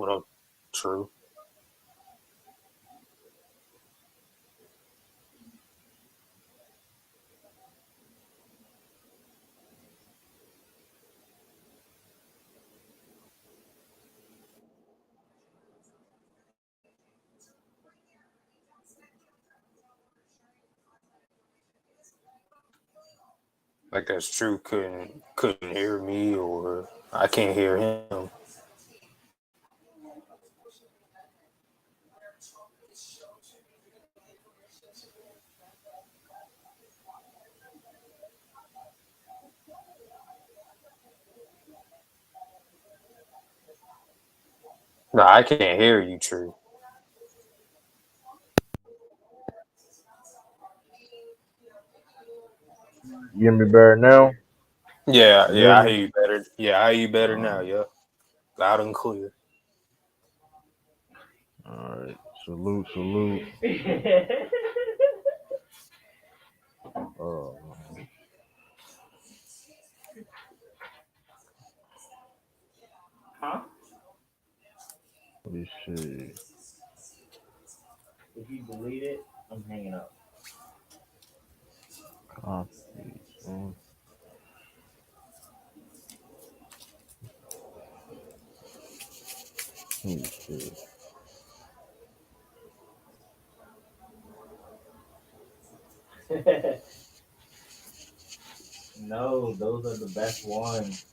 Well, true. Like that's true. Couldn't hear me, or I can't hear him. No, I can't hear you. True. You hear me better now? Yeah, You hear yeah, I me? hear you better. Yeah, I hear you better Uh, now. Yeah, loud and clear. all right. Salute, salute. Oh, Huh? let me see. If you delete it, I'm hanging up. Copy. Let me see. No, those are the best ones.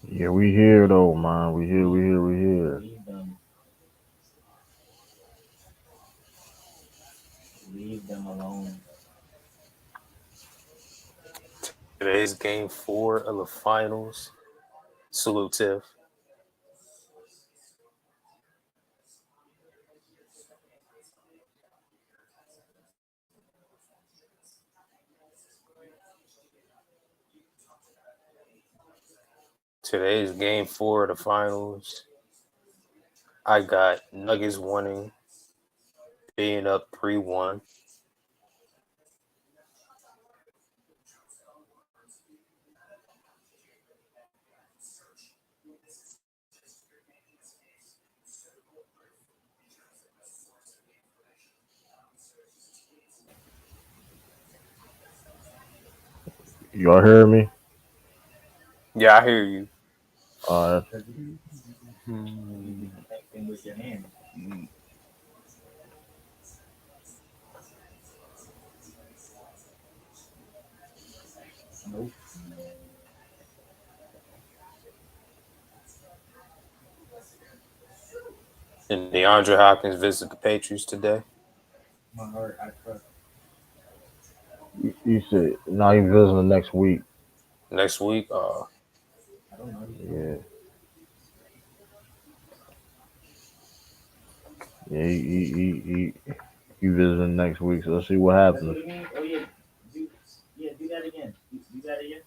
Yeah, we here though, man. We here, we Leave, here, we here. leave them. Leave them alone. Today's game 4 of the finals. Salute, Tiff. Today's game 4 of the finals. I got Nuggets winning, being up 3-1. Y'all hear me? Yeah, I hear you. Uh, Because you do the same thing with your hands. Nope. And DeAndre Hopkins visit the Patriots today. My heart, I trust. you said now you visiting next week. Next week. I don't know. You tell me. Yeah, yeah. You visiting next week. So let's see what That's happens. what it means. Oh yeah, do do that again. Do that again.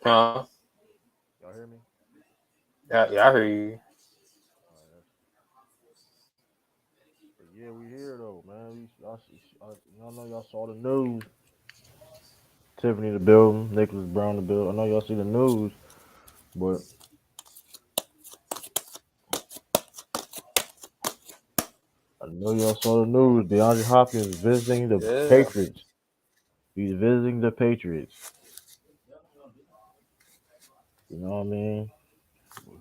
Huh? Y'all hear me? Yeah, yeah, I hear you. But yeah, we here though, man. I know y'all saw the news. Tiffany the building, Nicholas Brown the building. I know y'all see the news, but I know y'all saw the news. DeAndre Hopkins visiting the Yeah. Patriots. He's visiting the Patriots. You know what I mean?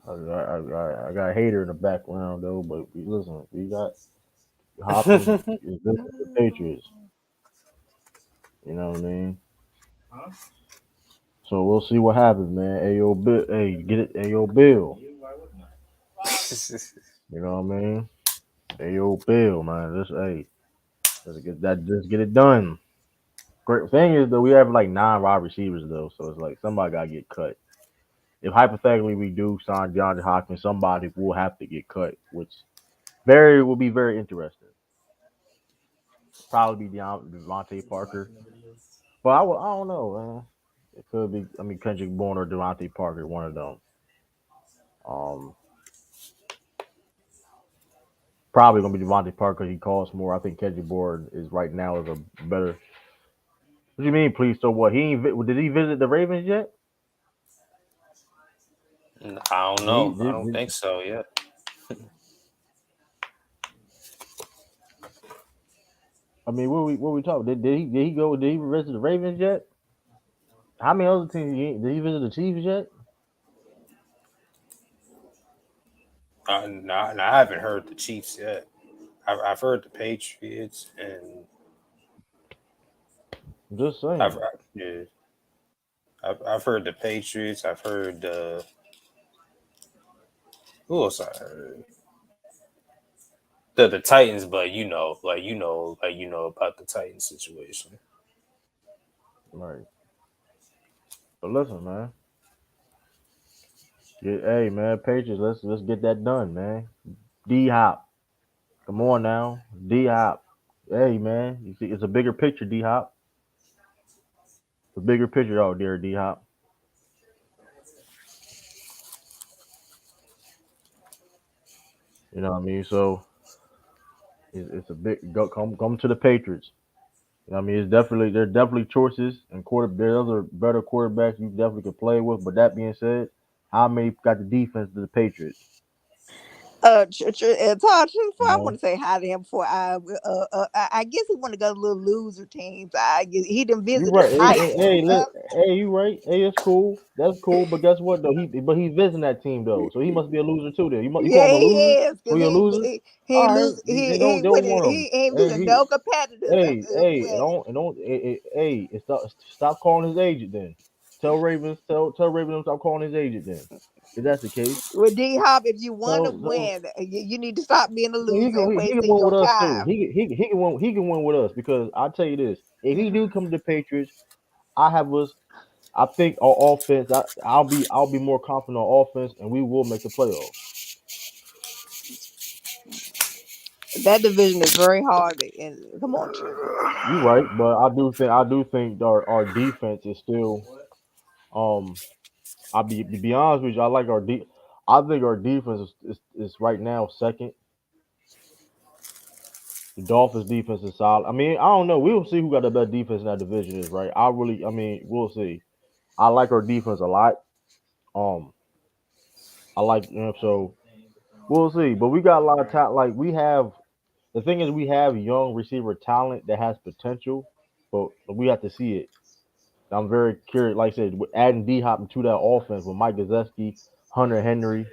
I got a hater in the background though, but listen, we got Hopkins is visiting the Patriots. You know what I mean? Huh? So we'll see what happens, man. Ayo, Bill, hey, get it, Ayo, Bill. You, why wouldn't I? You know what I mean? Ayo, Bill, man. Let's get that. Just get it done. Great thing is though, we have like 9 wide receivers though, so it's like somebody gotta get cut. If hypothetically we do sign DeAndre Hopkins, somebody will have to get cut, which very will be very interesting. Probably be Devontae You just Parker, watching the video. but I don't know, man. It could be. I mean, Kendrick Bourne or Devontae Parker, one of them. Um, probably gonna be Devontae Parker. He costs more. I think Kendrick Bourne is right now is a better. What do you mean, please? So what? He ain't, did he visit the Ravens yet? I don't Did he, know. I don't think so. Yeah. I mean, what we talking? Did he go? Did he visit the Ravens yet? How many other teams? Did he visit the Chiefs yet? No, I haven't heard the Chiefs yet. I've heard the Patriots, and I'm just I've saying. yeah, I've heard the Patriots. I've heard who else I heard? The Titans, but about the Titans situation. Right. But listen, man. Hey, man, Patriots. Let's get that done, man. D Hop. Come on now, D Hop. Hey, man. You see, it's a bigger picture, D Hop. The bigger picture out there, D Hop. You know what I mean? So it's a big go. Come to the Patriots. You know what I mean? It's definitely there's definitely choices and there's other better quarterbacks you definitely could play with. But that being said, how many got the defense to the Patriots? Todd, You I know? want to say hi to him before I guess he want to go to little loser teams. I guess he didn't You visit the right. Titans. Hey, you right. Hey, it's cool. That's cool. But guess what though? He's visiting that team though, so he must be a loser too. Then you Yeah, call him a he loser? is Oh, because you a loser? he ain't All right. lose They don't want him. he ain't losing Hey, no competitors. don't. Stop calling his agent then. Tell Ravens stop calling his agent then. If that's the case, With D Hop, if you want to so win, you need to stop being a he loser can and he can wasting win your with us too. time. He can win with us because I'll tell you this: if he do come to the Patriots, I have us. I think our offense. I'll be more confident on offense, and we will make the playoffs. That division is very hard. And come on, Trevor. You're right, but I do think our defense is still um. I'll be honest with you. I think our defense is right now second. The Dolphins defense is solid. I mean, I don't know. We'll see who got the best defense in that division is, right? I mean, we'll see. I like our defense a lot. Um, I like so we'll see. But we got a lot of talent. Like we have the thing is we have young receiver talent that has potential, but we have to see it. I'm very curious. Like I said, with adding D Hop into that offense with Mike Gesicki, Hunter Henry,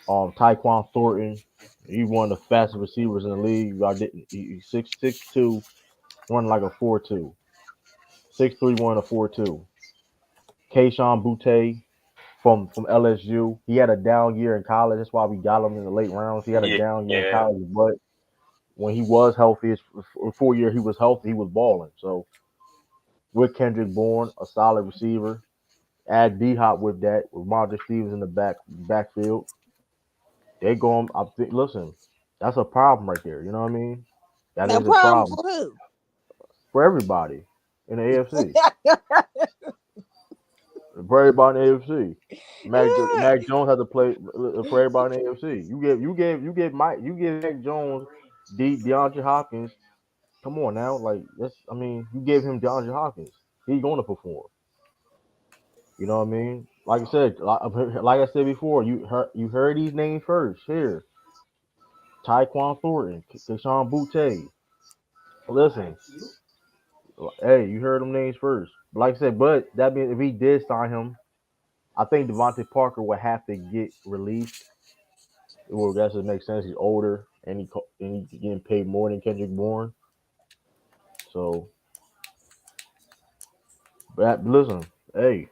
Tyquan Thornton. He's one of the fastest receivers in the league. He's 6'2", running like a 4.2. 6'3", one a 4.2. Kayshawn Butte from LSU. He had a down year in college. That's why we got him in the late rounds. He had a Yeah, down year in yeah. college, but when he was healthy, his 4 year he was healthy. He was balling. So with Kendrick Bourne, a solid receiver, add D Hop with that with Roger Stevens in the backfield. They going. I think. Listen, that's a problem right there. You know what I mean? That No is a problem problem for who? for everybody in the AFC. For everybody in the AFC. Mac Jones had to play for everybody in the AFC. You give Mac Jones DeAndre Hopkins. Come on now, like that's. I mean, you gave him DeAndre Hopkins. He's going to perform. You know what I mean? Like I said before, you heard these names first. Here, Tyquan Thornton, Keyshawn Butte. Listen, hey, you heard them names first. Like I said, but that means if he did sign him, I think Devontae Parker would have to get released. Well, that just makes sense. He's older and he getting paid more than Kendrick Bourne. So, but listen, hey,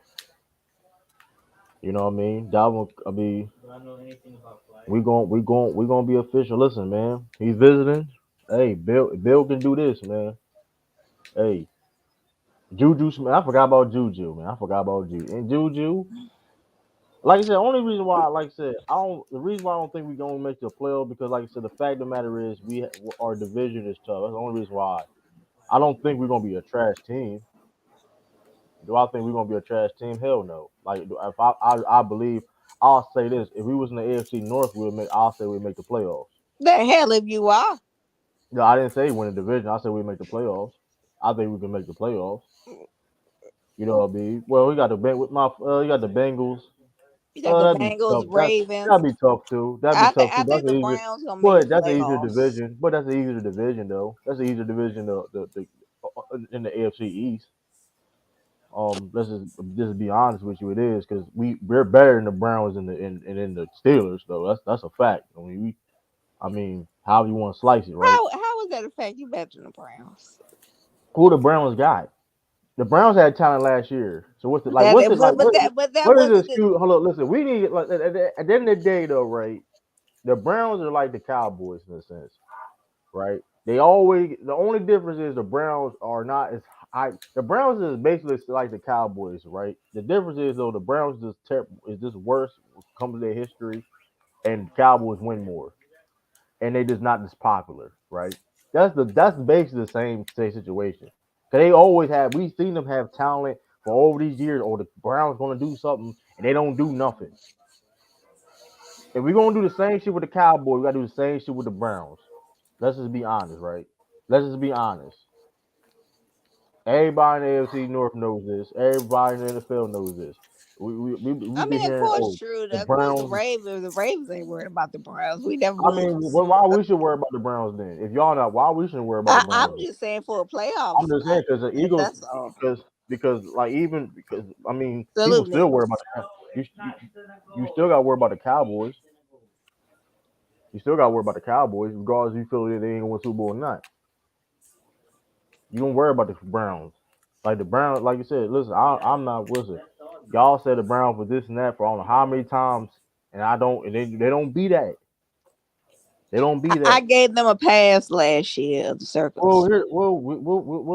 you know what I mean? That one, I mean, Do I know anything about flight? we gonna be official. Listen, man, he's visiting. Hey, Bill can do this, man. Hey, Juju Smith. I forgot about Juju, man. I forgot about Juju. And Juju, like I said, only reason why, like I said, I don't. The reason why I don't think we're gonna make the playoff because, like I said, the fact of the matter is our division is tough. That's the only reason why. I don't think we're gonna be a trash team. Do I think we're gonna be a trash team? Hell no. Like if I believe I'll say this: if we was in the AFC North, I'll say we'd make the playoffs. The hell if you are. No, I didn't say win the division. I said we make the playoffs. I think we can make the playoffs. You know what I mean? Well, we got the with my you got the Bengals. You got the That'd be Bengals, tough. Ravens. That'd be tough too. That'd be I think tough I too. think That's the an easier, Browns gonna make the but that's an easier playoffs. division. But that's an easier division though. That's an easier division. In the AFC East. Let's just be honest with you. It is because we're better than the Browns and in the Steelers though. That's a fact. I mean, how you want to slice it, right? How would that affect you better than the Browns? Who the Browns got? The Browns had talent last year. So what's it like? That What's it like? but that What is the wasn't the excuse? Hold on, listen. We need like at the end of the day though, right? The Browns are like the Cowboys in a sense, right? The only difference is the Browns are not as high. The Browns is basically like the Cowboys, right? The difference is though the Browns is just worse when it comes to their history, and Cowboys win more, and they just not as popular, right? That's basically the same situation. Cause they always have we seen them have talent for over these years, or the Browns gonna do something and they don't do nothing. If we're gonna do the same shit with the Cowboys, we gotta do the same shit with the Browns. Let's just be honest, right? Let's just be honest. Everybody in the AFC North knows this. Everybody in the NFL knows this. I We've been mean, of hearing, course, oh, true. the Of course, Browns. The Ravens ain't worried about the Browns. We never I mean, was. why we should worry about the Browns then? If y'all not, why we shouldn't worry about the I'm Browns then? just saying for a playoff I'm just saying spot. because the Eagles, That's all. because like even because I mean people Salute still worry about niggas. you still got to worry about the Cowboys. You still got to worry about the Cowboys, regardless if you feel that they ain't gonna win Super Bowl or not. You don't worry about the Browns. Like the Browns, like you said, listen, I'm not listen. Y'all said the Browns for this and that for I don't know how many times, and I don't, and they don't be that. They don't be I that. gave them a pass last year. The Well, circles.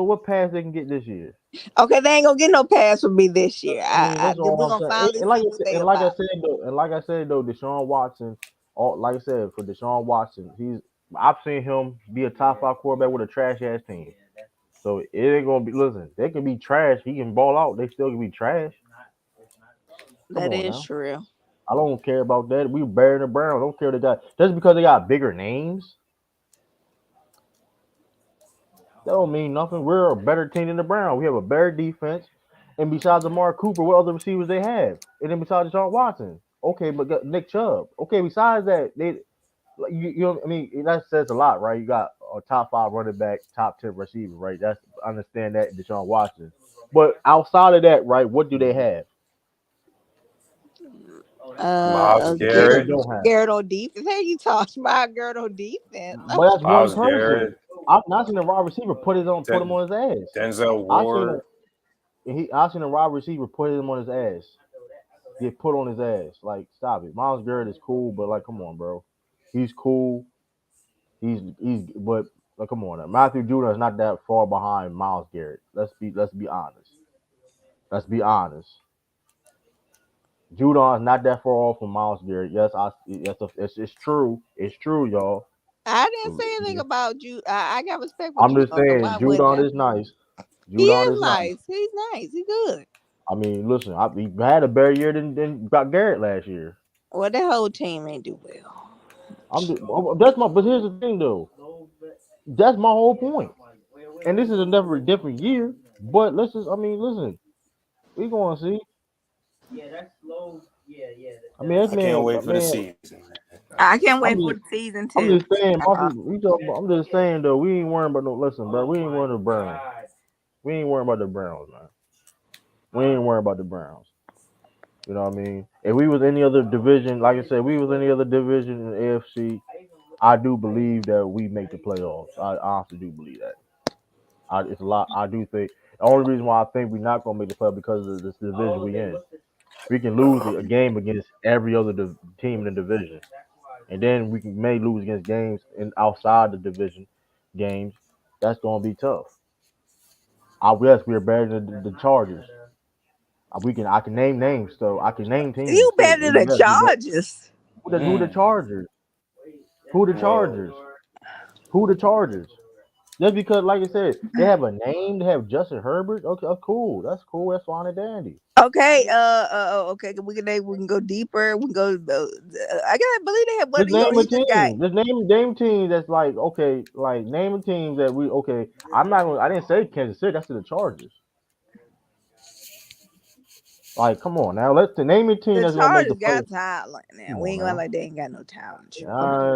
what pass they can get this year? Okay, they ain't gonna get no pass from me this year. I mean, that's We're all I'm gonna saying. finally see what they Like I about. said though, Deshaun Watson, like I said, for Deshaun Watson, I've seen him be a top five quarterback with a trash ass team. So it ain't gonna be. Listen, they can be trash. He can ball out. They still can be trash. Come That on is now. true. I don't care about that. We better than the Browns. I don't care they got just because they got bigger names. That don't mean nothing. We're a better team than the Browns. We have a better defense. And besides Amari Cooper, what other receivers they have? And then besides Deshaun Watson, okay, but got Nick Chubb. Okay, besides that, you know I mean that says a lot, right? You got a top five running back, top 10 receiver, right? That's I understand that Deshaun Watson. But outside of that, right, what do they have? Miles What they Garrett, don't have. Garrett on defense. Hey, you talk about Garrett on defense. But that's one Miles person. Garrett, I've not seen a wide receiver put him Den- on his ass. Denzel I seen a Ward. I seen a wide receiver put him on his ass. Get put on his ass. Like, stop it. Miles Garrett is cool, but like, come on, bro. He's cool. But like, come on. Now. Matthew Judon is not that far behind Miles Garrett. Let's be honest. Let's be honest. Judon is not that far off from Miles Garrett. It's true. It's true, y'all. I didn't say anything about you. I got respect for I'm you. just saying, Why wouldn't Judon I? is nice. He Judon is is nice. nice. He's nice. He's good. I mean, listen, he had a better year than got Garrett last year. Well, the whole team ain't do well. But here's the thing though. That's my whole point. And this is a never different year. But listen, we gonna see. Yeah, that's slow. Yeah. I mean, I can't wait for the man. season. I can't I'm wait for just, the season I'm too. just saying. I'm just saying though. We ain't worrying about no. Listen, bro. We ain't worrying about the Browns. We ain't worrying about the Browns, man. We ain't worrying about the Browns. You know what I mean? If we was any other division, like I said, we was any other division in the AFC, I do believe that we make the playoffs. I honestly do believe that. It's a lot. I do think the only reason why I think we're not gonna make the playoffs because of this division we in. We can lose a game against every other team in the division, and then may lose against games outside the division games. That's gonna be tough. I guess we're better than the Chargers. I can name names, so I can name teams You too. better than the Yes, we bet. Chargers. Who the Mm. Chargers? Who the Whoa. Chargers? Who the Chargers? Just because, like I said, they have a name. They have Justin Herbert. Okay, cool. That's cool. That's fine and dandy. Okay, okay. We can go deeper. We can go. I gotta believe they have one Just of your. name a He just got. team. Just name teams that's like okay, like name a team that we okay. I'm not gonna. I didn't say Kansas City. That's to the Chargers. Like, come on now. Let's name a team The that's gonna make the Chargers play. got talent now. Come We on ain't gonna now. like they ain't got no talent. Come on.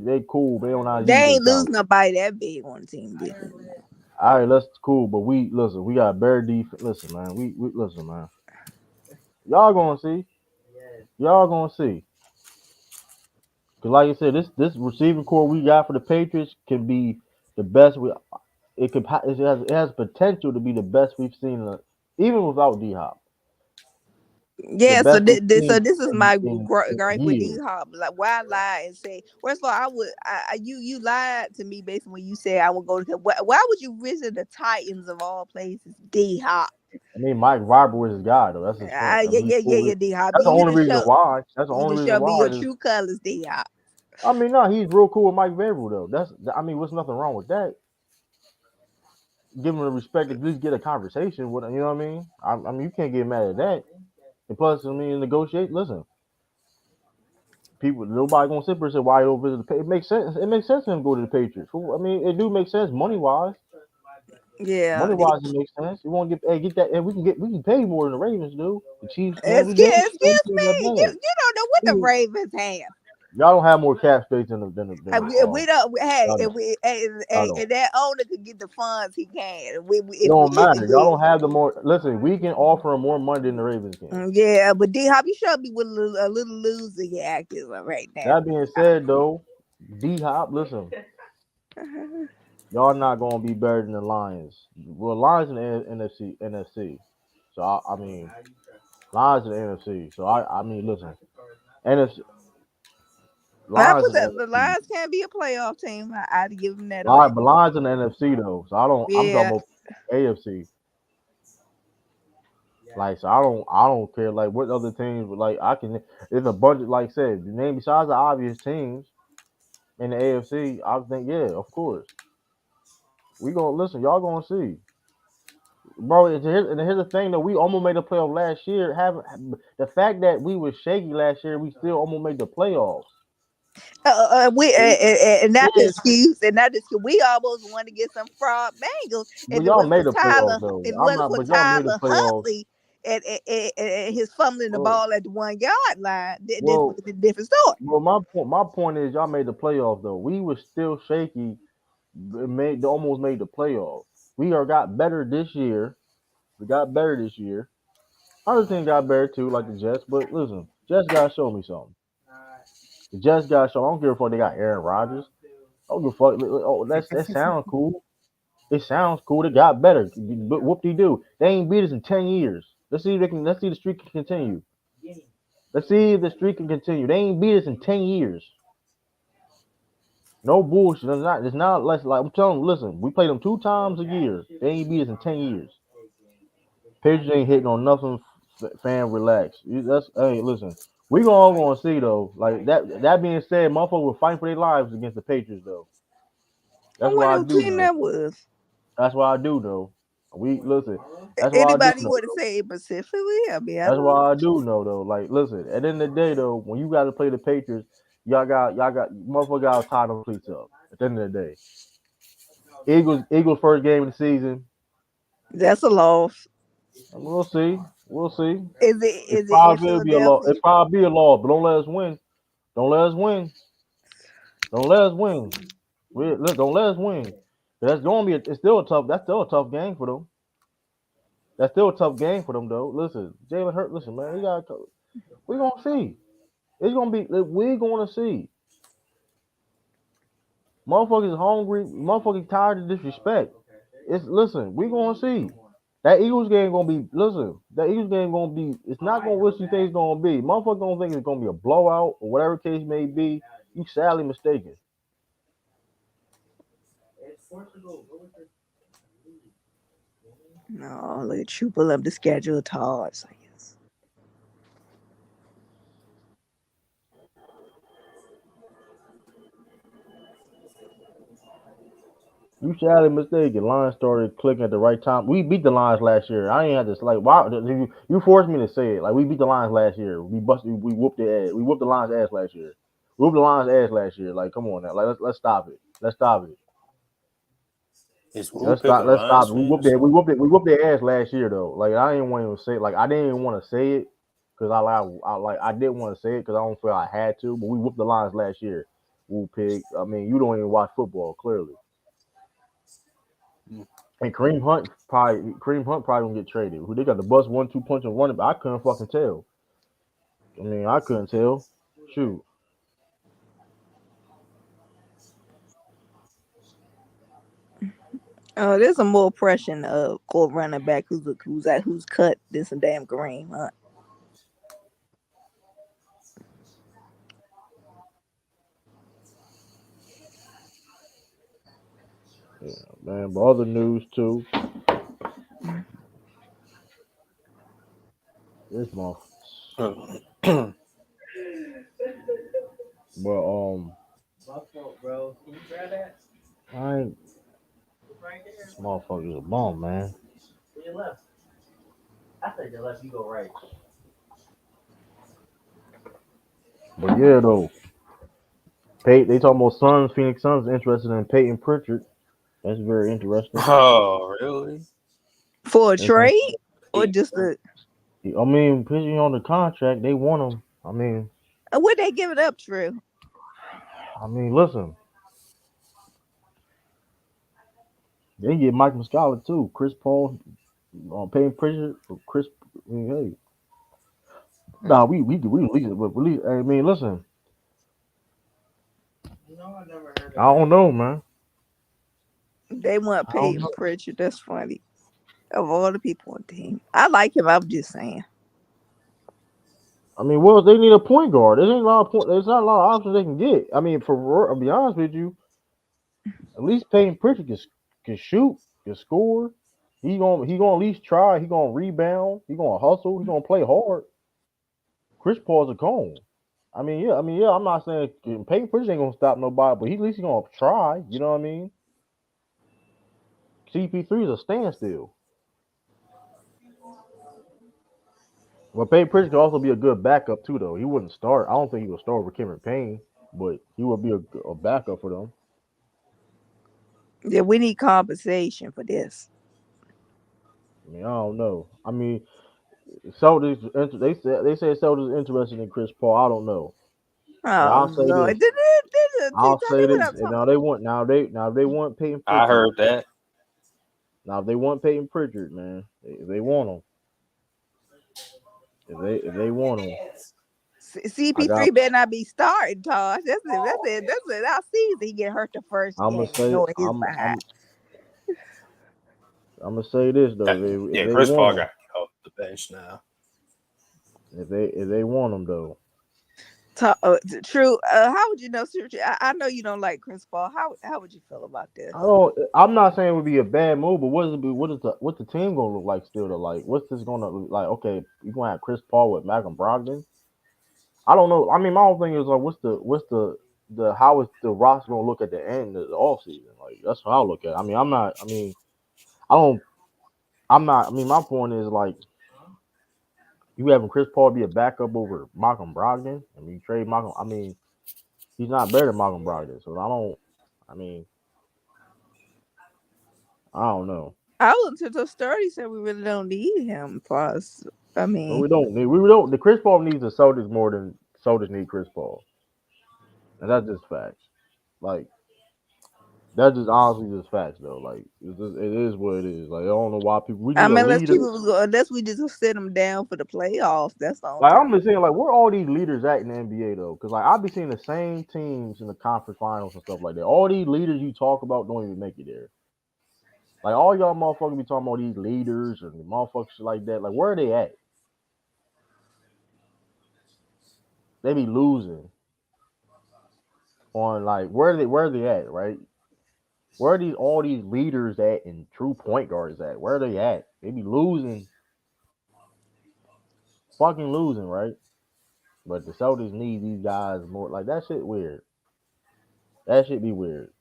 They cool. They don't not They use their ain't lose talent. nobody that big on the team. All right, that's cool. But we listen. We got better defense. Listen, man. We listen, man. Y'all gonna see. Y'all gonna see. Cause like I said, this receiving core we got for the Patriots can be the best. It has potential to be the best we've seen, even without D Hop. The Yeah, so best we've so seen this is my in gripe with D years. Hop. Like, why lie and say? First of all, you lied to me based on when you said I would go to. Why would you visit the Titans of all places, D Hop? I mean, Mike Robert was his guy though. That's his friend. I mean, Yeah, D Hop. that's the You only just reason show why. That's the you only just reason show me why. your true colors, D Hop. I mean, no, he's real cool with Mike Vrabel though. I mean, what's nothing wrong with that? Give him the respect to at least get a conversation with him. You know what I mean? I mean, you can't get mad at that. And plus, I mean, negotiate. Listen, people, nobody gonna sit there and say why you don't visit the. It makes sense. It makes sense for him to go to the Patriots. I mean, it do make sense money wise. Yeah, Money wise, it makes sense. You want to get that, and we can pay more than the Ravens do. The Chiefs, man, we name excuse teams that me. bad. You don't know what the We- Ravens have. Y'all don't have more cap space than We don't. Hey, y'all if don't. we Y'all hey, don't. if that owner could get the funds, he can. It If we don't if matter. it Y'all don't did. have the more. Listen, we can offer them more money than the Ravens can. Yeah, but D Hop, you should be with a little loser you acting right now. That being said, though, D Hop, listen, y'all not gonna be better than the Lions. Well, Lions in the NFC. So I mean, Lions in the NFC. So I mean, listen, NFC I Lions put in the that the NFC. Lions can't be a playoff team. I'd give them that away. Lions, but Lions in the NFC though. So I don't. I'm talking Yeah, about AFC. Like, so I don't care like what other teams. But like I can. There's a bunch of like I said. The name besides the obvious teams in the AFC. I think yeah, of course. We gonna listen. Y'all gonna see. Bro, and here's the thing that we almost made the playoff last year. The fact that we was shaky last year, we still almost made the playoffs. we and not the Yeah, excuse, and not the excuse. We almost want to get some fraud Bengals but if it y'all wasn't for made the playoffs Tyler. though. If it I'm wasn't not, for but y'all made the Tyler playoffs. Huntley and his fumbling the Well, ball at the 1 yard line, this well, would be a different story. well. My point is, y'all made the playoffs though. We was still shaky. Almost made the playoffs. We are got better this year. We got better this year. Other teams got better too, like the Jets. But listen, Jets gotta show me something. The Jets gotta show. I don't care if they got Aaron Rodgers. I don't give a fuck. Oh, that sounds cool. It sounds cool. They got better. But whoop de do. They ain't beat us in 10 years. Let's see if they can. Let's see the streak can continue. Let's see if the streak can continue. They ain't beat us in 10 years. No bullshit. It's not. It's not less like I'm telling you. Listen, we play them 2 times a year. They ain't beat us in 10 years. Patriots ain't hitting on nothing. Fan, relax. That's hey. Listen, we all gonna see though. Like that. That being said, motherfuckers were fighting for their lives against the Patriots though. I That's what wonder I who do team though. that was. That's what I do though. We listen. That's what I do Anybody know. want to say it specifically? I mean, I That's don't know. what I do know though. Like, listen. At the end of the day though, when you got to play the Patriots, y'all got motherfucker got to tie them cleats up. At the end of the day, Eagles first game of the season. That's a loss. We'll see. We'll see. It Is it in probably will be a loss. Philadelphia? It probably be a loss, but don't let us win. Don't let us win. Don't let us win. Look, don't let us win. That's gonna be. It's still a tough. That's still a tough game for them. That's still a tough game for them though. Listen, Jalen Hurt. Listen, man, we got. We gonna see. It's gonna be. We're gonna see. Motherfuckers hungry. Motherfuckers tired of disrespect. It's listen. We gonna see. That Eagles game gonna be. Listen. That Eagles game gonna be. It's not gonna what you think it's gonna be. Motherfuckers gonna think it's gonna be a blowout or whatever case may be. You sadly mistaken. No, look, you pull up the schedule. Todd. So yes. You sadly mistaken. Lions started clicking at the right time. We beat the Lions last year. I ain't had this like why you forced me to say it. Like we beat the Lions last year. We busted. We whooped their ass. We whooped the Lions ass last year. We whooped the Lions ass last year. Like come on now. Like let's stop it. Let's stop it. Is Wu Let's pick stop. a Let's Lions stop. We fan or whooped their. We something? whooped it. We whooped their ass last year though. Like I didn't want to say. Like I didn't even want to say it because I didn't want to say it because I don't feel I had to. But we whooped the Lions last year. Woo pig. I mean you don't even watch football clearly. Mm. And Kareem Hunt probably gonna get traded. Who they got the bust 1-2 punch and running, but I couldn't fucking tell. I mean, I couldn't tell. Shoot. There's some more pressure in court running back who's cut than some damn Kareem Hunt. Yeah, man. But other news too. This month. Well, My fault, bro. Can you grab that? I ain't It's right there. this motherfucker's a bum, man. To your left. I said your left, you go right. But yeah, though. They talking about Suns, Phoenix Suns interested in Peyton Pritchard. That's very interesting. Oh, really? For a That's in- trade or just a I mean, pitching on the contract, they want him. what they give it up, True? Listen, they get Mike Muscala too. Chris Paul, Payne Pritchard, Chris. I mean, hey, nah, we release it, but release. I mean, listen, No, I never heard of I don't that. know, man. They want I don't Peyton know. Pritchard. That's funny. Of all the people on the team, I like him. I'm just saying. I mean, well, they need a point guard. There's ain't a lot of point. There's not a lot of options they can get. I mean, I'll be honest with you, at least Payne Pritchard can shoot, can score. He gonna at least try. He gonna rebound. He gonna hustle. He gonna play hard. Chris Paul's a cone. I mean, yeah. I'm not saying Payton Pritchard ain't gonna stop nobody, but he at least he gonna try. You know what I mean? CP3 is a standstill. But Payton Pritchard could also be a good backup too, though. He wouldn't start. I don't think he would start over Cameron Payne, but he would be a backup for them. Yeah, we need compensation for this. I mean, I don't know. I mean, Celtics. They said Celtics interested in Chris Paul. I don't know, but Oh I'll say this. Lord, this I'll say what this. I'm And talking now they want now they want Payton I Pritchard. heard that. Now if they want Payton Pritchard, man, if they want him, if they want him, I got. CP3 better not be starting, Tosh. That's it. Our season. He get hurt the first I'm gonna game. say Knowing his behind. I'm gonna say this though. That- If yeah, they Chris want Paul him, got off the bench now. if they want him though, True. How would you know? Seriously, I know you don't like Chris Paul. How would you feel about this? I don't. I'm not saying it would be a bad move, but what's the team gonna look like still? To like, what's this gonna look like? Okay, you gonna have Chris Paul with Malcolm Brogdon? I don't know. I mean, my whole thing is like, what's the how is the roster gonna look at the end of the off season? Like that's how I look at it. I mean, I'm not. I mean, I don't. I'm not. I mean, my point is like you having Chris Paul be a backup over Malcolm Brogdon. I mean, you trade Malcolm. I mean, he's not better than Malcolm Brogdon, so I don't. I mean, I don't know. I was until Sturdy said we really don't need him. Plus, I But mean, we don't need. We don't. The Chris Paul needs the Celtics more than Celtics need Chris Paul, and that's just facts. Like that's just honestly just facts though. Like it is what it is. Like I don't know why people. We I need a mean, leader. unless we just sit him down for the playoffs. That's the only Like time. I'm just saying, like where all these leaders at in the NBA though? Because like I be seeing the same teams in the conference finals and stuff like that. All these leaders you talk about don't even make it there. Like all y'all motherfuckers be talking about these leaders and motherfuckers like that. Like where are they at? They be losing on like where are they at, right? Where are these all these leaders at and true point guards at? Where are they at? They be losing, fucking losing, right? But the Celtics need these guys more. Like that shit weird. That shit be weird.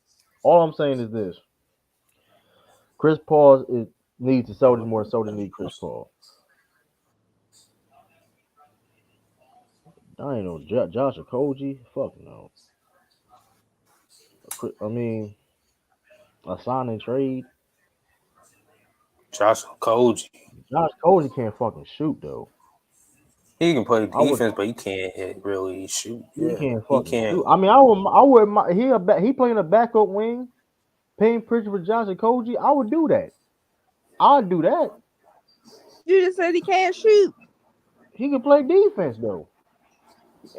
All I'm saying is this: Chris Paul needs the Celtics more so than need Chris Paul. I ain't no Josh Okogie. Fuck no. I mean, a sign and trade. Josh Okogie. Josh Okogie can't fucking shoot though. He can play I would. defense, but he can't really shoot. He Yeah, can't he fucking can't. shoot. I mean, I would. He playing a backup wing, paying Pritchard for Josh Okogie. I would do that. I'd do that. You just said he can't shoot. He can play defense though.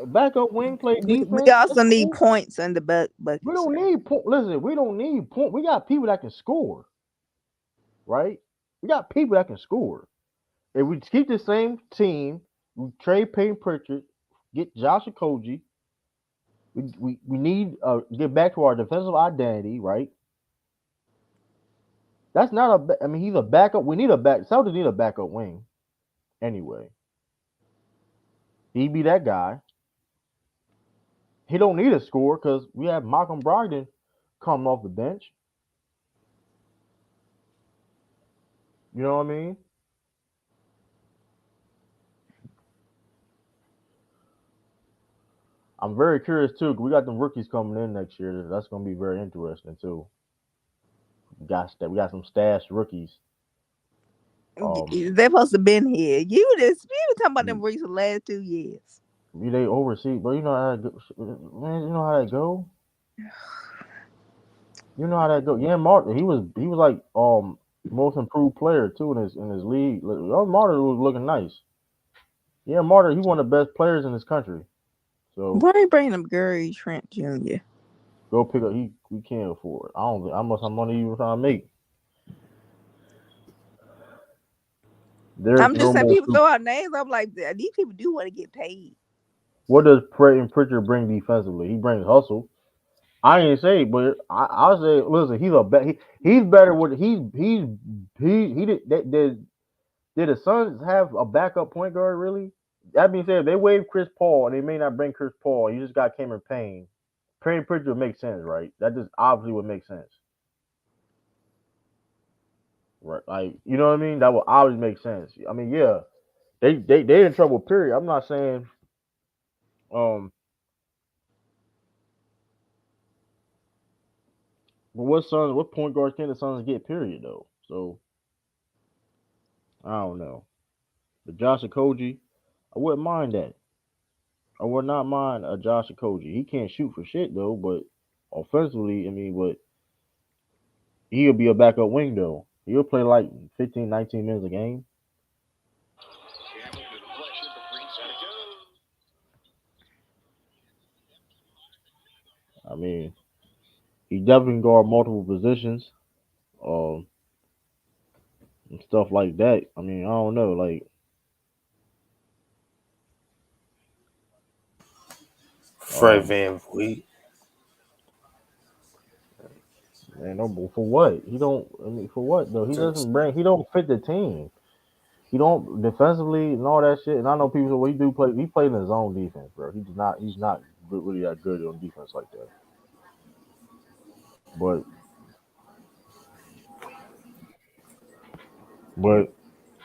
Backup wing play We defense. also That's need cool. points in the We buckets. don't need point. Listen, we don't need point. We got people that can score, right? We got people that can score. If we keep the same team, we trade Payne Pritchard, get Josh Okogie. We need get back to our defensive identity, right? That's not a. I mean, he's a backup. We need a back. Celtics need a backup wing, anyway. He be that guy. He don't need a score because we have Malcolm Brogdon coming off the bench. You know what I mean? I'm very curious too. 'Cause we got them rookies coming in next year. That's going to be very interesting too. We got some stashed rookies. They're supposed to been here. You were talking about them rookies the last 2 years. They overseas, but you know how that go, man. You know how that go. You know how that go. Yeah, Martin. He was like most improved player too in his league. Martin was looking nice. Yeah, Martin. He one of the best players in this country. So Why ain't bringing them Gary Trent Jr.? go pick up. We can't afford. I don't think how much money you were trying to make. There's I'm just no saying more. people throw out names. I'm like, these people do want to get paid. What does Pritchard bring defensively? He brings hustle. I ain't say, but I say, listen, he's better with he did the Suns have a backup point guard really? That being said, if they waive Chris Paul and they may not bring Chris Paul, you just got Cameron Payne. Payne Pritchard would make sense, right? That just obviously would make sense. Right. Like, you know what I mean? That would obviously make sense. I mean, yeah. They in trouble, period. I'm not saying um but what point guards can the Suns get, period though? So I don't know. The Josh Okogie, I wouldn't mind that. I would not mind a Josh Okogie. He can't shoot for shit though, but offensively, I mean, but he'll be a backup wing though. He'll play like 15, 19 minutes a game. I mean, he definitely can guard multiple positions, um, and stuff like that. I mean, I don't know, like, Fred VanVleet. man, no, for what? He don't. I mean, for what though? He doesn't bring. He don't fit the team. He don't defensively and all that shit. And I know people say, well, he do play. He played in his own defense, bro. He does not. He's not really that good on defense like that. But but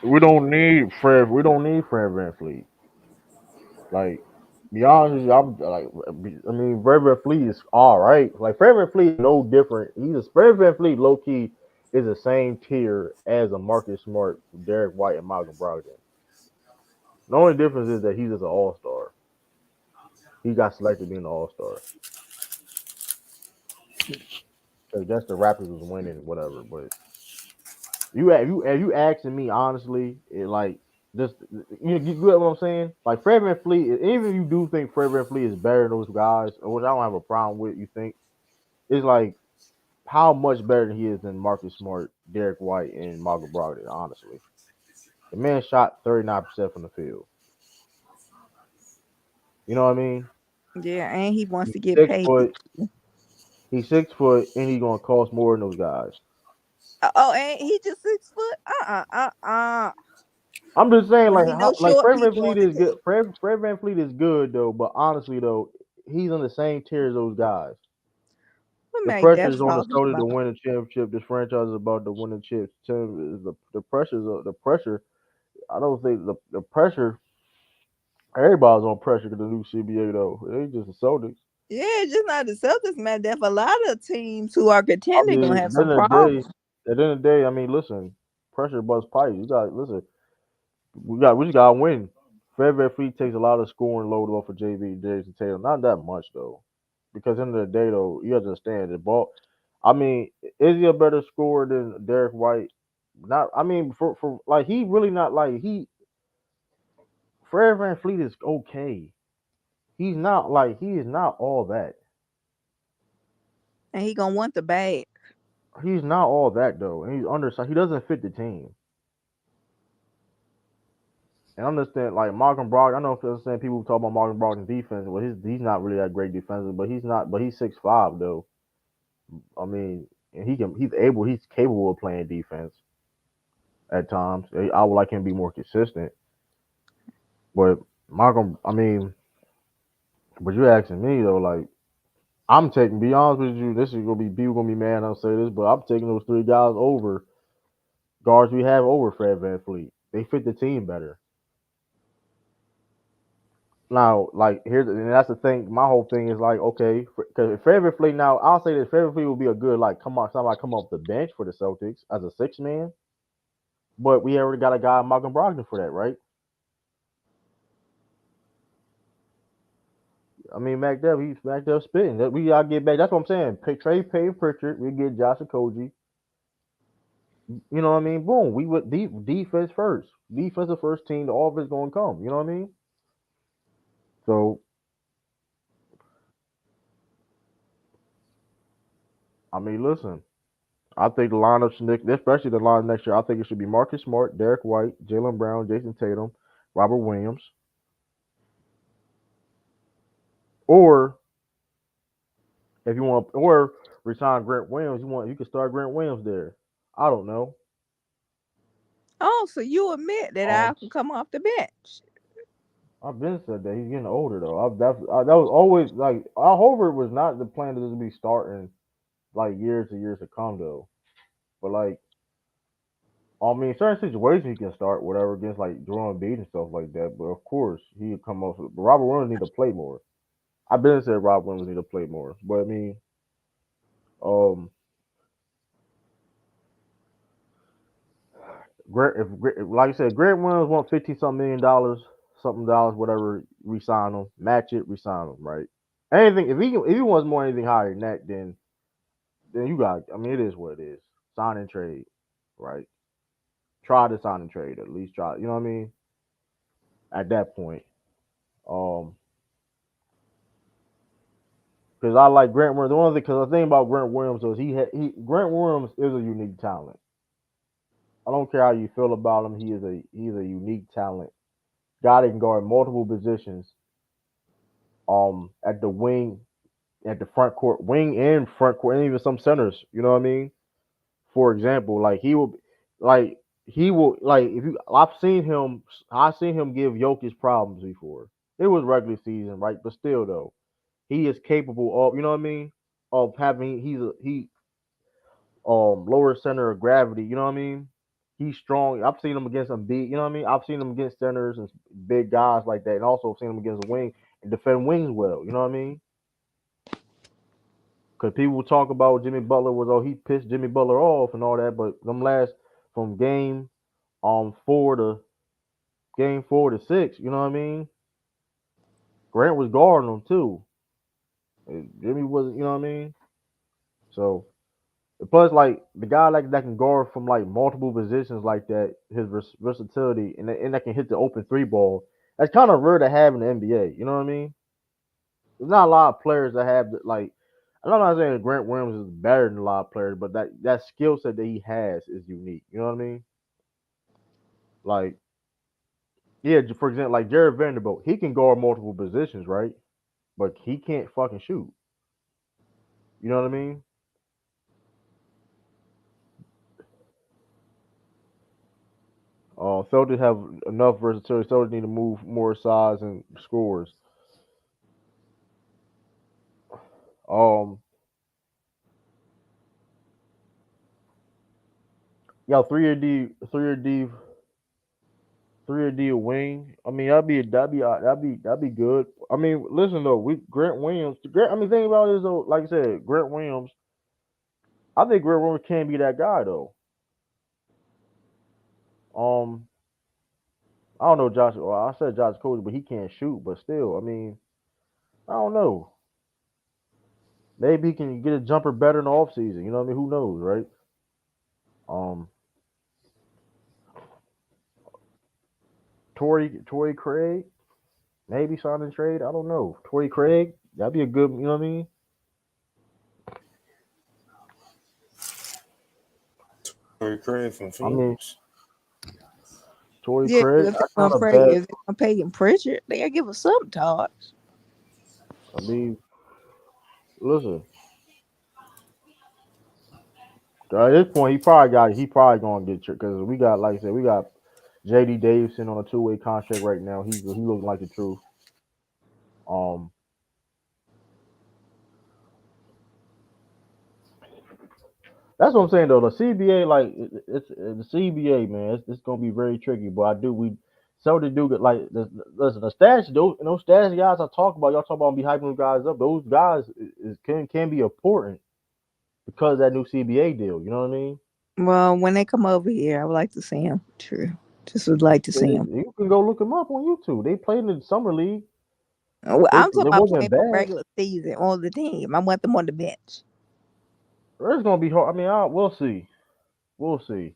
we don't need Fred. We don't need Fred VanVleet. Like, be honest with you, I'm like, I mean, Fred VanVleet is all right. Like Fred VanVleet is no different. Fred VanVleet low key is the same tier as a Marcus Smart, Derek White, and Malcolm Brogdon. The only difference is that he's just an all star. He got selected being an all star. I guess the Raptors was winning, whatever. But if you asking me honestly, it like just you get what I'm saying? Like Fred VanVleet, even if you do think Fred VanVleet is better than those guys, which I don't have a problem with, you think it's like how much better he is than Marcus Smart, Derek White, and Malcolm Brogdon. Honestly, the man shot 39% from the field. You know what I mean? Yeah, and he wants He's to get 6 foot. paid. He's 6 foot, and he's gonna cost more than those guys. Oh, and he just 6 foot. I'm just saying, Wanna like, be no like short Fred people VanVleet on the is good. team. Fred VanVleet is good though, but honestly though, he's on the same tier as those guys. What The Mac pressure is Dad's on the talking shoulder to about. win a championship. This franchise is about to win a chip. The pressure. I don't think the pressure. Everybody's on pressure because the new CBA though. It ain't just the Celtics. Yeah, it's just not the Celtics, Mac Dad. A lot of teams who are I contending mean, gonna have some problems. at the end of the day, I mean, listen, pressure bust pipes. You got listen. We just gotta win. Fred Fleet takes a lot of scoring load off of JV Jason Tatum. Not that much though, because at the end of the day though, you understand the ball. I mean, is he a better scorer than Derek White? Not. I mean, for like he really not like he. Fred Fleet is okay. He's not like he is not all that. And he gonna want the bag. He's not all that though, and he's undersized. He doesn't fit the team. And I understand like Malcolm Brogdon. I know if saying people talk about Malcolm Brogdon's defense. Well, he's not really that great defensive, but he's not. But he's 6'5" though. I mean, and he's capable of playing defense at times. I would like him to be more consistent. But Malcolm, I mean, but you're asking me though, like I'm taking. Be honest with you, this is gonna be people gonna be mad. I'll say this, but I'm taking those three guys over guards we have over Fred VanVleet. They fit the team better. Now, like here's and that's the thing. My whole thing is like, okay, because if Fred VanVleet now, I'll say that Fred VanVleet will be a good like somebody come off the bench for the Celtics as a six man. But we already got a guy Malcolm Brogdon for that, right? I mean, he's Mac Dev spitting. That we gotta get back. That's what I'm saying. Trade Payne Pritchard. We get Josh Okogie. You know what I mean? Boom. We would defense first. Defensive first team. The offense gonna come. You know what I mean? So I mean, listen. I think the lineup should, especially the line next year. I think it should be Marcus Smart, Derek White, Jalen Brown, Jason Tatum, Robert Williams, or if you want, or resign Grant Williams. You can start Grant Williams there. I don't know. Oh, so you admit that I Um, can come off the bench? I've been said that he's getting older though. That was always like Al Horford was not the plan to be starting like years to come though. But like I mean, certain situations he can start whatever against like Jerome Embiid and stuff like that. But of course he would come off. But Robert Williams need to play more. I've been said Robert Williams need to play more. But I mean, um, like I said, Grant Williams want 50 something $million, something dollars, whatever. Resign him, match it, resign him, right? Anything if he wants more anything higher than that, then you got. I mean, it is what it is. Sign and trade, right? Try to sign and trade at least. Try. You know what I mean? At that point, um, because I like Grant Williams. The only thing, because the thing about Grant Williams is Grant Williams is a unique talent. I don't care how you feel about him. He's a unique talent. Guy that can guard multiple positions. At the wing, at the front court, wing and front court, and even some centers. You know what I mean? For example, like he will, like if you, I've seen him give Jokic problems before. It was regular season, right? But still, though, he is capable of, you know what I mean? Of having, he lower center of gravity. You know what I mean? He's strong. I've seen him against some big. You know what I mean? I've seen him against centers and big guys like that, and also seen him against a wing and defend wings well. You know what I mean? Because people talk about Jimmy Butler was he pissed Jimmy Butler off and all that, but them last from four to game 4 to 6, you know what I mean? Grant was guarding them too. Jimmy wasn't, you know what I mean? So plus like the guy like that can guard from like multiple positions like that, his versatility and that can hit the open three ball. That's kind of rare to have in the NBA. You know what I mean? There's not a lot of players that have like. I'm not saying Grant Williams is better than a lot of players, but that skill set that he has is unique. You know what I mean? Like, yeah, for example, like Jared Vanderbilt, he can guard multiple positions, right? But he can't fucking shoot. You know what I mean? Celtics have enough versatility. Celtics need to move more size and scores. Um, Yo, 3 or D wing. I mean, that'd be good. I mean, listen though, we Grant Williams. I mean, think about this though. Like I said, Grant Williams. I think Grant Williams can be that guy though. Um, I don't know Josh. Well, I said Josh Cody, but he can't shoot. But still, I mean, I don't know. Maybe he can get a jumper better in the offseason. You know what I mean? Who knows, right? Um, Torrey Craig, maybe sign and trade. I don't know. Torrey Craig, that'd be a good. You know what I mean? Torrey Craig from I mean, Phoenix. Torrey Yeah, Craig, if they're that's gonna not a pay, bad. if they're gonna pay him Pritchard, they gotta give us some Todd. I mean, listen. At this point, he probably gonna get because we got, like I said, we got J.D. Davidson on a 2-way contract right now. He looking like the truth. Um, that's what I'm saying though. The CBA, like it's the CBA, man. It's gonna be very tricky. But so they do get like listen the stats. Those stats guys I talk about, y'all talk about be hyping those guys up. Those guys can be important because of that new CBA deal. You know what I mean? Well, when they come over here, I would like to see him. True, just would like to see him. You can go look them up on YouTube. They played in the summer league. I'm talking It about wasn't playing for bad. regular season on the team. I want them on the bench. It's gonna be hard. I mean, we'll see. We'll see.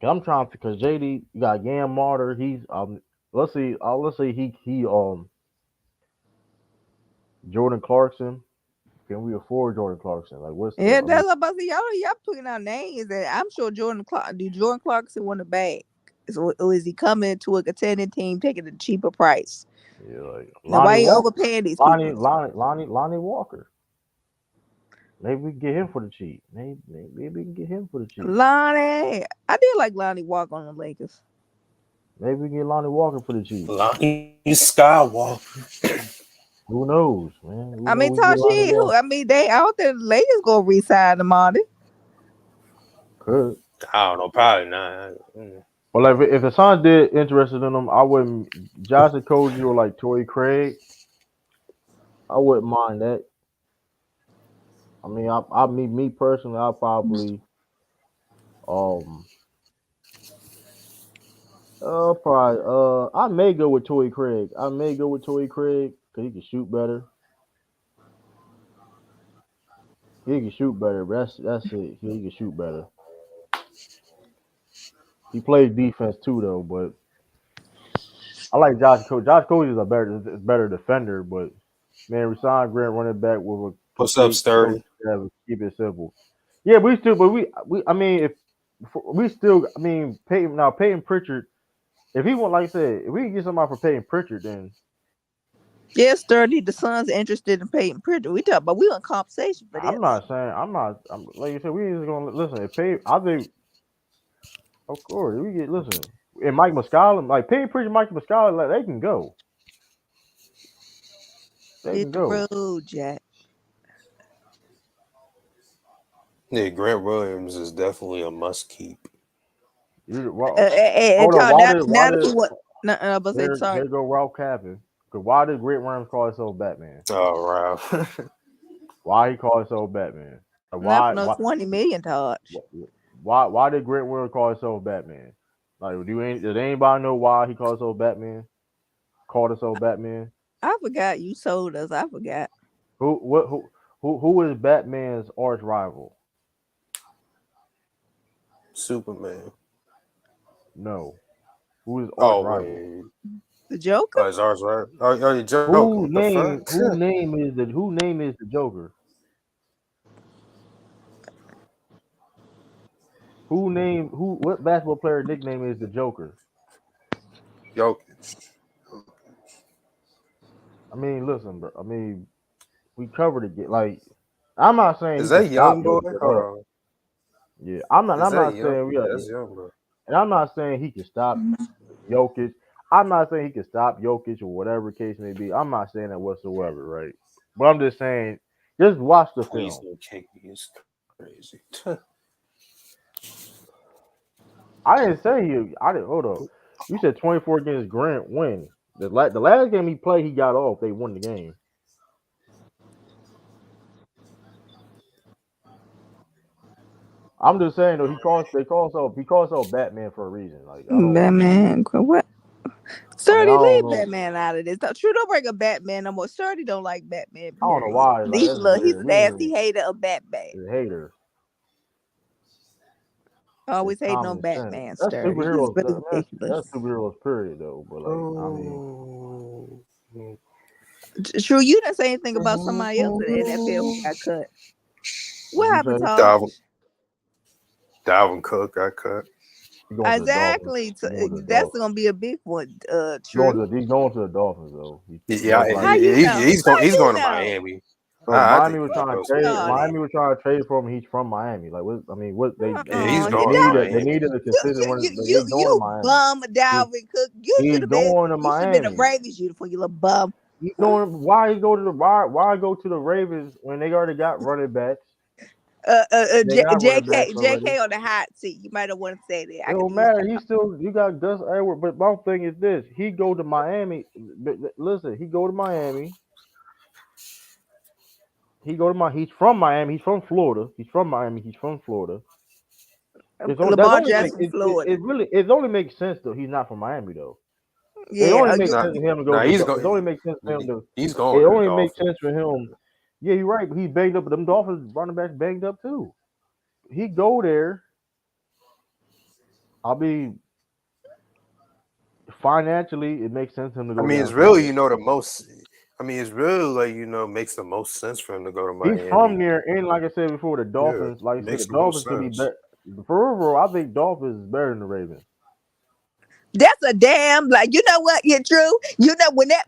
'Cause I'm trying because JD you got Yam Martyr. He's let's see. Let's say he Jordan Clarkson. Can we afford Jordan Clarkson? Like what's the? Yeah, I mean, that's what I'm about to say. Y'all putting out names that I'm sure Jordan Clarkson want to bag. Or is he coming to a contending team taking a cheaper price? yeah, like Now, why Lonnie you Walker, overpaying these people? Lonnie Walker. Maybe we can get him for the cheap. Maybe we can get him for the cheap. Lonnie, I did like Lonnie Walker on the Lakers. Maybe we can get Lonnie Walker for the cheap. Lonnie Skywalker. Who knows, man? Who I knows? mean, We get Lonnie Taji, Walker. they out there, the Lakers gonna re-sign them on it. Could. I don't know, probably not. Well, like if the Suns did interested in him, I wouldn't. Josh Okogie or like Torrey Craig, I wouldn't mind that. I mean, me personally, I'll probably um I may go with Torrey Craig. Because he can shoot better. He can shoot better. But that's it. He can shoot better. He plays defense too though, but I like Josh Cole. Josh Cole is a better defender, but man, resign Grant running back with a What's up, complete coach Sturdy? staff. Keep it simple. Yeah, we I mean, if we still, I mean, Peyton Pritchard. If he want, like I said, if we can get somebody for Peyton Pritchard, then Yeah, Sturdy, the Suns are interested in Peyton Pritchard. We talk, but we on compensation for this. I'm not saying I'm like you said. We just gonna listen. If Peyton, I think, of course, we get listen. And Mike Muscala, like Peyton Pritchard, Mike Muscala, like they can go. They Hit can the go. road, Jack. Yeah, Grant Williams is definitely a must keep. And Hold on. Todd, Why now that did you what? No, but say sorry. here go Ralph Capping? Because why did Grant Williams call himself Batman? Oh, wow. Why he called himself Batman? Not for Why no why 20 million, Todd. why did Grant Williams call himself Batman? Like, did anybody know why he called himself Batman? Called himself Batman? I forgot you told us. I forgot. Who is Batman's arch rival? Superman. No. Who is arch Oh, rival? wait. The Joker? Oh, it's ours, right? Oh, you joking. What the fuck? Who name is the Joker? What basketball player nickname is the Joker? Jokic. I mean, listen, bro. I mean, we covered it. Like, I'm not saying Is he can that stop young boy? Jokic at Hold all. on. Yeah, I'm not. Is I'm that not young? saying Yeah, that's young, bro. and I'm not saying he can stop Jokic. I'm not saying he can stop Jokic or whatever case may be. I'm not saying that whatsoever, right? But I'm just saying, just watch the Please film. don't kick me. It's crazy. I didn't say he. I didn't. Hold up. You said 24 against Grant. When the last game he played, he got off. They won the game. I'm just saying though. They calls himself Batman for a reason. Like I don't. Batman, what? I mean, I Sturdy, don't leave know. Batman out of this. True, don't bring a Batman no more. Sturdy don't like Batman. I don't know Period. why. Like that's He's weird. a We ain't nasty even hater of Batman. a hater. It's Always hating on common sense. Batman. That's Sturdy. He's superheroes. really That's ridiculous. superheroes. Period. Though. But like, I mean, Oh. True, you didn't say anything about somebody else in the NFL who got cut. What you happened, say Tom? Dalvin Cook got cut. he going to the Dolphins. Exactly. He going to the That's Dolphins. gonna be a big one. He's True. going to the Dolphins though. Yeah, Most How likely. you know? he's How he's you going to know? Miami. So I Miami think was he trying to goes to trade. Miami. Miami was trying to trade for him. He's from Miami. Like, what? I mean, what they Yeah, he's Uh-uh. going to they Miami. needed a consistent one. They going to You Miami. bum Dalvin Cook. You He's should have been. going to You should have been a Miami. Ravens uniform. You little bum. He's going. Why he go to the why go to the Ravens when they already got running backs? They got running backs already. JK on the hot seat. You might have want to say that. It don't matter. He still you got Gus Edwards. But my thing is this: he go to Miami. Listen, he go to Miami. He's from Miami. He's from Florida. He's from Miami. He's from Florida. Lamar Jackson, Florida. It only makes sense though. He's not from Miami though. It Yeah, only makes sense for him to go. It only makes sense for him to. He's It going to the only makes Dolphins. sense for him. Yeah, you're right. But he's banged up. But them Dolphins running backs banged up too. He go there. I'll be financially. It makes sense for him to go. I mean, it's really the most. I mean, it's really like makes the most sense for him to go to Miami. He's from there, and like I said before, the Dolphins. Like I said, the Dolphins could be better. For overall, I think Dolphins is better than the Ravens. That's a damn you know what? Yeah, true. You know when that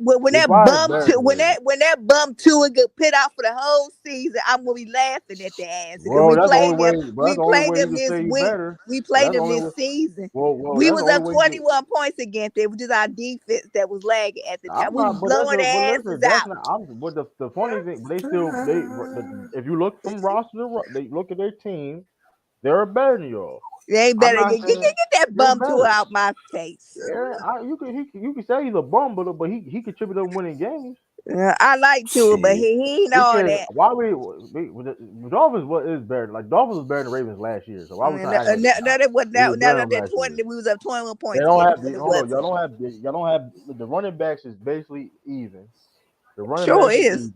bum Tua get put out for the whole season, I'm gonna be laughing at the ass. Well, that's the only way. We played them this week. We played them this season. We was up 21 points against it, which is our defense that was lagging at the time. We was blowing their asses out. But the funny thing, if you look from roster to they look at their team, they're better than y'all. They ain't better. Get that bum Tua out my face. Yeah, you can say he's a bum, but he contributed to winning games. I like Tua, but he ain't all that. Why the Dolphins is better? Like Dolphins was better than Ravens last year. So why was that 20? We was up 21 points. Y'all don't have the running backs is basically even. The running sure backs is.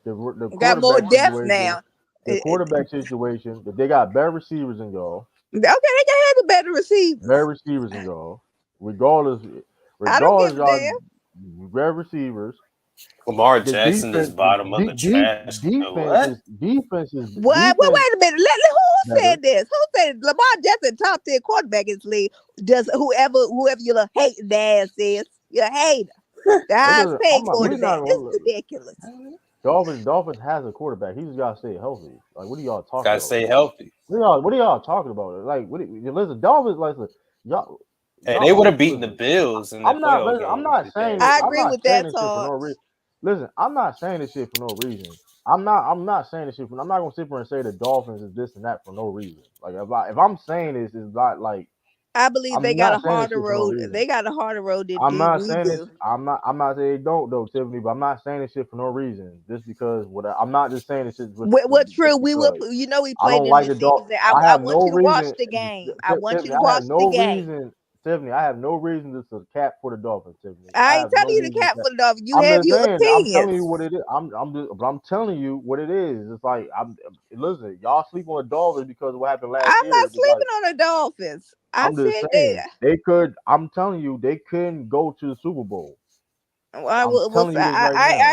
The got more depth now. The quarterback situation, that they got better receivers than y'all. Okay, they can have the better receivers. Better receivers than y'all. Regardless, I don't give a damn. Better receivers. Lamar Jackson is bottom of the trash. Defense is. What? Wait a minute. Who said this? Who said Lamar Jackson top 10 quarterback in this league? Does whoever you little hating ass is, you're a hater. The highest paid quarterback. It's ridiculous. Dolphins has a quarterback. He just gotta stay healthy. Like, what are y'all talking about? Gotta stay healthy. What are y'all talking about? Like, listen, Dolphins, y'all. Hey, they would have beaten the Bills. I'm not saying. I agree with that, Todd. Listen, I'm not saying this shit for no reason. I'm not saying this shit I'm not gonna sit here and say the Dolphins is this and that for no reason. Like, if I'm saying this, it's not like. I believe they got a harder road. They got a harder road than I'm not we saying do. this. I'm not saying they don't though, Tiffany. But I'm not saying this shit for no reason. Just because I'm not just saying this shit. True. We will. We played them this season. I want you to watch the game. I want you to watch the game. Tiffany, I have no reason to cap for the Dolphins, Tiffany. I ain't telling you to cap for the Dolphins. You have your opinions. I'm telling you what it is. I'm telling you what it is. It's like listen, y'all sleep on the Dolphins because of what happened last year. I'm not sleeping on the Dolphins. I'm just saying they could. I'm telling you, they couldn't go to the Super Bowl. Well, I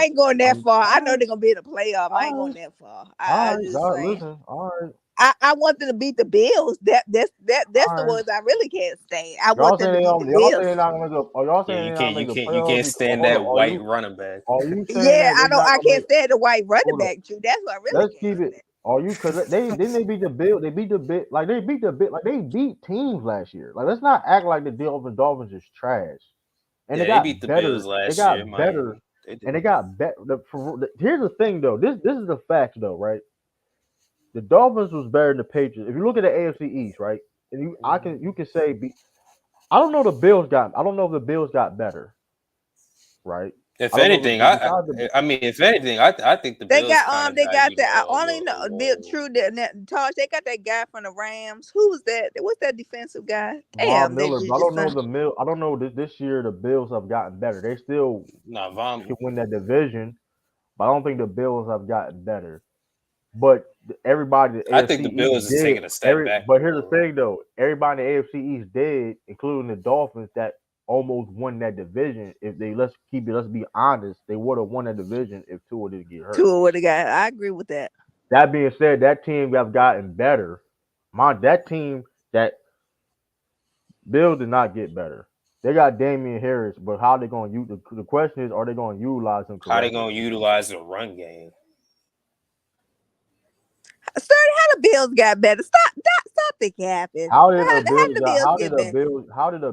ain't going that far. I know they're gonna be in the playoff. I ain't going that far. Listen, all right. I want them to beat the Bills. That's the ones I really can't stand. I want them to beat the Bills. Y'all saying not gonna go. Y'all saying you can't stand that white running back. Yeah, I can't stand the white running back. That's what I really. Let's keep it. Because they beat the Bills. They beat they beat teams last year. Like, let's not act like the Dolphins is trash. And they beat the Bills last year. They got better. And they got better. Here's the thing, though. This is the fact, though, right? The Dolphins was better than the Patriots. If you look at the AFC East, right? you can say I don't know if the Bills got better, right? If I don't know anything, I mean, if anything, I think the They Bills got kind of they got got that. I a only know true that Tosh. They got that guy from the Rams. Who was that? What's that defensive guy? Von Damn, they Miller, but I just don't know I don't know this year the Bills have gotten better. They still nah, Von. can win that division, but I don't think the Bills have gotten better. But everybody in the I AFC think the East Bills is did. taking a step back. But here's the thing, though: everybody in the AFC East did, including the Dolphins, that almost won that division. If they let's be honest, they would have won that division if Tua didn't get hurt. Tua would have got. I agree with that. That being said, that team have gotten better. That Bills did not get better. They got Damian Harris, but how they going to use the question is, are they going to utilize him correctly? How they going to utilize the run game? Sir, how the Bills got better? Stop the capping. How did the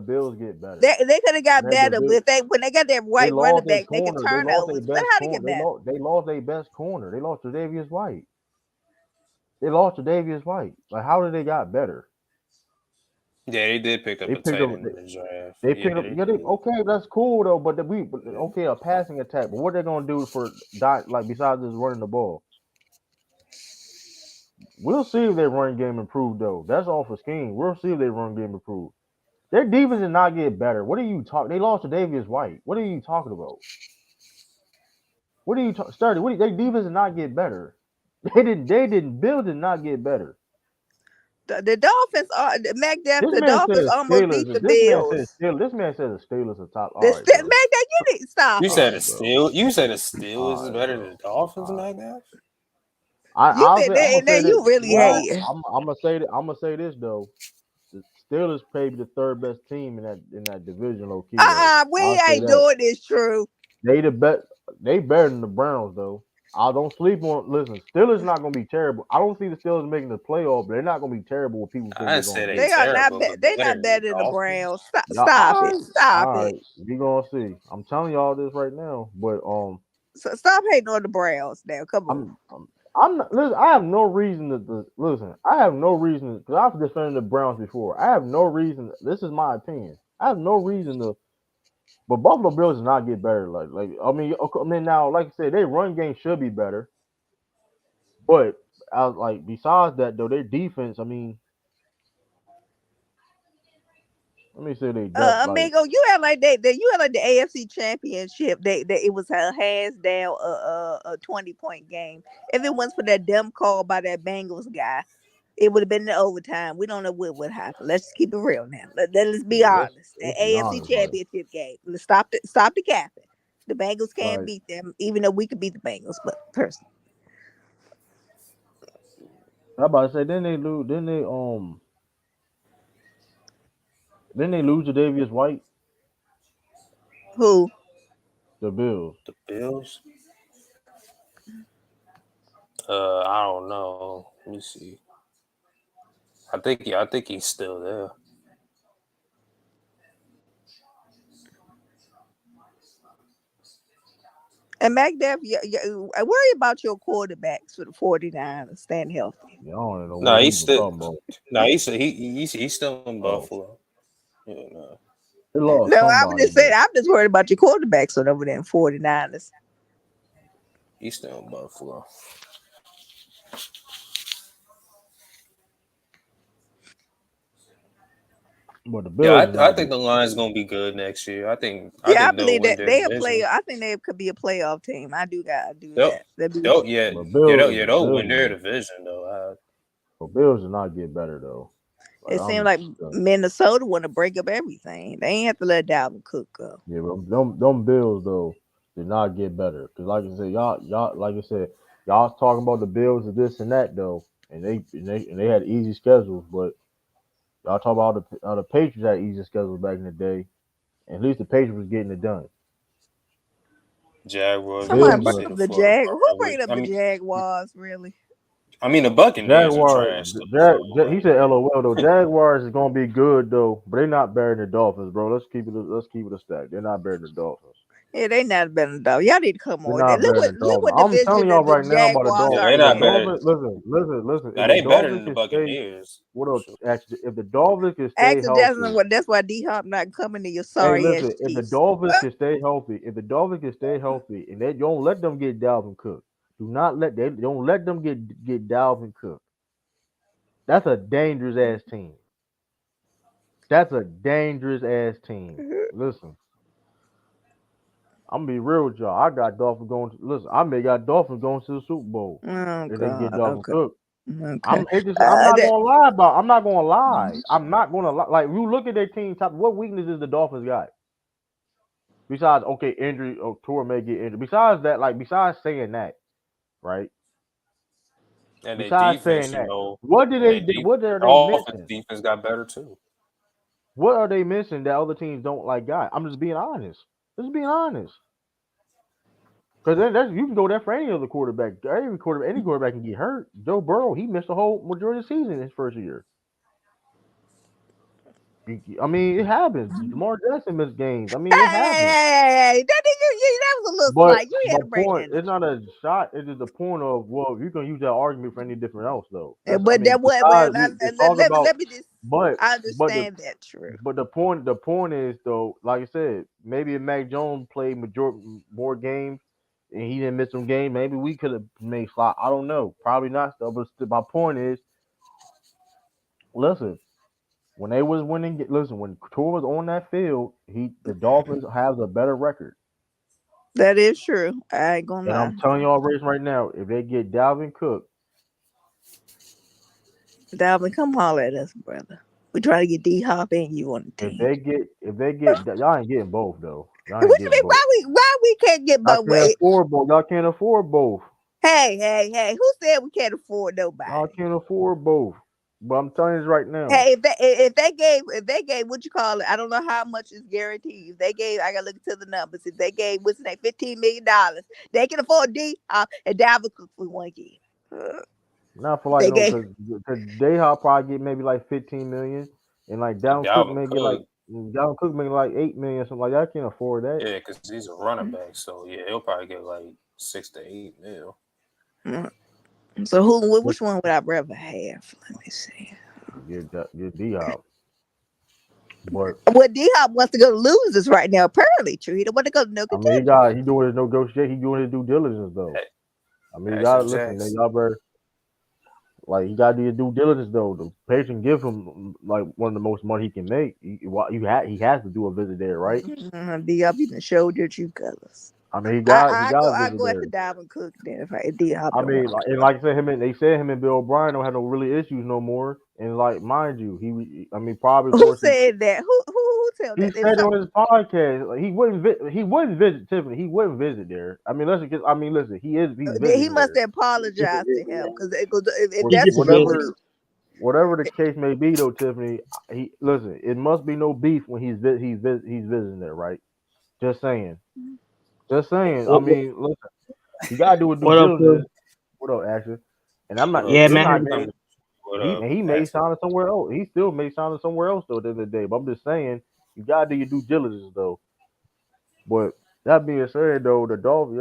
Bills get better? They could have got better when they got that right running back. They could turn over. How they get better? They lost their best corner. They lost Tre'Davious White. Like, how did they got better? Yeah, they did pick up a tight end in the draft. They picked up. Okay, that's cool though. But a passing attack. But what they're gonna do for besides just running the ball? We'll see if their run game improved though. That's all for scheme. We'll see if their run game improved. Their defense did not get better. What are you talking? They lost to Tre'Davious White. What are you talking about? What are you talking? Sturdy? Their defense did not get better. They didn't. Bills did not get better. The Dolphins are the Dolphins almost beat the Bills. This man said the Steelers are top. You need to stop. You said the Steelers is better than the Dolphins, Magdaff? You really hate. I'm gonna say this though. The Steelers maybe the third best team in that division, low key. We ain't doing this. True. They better than the Browns though. I don't sleep on. Listen, Steelers not gonna be terrible. I don't see the Steelers making the playoff, but they're not gonna be terrible. What people think they are not. They're not better than the Browns. Stop it. Stop it. We gonna see. I'm telling y'all this right now. But so stop hating on the Browns now. Come on. I'm not, listen. I have no reason to listen. I have no reason because I've defended the Browns before. I have no reason. This is my opinion. I have no reason to. But Buffalo Bills does not get better. I mean now, like I said, their run game should be better. But besides that though, their defense. I mean, let me say they. Amigo, you had like the AFC Championship. It was a hands down a 20-point game. If it wasn't for that dumb call by that Bengals guy, it would have been in overtime. We don't know what would happen. Let's just keep it real now. Let's be honest. The AFC Championship game. Let's stop the capping. The Bengals can't beat them, even though we could beat the Bengals. But personally, I'm about to say, didn't they lose to Tre'Davious White? Who? The Bills. The Bills? I don't know. Let me see. I think he's still there. And McDuff, I worry about your quarterbacks for the 49ers staying healthy. No, he's still. No, he's still in Buffalo. Yeah, no, I'm just saying. I'm just worried about your quarterbacks over there in 49ers. He's still in Buffalo. But the Bills, I think the line's gonna be good next year. I believe that they'll play. I think they could be a playoff team. I do that. They'll win their division though. The Bills did not get better though. It seems like Minnesota want to break up everything. They ain't have to let Dalvin Cook go. Yeah, but them Bills though did not get better because, like I said, y'all talking about the Bills and this and that though, and they had easy schedules, but y'all talk about the Patriots had easy schedules back in the day. At least the Patriots was getting it done. Jaguars. Somebody bring up the Jaguars. Who bringing up the Jaguars? Really? I mean, the Buccaneers Jaguars. He said, "LOL." Though Jaguars is gonna be good though, but they're not better than the Dolphins, bro. Let's keep it a stack. They're not better than the Dolphins. Yeah, they not better than Dolphins. Y'all need to come They're on with that. not better than Look what Dolphins. I'm telling division y'all the right now about the Jaguars Yeah, Dolphins. are they're If the not in. better. Dolphins, listen. Now If the they better Dolphins than the can stay, Buccaneers. what For else? sure. Actually, if the Dolphins can stay Axel Jackson, healthy, that's why D-Hop not coming to your hey, sorry ass listen. If the Chiefs. Dolphins can stay healthy, and they don't let them get Dalvin Cook, don't let them get Dalvin Cook. That's a dangerous ass team. That's a dangerous ass team. Listen, I'm gonna be real with y'all. I got Dolphins going. I may got Dolphins going to the Super Bowl Oh if they get God. Dalvin Okay. Cook. Okay. I'm not That, gonna lie about. I'm not gonna lie. I'm not gonna lie. Like you look at their team top. What weaknesses the Dolphins got? Besides, okay, injury or Tua may get injured. Besides that, besides saying that, right? And their Besides defense, saying that, what did and they? What are they Dolphins missing? defense got better too. What are they missing that other teams don't got? I'm just being honest. Just being honest. Because you can go there for any other quarterback. Any quarterback can get hurt. Joe Burrow, he missed the whole majority of the season in his first year. I mean, it happens. Lamar Jackson missed games. I mean, it happens. hey, that was a little But slight. You had to the bring point, that it's not a shot. It's just the point of, well, you can use that argument for any different else, though. up. But that what? Well, Besides, we just talk about, let me just. but I but the understand that true. but the point is though, like I said, maybe if Mac Jones played more games and he didn't miss some games, maybe we could have made slot. I don't know, probably not. Though, but my point is, listen, when they was winning, when Tua was on that field, the Dolphins has a better record. That is true. I ain't gonna And lie. I'm telling y'all right now, if they get Dalvin Cook, Dalvin, come holler at us, brother. We try to get D-Hop and you on the if team. they get, y'all ain't getting both though. Y'all What ain't you getting mean? both. Why we can't get Y'all both? can't afford both. Y'all can't afford both. Hey! Who said we can't afford Y'all nobody? can't afford both. But I'm telling you this right now. Hey, if they gave what you call it, I don't know how much is guaranteed. If they gave, I gotta look into the numbers. If they gave what's the name, $15 million, they can afford D and Dalvin Cook for 1 year. Not for They gave because Dayhop probably get maybe like 15 million, and like And Dalvin Cook Dalvin may get like Cook, 8 million, something like that. I can't afford that. yeah, because he's a running back, so yeah, he'll probably get like 6 to 8 mil. So which one would I rather have? Let me see. Get D-Hop. But Well, D-Hop wants to go to losers right now. Apparently, true. He don't want to go to no I mean, contenders. he doing his negotiation. He doing his due diligence though. I mean, you gotta Action listen. Jackson. Y'all better you gotta do your due diligence though. The patient give him like one of the most money he can make. He has to do a visit there, right? D-Hop, you done showed your true colors. I mean, he got a I visit go there. after Dalvin Cook then if D-Hop I don't mean, want to like I said, they said him and Bill O'Brien don't have no really issues no more. And like, mind you, probably of go. Who course said that? Who tell he that? said on his podcast like, he wouldn't visit Tiffany. He wouldn't visit there. I mean, listen, he's He visiting must there. apologize to him because if He's that's just a what he visit. would. Whatever the case may be, though, Tiffany, it must be no beef when he's visiting there, right? Just saying. I mean, listen, you gotta do a due What up, Phil? diligence. What up, Action? And I'm not. What up, Yeah, It's man. not. T? What up, He may Action? sign it somewhere else. He still may sign it somewhere else though at the end of the day. But I'm just saying, you gotta do your due diligence though. But that being said though, the Dolphins,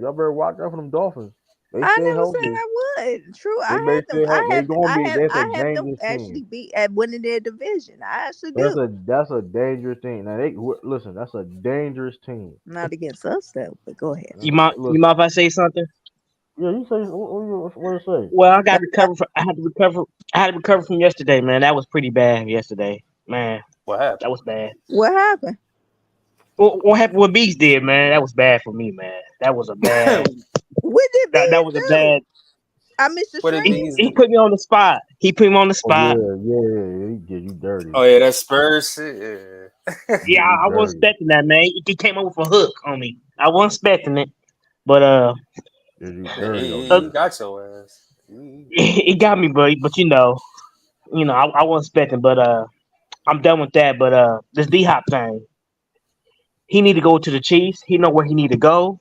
y'all better watch out for them Dolphins. They I stay never said healthy. I would. True, They may I had them. stay healthy. They gonna be. That's a I have them dangerous actually team. beat at winning their division. I actually do. That's a dangerous team. Now listen. That's a dangerous team. Not against us though, but go ahead. You mind Listen. if I say something? Yeah, you say what you say? Well, I got recovered. I had to recover. I had to recover from yesterday, man. That was pretty bad yesterday, man. What happened? That was bad. What happened? What happened? What Beast did, man? That was bad for me, man. That was a bad. What did That Beans was a do? bad. I missed the What did stream. these He do? put me on the spot. He put me on the Oh spot. yeah. He did you dirty. Oh yeah, that Spurs shit. Yeah. He Yeah, did you I wasn't dirty. expecting that, man. He came up with a hook on me. I wasn't expecting it, but Did you Yeah, dirty? he got your ass. it got me, but I wasn't expecting. But I'm done with that. But this D Hop thing, he need to go to the Chiefs. He know where he need to go.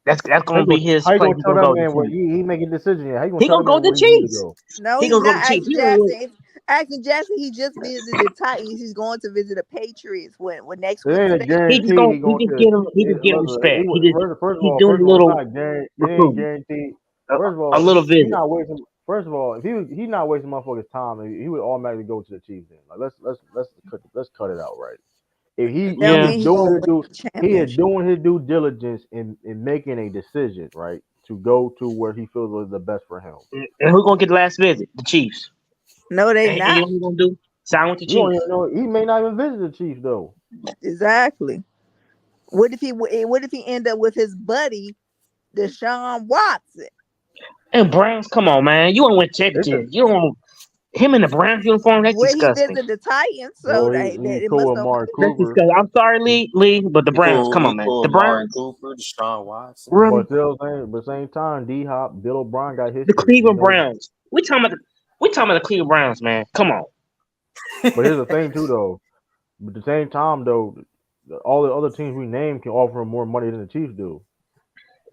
That's gonna be his How you place. gonna He tell gonna that go to man the what Chiefs. he making a decision yet? How you gonna He tell gonna that go man to where the he need to Chiefs. go? No, He he's gonna go to not. the Chiefs. Jackson. Action Jackson, he just visited the Titans. He's going to visit the Patriots when next It ain't a Wednesday. guarantee he going to. He just get him respect. First of He's all, doing a it's little not guaranteed. It ain't recruiting, guaranteed. a, First of a all, little he visit. not wasting. First of all, if he's not wasting motherfuckers' time, he would automatically go to the Chiefs. Then, like let's cut it out right. If That don't Yeah, mean he gonna win the he is championship. doing his due diligence in making a decision, right, to go to where he feels is the best for him. and who's gonna get the last visit? The Chiefs. No, they And you not. know what he's gonna do? Sign with the You don't Chiefs. even know he may not even visit the Chiefs though. Exactly. What if he end up with his buddy Deshaun Watson? And Browns, come on, man. You want to win It's a, championships. You don't want him in the Browns uniform. That's Where he disgusting. visited the Titans, so well, that he's it cool must with don't Amari matter. That's Cooper, disgusting. I'm sorry, Lee, but the He Browns, cool. come He on, man. cool. The Amari Browns, Cooper, Deshaun Watson. really? but same time, D Hop, Bill O'Brien got The history. Cleveland Browns. We talking about the Cleveland Browns, man. Come on. But here's the thing too, though. But at the same time, though, all the other teams we named can offer him more money than the Chiefs do.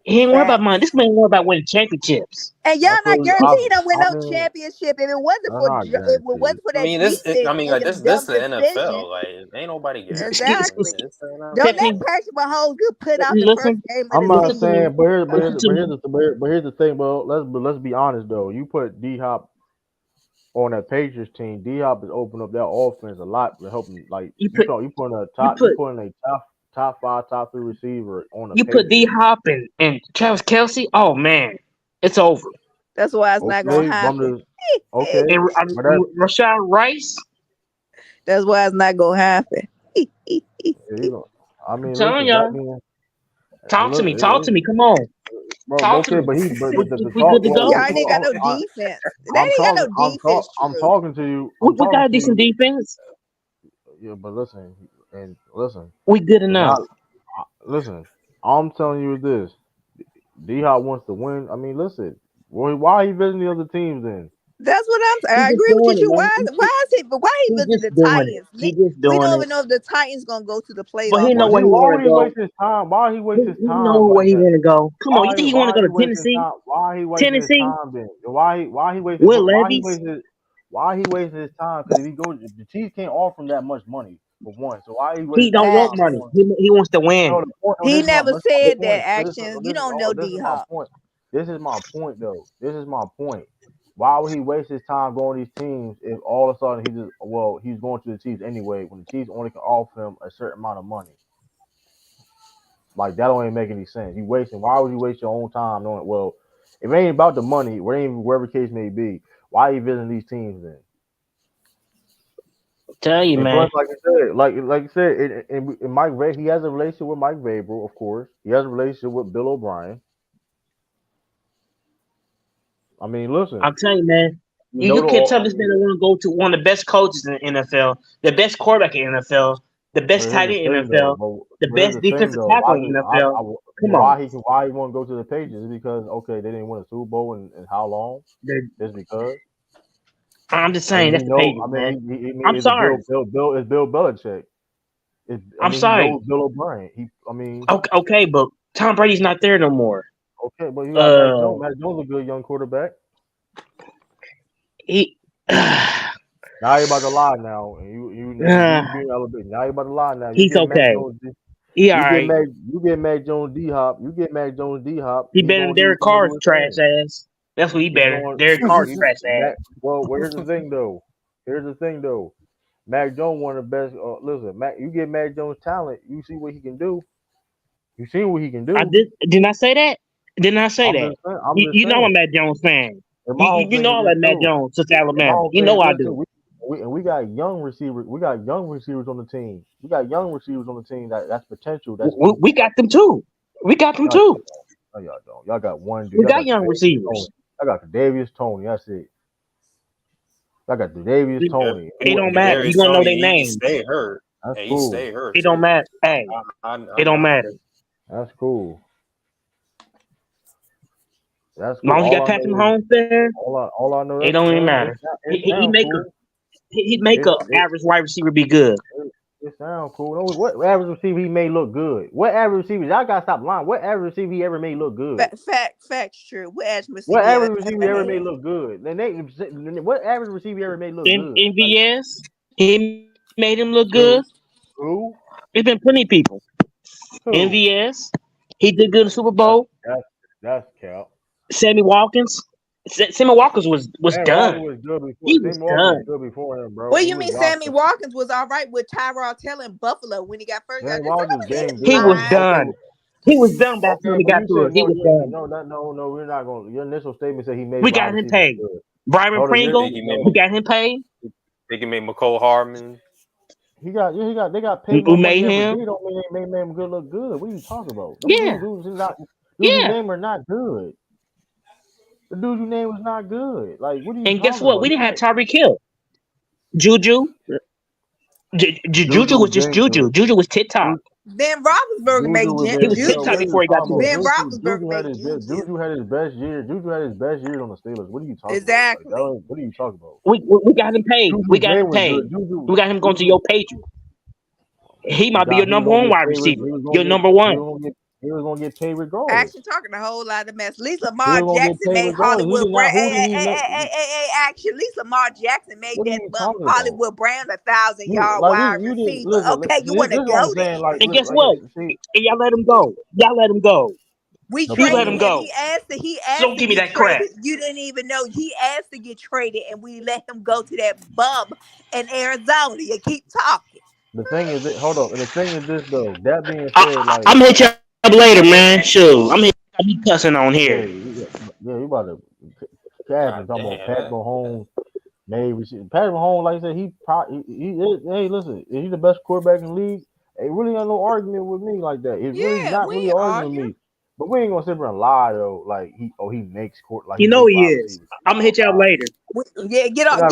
He ain't worried about money. Facts. This man worried about winning championships. And y'all I not feel guaranteed he don't win I no mean, championship if it wasn't they're for not if it guaranteed. wasn't for I that mean, defense and like them this dumb the decisions. NFL. Like, ain't nobody guaranteed. Excuse Exactly. It's the Don't NFL. let Stephanie, Patrick Mahomes get put out the first listen, game of I'm the not listen to season. me. saying, but Listen to me. here's the thing, bro. Let's be honest though. You put D Hop on that Patriots team. D Hop has opened up that offense a lot to help him. Like You you put putting you put a top 5, top 3 receiver on the you put D Patriots. Hop and Travis Kelsey. Oh man, it's over. That's why it's not gonna Okay, happen. okay, And but that's Rashad Rice. That's why it's not gonna happen. you know. I I'm mean, telling listen, that y'all. mean, Talk to me. Talk to me. Come on. bro. Talk to Okay, me. but the We talk. good to Well, go. Y'all ain't got no defense. They I'm ain't got talking. no defense. I'm True. talking to you. We I'm talking got a to decent you. defense. Yeah, but listen listen. We good It's enough. not. Listen, all I'm telling you is this: D Hop wants to win. I mean, listen. Why he visiting the other teams then? That's what I'm saying. He I just agree with you. doing it, True. man. Why he He visited just the doing it. Titans? He just We doing don't it. even know if the Titans gonna go to the But he playoff know or where he not. Why want would to he go. waste his time? Why he waste his He time know where like he that? want to go. Come on, you think he want to go Why he to wasting his Tennessee? time? Why he wasting his Tennessee? time then? Why he wasting Will why he Levis? wasting his time? Because if he goes, the Chiefs can't offer him that much money for one. So why he He wasting his don't want time Facts. money. going? He wants to No, win. the point. No, He never this is my said that. point. Action. You don't know This is D my Hop. point. This is my point though. This is my point. Why would he waste his time going to these teams if all of a sudden he's going to the Chiefs anyway when the Chiefs only can offer him a certain amount of money? Like that don't even make any sense. You wasting. Why would you waste your own time knowing? Well, if it ain't about the money, wherever the case may be, why are you visiting these teams then? Tell you, And man. plus, like you said, and Mike Vrabel, he has a relationship with Mike Vrabel, of course. He has a relationship with Bill O'Brien. I mean, listen, I'm telling you, man. you know You the. can't tell I this man mean, want to go to one of the best coaches in the NFL, the best quarterback in the NFL, the but best here's tight the end in thing the though. NFL, the Here's best the thing defensive though. tackle in the NFL. Come on. Why he want to go to the Patriots? Is because okay, they didn't win a Super Bowl in how long? Just because. I'm just I saying mean, that's he the know. Patriots, I man. mean, he I'm is a sorry. Bill Belichick. I'm He sorry. knows Bill O'Brien. I mean, Okay, but Tom Brady's not there no more. okay, but you got Mac Uh, Jones. Mac Jones is a good young quarterback. he. Now you about to lie now, and you being elevated. Now you about to lie now. You He's get Mac okay. Jones. He all right. You get Mac Jones D Hop. You get Mac Jones D Hop. He He better than gonna do. Derek He gonna do Carr's his trash thing. ass. That's what he He better. going. Derek Carr's trash ass. Well, here's the thing though. Mac Jones one of the best. Listen, Mac. You get Mac Jones talent. You see what he can do. You see what he can I do. didn't I say that? Didn't I say I'm that? just saying. I'm just You know I'm a saying. Matt Jones fan. And my whole You thing know is I this like Matt too. Jones since And my Alabama. whole You thing know is I this do. too. We got young receivers. We got young receivers on the team. We got young receivers on the team that's potential. That's We got them too. We got them y'all, too. no, y'all don't. Y'all got one dude. We Y'all got got young Davius Tony. receivers. Y'all got Davius Tony. That's it. Y'all got Davius Yeah, Tony. It don't matter. You Kadarius gonna know Tony, their he names. stay hurt. That's And he cool. stay hurt It don't too. matter. Hey, I it don't know. matter. That's cool. That's As cool. long as you got Patrick Mahomes there, All I know it that don't even man, matter. it He sounds make cool. a he make It, a it average wide receiver be good. it sound cool. No, what average receiver he made look good? What average receiver? Y'all gotta stop lying. What average receiver he ever made look good? Facts true. What average receiver? What average receiver he ever made look good? What average receiver he ever made look good? MVS, he made him look good. Who? There's been plenty of people. MVS, he did good in the Super Bowl. That's cap. Sammy Watkins. Sammy Watkins was done. Was good before. He was done. Good before him, bro. What do you mean Sammy Watkins was all right with Tyrod Taylor in Buffalo when he got first? He was done. He was done back when he got to it. He was done. No, we're not going. Your initial statement said he made. We got him paid. Brian Pringle, we got him paid. They can make McCole Hardman. They got paid. Who made him? They don't make him good look good. What are you talking about? Yeah. Dudes you name are not good. The dude you name was not good. Like, what are you? And guess what? We didn't have Tyreek Hill. Juju was just Juju. Juju was TikTok. Ben Roethlisberger made He was TikTok before he got to Ben Roethlisberger made Juju had his best year. Juju had his best years on the Steelers. What are you talking exactly. about? Like, what are you talking about? We got him paid. We got him paid. We got him going to your Patriots. He might be your number one wide receiver. Your number one. He was gonna get paid regardless. Actually, talking a whole lot of mess. At least Lamar Jackson made Hollywood Brown. Actually, at least Lamar Jackson made that Hollywood Brown 1,000-yard wide receiver. Okay, you want to go there? And guess what? And y'all let him go. We let him go. He asked. Don't give me that crap. You didn't even know he asked to get traded, and we let him go to that bum in Arizona. You keep talking. The thing is, hold on. And the thing is this though. That being said, like I'm hit you up later, man. Sure, I be cussing on here. Yeah, you about to talking about Pat Mahomes. Pat Mahomes, like I said, hey, listen, is he the best quarterback in the league? It really ain't no argument with me like that. It's really not really arguing with me. But we ain't gonna sit there and lie though. Like he makes court. Like he is. I'm gonna hit you up later. Yeah, get off,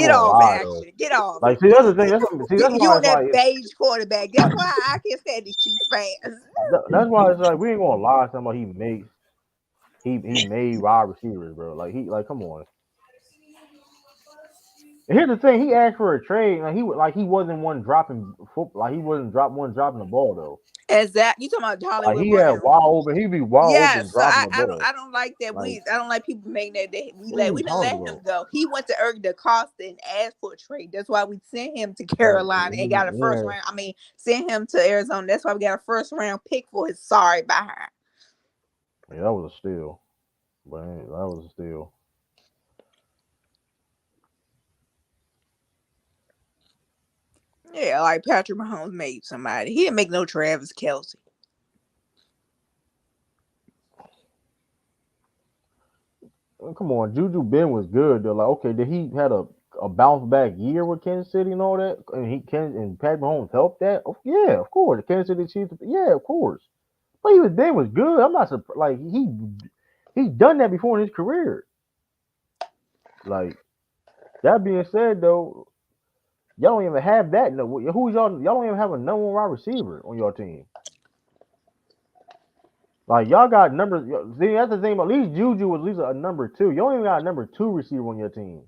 actually. Get off. Like, see, that's the thing. That's you on that beige quarterback. That's why I can't stand these Chiefs fans. That's why it's like we ain't gonna lie. Somebody he made wide receivers, bro. Like come on. And here's the thing: he asked for a trade. He wasn't one dropping football. Like he wasn't dropping the ball though. Exactly. You talking about Hollywood? Like he had wild open. He be wild open. So I don't like that. I don't like people making that. We didn't let him go. He went to Erg DeCosta and asked for a trade. That's why we sent him to Carolina and got a first round. I mean, sent him to Arizona. That's why we got a first round pick for his sorry behind. Yeah, that was a steal. But that was a steal. Yeah, like Patrick Mahomes made somebody. He didn't make no Travis Kelce. Come on, Juju Ben was good though. Like, okay, did he had a bounce back year with Kansas City and all that? And Patrick Mahomes helped that? Oh, yeah, of course. The Kansas City Chiefs, yeah, of course. But Ben was good. I'm not surprised. Like he's done that before in his career. Like that being said, though. Y'all don't even have that. No, who y'all? Y'all don't even have a number one wide receiver on your team. Like y'all got numbers. See, that's the thing. At least Juju was at least a number two. You don't even got a number two receiver on your team.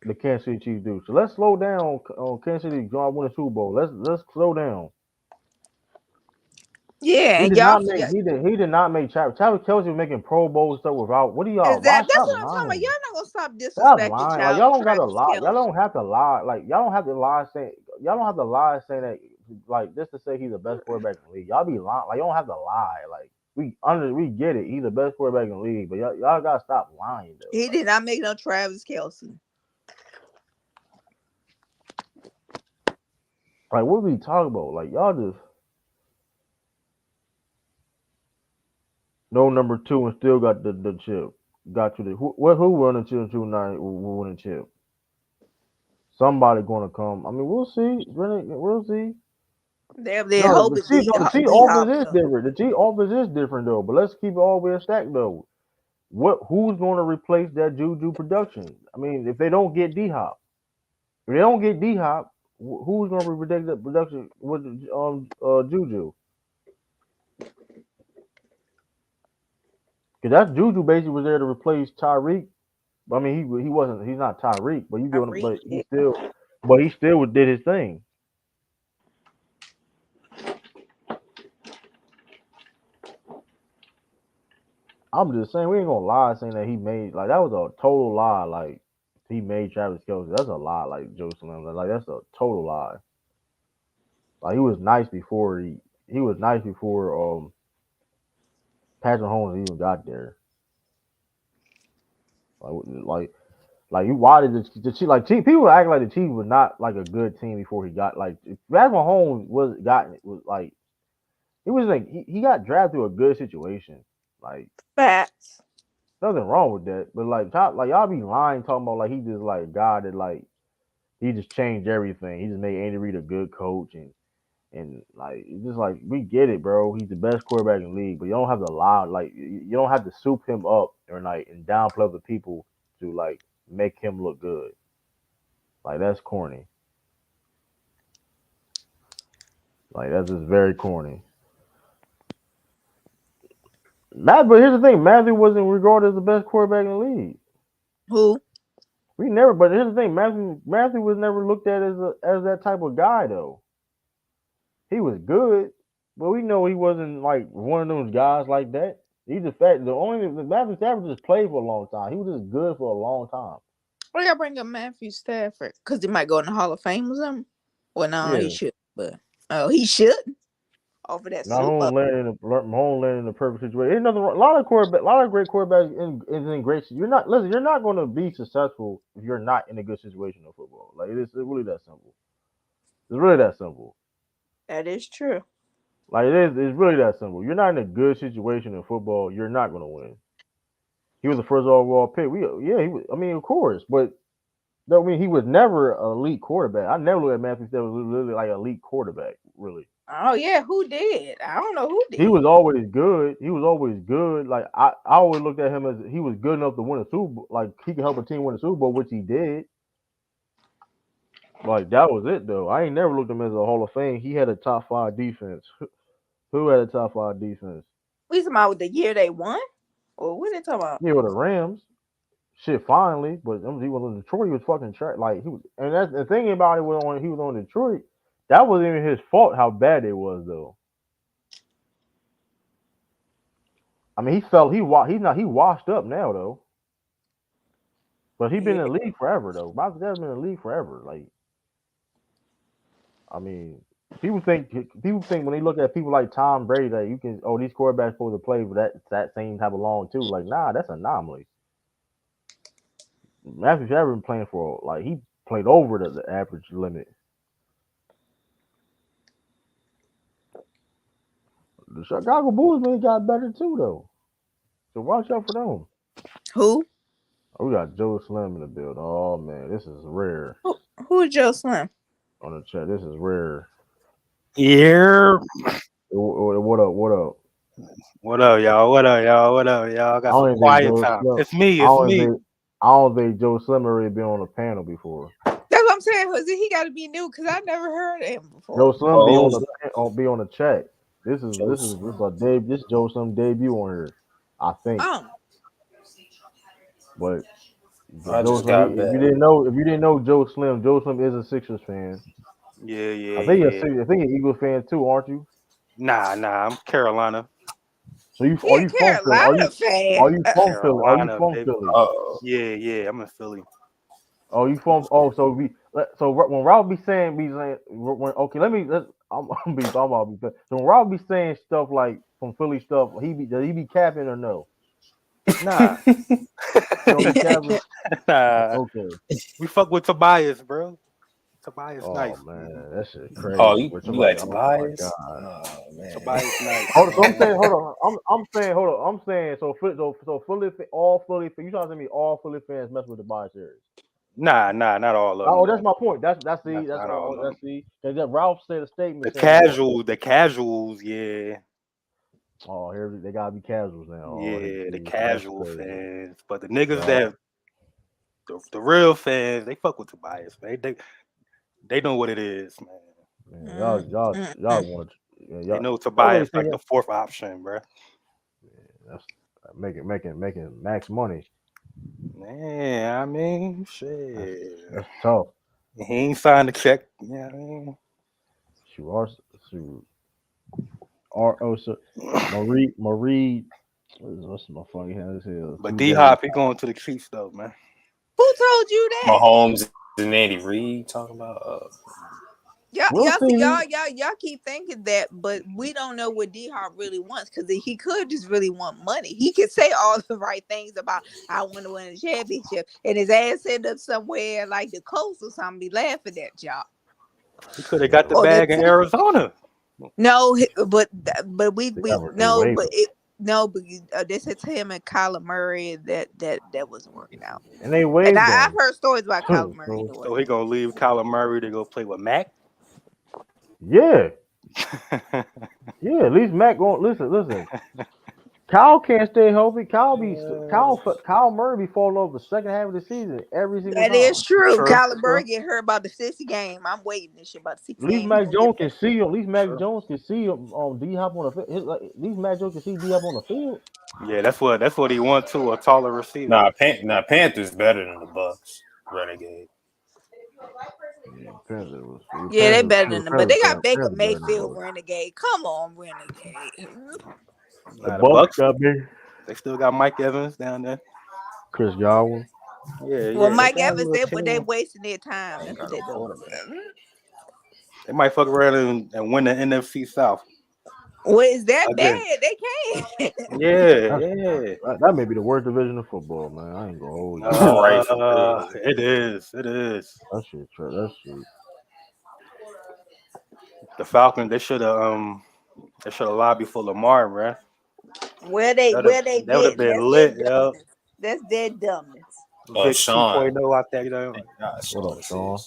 The Kansas City Chiefs do. So let's slow down on Kansas City. Y'all win a Super Bowl. Let's slow down. Yeah, he did not make Travis Kelce was making Pro Bowl stuff without. What do y'all? That's what I'm talking about. Y'all not gonna stop disrespecting Like, y'all don't gotta lie. Y'all don't have to lie. Like y'all don't have to lie saying that. Like just to say he's the best quarterback in the league. Y'all be lying. Like you don't have to lie. Like we get it. He's the best quarterback in the league. But y'all gotta stop lying though. He did not make no Travis Kelce. Like what we talking about? Like y'all just. No number two and still got the chip. Got you the who won the 2-9 will win the chip. Somebody gonna come. I mean, we'll see. We'll see. The G offense is different. The G offense is different though. But let's keep it all the way stacked though. Who's going to replace that Juju production? I mean, if they don't get D-Hop, who's going to protect that production with Juju? Because that's Juju basically was there to replace Tyreek. I mean, he wasn't. He's not Tyreek, but you give him. But he still did his thing. I'm just saying we ain't gonna lie, saying that he made like that was a total lie. Like he made Travis Kelce. That's a lie. Like Joe Slim. Like that's a total lie. Like he was nice before he was nice before Patrick Mahomes even got there. Like you why did the Chiefs like people act like the Chiefs was not like a good team before he got like Patrick Mahomes was like he was like he got drafted to a good situation. Like Facts. nothing wrong with that. But like y'all be lying talking about like he just like a guy that like he just changed everything. He just made Andy Reid a good coach and like it's just like we get it, bro. He's the best quarterback in the league, but you don't have to lie like you don't have to soup him up or like and downplay the people to like make him look good. Like that's corny. Like that's just very corny. But here's the thing: Matthew wasn't regarded as the best quarterback in the league. Who? We never. But here's the thing: Matthew was never looked at as that type of guy, though. He was good, but we know he wasn't like one of those guys like that. He's the fact Matthew Stafford just played for a long time. He was just good for a long time. Why y'all bring up Matthew Stafford? Because he might go in the Hall of Fame or something. Well, no, he should. But he should. Over that Now Super. Mahomes landed in the perfect situation. There's nothing wrong. A lot of great quarterbacks in great. You're not going to be successful if you're not in a good situation in football. Like it's really that simple. It's really that simple. That is true. Like it's really that simple. You're not in a good situation in football, you're not going to win. He was the first overall pick. He was. I mean, of course, but that mean he was never an elite quarterback. I never looked at Matthew Stafford was really like an elite quarterback, really. Oh yeah, who did? I don't know who did. He was always good. Like I always looked at him as he was good enough to win a Super Bowl. Like he could help a team win a Super Bowl, which he did. Like that was it though. I ain't never looked at him as a Hall of Fame. He had a top 5 defense. Who had a top 5 defense? We talking about the year they won? Or what they talking about? Yeah, with the Rams. Shit, finally, but he was in Detroit. He was fucking trash. Like he was, and that's the thing about it. He was on Detroit. That wasn't even his fault. How bad it was, though. I mean, he washed up now, though. But he been in the league forever, though. Michael Jackson's been in the league forever. Like, I mean, people think when they look at people like Tom Brady that these quarterbacks supposed to play for that same type of long too. Like, nah, that's an anomaly. Matthew Stafford been playing for like he played over the average limit. The Chicago Bulls man got better too though. So watch out for them. Who? Oh, we got Joe Slim in the building. Oh man, this is rare. Who is Joe Slim? On the chat, this is rare. Yeah. What up? What up, y'all? I got some quiet time. It's me. I don't think Joe Slim already been on a panel before. That's what I'm saying. He got to be new because I never heard of him before. Joe Slim be on the chat. This is Joe Slim debut on here, I think. But if you didn't know Joe Slim is a Sixers fan. Yeah. I think you're an Eagles fan too, aren't you? Nah, I'm Carolina. So are you from Philly? Fan. Are you from Philly? Are you from Philly? Yeah, I'm in Philly. Oh, you from? Oh, so when Rob be saying, I'm be talking about. So when Rob be saying stuff like from Philly stuff, does he be capping or no? Nah. Nah. Okay. We fuck with Tobias, bro. Tobias nice. Oh man, that shit crazy. Oh, you like Tobias? Oh man, Tobias nice. I'm saying. So Philly, all Philly. You trying to tell me all Philly fans mess with the Tobias series? Nah, not all of them. Oh, that's my point. That's that Ralph said a statement. The casuals, yeah. Oh, here they gotta be casuals now. Yeah, the casual fans, but the niggas that the real fans, they fuck with Tobias, man. They know what it is, man. Y'all want to? They know Tobias like the 4th option, bro. Yeah, that's making max money. Man, I mean, shit. That's tough. He ain't signed the check. Yeah, I mean. Marie What's my funny hand as hell? But D-Hop, he going to the Chiefs though, man. Who told you that? Mahomes and Andy Reid talking about. Y'all keep thinking that, but we don't know what D-Hop really wants because he could just really want money. He could say all the right things about I want to win a championship, and his ass end up somewhere like the coast or something, be laughing at y'all. He could have got the bag in Arizona. No, but we no, but it. No, but they said to him and Kyler Murray that wasn't working out. And they waived him. I've heard stories about Kyler Murray. So he gonna leave Kyler Murray to go play with Mac? Yeah. Yeah, at least Mac going listen. Kyle can't stay healthy. Kyle Murray be falling over the second half of the season every single time. That is true. Kyler Murray get hurt about the 6th game. I'm waiting this shit about 6 games. At least Mac Jones can see him. At least Mac Jones can see him on D-Hop on the field. At least Mac Jones can see D-Hop on the field. Yeah, that's what he wants to, a taller receiver. Nah, Panthers better than the Bucks. Renegade. Yeah, they better than them, but they got Baker Mayfield, Renegade. Come on, Renegade. The Bucks got me. They still got Mike Evans down there. Chris Godwin. Yeah. Well, Mike Evans, they wasting their time. That's what they doing. They might fuck around and win the NFC South. Well, is that bad? They can. Yeah. That may be the worst division of football, man. I ain't gonna hold you. It is. That shit. The Falcons, they should have lobbied for Lamar, man. Where they that would have been lit, yo. That's their dumbness. Sean. 2.0 out there, you know. What up, Sean?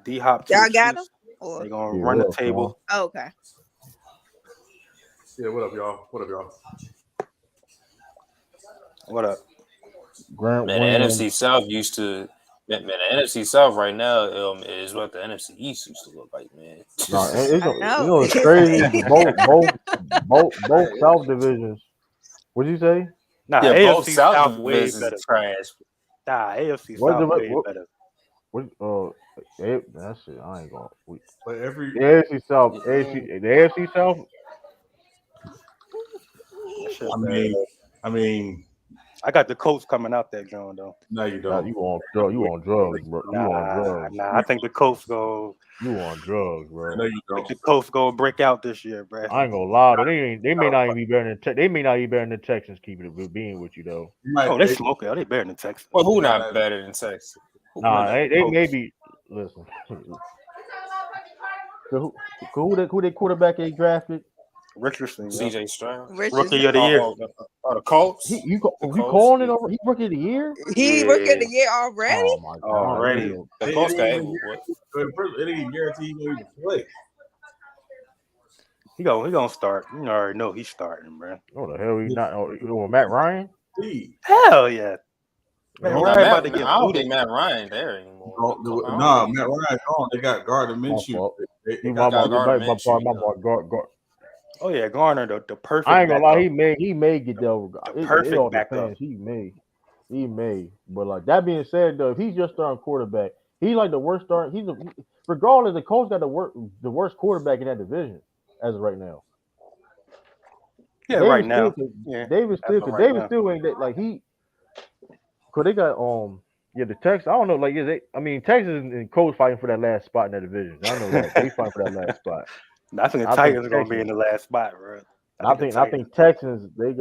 D-Hop. Y'all got him? They gonna run the table. Oh, okay. Yeah, what up, y'all? What up? Man, the NFC South used to. Man, the NFC South right now is what the NFC East used to look like, man. No, it's crazy. both South divisions. What'd you say? Nah, yeah, AFC both South South way divisions better. Trash. Nah, AFC South way better. That shit, I ain't gonna. But the AFC South. I mean, I got the Colts coming out that John though. No, you don't. You on drugs, bro. You on drugs. Nah, I think the Colts go. You on drugs, bro. No, you don't. The Colts go break out this year, bro. I ain't gonna lie, but they may not even be better than they may not be better than the Texans. Keeping it being with you though. They smoking. They better than Texans. Well, who not better than Texas? Nah, they may be. Listen. So who they quarterback they drafted? Richardson, CJ Stroud, rookie of the year. The Colts. You calling it over? He rookie of the year? He rookie of the year already? Oh my God! Already. The Colts got it ain't guaranteed he gonna even play. He gonna start. You already know he's starting, bro. Oh the hell, he's not. Oh, Matt Ryan? Hell yeah. I don't think Matt Ryan there anymore. Nah, Matt Ryan gone. They got Gardner Minshew. Oh yeah, Garner, the perfect. I ain't gonna lie, he may get there. Perfect backup. He may. But like that being said, though, if he's just starting quarterback, he's like the worst start. Regardless, the Colts got the worst quarterback in that division as of right now. Yeah, David right now. David still ain't that like he. Cause they got the Texans. I don't know, like Texas and Colts fighting for that last spot in that division. I know that they fighting for that last spot. I think the Titans are gonna be in the last spot, bro. I think Texans. They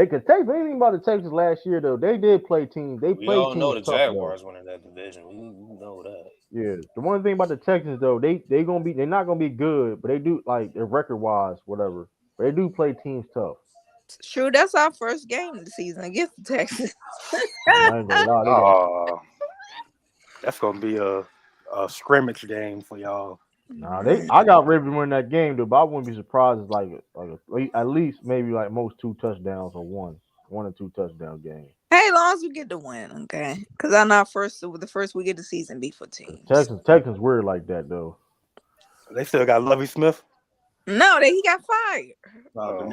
could take anything about the Texans last year though. They did play teams. We all know the Jaguars winning that division. We know that. Yeah, the one thing about the Texans though, they're not gonna be good, but they do like their record wise, whatever. But they do play teams tough. True, that's our first game of the season against the Texans. That's gonna be a scrimmage game for y'all. Nah, I got ready to win that game, though, but I wouldn't be surprised if like at least maybe like most 2 touchdowns or one or 2 touchdown game. Hey, as long as we get the win, okay? Because I'm not the first week of the season be for teams. Texans weird like that though. They still got Lovie Smith. No, he got fired.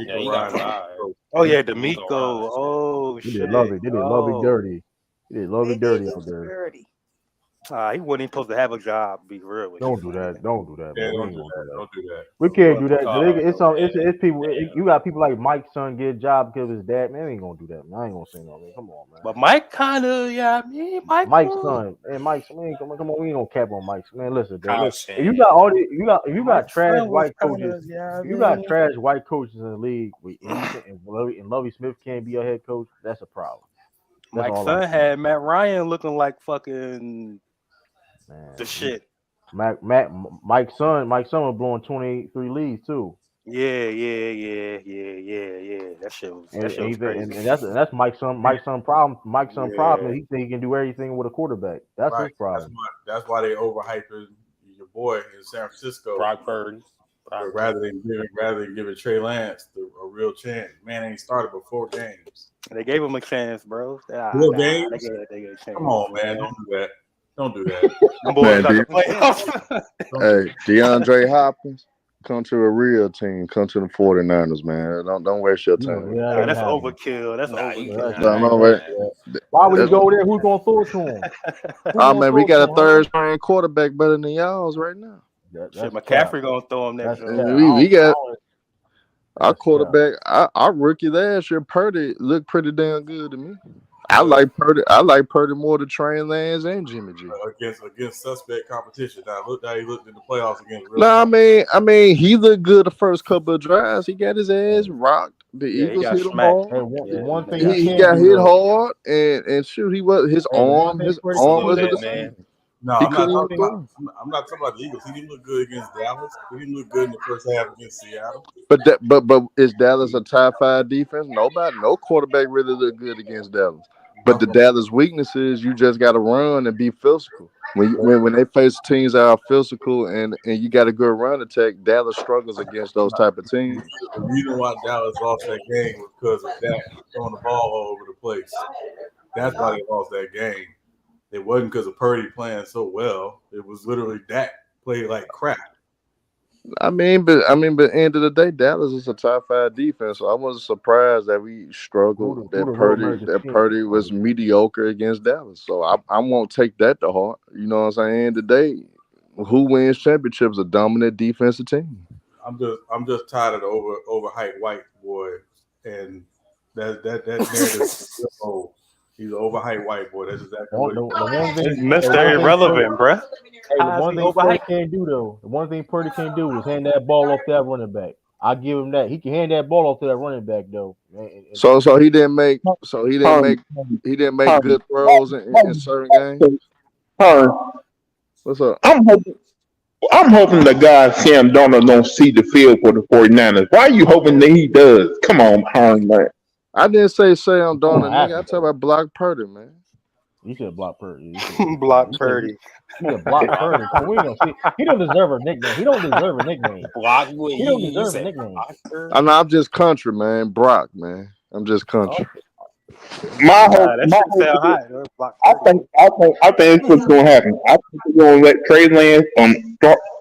He got fired. Oh yeah, D'Amico. Oh shit. They did Lovie dirty. They did Lovie dirty out there. He wasn't even supposed to have a job. Be real with Don't you. do that. Don't do that. Yeah, Man. don't do that. Don't do that. We can't do that. Oh, It's people. You got people like Mike's son get a job because of his dad. Man, we ain't gonna do that. Man. I ain't gonna say no. Man. Come on, man. But Mike kind of, Mike's son and Mike's man. Come on. We ain't gonna cap on Mike's man. Listen, if If you got all the, if you got trash son white was kinda, coaches, you got trash white coaches in the league, and Lovie Smith can't be a head coach. That's a problem. That's Mike's all son I'm had Matt Ryan looking like fucking saying. the shit. Mike's son was blowing 23 leads too. Yeah. That shit was crazy. And that's Mike's son. Mike's son problem. Mike's son problem is he think he can do everything with a quarterback. That's his problem. That's why they overhyping your boy in San Francisco, Brock Purdy. Rather than giving Trey Lance a real chance. Man ain't started but 4 games. They gave him a chance, bro. 4 games? They gave a chance. Come on, man. Don't do that. Don't do that. Them boys got the playoffs. Hey, DeAndre Hopkins, come to a real team. Come to the 49ers, man. Don't waste your time. Nah, that's overkill. That's overkill. Why would he go there? Who's gonna throw it to him? Man, we got a third-string quarterback better than y'all's right now. Shit, McCaffrey gonna throw him next year. We got our quarterback. Our rookie last year, Purdy, looked pretty damn good to me. I like Purdy more than Trey Lance and Jimmy G. Against suspect competition. Now look how he looked in the playoffs against. I mean, he looked good the first couple of drives. He got his ass rocked. The Eagles hit him hard. One thing he got hit hard, and shoot, his arm wasn't man. No, I'm not talking about the Eagles. He didn't look good against Dallas. He didn't look good in the first half against Seattle. But is Dallas a top 5 defense? No quarterback really looked good against Dallas. But the Dallas weakness is you just got to run and be physical. When they face teams that are physical and you got a good run attack, Dallas struggles against those type of teams. The reason why Dallas lost that game was because of Dak throwing the ball all over the place. That's why they lost that game. It wasn't because of Purdy playing so well. It was literally Dak played like crap. But end of the day, Dallas is a top 5 defense. So I wasn't surprised that we struggled. That Purdy was mediocre against Dallas. So I won't take that to heart. You know what I'm saying? Today, who wins championships? A dominant defensive team. I'm just tired of the overhyped white boy, and that narrative. He's an overhyped white boy. That's exactly what he's Mr. Irrelevant, bruh. Hey, the one thing Purdy can't do, though, is hand that ball off that running back. I give him that. He can hand that ball off to that running back, though. So he didn't make good throws in certain games. What's up? I'm hoping the guy Sam Darnold don't see the field for the 49ers. Why are you hoping that he does? Come on, Hearn, man. I didn't say I'm Darnold, nigga. I talk about block Purdy, man. You said block Purdy. Block Purdy. You said block Purdy. We don't see. He don't deserve a nickname. He don't deserve a nickname. Block. He don't deserve a nickname. I'm just country, man. Brock, man. I'm just country. I think it's what's gonna happen. I think they're gonna let Trey Lance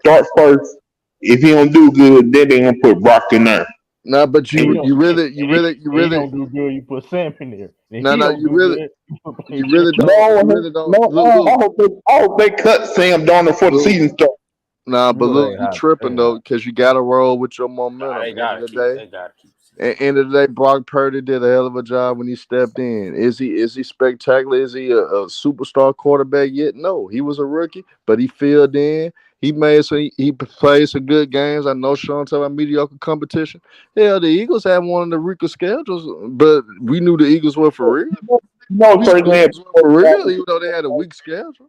start first. If he don't do good, then they're gonna put Brock in there. No, but you really don't do good. You put Sam in there. You really don't. I hope they cut Sam Darnold before the season starts. Nah, but look, you tripping though, because you got to roll with your momentum. They got to keep. At the end of the day, Brock Purdy did a hell of a job when he stepped in. Is he spectacular? Is he a superstar quarterback yet? No, he was a rookie, but he filled in. He played some good games. I know Sean talking about mediocre competition. Hell, the Eagles had one of the weaker schedules, but we knew the Eagles were for real. Trey Lance for real, even though they had a weak schedule.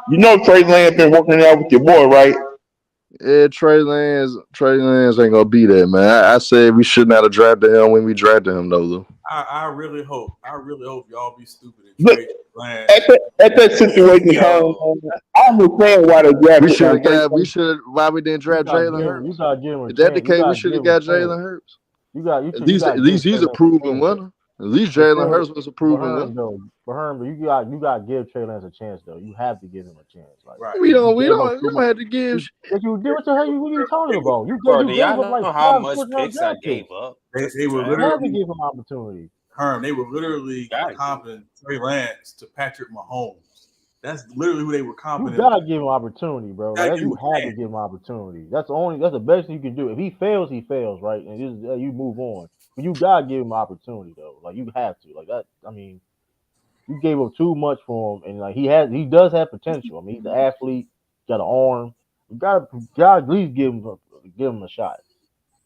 You know Trey Lance been working out with your boy, right? Yeah, Trey Lance ain't gonna be there, man. I said we should not have drafted him when we drafted him, though. Lou. I really hope y'all be stupid and trade Lance. At that situation, I understand why they drafted. Why we didn't draft Jalen Hurts? Is that the case? We should have got Jalen Hurts. At least he's a proven winner. At least Jalen Hurts was a proven winner. For Herm, you got to give Trey Lance a chance, though. You have to give him a chance. Right. We don't have to give. You did what the hell? What are you talking about? You know how much picks I gave up. They were literally give him opportunity. Herm, they were literally comparing Trey Lance to Patrick Mahomes. That's literally who they were competent. You gotta give him opportunity, bro. Like, you have to give him opportunity. That's the best thing you can do. If he fails, right? And you move on. But you gotta give him opportunity, though. Like, you have to. Like that. I mean, you gave up too much for him, and like he does have potential. I mean, he's an athlete, got an arm. You gotta at least give him a shot.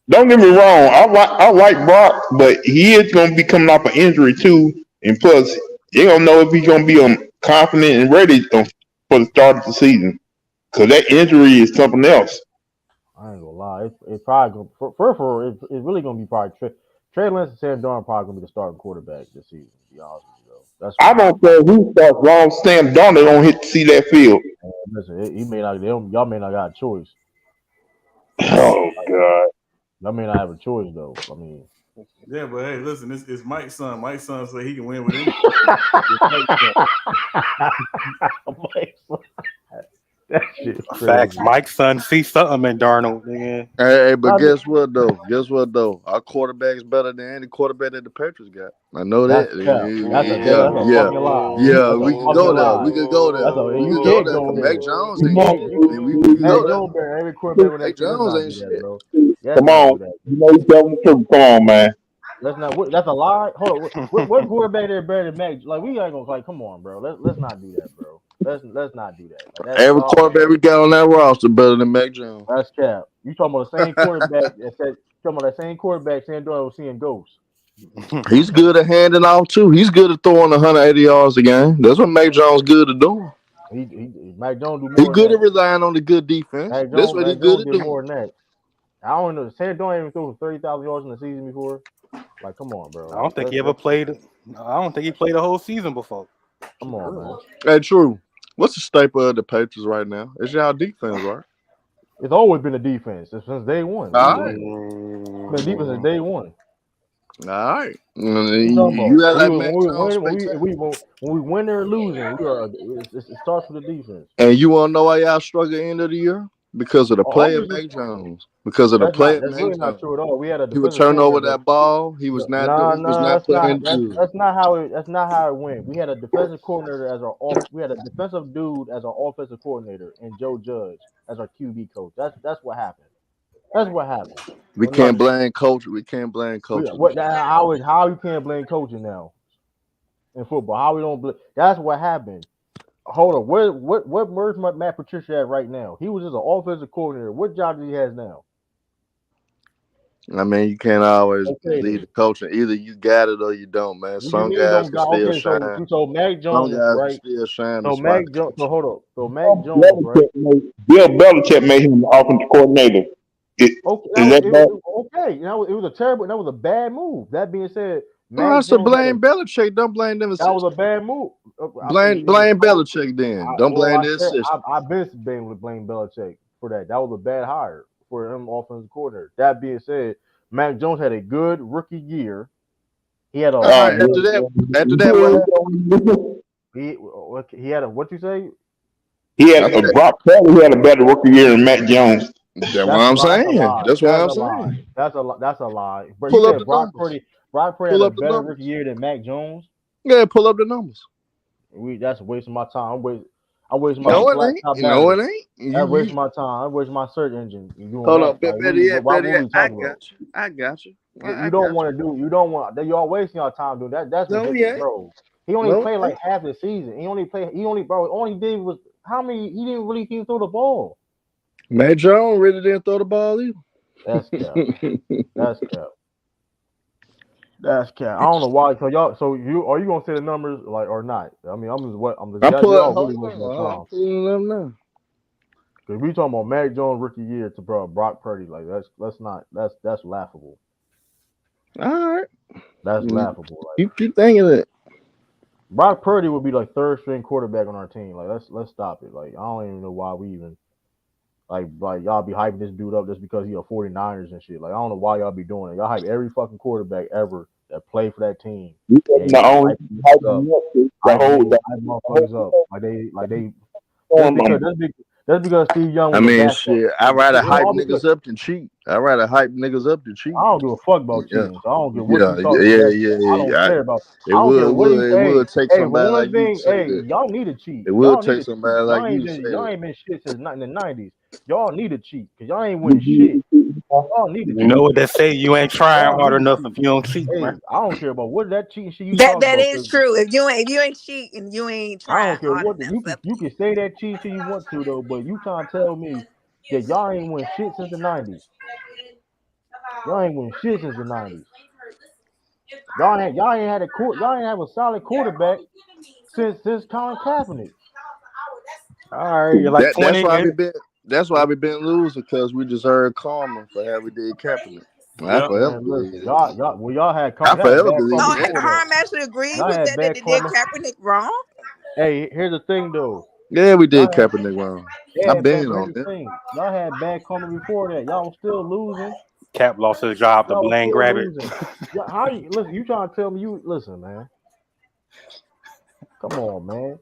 Don't get me wrong. I like Brock, but he is going to be coming off an injury too, and plus, you don't know if he's going to be confident and ready for the start of the season. Because that injury is something else. I ain't gonna lie. It's probably going it's really gonna be probably Trey Lance and Sam Darnold probably gonna be the starting quarterback this season. To be honest with you, though. I don't care who starts wrong. Sam Darnold don't hit to see that field. Listen, he may not. Y'all may not got a choice. Oh God. Y'all may not have a choice though. I mean. Yeah, but hey, listen, it's Mike's son. Mike's son said he can win with anything. That shit crazy. Facts. Mike's son see something in Darnold, nigga. Hey, but guess what though? Our quarterback is better than any quarterback that the Patriots got. I know that. That's a lie. Yeah, we can go there. We can go there. We can go there. Mac Jones ain't shit. We can go there. Every quarterback Mac Jones ain't shit. Bro. Come on, you know he's telling the truth. Come on, man. That's a lie. Hold on, what quarterback there better than Mac? Like, we ain't gonna like. Come on, bro. Let's not do that, bro. Let's not do that. Like, every quarterback we got on that roster better than Mac Jones. That's cap. You talking about the same quarterback that same quarterback Sam Darnold was seeing ghosts. He's good at handing off too. He's good at throwing 180 yards a game. That's what Mac Jones good at doing. Mac Jones do more. He's good at relying on the good defense. That's what he's good at doing. More than that. I don't know. Sam Darnold even threw 30,000 yards in the season before. Like, come on, bro. I don't think he ever played. I don't think he played a whole season before. Come on, man. Hey, true. What's the staple of the Patriots right now? It's y'all defense, right? It's always been a defense since day one. All right. It's been defense since day one. All right. You got that when we win or losing, it starts with the defense. And you want to know why y'all struggle end of the year? Because of the play of Mac Jones. Because of the play of Mac Jones. That's really not true at all. He would turn over that ball. He was not playing good. That's not how it went. We had a defensive coordinator we had a defensive dude as our offensive coordinator and Joe Judge as our QB coach. That's what happened. That's what happened. We can't blame coach. We can't blame coach. How you can't blame coaching now in football? How we don't blame? That's what happened. Hold on. What merged Matt Patricia at right now? He was just an offensive coordinator. What job does he has now? I mean, you can't always lead the coaching. Either you got it or you don't, man. Some guys can still shine. So Mac Jones, right? Still shine. So Mac Jones. So hold up. So Mac Jones, right? Bill Belichick made him the offensive coordinator. It was a terrible. That was a bad move. That being said, I said blame Belichick. Don't blame them. That was a bad move. Blame Belichick then. Don't blame this system. I've been able to blame Belichick for that. That was a bad hire for him, offensive coordinator. That being said, Mac Jones had a good rookie year. He had a after that. He had a what you say? He had a Brock Purdy. He had a better rookie year than Mac Jones. That's what I'm saying. That's what I'm saying. That's a lie. But pull up the Brock Purdy had a better rookie year than Mac Jones. Yeah, pull up the numbers. That's wasting my time. I waste my No, it ain't. No, it ain't. I waste my time. I waste my search engine. Hold up, I got you. You don't want. Y'all wasting your time doing that. That's bro. He only played like half the season. He only all he did was how many? He didn't really even throw the ball. Mac Jones really didn't throw the ball either. That's cap. That's cap. I don't know why. So are you gonna say the numbers like or not? I mean, I'm pulling them now. Cause we talking about Mac Jones rookie year to Brock Purdy, like that's laughable. All right, that's laughable. Like, you keep thinking that Brock Purdy would be like third string quarterback on our team. Like let's stop it. Like I don't even know why we even like y'all be hyping this dude up just because he a 49ers and shit. Like I don't know why y'all be doing it. Y'all hype every fucking quarterback ever that played for that team. That's because Steve Young was I a mean, backup. shit. I'd rather hype all because niggas up than cheat. I'd rather hype niggas up than cheat. I don't give a fuck about Yeah, cheating. So I don't care what yeah, you talk about. I yeah. don't care about. It I don't care what he. would take Hey, for somebody one like you to thing, say hey, that. y'all need to cheat. It would take somebody like you to say Y'all that. ain't been shit since in the '90s. Y'all need to cheat because y'all ain't winning shit. Y'all need to cheat. You know what they say? You ain't trying Y'all hard need to enough cheat. if you don't cheat, Hey, man. I don't care about what that cheating shit you That talking about. is true. If you ain't cheating, you ain't I trying don't care hard what enough. you can say that cheating shit you want to though, but you trying to tell me that y'all ain't win shit since the '90s. Y'all ain't win shit since the '90s. Y'all ain't had y'all ain't have a solid quarterback since Colin Kaepernick. All right, you're like That's 20. why we been losing because we deserve karma for how we did Kaepernick. I Yep. forever Man, believe listen, that. y'all had I bad forever believe karma Oh, that. before that. Herm actually agrees Y'all with had that they bad did karma. Kaepernick wrong. Hey, here's the thing though. Yeah, we did Y'all had Kaepernick wrong. I've yeah, been but on here's the it. thing. Y'all had bad karma before that. Y'all was still losing. Cap lost his job to Y'all was Blaine still grab it. losing. How you listen? You trying to tell me you listen, man? Come on, man.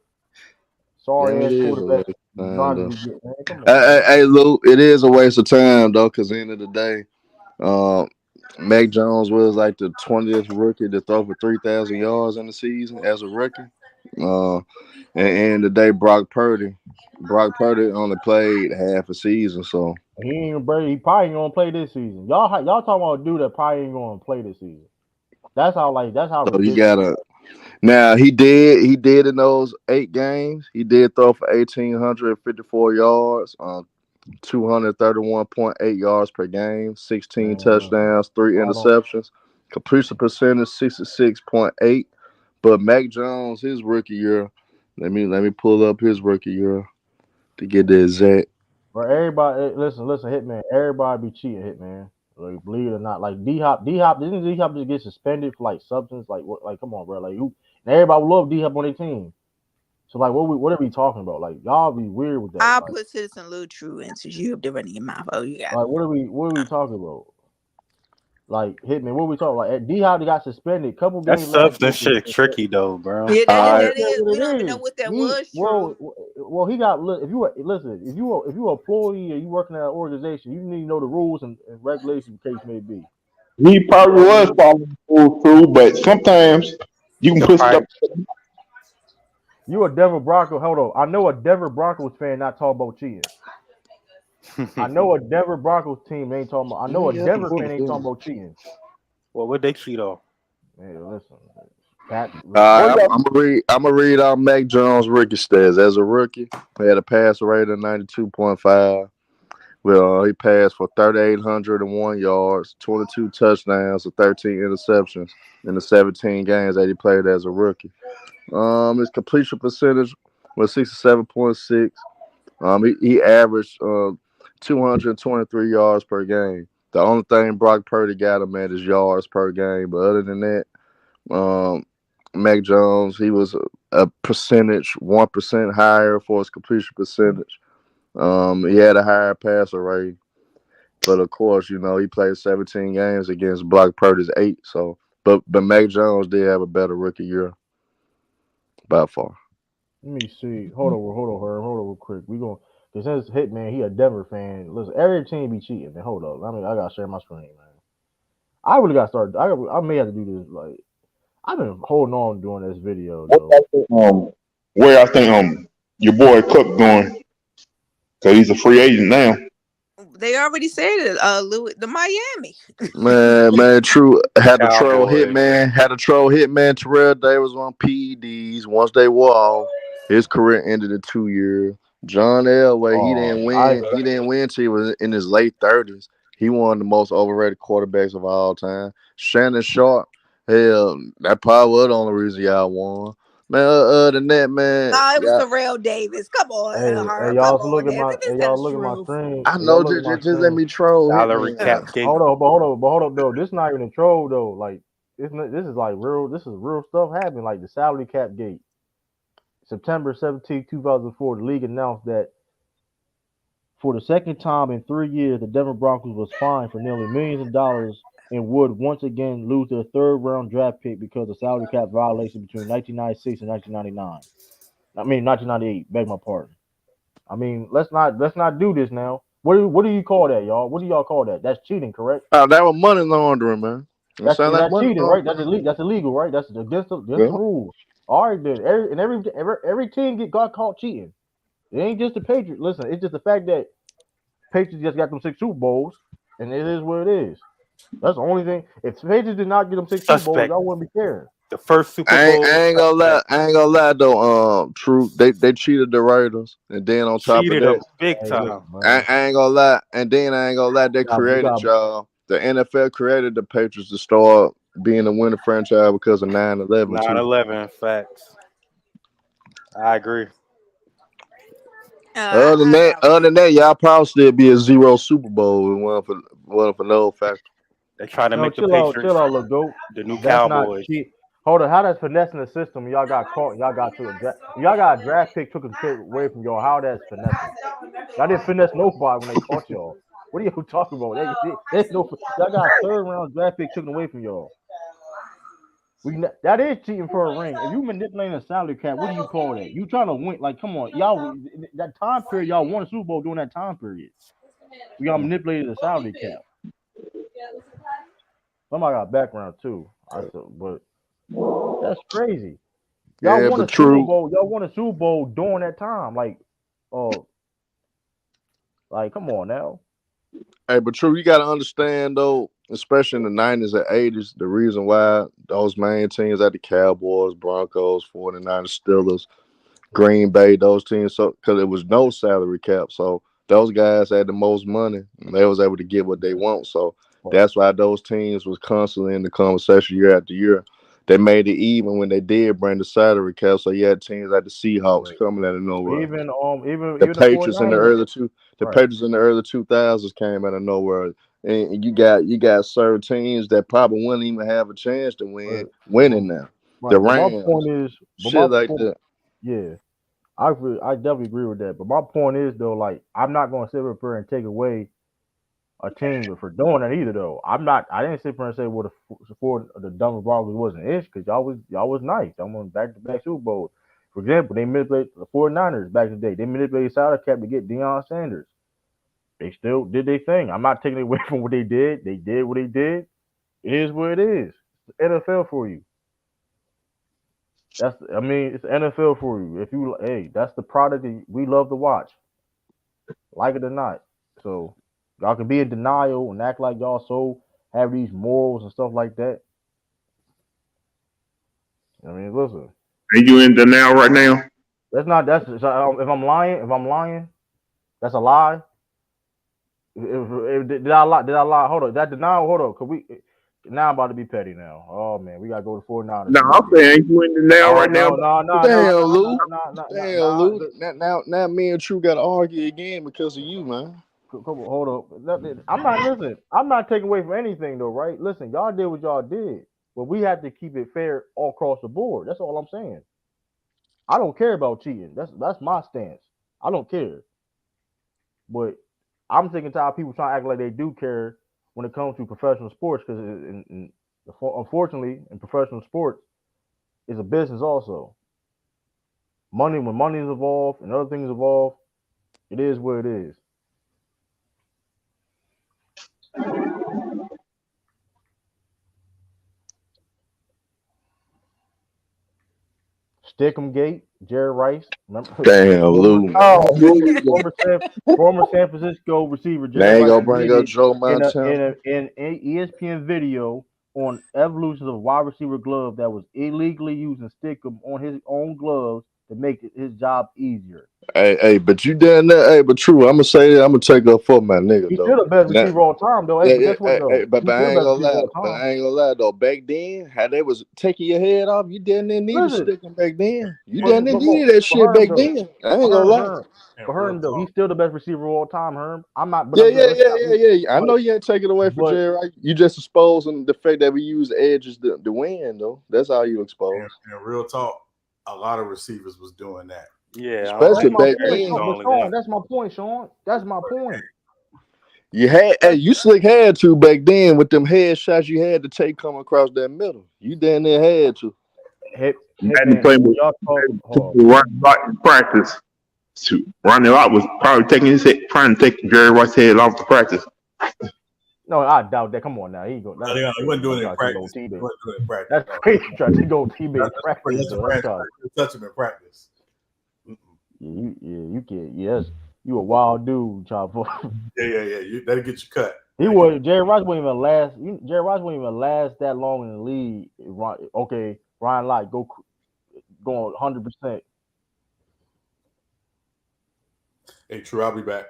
Man, Sorry it ass is a quarterback. waste of time, Rodgers though. be getting, man. Come on, man. Hey, Lou, it is a waste of time though, because at the end of the day, Mac Jones was like the 20th rookie to throw for 3,000 yards in the season as a rookie. Uh, and today Brock Purdy only played half a season, so He ain't even Brady. He probably ain't gonna play this season. Y'all talking about a dude that probably ain't gonna play this season. That's how you ridiculous. gotta. Now he did in those 8 games. He did throw for 1,854 yards, 231.8 yards per game, 16 Man, listen, touchdowns, 3 I don't. interceptions, completion percentage 66.8. But Mac Jones, his rookie year, let me pull up his rookie year to get the exact. But everybody, listen, Hitman. Everybody be cheating, Hitman. Like believe it or not, like D Hop didn't D Hop just get suspended for like substance? Like what? Like come on, bro. Like who? And everybody love D Hop on their team. So like what are we talking about? Like y'all be weird with that. I'll Like put Citizen Lou True in since you have to run in your mouth. Oh, you got what are we talking about? Like Hitman, what are we talking about? D Hop got suspended a couple That games last substance year. shit tricky though, bro. yeah, All right, that is. What We it don't even know is. what that was. True. Well, he got. If you if you an employee or you working at an organization, you need to know the rules and regulations, the case may be. He probably was following through, but sometimes you can The put stuff. pipe. You a Denver Broncos? Hold on. I know a Denver Broncos fan not talking about cheating. I know a Denver Broncos team ain't talking about. I know a Denver fan ain't talking about cheating. Well, what they cheat on? Man, listen, Pat. all right. I'm gonna read out Mac Jones rookie stats. As a rookie, he had a pass rate of 92.5. Well, he passed for 3,801 yards, 22 touchdowns, and 13 interceptions in the 17 games that he played as a rookie. His completion percentage was 67.6. He averaged 223 yards per game. The only thing Brock Purdy got him at is yards per game. But other than that, Mac Jones, he was a percentage, 1% higher for his completion percentage. He had a higher passer rate. But of course, he played 17 games against Brock Purdy's 8. So, but Mac Jones did have a better rookie year by far. Let me see. Hold on, real quick. We going because since Hitman, he a Denver fan. Listen, every team be cheating. Man, hold up. I gotta share my screen, man. I really got started. I may have to do this. Like I've been holding on doing this video though. Where I think your boy Cook going because he's a free agent now. They already said it. Louis, the Miami. Man, true. Had to troll Cowboys. Hitman. Terrell Davis on PEDs. Once they wore off, his career ended in 2 years. John Elway, he Oh, didn't win. He didn't win till he was in his late 30s. He one of the most overrated quarterbacks of all time. Shannon Sharp, hell, that probably was the only reason y'all won. Man, other than that, man, No, it was yeah, Terrell Davis. Come on, hey, Herb. y'all Come also on, look at man. my Let's tell y'all the look at my truth. screen. I Y'all know. look at my Just let screen. me troll Salary Hitman. cap gate. Hold up though. This not even a troll though. Like this is like real. This is real stuff happening. Like the salary cap gate. September 17, 2004, the league announced that for the second time in 3 years, the Denver Broncos was fined for nearly millions of dollars and would once again lose their third round draft pick because of salary cap violation between 1996 and 1999. I mean 1998. Beg my pardon. I mean, let's not do this now. What do you call that, y'all? What do y'all call that? That's cheating, correct? That was money laundering, man. That's money cheating, right? That's illegal. That's illegal, right? That's against the rules. All right, then. Every team got caught cheating. It ain't just the Patriots. Listen, it's just the fact that Patriots just got them 6 Super Bowls, and it is what it is. That's the only thing. If the Patriots did not get them 6 Super Bowls, y'all wouldn't be caring. The first Super Bowl. I ain't gonna lie though. True, they cheated the Raiders, and then on top of that, big time. I ain't gonna lie, and then I ain't gonna lie. They created y'all. The NFL created the Patriots to start being a winning franchise because of 9/11. 9/11, facts. I agree. Other than that, y'all probably still be a 0 Super Bowl with one for no factor. They trying to make the Patriots the new Cowboys. Hold on, how that's finessing the system? Y'all got caught. Y'all got a draft pick took away from y'all. How that's finessing? Y'all didn't finesse nobody when they caught y'all. What are you talking about? Y'all got a 3rd round draft pick taken away from y'all. That is cheating for a ring. If you manipulating a salary cap, what do you call that? You trying to win? Like, come on, y'all. That time period, y'all won a Super Bowl during that time period. Y'all manipulated the salary cap. Somebody got background too. But that's crazy. Y'all won a Super Bowl. Y'all won a Super Bowl during that time. Like, come on now. Hey, but true, you got to understand though, especially in the 90s and 80s, the reason why those main teams like the Cowboys, Broncos, 49ers, Steelers, Green Bay, those teams, so because there was no salary cap, so those guys had the most money and they was able to get what they want. So that's why those teams was constantly in the conversation year after year. They made it even when they did bring the salary cap. So you had teams like the Seahawks coming out of nowhere. Even the Patriots in the early Patriots in the early 2000s came out of nowhere. And you got certain teams that probably wouldn't even have a chance to winning now. Right. The Rams, my point is, shit like that. Yeah, I definitely agree with that. But my point is though, like, I'm not going to sit here and take away a team for doing that either though. I didn't sit here and say what the Duncan Brothers wasn't ish because y'all was nice. I'm on back-to-back Super Bowls. For example, they manipulated the 49ers back in the day. They manipulated salary cap to get Deion Sanders. They still did their thing. I'm not taking away from what they did. They did what they did. It is what it is. It's the NFL for you. It's the NFL for you. That's the product that we love to watch, like it or not. So y'all can be in denial and act like y'all have these morals and stuff like that. I mean, listen. Are you in denial right now? If I'm lying, that's a lie. Did I lie? Hold on. That denial. Hold on. Now I'm about to be petty now. Oh man, we gotta go to 49ers. No, I'm saying, ain't you in denial right now? Damn, Lou. Now me and True gotta argue again because of you, man. Come on, hold up. I'm not taking away from anything though, right? Listen, y'all did what y'all did, but we have to keep it fair all across the board. That's all I'm saying. I don't care about cheating. That's my stance. I don't care. But I'm sick and tired of people trying to act like they do care when it comes to professional sports because unfortunately in professional sports it's a business also. When money is involved and other things involved, it is what it is. Stickum Gate, Jerry Rice. Damn, Lou. Former San Francisco receiver Jerry Rice. Gonna bring up Joe Montana. In an ESPN video on evolution of a wide receiver glove that was illegally using Stickum on his own gloves to make his job easier. Hey, but you done that. Hey, but true, I'm gonna say that. I'm gonna take up for my nigga. He's still the best receiver all time, though. But I ain't gonna lie though. Back then, how they was taking your head off, you didn't need to stick him back then. You didn't need that shit back then. I ain't gonna lie. For Herm though, he's still the best receiver of all time. Herm, I'm not. Yeah. I know you ain't taking away from Jerry. Right? You just exposing the fact that we use edges to win, though. That's how you expose. And real talk, a lot of receivers was doing that. Yeah, especially back then. That's my point, Sean. That's my point. You slick had to back then with them headshots you had to take coming across that middle. You damn near had to. Practice. Ronnie Lott was probably trying to take Jerry Rice's head off the practice. No, I doubt that. Come on now, he wasn't doing it in practice. That's crazy. Trying to go teammate practice. Touch him in practice. You can't. Yes, you a wild dude, Chopper. Yeah. That'll get you cut. Jerry Rice wouldn't even last. Jerry Rice wouldn't even last that long in the league. Okay, Ryan Lott go 100%. Hey, True, I'll be back.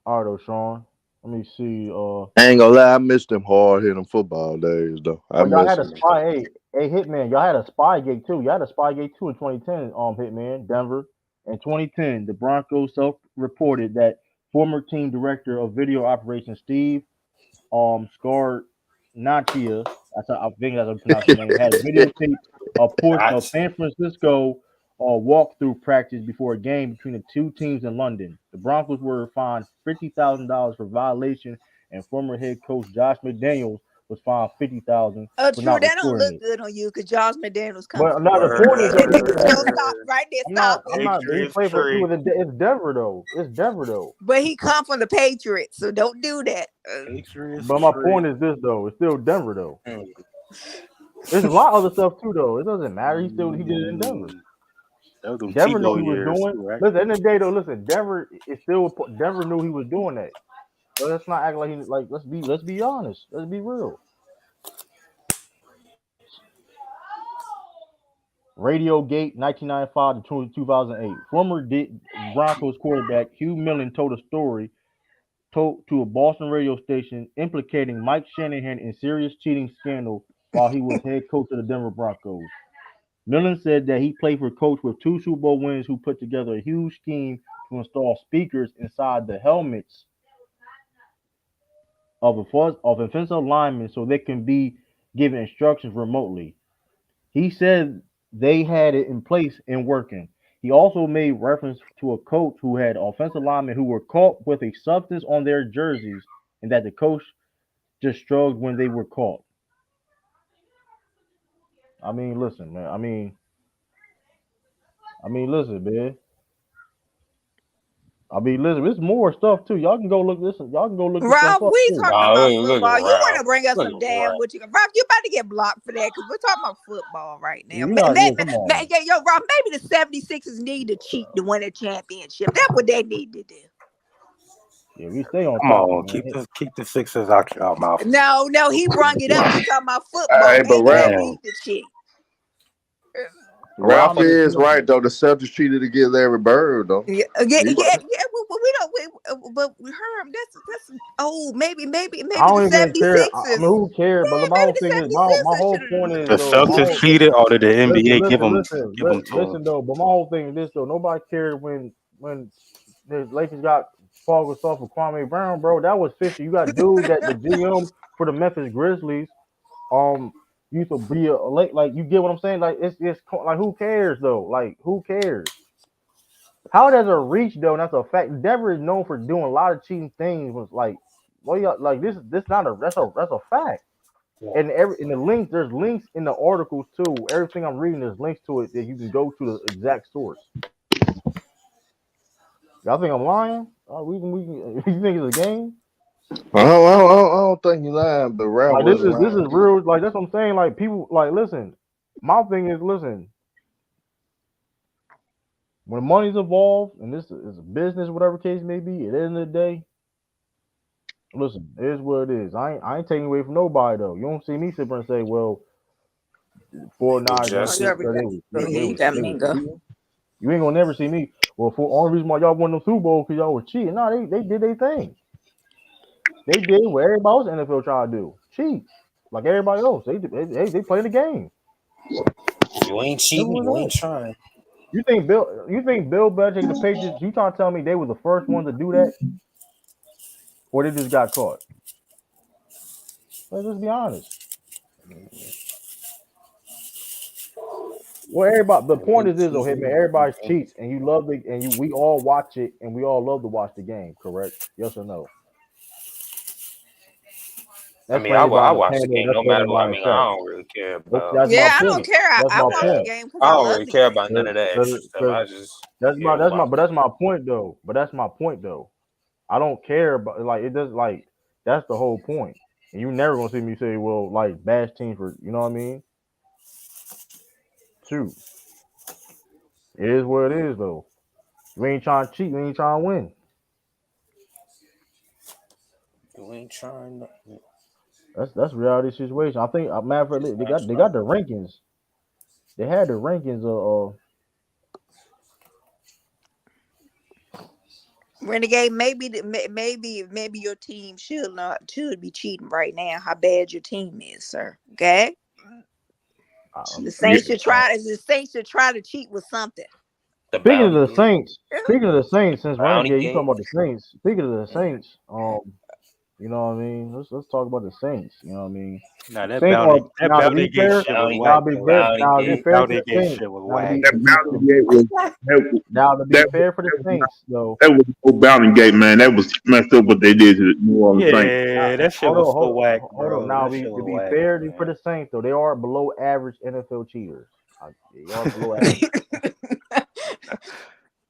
All right, Sean. Let me see. I ain't gonna lie, I missed them hard hitting football days though. Y'all had a spy. Hey, Hitman. Y'all had a Spygate too. Y'all had a Spygate too in 2010. Hitman, Denver. In 2010, the Broncos self-reported that former team director of video operations Steve Scarnacchia, I think that's how you pronounce his name, had videotaped a portion of San Francisco walkthrough practice before a game between the two teams in London. The Broncos were fined $50,000 for violation, and former head coach Josh McDaniels was fined $50,000. True, that don't look good on you because Josh McDaniels comes. But now the point is, stop right there. Stop. I'm not. He played for two. It's Denver though. But he come from the Patriots, so don't do that. But my point is this though. It's still Denver though. There's a lot of other stuff too though. It doesn't matter. He did it in Denver. Denver knew he was doing. Right? Listen, at the end of the day though, Denver knew he was doing that. So let's not act like let's be honest. Let's be real. Radio Gate, 1995 to 2008. Former Broncos quarterback Hugh Millen told a story to a Boston radio station implicating Mike Shanahan in serious cheating scandal while he was head coach of the Denver Broncos. Millen said that he played for a coach with 2 Super Bowl wins who put together a huge scheme to install speakers inside the helmets of offensive linemen so they can be given instructions remotely. He said they had it in place and working. He also made reference to a coach who had offensive linemen who were caught with a substance on their jerseys and that the coach just shrugged when they were caught. I mean, listen, man. I mean, listen, man. There's more stuff too. Y'all can go look this. Y'all can go look. Rob, we talking about football. You want to bring us some damn what you? Rob, you about to get blocked for that because we're talking about football right now. Rob, maybe the 76ers need to cheat to win a championship. That's what they need to do. Yeah, we stay on. Come on, keep the Sixers out your mouth. No, he brung it up. We talking about football. Hey, but they need to cheat. Ralph is right though. The Celtics cheated to get Larry Bird though. Yeah. Well, we don't. But Herm, that's maybe I don't the 76ers. I mean, who cares? But my whole thing is my whole point is the Celtics cheated, or did the NBA give them? Listen though. But my whole thing is this though. Nobody cared when the Lakers got Paul Gasol for Kwame Brown, bro. That was fishy. You got dude that the GM for the Memphis Grizzlies. Used to be like you get what I'm saying? Like it's like who cares though? Like who cares? How does it reach though? And that's a fact. Denver is known for doing a lot of cheating things. Was like, that's a fact. Yeah. And in the links, there's links in the articles too. Everything I'm reading, there's links to it that you can go to the exact source. Y'all think I'm lying? You think it's a game? I don't think you're lying, but Ralph, this is real. Like that's what I'm saying. Like people, like listen. My thing is listen. When money's involved, and this is a business, whatever case may be, at the end of the day, listen, it is what it is. I ain't taking away from nobody though. You don't see me sit there and say, well, 4-9. You ain't gonna never see me. Well, for only reason why y'all won the Super Bowl because y'all were cheating. No, they did their thing. They did what everybody else in the NFL try to do. Cheat. Like everybody else. They play the game. You ain't cheating, you ain't trying. You think Bill Belichick and the Patriots, you trying to tell me they were the first ones to do that? Or they just got caught? Let's just be honest. Well, everybody, the point is this, though, hey man, everybody cheats and you love it, and we all watch it, and we all love to watch the game, correct? Yes or no? I mean, I watch the game no matter what. I mean, I don't really care about. That's Yeah, my I don't point. care. That's I my watch the point. game because I I don't love really the care game. about none of that extra stuff. I just that's my point though. But that's my point though. I don't care about like it does like that's the whole point. And you never gonna see me say, well, like bash team for you know what I mean? Shoot. It is what it is though. We ain't trying to cheat, we ain't trying to win. you ain't trying to. That's reality situation. I think matter of fact, they got the rankings. They had the rankings Renegade, maybe your team should be cheating right now. How bad your team is, sir? Okay, the Saints should try. The Saints should try to cheat with something. Speaking of the Saints, since Renegade, you game. talking about the Saints. Speaking of the Saints, you know what I mean? Let's talk about the Saints. You know what I mean? Nah, that Saints bounty gate shit was whack. Bounty gate shit was whack. Now to be fair for the Saints, though, that was no bounty gate, man. That was messed up what they did to New Orleans Saints. Yeah, that shit was so whack, bro. Now to be fair for the Saints, though, they are below average NFL cheaters. They are below average.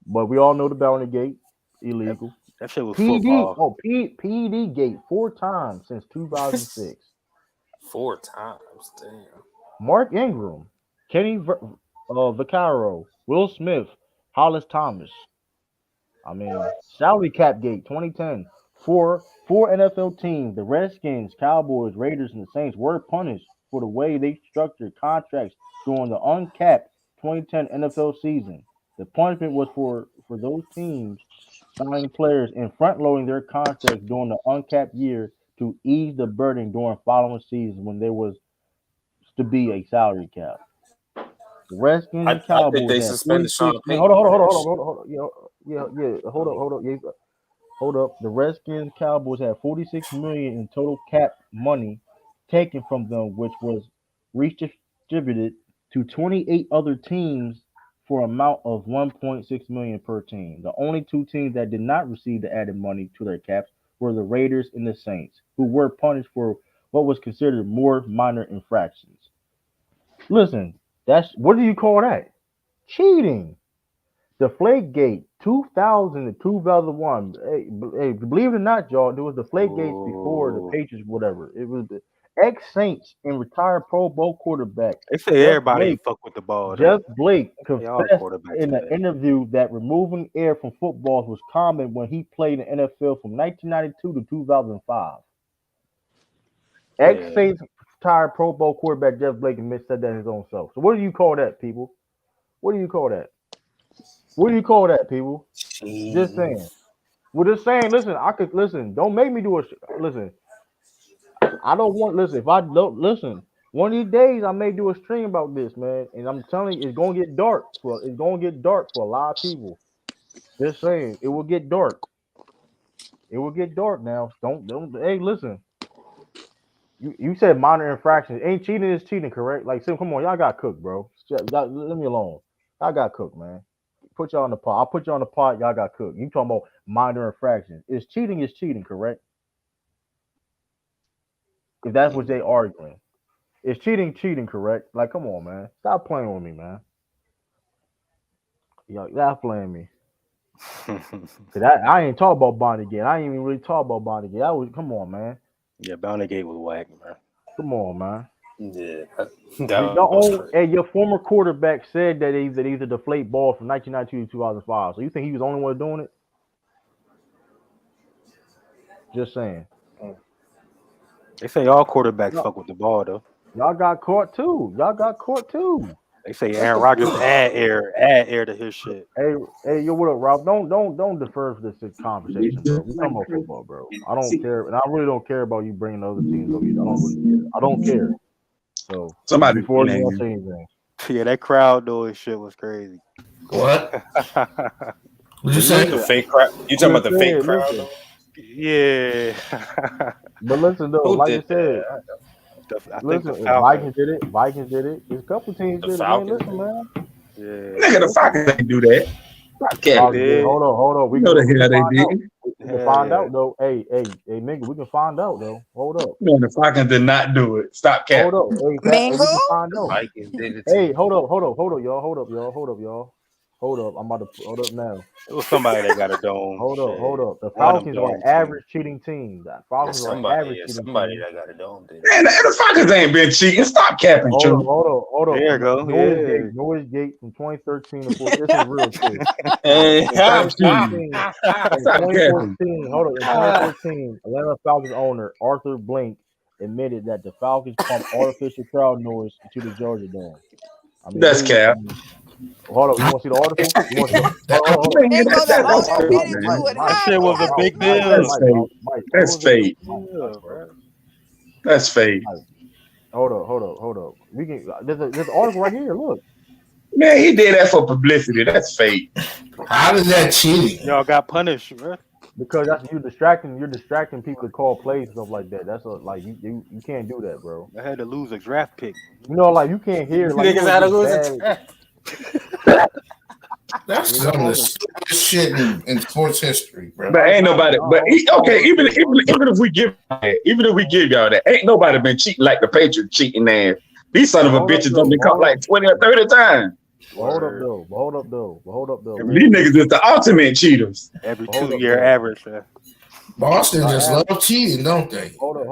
But we all know the bounty gate illegal. That shit was football. PD gate 4 times since 2006. 4 times, damn. Mark Ingram, Kenny Vaccaro, Will Smith, Hollis Thomas. I mean, salary cap gate 2010. Four NFL teams, the Redskins, Cowboys, Raiders, and the Saints, were punished for the way they structured contracts during the uncapped 2010 NFL season. The punishment was for those teams signing players and front-loading their contracts during the uncapped year to ease the burden during following seasons when there was to be a salary cap. The Redskins and Cowboys. I think they suspended Sean Payton. Hold up. The Redskins Cowboys had $46 million in total cap money taken from them, which was redistributed to 28 other teams for an amount of $1.6 million per team. The only 2 teams that did not receive the added money to their caps were the Raiders and the Saints, who were punished for what was considered more minor infractions. Listen, what do you call that? Cheating. Deflategate 2000 to 2001. Hey, believe it or not, y'all, there was Deflategate before the Patriots, whatever. It was the ex-Saints and retired Pro Bowl quarterback. They say everybody fuck with the ball. Jeff Blake confessed in an interview that removing air from footballs was common when he played in the NFL from 1992 to 2005. Ex-Saints retired Pro Bowl quarterback Jeff Blake said that his own self. So what do you call that, people? What do you call that? What do you call that, people? Jeez. Just saying. We're just saying, listen, don't make me do listen. I don't want, if I don't, listen, one of these days I may do a stream about this, man, and I'm telling you, it's going to get dark for a lot of people. Just saying, it will get dark. It will get dark now. Don't, hey, listen. You said minor infractions. Ain't cheating is cheating, correct? Like, come on, y'all got cooked, bro. Leave me alone. Y'all got cooked, man. Put y'all on the pot. I'll put you on the pot. Y'all got cooked. You talking about minor infractions? Is cheating, correct? If that's what they arguing, is cheating, correct? Like, come on, man. Stop playing with me, man. Y'all, stop playing me. Cause I ain't talk about Bondagate. I ain't even really talk about Bondagate. Come on, man. Yeah, Bondagate was whack, man. Come on, man. Yeah. Your former quarterback said that either deflate balls from 1992 to 2005. So you think he was the only one doing it? Just saying. They say all quarterbacks fuck with the ball, though. Y'all got caught too. They say Aaron Rodgers add air to his shit. Hey, yo, what up, Rob? Don't defer for this conversation, bro. We talking about football, bro. I don't care, and I really don't care about you bringing other teams up. I don't care. So somebody before you say anything. Yeah, that crowd noise shit was crazy. What? What you saying? The fake crowd? You talking about the fake crowd? Yeah. But listen, though, like I said, Vikings did it. There's a couple teams did it. Man, listen, man. Yeah. Nigga, the Falcons ain't do that. Hold on. We know the hell they did. can find out though. Hey, nigga, we can find out though. Hold up. Man, the Falcons did not do it. Stop capping. Hold up. Hey, Mango? we can find out. Vikings did it. Hey, hold up, y'all. Hold up. I'm about to hold up now. It was somebody that got a dome. Hold up. The One of Falcons them are an dome average cheating team. The Falcons are an average cheating somebody team. that got a dome. Did Man, the Falcons ain't been cheating. Stop capping, Chu. Hold up. There you go. Noise Gate from 2013 to 14. This is real shit. Hey, In stop 2014, hold up. In 2014, Atlanta Falcons owner Arthur Blank admitted that the Falcons pumped artificial crowd noise into the Georgia Dome. I mean, that's cap. Hold up, you want to see the article? You want to see That shit was a big deal. That's fake. That's fake. Hold up. We can. There's an article right here. Look. Man, he did that for publicity. That's fake. How is that cheating? Y'all got punished, bro. Because that's you're distracting people to call plays and stuff like that. That's like you can't do that, bro. I had to lose a draft pick. You know, like you can't hear. Like, niggas had to lose a draft. That's some of the stupidest shit in sports history, bro. But ain't nobody. But even if we give y'all that, ain't nobody been cheating like the Patriots cheating ass. These son of a bitches done been caught like 20 or 30 times. Hold up though. These niggas is the ultimate cheaters. Every 2-year average. Boston just love cheating, don't they? Hold up.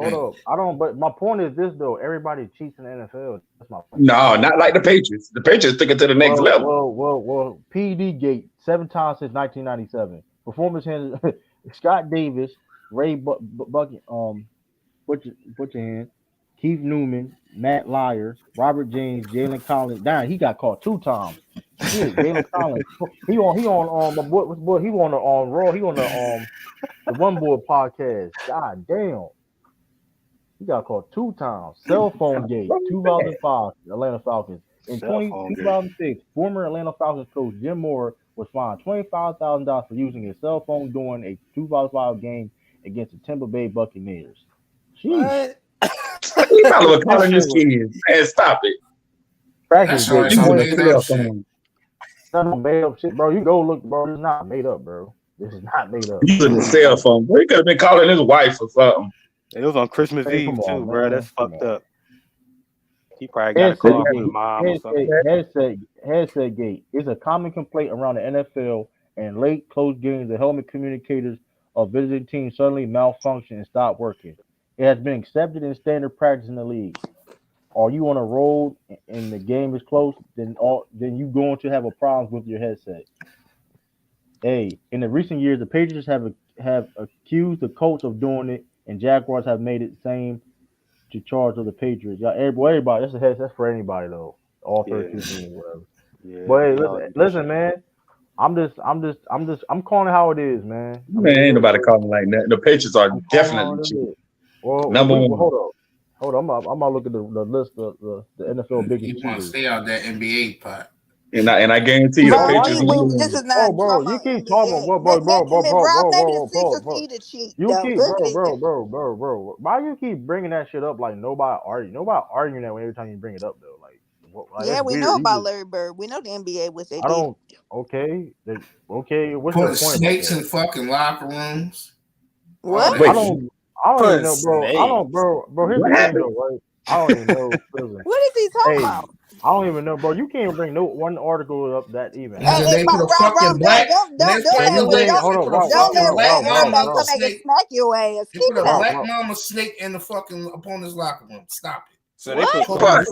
I don't. But my point is this though. Everybody cheats in the NFL. That's my point. No, not like the Patriots. The Patriots took it to the next level. Well. PD Gate 7 times since 1997. Performance hands Scott Davis, Ray Bucket, Butcher Hand, Keith Newman, Matt Lyer, Robert James, Jalen Collins. Damn, he got caught 2 times. Shit, Jalen Collins. He on he on Raw. He on the One Board podcast. God damn. He got caught 2 times. Cell phone gate, 2005, Atlanta Falcons. In 2006, former Atlanta Falcons coach Jim Moore was fined $25,000 for using his cell phone during a 2005 game against the Tampa Bay Buccaneers. Jeez. He probably was calling his kids. Man, stop it. That's not made up shit, bro. You go look, bro. It's not made up, bro. This is not made up. Using the cell phone. Bro, he could have been calling his wife or something. It was on Christmas Eve too, bro. That's fucked up. He probably got a call from his mom or something. Headset gate is a common complaint around the NFL, and late close games, the helmet communicators of visiting teams suddenly malfunction and stop working. It has been accepted in standard practice in the league. Are you on a road and the game is close? Then you going to have a problem with your headset. Hey, in the recent years, the Patriots have accused the coach of doing it, and Jaguars have made it same to charge of the Patriots. Y'all, everybody, that's for anybody though. All 32 teams, whatever. Yeah, but hey, listen, man. I'm calling it how it is, man. Man, ain't nobody calling like that. The Patriots are definitely cheating. Well, number one. Hold on. I'm gonna look at the list of the NFL biggest cheaters. You want to stay out that NBA part. And I guarantee you the Patriots. This is not. Bro, you keep talking, bro. Why you keep bringing that shit up like nobody arguing that every time you bring it up though? Like yeah, we know about Larry Bird. We know the NBA what they did. Okay. What's Put the point? Snakes in fucking locker rooms. What? I don't even know, bro. Here's the thing, though, right? I don't even know. What is he talking about? I don't even know, bro. You can't bring no one article up that even. They put a fucking black. Don't let everybody come back and smack your ass. They put a black mama snake in the fucking opponent's locker room. Stop it. So they put Hold on.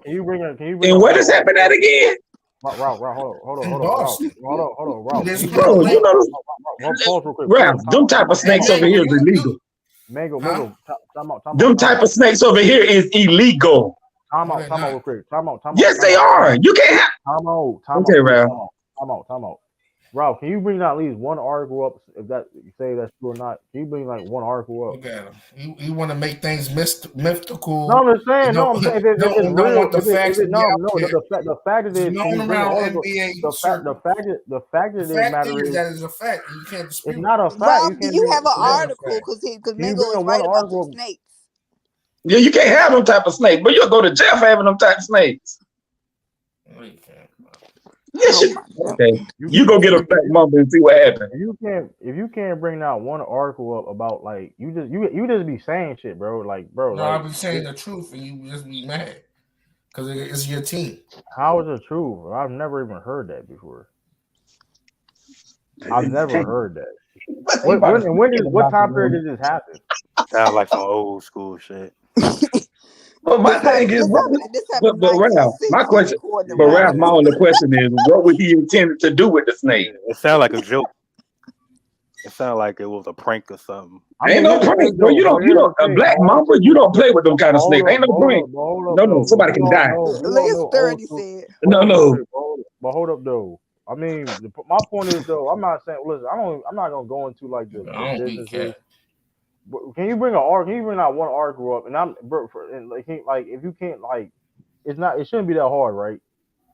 Can you bring it? And what is happening at again? Hold on. Ralph, them type of snakes over here is illegal. Mango. Them type of snakes over here is illegal. Time out real quick. Yes, they are. You can't have. Time out. Okay, Ralph. Time out. Ralph, can you bring at least one article up? If that you say that's true or not, can you bring like one article up? Okay. You want to make things mystical? No, I'm saying. No, I'm saying. The fact is, the fact is that is a fact. You can't dispute. It's not a fact. Ralph, you have an article because Mingo is right about the snakes. Yeah, you can't have them type of snakes, but you'll go to jail for having them type of snakes. Yes, okay. You go get a black mamba and see what happens. If you can't bring out one article up about like you just be saying shit, bro. Like, bro. No, like, I've been saying the truth, and you just be mad because it's your team. How is it true? I've never even heard that before. I've never heard that. What time period did this happen? Sound like some old school shit. Well, my thing is, but Ralph, my question, but Ralph, my only question is, what was he intended to do with the snake? It sounded like a joke. It sounded like it was a prank or something. Ain't no prank, bro. You don't. A black mamba, you don't play with them kind of snakes. Ain't no prank. No, somebody can die. Look at Sturdy said. No. But hold up though. I mean, my point is though, I'm not saying. Listen, I'm not gonna go into like the businesses. Can you bring out one article up? And if you can't it shouldn't be that hard, right?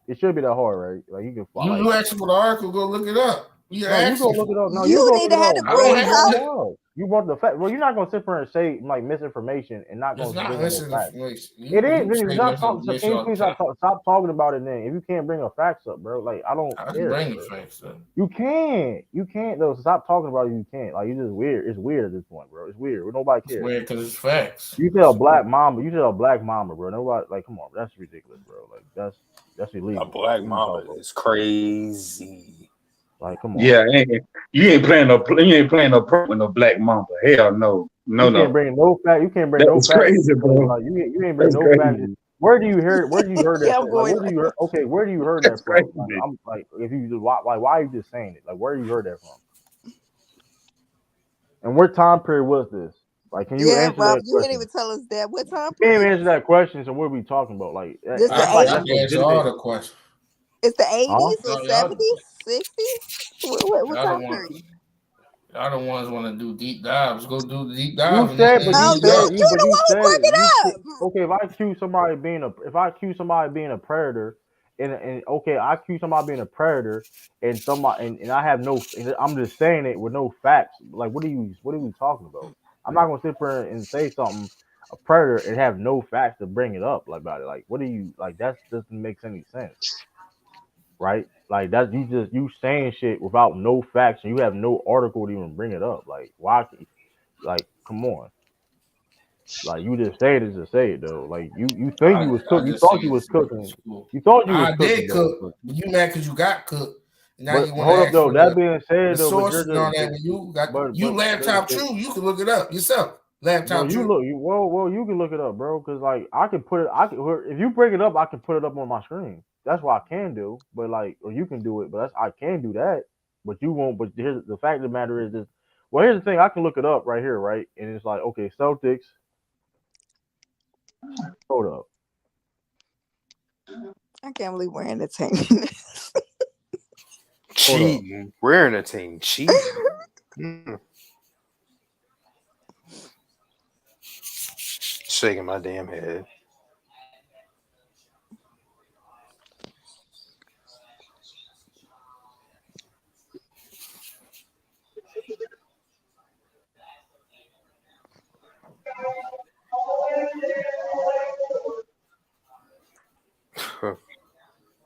It should be that hard, right? Like you can. You asked for the article, go look it up. You go look it up. No, you need to have to bring it up. You brought the fact. Well, you're not gonna sit there and say like misinformation and not gonna bring misinformation. It is. Stop talking about it. Then if you can't bring the facts up, bro, like I don't care. Bring the facts up. You can't though. So stop talking about it. You can't. Like you just weird. It's weird at this point, bro. It's weird. Nobody cares. It's weird because it's facts. You tell a black mama. Bro. Nobody like. Come on, that's ridiculous, bro. Like that's illegal. A black mama is crazy. Like, come on. Yeah, you ain't playing no prank with no black mamba. Hell no. You can't bring no fact. You can't bring no facts. That's crazy, bro. Like, you ain't bring no facts. Where do you hear that? Where do you heard that from? Like, I'm like, if you just why are you just saying it? Like, where you heard that from? And what time period was this? Like, can you answer that you didn't even tell us that. What time period? You can't even answer that question. So what are we talking about? Like, this I can answer all the questions. It's the 80s or 70s, 60s. What time period? Y'all the ones want to do deep dives. Go do the deep dives. You said, but you the one who brought it up. Okay, if I accuse somebody being a predator, and okay, I accuse somebody being a predator, and I have no, I'm just saying it with no facts. Like, what are we talking about? I'm not gonna sit there and say something a predator and have no facts to bring it up about it. Like, what are you like? That doesn't make any sense. Right? Like that's you saying shit without no facts and you have no article to even bring it up. Like why? Like come on. Like you just say it to say it though. Like you think you was cooking. You thought you was cooking. You thought you was cooking. I did cook. You mad because you got cooked. Now you hold up though. That being said though, source and all that. When you laptop true, you can look it up yourself. Laptop true. You can look it up, bro. Because like I can put it. If you bring it up, I can put it up on my screen. That's what I can do, but like, or you can do it, but I can do that, but you won't. But here's the fact of the matter is this. Well, here's the thing. I can look it up right here, right? And it's like, okay, Celtics. Hold up. I can't believe we're entertaining this. Cheating. We're entertaining. Cheating. Shaking my damn head.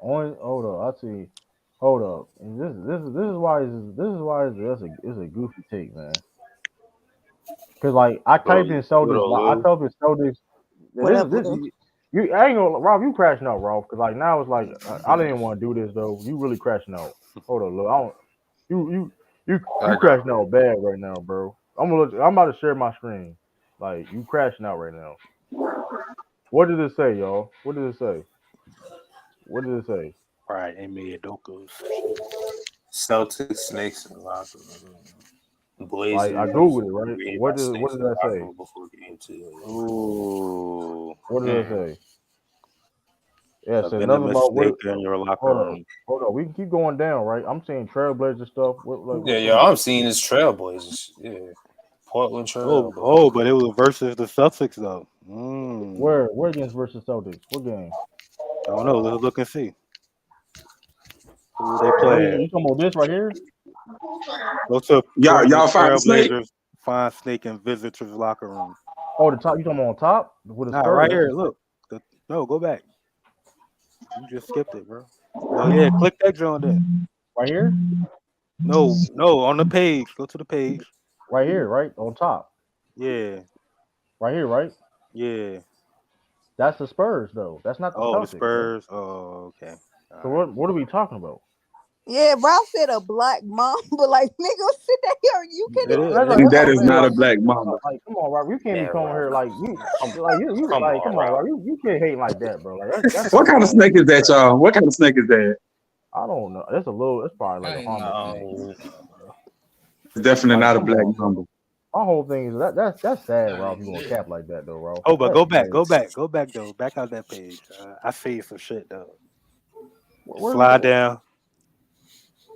Hold up, I see. Hold up, and this is why it's a goofy take, man. Because like I typed in Celtics, I typed in Celtics. I ain't gonna, Rob, you crashing out, Rob. Because like now it's like I didn't want to do this though. You really crashing out. Hold up, look, you crashing out bad right now, bro. I'm about to share my screen. Like you crashing out right now. What did it say, y'all? What did it say? All right, Amy Adokas. Celtics, snakes, and lots of blazing. Like, I googled it, right? What did that say? Before game 2. Ooh. What did it say? Yeah, it said been nothing a about mistake in your locker room. Hold on. We can keep going down, right? I'm seeing Trailblazer stuff. I'm seeing this Trailblazers. Yeah. Portland Trail. Oh, but it was versus the Celtics though. Where against versus Celtics? What game? I don't know. Let's look and see. Who they playing? You talking about this right here? Go to y'all find Snake. Find Snake in visitors locker room. Oh, the top. You talking about on top? Right here. Look. No, go back. You just skipped it, bro. No, yeah, click that joint then. Right here? No, on the page. Go to the page. Right here, right? On top. Yeah. Right here, right? Yeah. That's the Spurs, though. That's not the Celtics. The Spurs. Right? Oh, okay. So what are we talking about? Yeah, Ralph said a black mom, but like nigga, sit down here. You can. That is not a black mama. Like, come on, Ralph. You can't be coming here like you. Come on, you can't hate like that, bro. Like that's what kind of snake is that, y'all? What kind of snake is that? I don't know. It's probably like a humble. It's definitely not a black mamba. My whole thing is that's sad, Ralph. You gonna cap like that though, Ralph. Oh, but go back though. Back out that page. I saved some shit though. Slide down.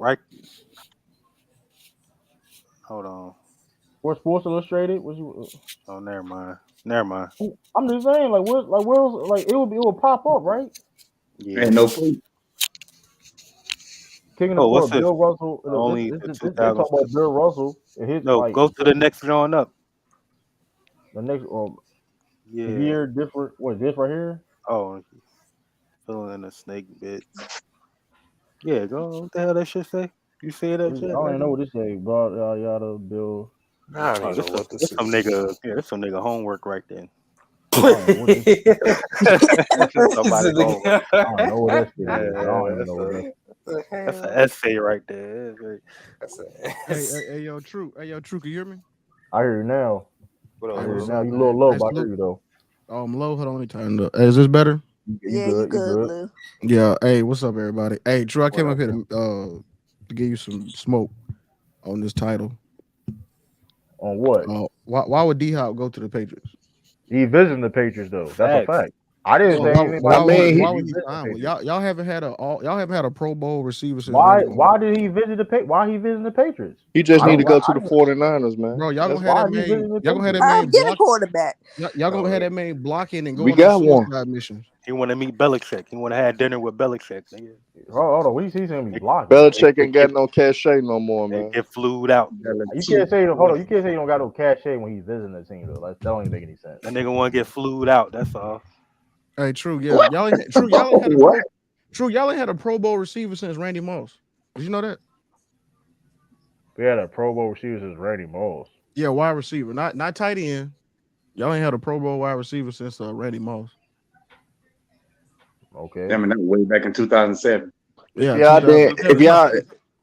Right. Hold on. Where Sports Illustrated? Oh, never mind. I'm just saying, like, it would pop up, right? Yeah. Ain't no point. King of the Court, Bill Russell. Only they talk about Bill Russell. Go to the next drawing up. The next, year different. What is this right here? Oh, filling in a snake bit. Yeah, go. What the hell that shit say? You say that shit? I don't even know what this say. Bro, yada, Bill. This some nigga. Yeah, that's some nigga homework right there. I don't know what that shit is. I don't even know what that is. That's an essay right there. Hey, yo, True. Hey, yo, True. Can you hear me? I hear you now. Now you a little low, but I hear you though. Oh, I'm low. Hold on, let me turn it up. Hey, is this better? You good. Yeah. Hey, what's up, everybody? Hey, True. I came up here to give you some smoke on this title. On what? Why would D-Hop go to the Patriots? He visiting the Patriots though. That's a fact. I didn't say anything. Why would he sign? Y'all haven't had a Pro Bowl receiver since. Why did he visit Why he visiting the Patriots? He just need to go to the 49ers, man. Bro, y'all gonna have that man. Get a quarterback. Y'all gonna have that man blocking and going. We got one. Missions. He want to meet Belichick. He want to have dinner with Belichick. Hold on, we see him be blocking. Belichick ain't got no cachet no more, man. Get flued out. You can't say you don't got no cachet when he's visiting the team though. That don't even make any sense. That nigga want to get flued out. That's all. Hey, True. Yeah, y'all ain't had a Pro Bowl receiver since Randy Moss. Did you know that? We had a Pro Bowl receiver since Randy Moss. Yeah, wide receiver, not tight end. Y'all ain't had a Pro Bowl wide receiver since Randy Moss. Okay. I mean, that was way back in 2007. Yeah,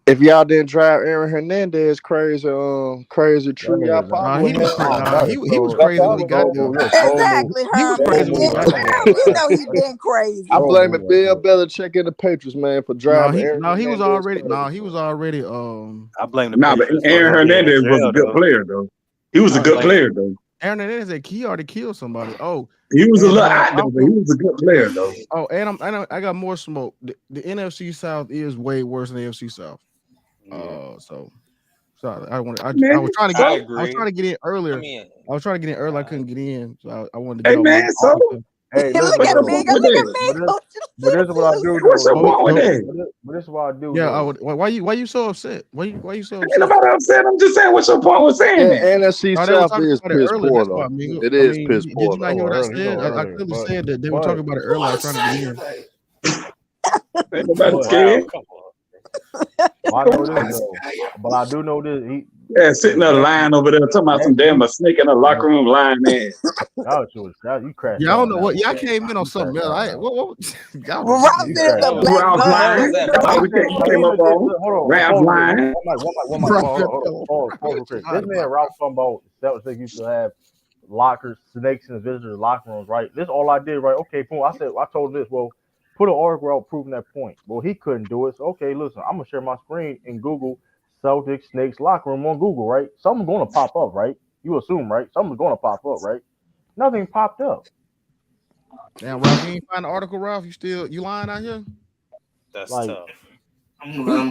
if y'all didn't drive Aaron Hernandez crazy True, y'all probably he was crazy when he got there. Exactly, he was crazy. You know he been crazy. I'm blaming Bill Belichick and the Patriots, man, for driving. He was already. I blame the. But Aaron Hernandez was a good player, though. He was a good player, though. Aaron Hernandez, he already killed somebody. Oh, he was a little out there, but he was a good player, though. Oh, and I got more smoke. The NFC South is way worse than the AFC South. So sorry. I was trying to get in earlier. I couldn't get in, so I wanted to get look at me. But this is what I do. But this is what I do. Yeah, why you so upset? Why you so upset? Ain't nobody upset. I'm just saying what your point was saying. NFC South is piss poor, though. It is piss poor. Did you not hear what I said? I clearly said that they were talking about it earlier. I was trying to get in. Ain't nobody scared. But I do know this. Sitting there lying over there talking about some damn a snake in a locker room lying man. You crashed. Yeah, I don't know what. Y'all came in on something else. Ralph is the black lying. That's how we came up on. Ralph lying. This man Ralph talking about Celtics used to have lockers, snakes in visitors' locker rooms, right? This is all I did, right? Okay, boom. I told him this. Well, put an article out proving that point. Well, he couldn't do it. So, okay, listen, I'm gonna share my screen and Google Celtics snakes locker room on Google, right? Something's gonna pop up, right? You assume, right? Something's gonna pop up, right? Nothing popped up. Damn, Ralph, you ain't find the article, Ralph. You lying out here? That's tough. I'm gonna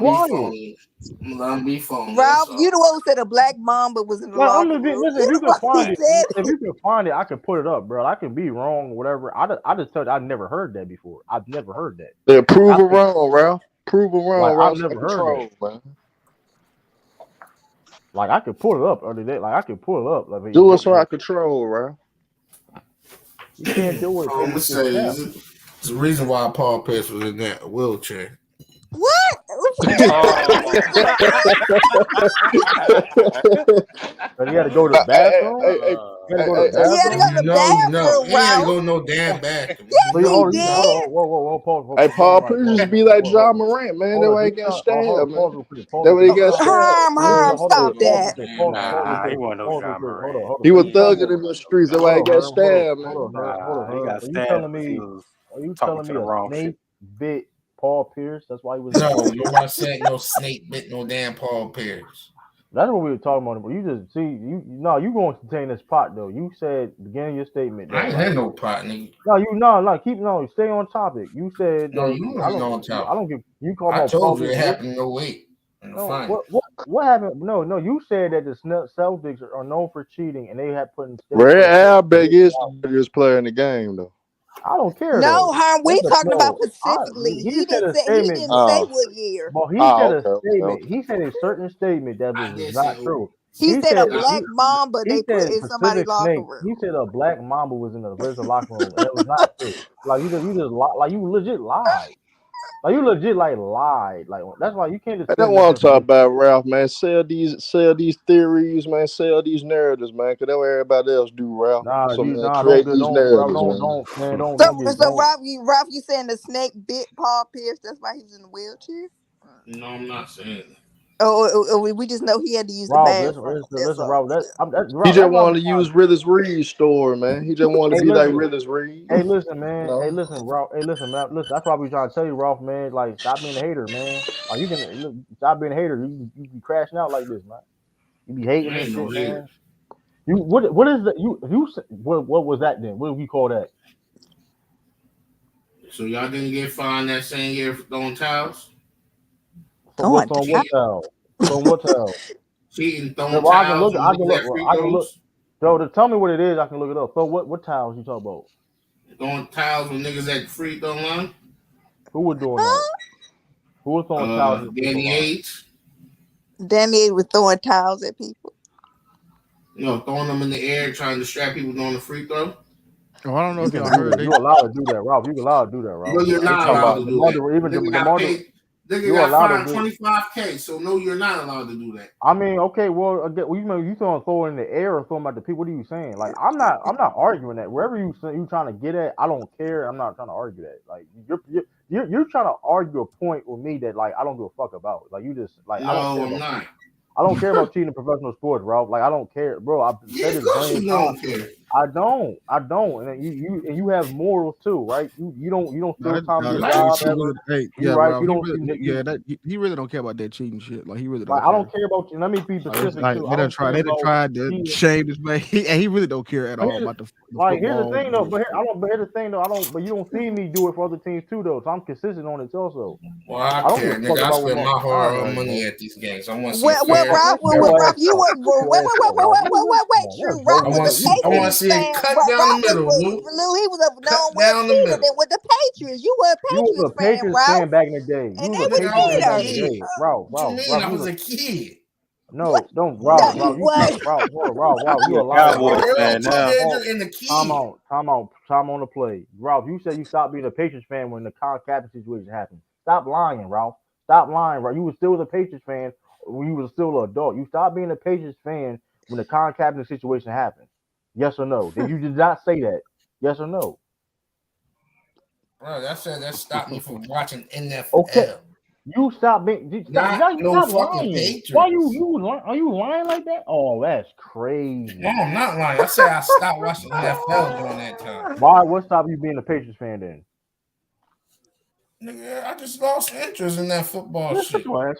be phone. Ralph, you the one who said a black mamba was in the locker room. Listen, if you can find it, I can put it up, bro. I can be wrong or whatever. I just told you I never heard that before. I've never heard that. Yeah, prove it wrong, Ralph. Prove it wrong, Ralph. I've never heard that, man. Like I could pull it up other day. Like I could pull it up. Like, do it so I control, Ralph. You can't do it. There's a reason why Paul Pierce was in that wheelchair. What? But he had to go to the bathroom. He had to go to the bathroom. No, he had to go no damn bathroom. Yes, he did. Whoa, pause. Hey, Paul Pierce just be like John Morant, man. That way he got stabbed, man. That way he got stabbed. Herm, stop that. He wasn't no John Morant. He was thugging in the streets. That way he got stabbed, man. He got stabbed. Are you telling me a snake bit Paul Pierce? That's why he was. No, nobody said no snake bit no damn Paul Pierce. That's what we were talking about. You just see you going to contain this pot though. You said beginning your statement. I ain't had no pot, nigga. Stay on topic. You said no. You wasn't on topic. I don't give you call. I told you it happened no way. No, what happened? No. You said that the Celtics are known for cheating, and they had put in. Ray Albeck is the greatest player in the game, though. I don't care. No, Herm, we talking about specifically. He didn't say what year. Well, he said a statement. He said a certain statement that was not true. He said a black mamba they put in somebody's locker room. He said a black mamba was in the visitor locker room. And it was not true. Like you legit lied. Like you legit lied. Like that's why you can't just. I don't want to talk about Ralph, man. Sell these theories, man. Sell these narratives, man. Because that's what everybody else do, Ralph. Create these narratives, So Ralph, you saying the snake bit Paul Pierce? That's why he was in the wheelchair? No, I'm not saying that. Oh, we just know he had to use the bathroom. Listen, Ralph, he just wanted to use Rillis Reed's story, man. He just wanted to be like Rillis Reed. Hey, listen, man. No. Hey, listen, Ralph. Hey, listen, man. Listen, that's why we trying to tell you, Ralph, man. Like, stop being a hater, man. Like, you can stop being a hater. You be crashing out like this, man. You be hating this shit, man. What was that then? What do we call that? So y'all didn't get fined that same year for throwing towels? From what towel? Cheating, throwing towels. I can look. So to tell me what it is, I can look it up. So what towels you talk about? Throwing towels with niggas at the free throw line? Who was doing that? Who was throwing towels? Danny H. Danny H was throwing towels at people. Throwing them in the air, trying to distract people doing the free throw. Oh, I don't know if y'all heard. You're allowed to do that, Ralph. You're allowed to do that, Ralph. No, you're not allowed to do that. Nigga got fined $25,000, so no, you're not allowed to do that. I mean, okay, well, you throw it in the air or throw them at the people. What are you saying? Like, I'm not arguing that. Wherever you trying to get at, I don't care. I'm not trying to argue that. Like, you're trying to argue a point with me that like I don't give a fuck about. Like, you just like I'm not. I don't care about cheating in professional sports, Ralph. Like, I don't care, bro. I've said it. I don't. And you have morals too, right? You don't steal time your job. He really don't care about that cheating shit. Like, he really don't. Like, I don't care about you. Let me be specific. Like, they done tried to shame this man. He really don't care at all about the. Like, here's the thing though. But here's the thing though. But you don't see me do it for other teams too though. So I'm consistent on it also. Well, I care, nigga. I spend my hard-earned money at these games. I want to see. Ralph, you were wait, true. Ralph was a Patriots fan. I want to see it cut down the middle, Lou. He was a known with the Patriots. You were a Patriots fan, back in the day. And they were cheaters. Ralph, I was a kid. No, don't Ralph. You a Cowboys fan now. Time on the play. Ralph, you said you stopped being a Patriots fan when the Colin Kaepernick situation happened. Stop lying, Ralph. Stop lying, Ralph. You were still a Patriots fan when you were still an adult. You stopped being a Patriots fan when the Colin Kaepernick situation happened. Yes or no? You did not say that. Yes or no? Bro, that stopped me from watching NFL. Okay. You stop being. Now you stop lying. Patriots. Why are you lying like that? Oh, that's crazy. No, I'm not lying. I said I stopped watching NFL during that time. Why? What stopped you being a Patriots fan then? Nigga, I just lost interest in that football shit. Shut your ass.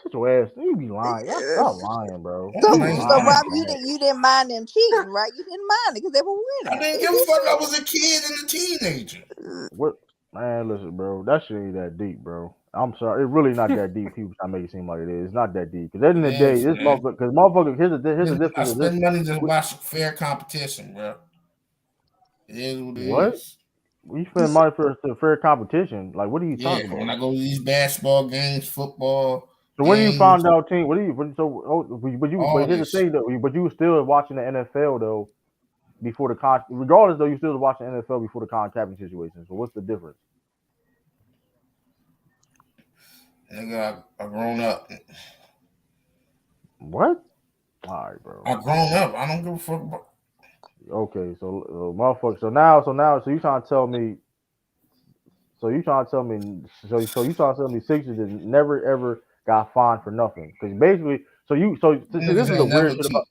You be lying. Stop lying, bro. So Rob, you didn't mind them cheating, right? You didn't mind it because they were winning. I didn't give a fuck. I was a kid and a teenager. What? Man, listen, bro. That shit ain't that deep, bro. I'm sorry. It's really not that deep. People try to make it seem like it is. It's not that deep. Because at the end of the day, this motherfucker. Because motherfucker, here's the difference. I spend money just watch fair competition, bro. It is what it is. We spend money for fair competition. Like, what are you talking about? When I go to these basketball games, football. So when you found out, team, what do you? But here's the thing though. But you were still watching the NFL though before the regardless though, you still watching the NFL before the Colin Kaepernick situation. So what's the difference? Nigga, I grown up. What? All right, bro. I grown up. I don't give a fuck about. Okay, so motherfucker. So you trying to tell me? So you trying to tell me? So you trying to tell me Sixers that never ever got fined for nothing? Because basically, this is the weird shit about.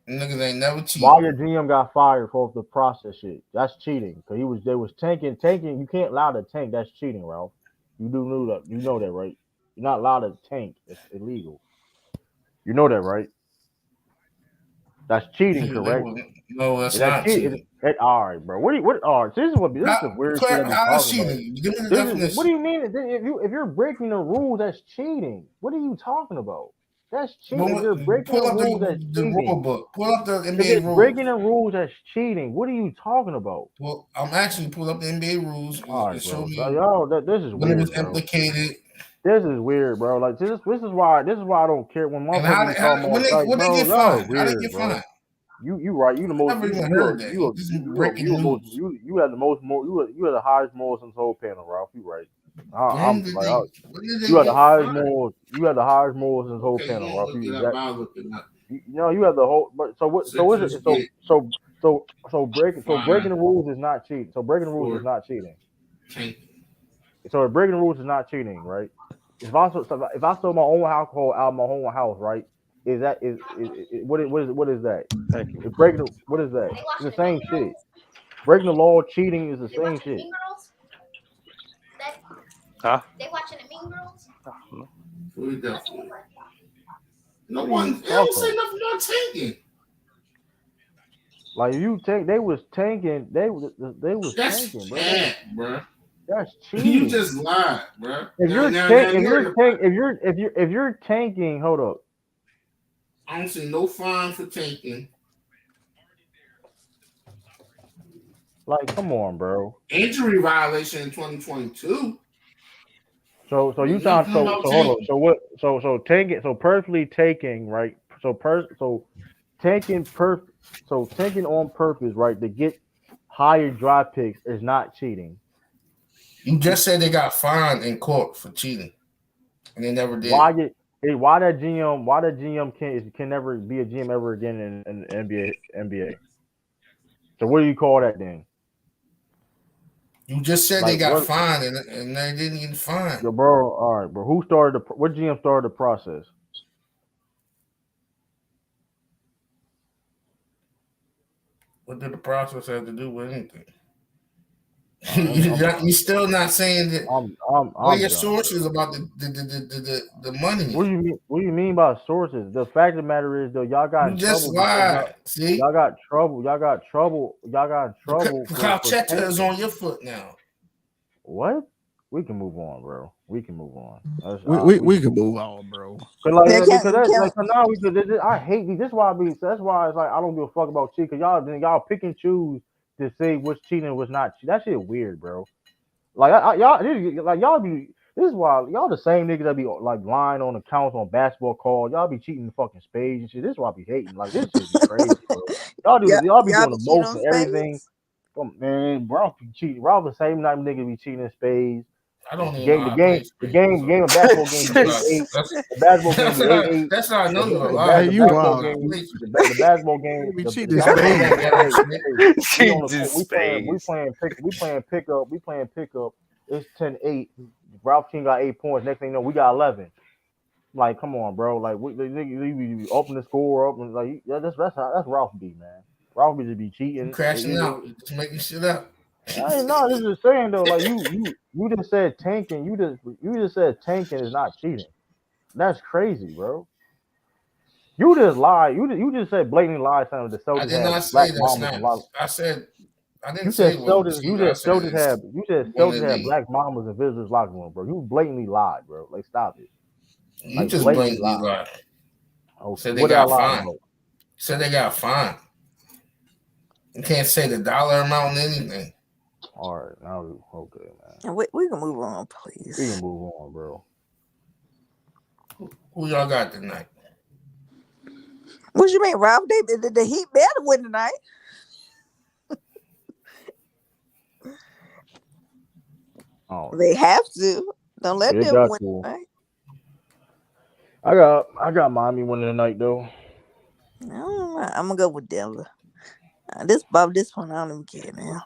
Niggas ain't never cheated. Why your GM got fired for the process shit? That's cheating. Cause they was tanking. You can't allow to tank. That's cheating, Ralph. You know that. You know that, right? You're not allowed to tank. It's illegal. You know that, right? That's cheating, correct? No, that's not cheating. All right, bro. All right. This is the weird shit I'm talking about. Give me the definition. What do you mean? If you're breaking the rules, that's cheating. What are you talking about? That's cheating. If you're breaking the rules, that's cheating. Rule book. Pull up the NBA if you're rules. Breaking the rules, that's cheating. What are you talking about? Well, I'm actually pull up the NBA rules and show me. This is when weird, it was bro. implicated. This is weird, bro. Like this is why I don't care when motherfuckers talk about when they get fined. How they get fined? You right. You the most. Never even heard that. You had the most more. You had the highest morals in the whole panel, Ralph. You right. You had the highest morals. You had the highest morals in the whole panel, Ralph. You have the whole. But so what? So is it? So breaking the rules is not cheating. So breaking the rules is not cheating. So breaking the rules is not cheating, right? If I stole my own alcohol out of my own house, right? What is that? Thank you. What is that? It's the same shit. Breaking the law, cheating is the same shit. Huh? They watching the Mean Girls? No one. They don't say nothing about tanking. Like you tank, they was tanking. They was tanking, bro. That's cheating. You just lied, bro. If you're tanking, hold up. I don't see no fine for tanking. Like, come on, bro. Injury violation in 2022. So you trying hold on. So what? So tanking. So purposely taking, right? Tanking on purpose, right? To get higher draft picks is not cheating. You just said they got fined in court for cheating, and they never did. Why that GM can never be a GM ever again in NBA? So what do you call that then? You just said they got fined and they didn't get fined. Yo, bro, all right, bro. What GM started the process? What did the process have to do with anything? You're still not saying that. What are your sources about the money? What do you mean by sources? The fact of the matter is, though, y'all got in trouble. Lied. See, y'all got trouble. Calchetta is on your foot now. What? We can move on, bro. We can move on. We can move on, bro. I hate these. That's why it's like I don't give a fuck about cheating. Cause y'all pick and choose to say what's cheating and what's not cheating. That shit weird, bro. Like this is why y'all the same niggas that be like lying on accounts on basketball calls. Y'all be cheating fucking spades and shit. This is why I be hating. Like this shit be crazy, bro. Y'all be doing the most and everything. Man, Ralph be cheating. Ralph the same night nigga be cheating in spades. I don't the game of basketball game. The basketball game. That's how I know you're alive. The basketball game. We cheating. We playing pickup. It's 10-8. Ralph King got 8 points. Next thing you know, we got 11. Like, come on, bro. Like, we open the score up and like that's Ralph B, man. Ralph B just be cheating, crashing out, just making shit up. I ain't know. This is saying though, like you just said tanking. You just said tanking is not cheating. That's crazy, bro. You just lied. You just said blatantly lied. Saying the Celtics. I did not say that. I said I didn't say Celtics. You said Celtics had black mamas and visitors locker room, bro. You blatantly lied, bro. Like stop it. You just blatantly lied. Okay. Said they got fined. Said they got fined. You can't say the dollar amount in anything. All right, now okay, man. We can move on, please. We can move on, bro. Who y'all got tonight? What you mean, Ralph? The Heat better win tonight. They have to. Don't let them win tonight. I got Miami winning tonight though. I'm gonna go with Denver. This one I don't even care now.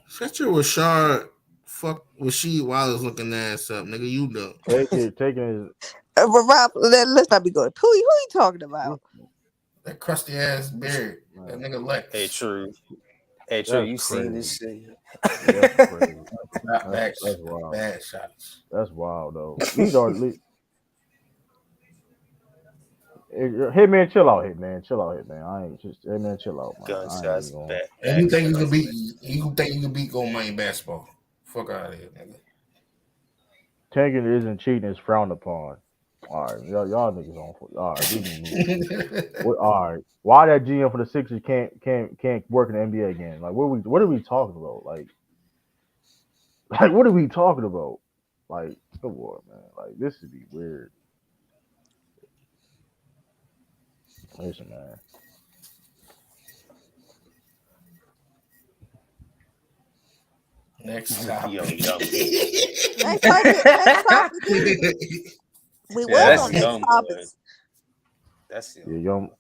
Shut your Rashard fuck Rasheed Wallace looking ass up, nigga. You know. Taking his. Rob, let's not be going. Who you talking about? That crusty ass beard. That nigga Lex. Hey, true. Hey, true. You seen this shit? That's crazy. That's wild. Bad shots. That's wild though. These are. Hitman, chill out, Hitman. I ain't just Hitman, chill out, man. Gunshots back. And you think you can beat? You think you can beat Gold Money basketball? Fuck out of here, nigga. Tanking isn't cheating; is frowned upon. All right, y'all niggas on. All right, all right. Why that GM for the Sixers can't work in the NBA again? Like, what are we talking about? Like what are we talking about? Like, come on, man. Like, this would be weird. Listen, man. Next topic. Next topic. We was on next topics. That's it. Young.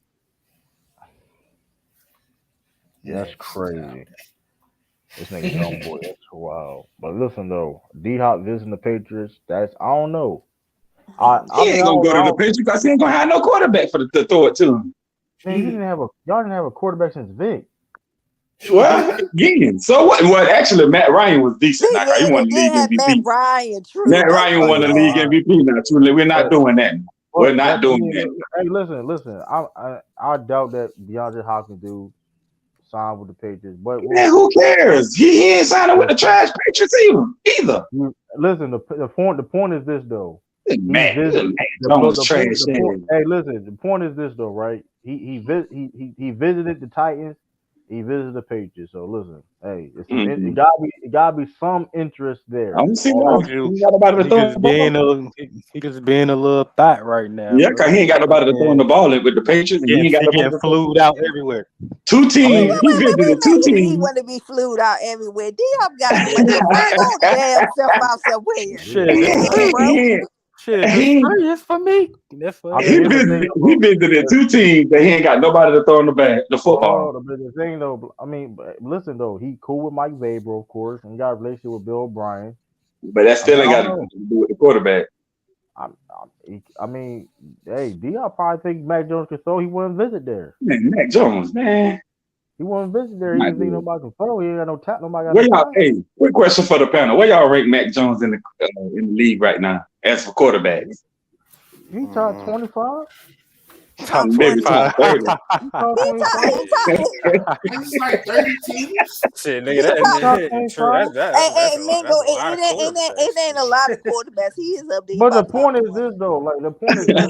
Yeah, that's crazy. This nigga young boy, that's wild. But listen though, D-Hop visiting the Patriots. That's I don't know. He ain't gonna go to the Patriots because he ain't gonna have no quarterback for to throw it to him. Man, y'all didn't have a quarterback since Vic. Well, again, so what? Well, actually, Matt Ryan was decent. He won the league MVP. Matt Ryan won the league MVP. Now, truly, we're not doing that. We're not doing that. Hey, listen. I doubt that DeAndre Hopkins do sign with the Patriots, but man, who cares? He ain't signing with the trash Patriots either. Listen, the point is this though. Man, hey, listen. The point is this though, right? He visited the Titans. He visited the Patriots. So listen, hey, it gotta be some interest there. I'm seeing he just being a little thought right now. Yeah, because he ain't got nobody to throw the ball in with the Patriots. He ain't got nobody flued out everywhere. Two teams. He visited two teams. He want to be flued out everywhere. D-Hop got to damn self out somewhere. Shit, it's for me. He visited two teams that he ain't got nobody to throw in the football. The thing though, I mean, listen though, he cool with Mike Vabro, of course, and got a relationship with Bill O'Brien. But that still ain't got nothing to do with the quarterback. I mean, hey, D.I. probably think Mac Jones can throw. He wouldn't visit there. Man, Mac Jones, man. He wouldn't visit there. He didn't think nobody can throw. He ain't got no tap. Nobody got where y'all? Hey, quick question for the panel. Where y'all rank Mac Jones in the league right now as for quarterbacks? He top 25. Top 25. 30. It's like 30 teams. Shit, nigga, that's true. It ain't a lot of quarterbacks. He is up there. But the point is this though, like the point is this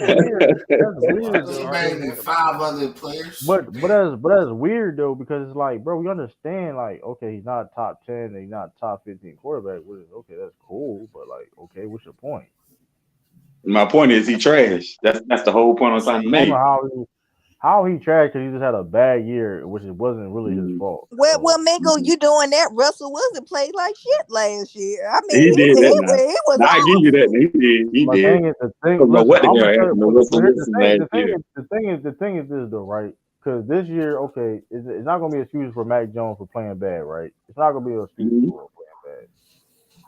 weird. That's 5 other players. But that's weird though, because it's like, bro, we understand like, okay, he's not top 10, he's not top 15 quarterback. Okay, that's cool, but like, okay, what's your point? My point is he trash. That's the whole point I'm trying to make. How he trash because he just had a bad year, which it wasn't really his fault. Well, Mingo, you doing that? Russell Wilson played like shit last year. I mean, he did. He was I give you that. He did. The thing is this though, right? Because this year, okay, it's not gonna be an excuse for Mac Jones for playing bad, right? It's not gonna be an excuse for playing bad.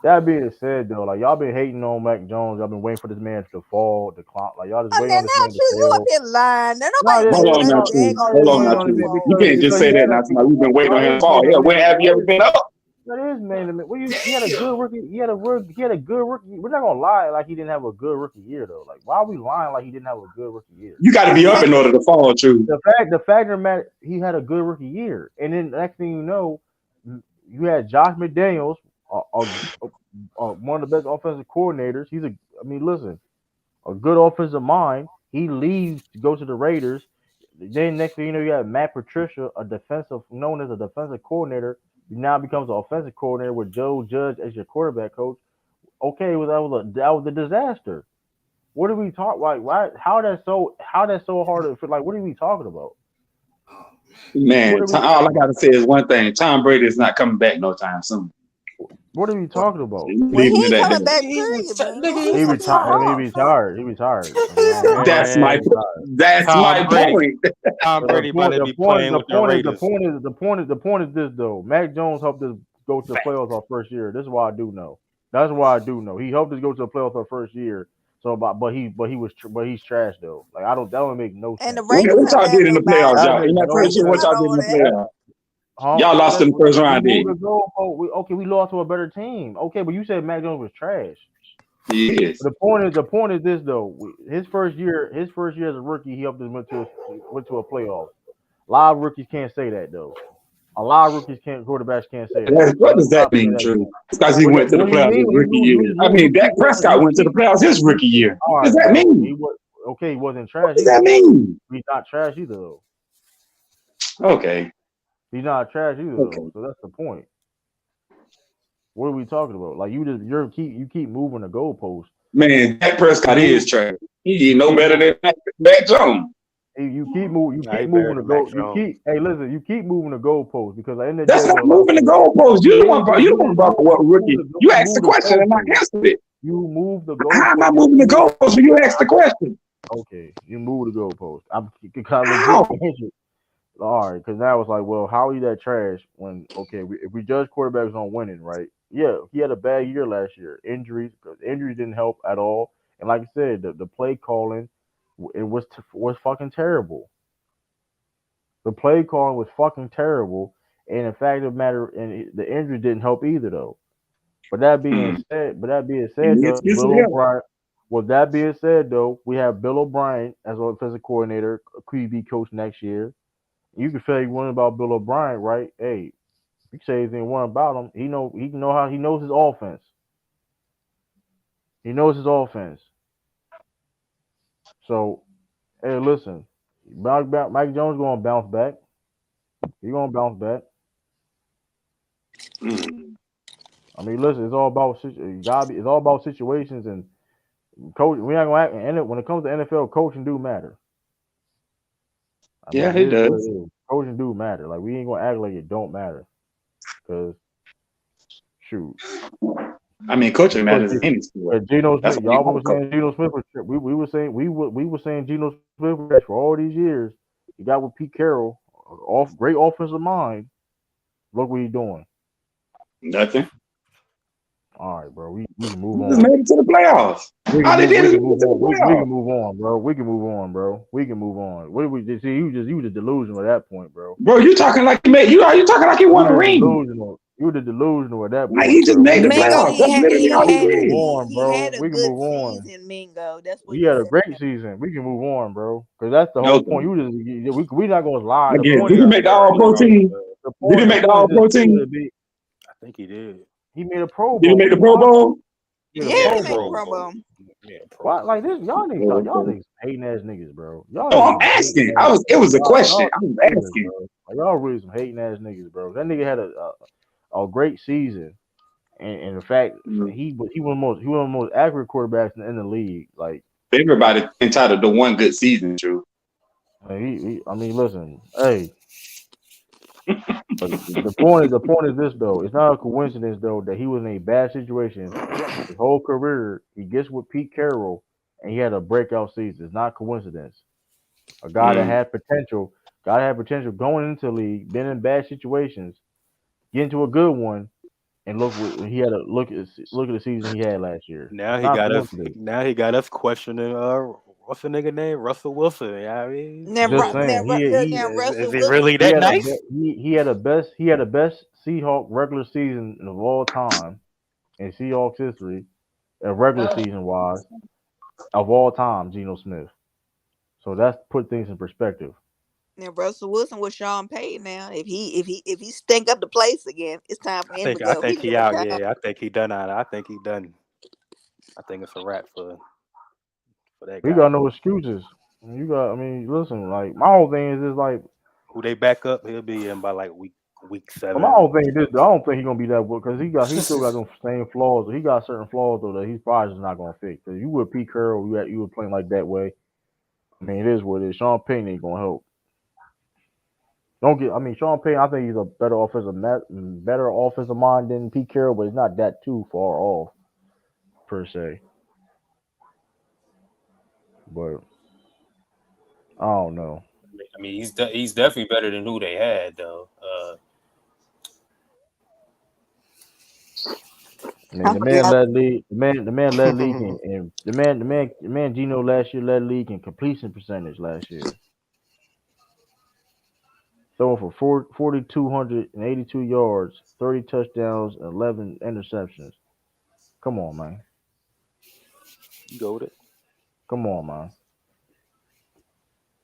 That being said, though, like y'all been hating on Mac Jones, y'all been waiting for this man to fall, decline. Like y'all just waiting on this man to you up in line. Hold on, now, you can't just say that now. We've been waiting on him to fall. Yeah, where have you ever been up? That is man. He had a good rookie. He had a good rookie. We're not gonna lie like he didn't have a good rookie year though. Like why are we lying like he didn't have a good rookie year? You got to be up in order to fall, true. The fact of Matt, he had a good rookie year, and then the next thing you know, you had Josh McDaniels. One of the best offensive coordinators. Listen, a good offensive mind. He leaves to go to the Raiders. Then next thing you know, you have Matt Patricia, known as a defensive coordinator. He now becomes an offensive coordinator with Joe Judge as your quarterback coach. Okay, that was a disaster. What are we talking? Like, why? How that's so hard to feel? Like, what are we talking about? Man, all I gotta say is one thing: Tom Brady is not coming back no time soon. What are you talking about? Well, he ain't coming back. Period, man. He retired. He retired. That's my point. Tom Brady about to be playing with the Raiders. The point is this though. Mac Jones helped us go to the playoffs our first year. This is what I do know. That's what I do know. He helped us go to the playoffs our first year. So, but he's trash though. Like that don't make no sense. And the Raiders what y'all did in the playoffs, y'all? You're not pretty sure what y'all did in the playoffs. Y'all lost in the first round, did we lost to a better team. Okay, but you said Mac Jones was trash. Yes. The point is this though. His first year as a rookie, he helped us went to a playoff. A lot of rookies can't say that though. A lot of rookies quarterbacks can't say that. What does that mean, Drew? Because he went to the playoffs his rookie year. I mean, Dak Prescott went to the playoffs his rookie year. What does that mean? He wasn't trash. What does that mean? He's not trash either though. Okay. He's not trash either though. So that's the point. What are we talking about? Like you keep moving the goalpost. Man, Dak Prescott is trash. He no better than Mac Jones. You keep moving the goal. You keep moving the goalpost because at the end of the that's day, not moving the goalpost. You don't want about what rookie. You asked the question and I answered it. You move the goalpost. How am I moving the goalpost when you asked the question? Okay, you move the goalpost. All right, because now it's like, well, how are you that trash when if we judge quarterbacks on winning, right? Yeah, he had a bad year last year. Injuries didn't help at all. And like I said, the play calling it was fucking terrible. The play calling was fucking terrible, and in fact of the matter, and the injury didn't help either though. But that being said, though, we have Bill O'Brien as our offensive coordinator, QB coach next year. You can say one about Bill O'Brien, right? Hey, you can say anything one about him. He knows his offense. He knows his offense. So, hey, listen, Mike Jones going to bounce back. He's going to bounce back. I mean, listen, it's all about situations and coach. We're not going to act. And when it comes to NFL, coaching do matter. It does. Coaching do matter. Like we ain't going to act like it don't matter. Because shoot. I mean, coaching matters in any sport. Geno Smith, y'all were saying Geno Smith was. We were saying Geno Smith was for all these years. He got with Pete Carroll, great offensive mind. Look what he's doing. Nothing. All right, bro. We can move on. Just made it to the playoffs. We can move on, bro. We can move on. What did we just see? You was just delusional at that point, bro. Bro, you talking like you talking like he won a ring. You were delusional at that point. Like he just made the playoffs. That's literally all he did. We can move on. Season, Mingo. That's what he had a great season. We can move on, bro. Because that's the whole point. We're not gonna lie. Again, did he make the All-Pro team? Did he make the All-Pro team? I think he did. He made a Pro Bowl. Did he make the Pro Bowl? Yeah, he made the Pro Bowl. Why, like this, y'all niggas hating ass niggas, bro. I'm asking. It was a question. I was asking. Like, y'all really some hating ass niggas, bro. That nigga had a great season, and in fact, he was one of the most accurate quarterbacks in the league. Like everybody entitled to one good season, Drew. I mean, listen, hey. But the point is this though. It's not a coincidence though that he was in a bad situation his whole career. He gets with Pete Carroll and he had a breakout season. It's not a coincidence. A guy that had potential, going into the league, been in bad situations, get into a good one, and look at the season he had last year. Now he got us questioning what's the nigga name? Russell Wilson. Yeah, I mean, is he really that nice? He had the best Seahawk regular season of all time in Seahawks history, regular season wise, of all time. Geno Smith. So that's put things in perspective. Now Russell Wilson with Sean Payton. Now, if he stink up the place again, it's time for him to go. I think he out. Yeah, I think he done out. I think he done. I think it's a wrap for that guy. We got no excuses. Listen, like my whole thing is just like who they back up, he'll be in by like week 7. My whole thing is this, I don't think he's gonna be that good because he still got some same flaws. He got certain flaws though that he's probably just not gonna fix. Because you with Pete Carroll, you were playing like that way. I mean, it is what it is. Sean Payton ain't gonna help. Sean Payton, I think he's a better offensive mind than Pete Carroll, but he's not that too far off per se. But I don't know. I mean, he's definitely better than who they had though. The man led league. The man led league, and the man Gino last year led league in completion percentage last year. Throwing for 4,282 yards, 30 touchdowns, 11 interceptions. Come on, man. You go with it. Come on, man.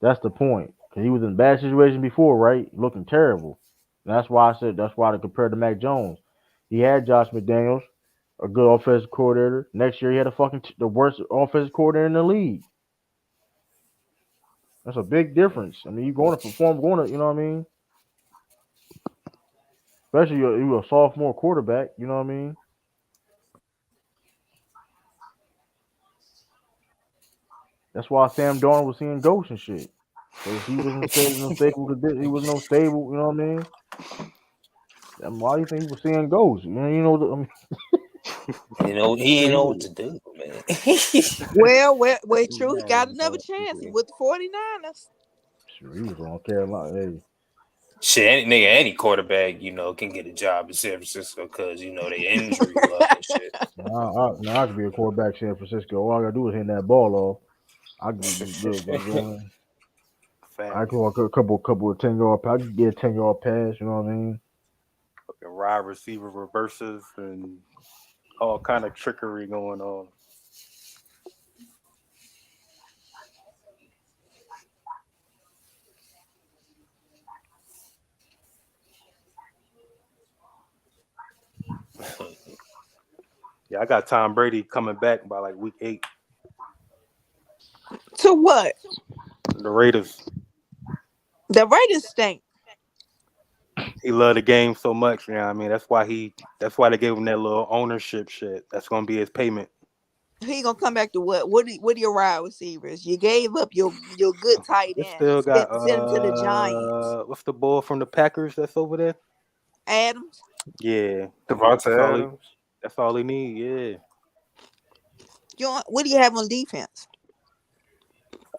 That's the point. Because he was in a bad situation before, right? Looking terrible. And that's why to compare to Mac Jones. He had Josh McDaniels, a good offensive coordinator. Next year, he had the worst offensive coordinator in the league. That's a big difference. I mean, you're going to perform, you know what I mean? Especially you're a sophomore quarterback, you know what I mean? That's why Sam Darnold was seeing ghosts and shit. Because he wasn't stable. He was no stable, you know what I mean? And why do you think he was seeing ghosts? Man, he didn't know what to do, man. well, true. He got another chance with the 49ers. Sure, he was on Carolina. Hey. Shit, any quarterback, can get a job in San Francisco because, they injury luck and shit. Now I could be a quarterback in San Francisco. All I got to do is hit that ball off. I can going. I can walk a couple of 10-yard. I can get a 10-yard pass. You know what I mean? Fucking wide receiver reverses and all kind of trickery going on. Yeah, I got Tom Brady coming back by like week 8. To what? The Raiders. The Raiders stink. He loved the game so much, you know what I mean? That's why they gave him that little ownership shit. That's gonna be his payment. He gonna come back to what? What are your wide receivers? You gave up your good tight end. Still got sent him to the Giants. What's the boy from the Packers that's over there? Adams. Yeah, Devontae Adams. That's all he need. Yeah. What do you have on defense?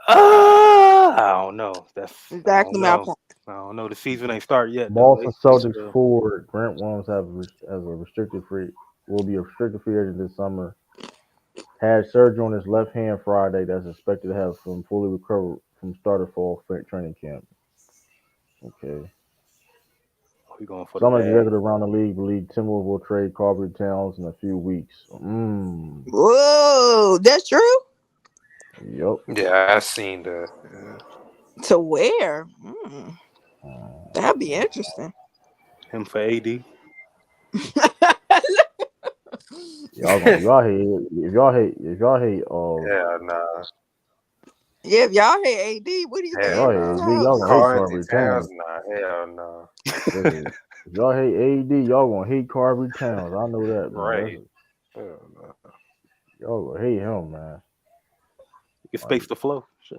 I don't know. That's exactly my point. I don't know. The season ain't started yet. Boston Celtics forward Grant Williams as a restricted free will be a restricted free agent this summer. Had surgery on his left hand Friday. That's expected to have him fully recovered from starter fall training camp. Okay. Some executives around the league believe Timberwolves will trade Carver Towns in a few weeks. Whoa, that's true? Yep. Yeah, I seen that. Yeah. To where? That'd be interesting. Him for AD. Y'all hate. Yeah, nah. Yeah, if y'all hate AD, what do you think? Y'all hate AD. Y'all gonna hate Carver Towns. Nah, hell no. If y'all hate AD, y'all gonna hate Carver Towns. I know that, man. Right. Y'all gonna hate him, man. You can space the flow. Shit,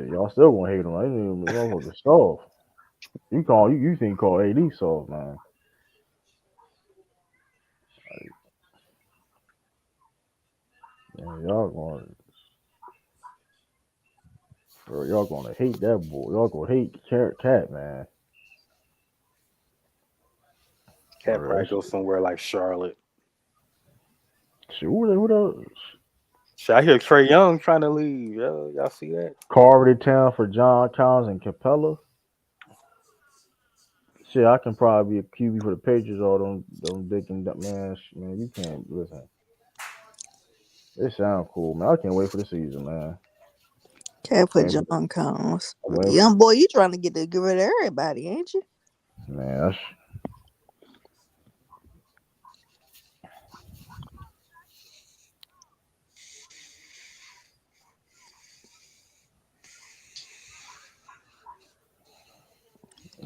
y'all still gonna hate him. I didn't even know what the soft. You think call AD soft, man. Man, y'all gonna hate that boy. Y'all gonna hate Cat, man. Cat probably go somewhere like Charlotte. Shit, who else? Shit, I hear Trae Young trying to leave. Y'all see that? Carver to town for John Collins and Capella. Shit, I can probably be a QB for the Patriots. All them dick and man, you can't listen. It sound cool, man. I can't wait for the season, man. Can't put John Collins. Young boy, you trying to get rid of everybody, ain't you? Man, that's...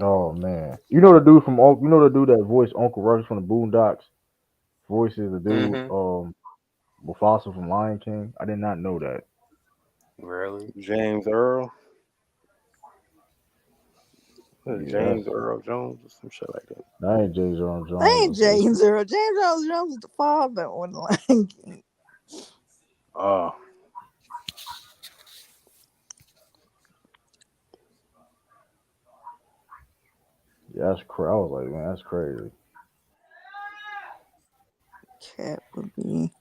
Oh man, you know the dude that voiced Uncle Ruckus from the Boondocks voices the dude Mufasa from Lion King. I did not know that. Really? James Earl. James Earl Jones or some shit like that. That ain't James Earl Jones. That ain't James Earl. James Earl Jones is the father on the Lion King. Oh. Yeah, that's crazy. I was like, man, that's crazy. Cat would be.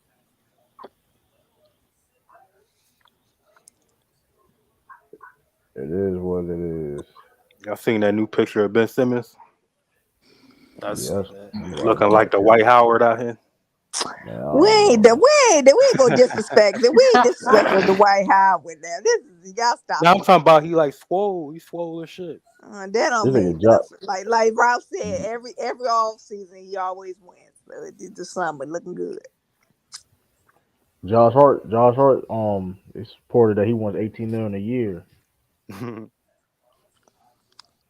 It is what it is. Y'all seen that new picture of Ben Simmons? That's looking like the White Howard out here. We ain't gonna disrespect it. We ain't disrespecting the White Howard now. This is y'all stop. Now I'm talking about he like swole. He swole as shit. That don't mean nothing. Like Ralph said, every off season he always wins. So it's just something looking good. Josh Hart, it's reported that he wants $18 million a year.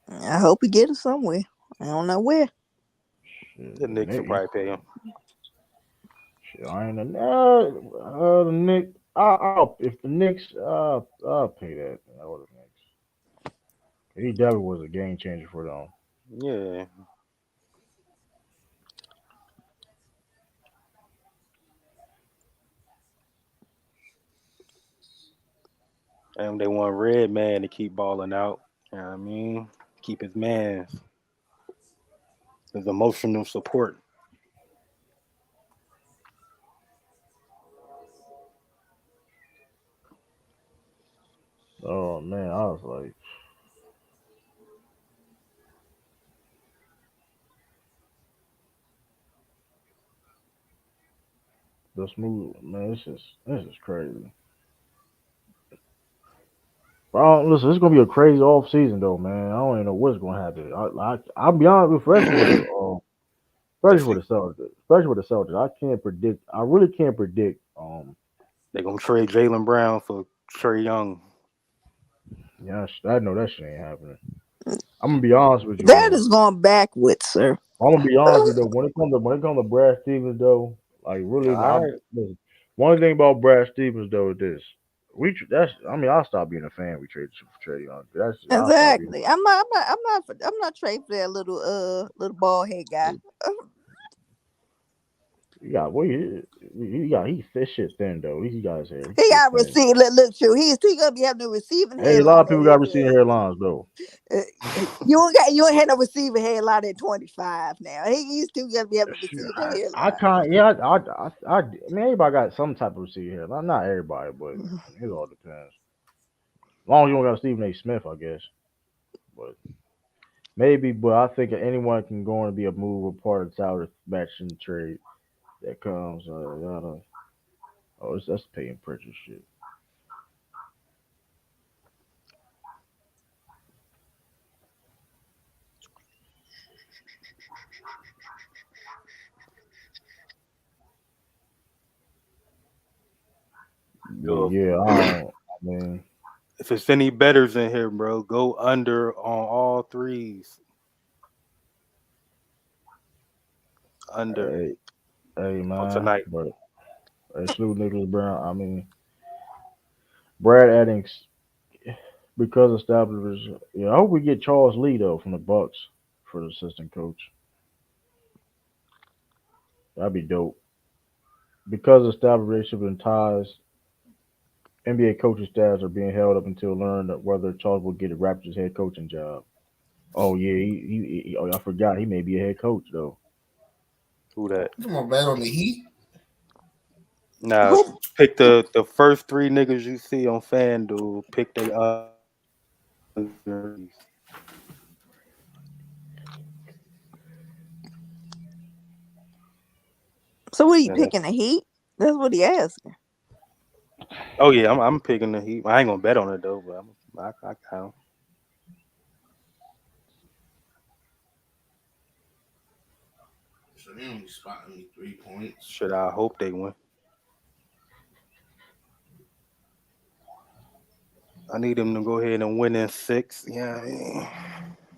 I hope he get it somewhere. I don't know where. The Knicks will probably pay him. Shit, I ain't the Knicks. If the Knicks, I'll pay that. The Knicks. He definitely was a game changer for them. Yeah. And they want Red Man to keep balling out. You know what I mean? Keep his man. His emotional support. Oh man, I was like, the smooth man. This is crazy. Listen, it's gonna be a crazy off season though, man. I don't even know what's gonna happen. I'll be honest with especially with the Celtics. I can't predict. I really can't predict. They're gonna trade Jaylen Brown for Trae Young. Yeah, I know that shit ain't happening. I'm gonna be honest with you. That is going backwards, sir. I'm gonna be honest with you though. When it comes to Brad Stevens though, like really, one thing about Brad Stevens though is this. I'll stop being a fan. We trade Trae Young. Exactly. I'm not trading for that little bald head guy. He's this shit thin though. He got his hair. He got receive. Look, true. He's gonna be having a receiving hairline. A lot of people got receiving hairlines though. You ain't had no receiving hairline at 25 now. He's still gonna be having a receiving hairline. I mean, everybody got some type of receiving hairline. Not everybody, but it all depends. As long as you don't got Stephen A. Smith, I guess. But maybe, but I think anyone can go and be a move or part of the salary matching trade that comes. That's paying purchase shit. Yeah, if it's any betters in here, bro, go under on all threes. Under. Hey man, tonight. But salute Nicholas Brown. I mean, Brad Addings, because establishers. Yeah, I hope we get Charles Lee though from the Bucks for the assistant coach. That'd be dope. Because established relationships and ties, NBA coaching staffs are being held up until learned whether Charles will get a Raptors head coaching job. Oh yeah, I forgot he may be a head coach though. Who that? You gonna bet on the Heat? Nah, pick the first three niggas you see on FanDuel. Pick they So what are you picking, the Heat? That's what he asking. Oh yeah, I'm picking the Heat. I ain't gonna bet on it though, but I count. So they only spotting me 3 points. Shit, I hope they win. I need them to go ahead and win in 6. Yeah,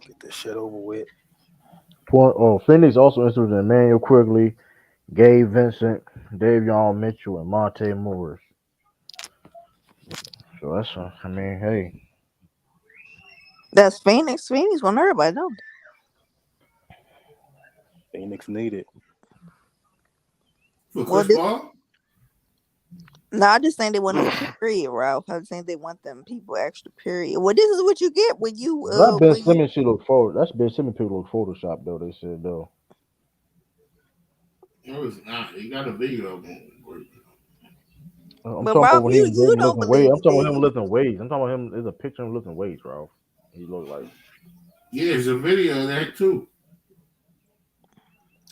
get this shit over with. Phoenix also interested in Emmanuel Quigley, Gabe Vincent, Davion Mitchell, and Monte Morris. So that's, hey. That's Phoenix. Phoenix want everybody, don't they? Phoenix need it. For Chris Paul? No, I just think they want them period, Ralph. I just think they want them people extra period. Well, this is what you get when you that Ben Simmons should look forward. That's Ben Simmons people look Photoshop though. They said though. No, it's not. He got a video of him. I'm talking about when he was lifting weights. I'm talking about him lifting weights. I'm talking about him. There's a picture of him lifting weights, Ralph. He looked like. Yeah, there's a video of that too.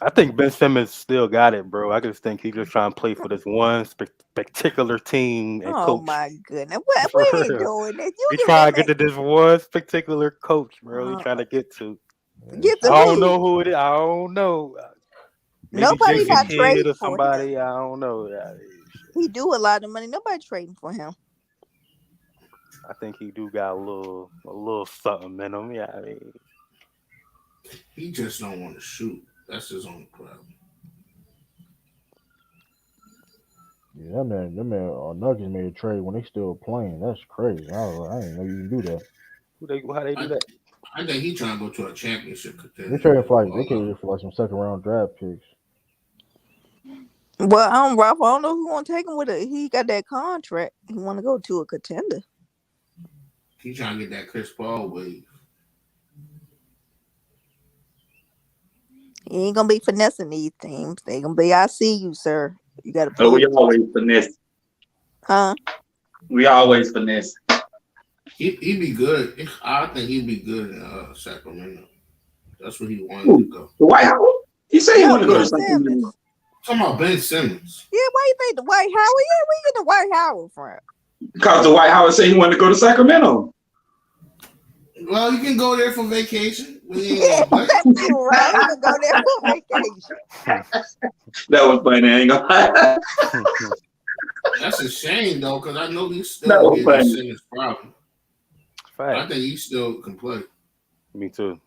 I think Ben Simmons still got it, bro. I just think he's just trying to play for this one particular team and coach. Oh my goodness, what are you doing? He's trying to get to this one particular coach, bro. He's trying to get to. I don't know who it is. I don't know. Maybe nobody got traded or somebody. I don't know. He do a lot of money. Nobody trading for him. I think he do got a little something in him. Yeah, I mean, he just don't want to shoot. That's his only problem. Yeah, that man, Nuggets made a trade when they still playing. That's crazy. I didn't know you can do that. How they do that? I think he trying to go to a championship contender. They trading for some second round draft picks. Well, Ralph, I don't know who want to take him with it. He got that contract. He want to go to a contender. He trying to get that Chris Paul wave. He ain't gonna be finessing these teams. They gonna be, I see you, sir. You gotta play. Oh, we always finesse. Huh? We always finesse. He'd be good. I think he'd be good in Sacramento. That's where he wanted to go. The White House? He said he wanted to go to Sacramento. Talking about Ben Simmons. Yeah, why you think the White House? Yeah, where you get the White House from? Because the White House said he wanted to go to Sacramento. Well, you can go there for vacation. Yeah, that's true, right? You can go there for vacation. That was funny. I ain't gonna lie. That's a shame, though, because I know he's still getting Simmons problem. I think he still can play. Me too.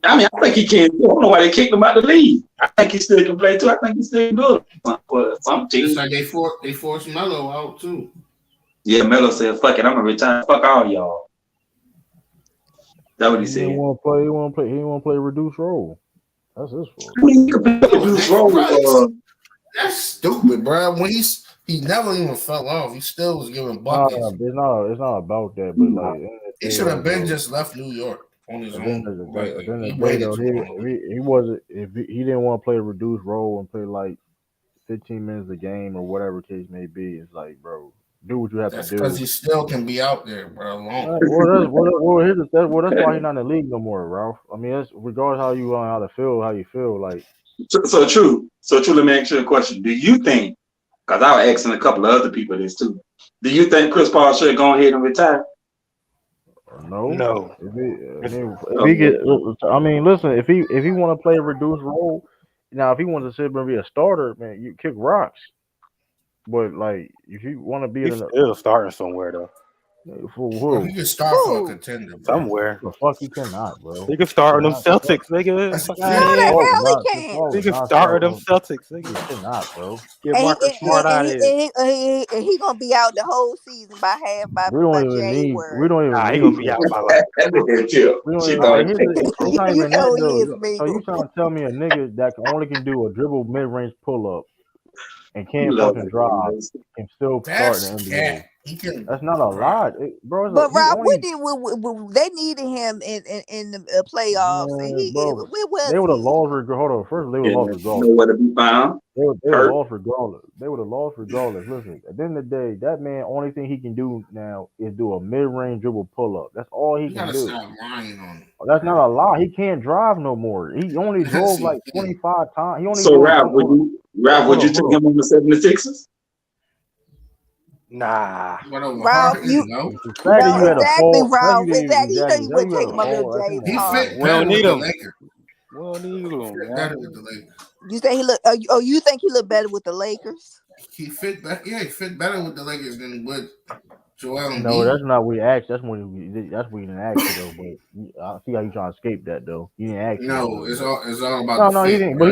I mean, I think he can. I don't know why they kicked him out of the league. I think he still can play too. I think he still good. But some teams, just like they forced Melo out too. Yeah, Melo said, "Fuck it, I'm gonna retire. Fuck all y'all." That's what he said. He didn't want to play. He didn't want to play a reduced role. That's his fault. I mean, he could play a reduced role. That's stupid, bro. When he never even fell off. He still was giving buckets. It's not about that. But like, he should have been just left New York on his own. He wasn't. If he didn't want to play a reduced role and play like 15 minutes a game or whatever case may be, it's like, bro, do what you have to do. Because he still can be out there, bro. That's why he's not in the league no more, Ralph. I mean, that's regardless how you how you feel. Like, so true. Let me ask you a question. Do you think? Because I was asking a couple of other people this too. Do you think Chris Paul should go ahead and retire? No. If he get, I mean, listen. If he want to play a reduced role, now if he wants to sit there and be a starter, man, you kick rocks. But like, if you want to be still starting somewhere though. For who? He can start for a contender, bro. Somewhere. The fuck he cannot, bro. He can start with them Celtics, nigga. He can start with them Celtics, nigga. He cannot, bro. Get Marcus Smart out of here. He gonna be out the whole season by January. We don't even need. He gonna be out by like. So you trying to tell me a nigga that only can do a dribble mid-range pull-up and can't fucking drive can still start in the NBA? That's not a lot, bro. But Rob, they needed him in the playoffs, and they would have lost. Hold on, first they would have lost regardless. Nowhere to be found. They would have lost regardless. Listen, at the end of the day, that man, only thing he can do now is do a mid-range dribble pull-up. That's all he can do. Stop lying on him. That's not a lie. He can't drive no more. He only drove like 25 times. So Ralph, would you take him on the 76ers? Nah. Ralph, you know exactly, Ralph. Exactly. You know you wouldn't take him up with James Harden. We don't need him. You say he look? Oh, you think he look better with the Lakers? He fit better. Yeah, he fit better with the Lakers than with Joel Embiid. No, that's not what he asked. That's what he didn't ask you though. But I see how you trying to escape that though. You didn't ask. No, it's all about the fit. He didn't. But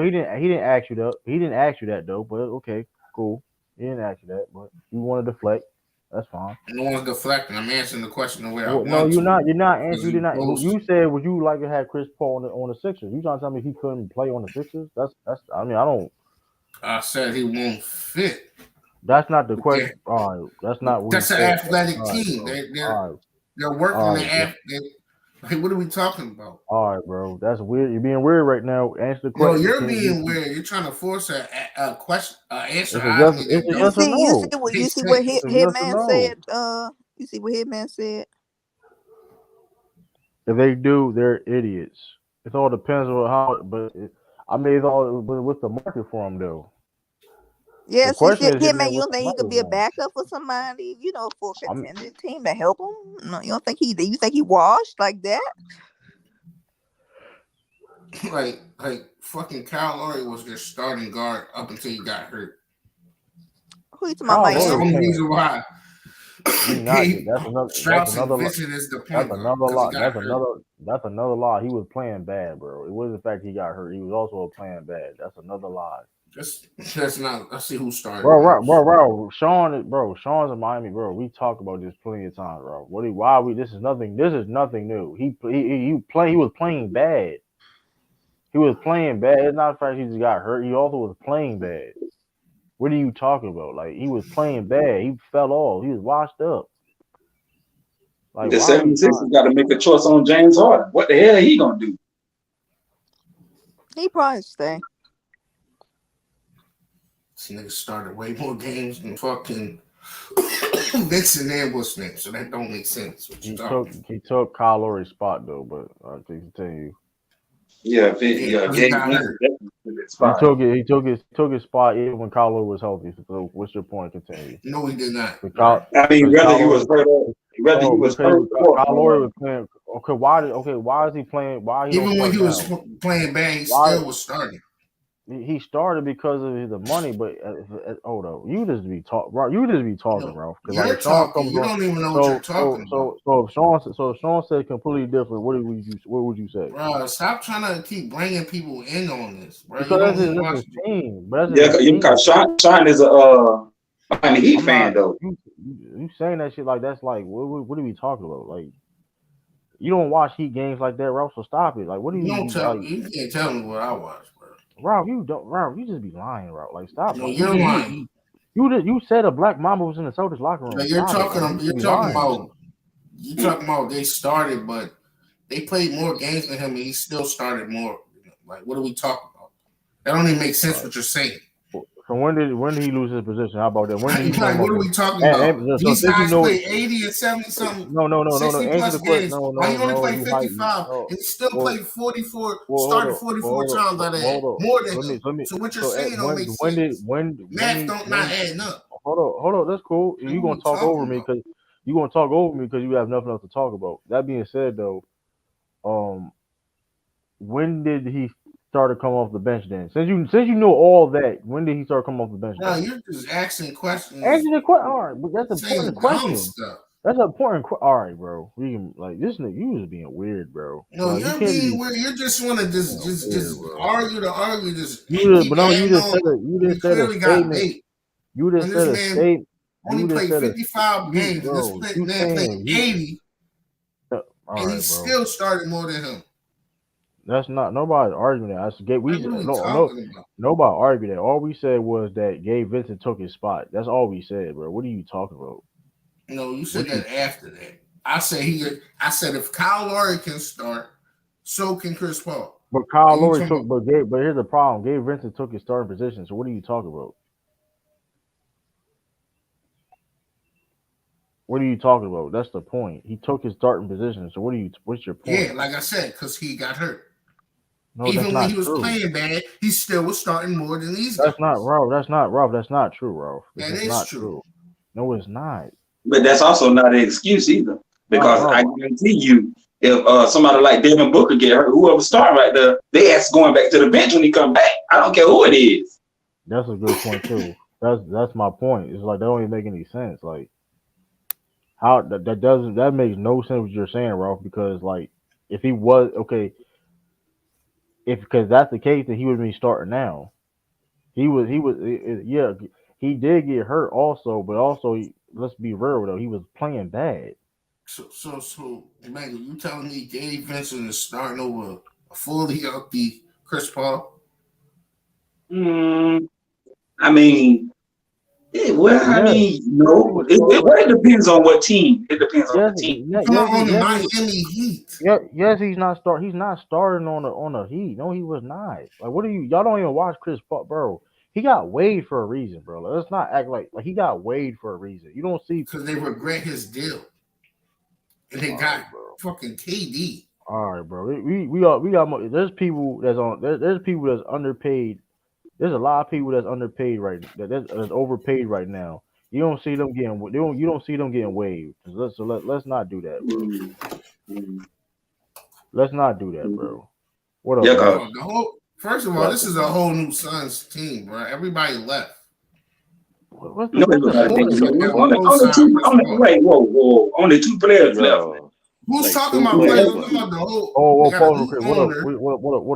he didn't ask you though. He didn't ask you that though. But okay, cool. He didn't ask you that. But you want to deflect. That's fine. No one's deflecting. I'm answering the question the way I want. No, you're not. You're not answering. You did not. Close. You said, would you like to have Chris Paul on the Sixers? You trying to tell me he couldn't play on the Sixers? That's. I mean, I don't. I said he won't fit. That's not the question. All right, that's not. What that's an athletic team. Right, they're working on the Hey, what are we talking about? All right, bro. That's weird. You're being weird right now. Answer the question. No, you're being weird. You're trying to force a question, answer. You see what Hitman said? You see what Hitman said? If they do, they're idiots. It all depends on how. But I mean, it's all what's the market for them though. Yeah, Hitman, you don't think he could be a backup for somebody? You know, for a contending team to help him? No, you don't think you think he washed like that? Like fucking Kyle Lowry was their starting guard up until he got hurt. Who you talking about? That's the only reason why. That's another lie. He was playing bad, bro. It wasn't the fact he got hurt. He was also playing bad. That's another lie. That's not. I see who started. Bro. Sean's in Miami, bro. We talked about this plenty of times, bro. This is nothing new. He was playing bad. He was playing bad. It's not the fact he just got hurt. He also was playing bad. What are you talking about? Like, he was playing bad. He fell off. He was washed up. Like, the 76ers got to make a choice on James Harden. What the hell are he going to do? He probably stay. This nigga started way more games than fucking Nixon and what's next, so that don't make sense. He took Kyle Lowry's spot, though, but I can continue. Yeah, he took his spot even when Kyle Lowry was healthy. So what's your point? Continue. No, he did not. I mean, whether he was hurt, Kyle Lowry was playing. Why is he playing? Why even when he was playing bad, he still was starting. He started because of the money, but hold up, you just be talking, bro. You just be talking, bro. You're talking. You don't even know what you're talking about. So if Sean said completely different, what would you say? Bro, stop trying to keep bringing people in on this, bro. Because that's his team. Because Sean is a Miami Heat fan, though. You saying that shit like that's like what are we talking about? Like, you don't watch Heat games like that, Ralph. So stop it. Like, what do you? You can't tell me what I watch. Ralph, you just be lying, Ralph. Like, stop. No, you're lying. You said a black mamba was in the Celtics locker room. You're talking about they started, but they played more games than him, and he still started more. Like, what are we talking about? That don't even make sense what you're saying. So when did he lose his position? How about that? When did he what are we talking about? These guys play 80 and 70 something. No. 60 plus games. Why he only played 55 and he still played 44? Started 44 times out of that. More than him. So what you're saying don't make sense. Math don't not adding up. Hold on. That's cool. You're gonna talk over me because you have nothing else to talk about. That being said, though, when did he start to come off the bench then? Since you know all that, when did he start coming off the bench? No, you're just asking questions. Answer the question. All right, but that's an important question. That's an important question. All right, bro. We can, like, this nigga, you was being weird, bro. No, you're being weird. You just want to just argue to argue. You just said a statement. You just said a statement. Only played 55 games. This man played 80, and he still started more than him. That's not nobody arguing that. Nobody argued that. All we said was that Gabe Vincent took his spot. That's all we said, bro. What are you talking about? No, you said that after that. I said if Kyle Lowry can start, so can Chris Paul. But Kyle Lowry took. But here's the problem. Gabe Vincent took his starting position. So what are you talking about? What are you talking about? That's the point. He took his starting position. So what's your point? Yeah, like I said, because he got hurt. No, even when he was playing bad, he still was starting more than these guys. That's not Ralph. That's not true, Ralph. That is true. No, it's not. But that's also not an excuse either. Because I guarantee you, if somebody like Devin Booker get hurt, whoever starting right there, they ask going back to the bench when he come back. I don't care who it is. That's a good point too. That's my point. It's like that don't even make any sense. Like how that makes no sense what you're saying, Ralph. Because like if he was okay. Because that's the case, then he would be starting now. He did get hurt also, but also let's be real though. He was playing bad. So, Emmanuel, you telling me Gabe Vincent is starting over a fully healthy Chris Paul? I mean, no. It depends on what team. It depends on the team. On the Miami Heat. Yes, he's not starting on a Heat. No, he was not. Like, what are you? Y'all don't even watch Chris Paul, bro. He got waived for a reason, bro. Let's not act like he got waived for a reason. You don't see because they regret his deal, and they got fucking KD. All right, bro. We got. There's people that's on. There's people that's underpaid. There's a lot of people that's underpaid right now. That's overpaid right now. You don't see them getting. You don't see them getting waived. So let's not do that, bro. Let's not do that, bro. What up? Yeah, first of all, this is a whole new Suns team, bro. Everybody left. Only two players left. Who's talking about players? What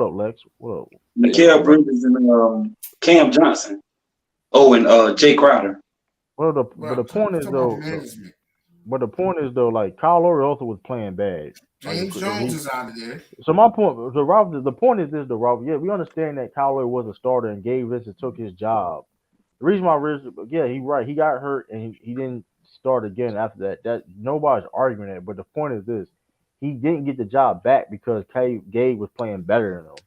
up, Lex? What up? Mikael Bridges and Cam Johnson. Oh, and Jay Crowder. Well, the point is though, like Kyle Lowry also was playing bad. James Jones is out of there. So my point, the point is this, though, Rob. Yeah, we understand that Kyle Lowry was a starter and Gabe Vincent took his job. The reason why, he's right. He got hurt and he didn't start again after that. That nobody's arguing that. But the point is this: he didn't get the job back because Gabe was playing better than him.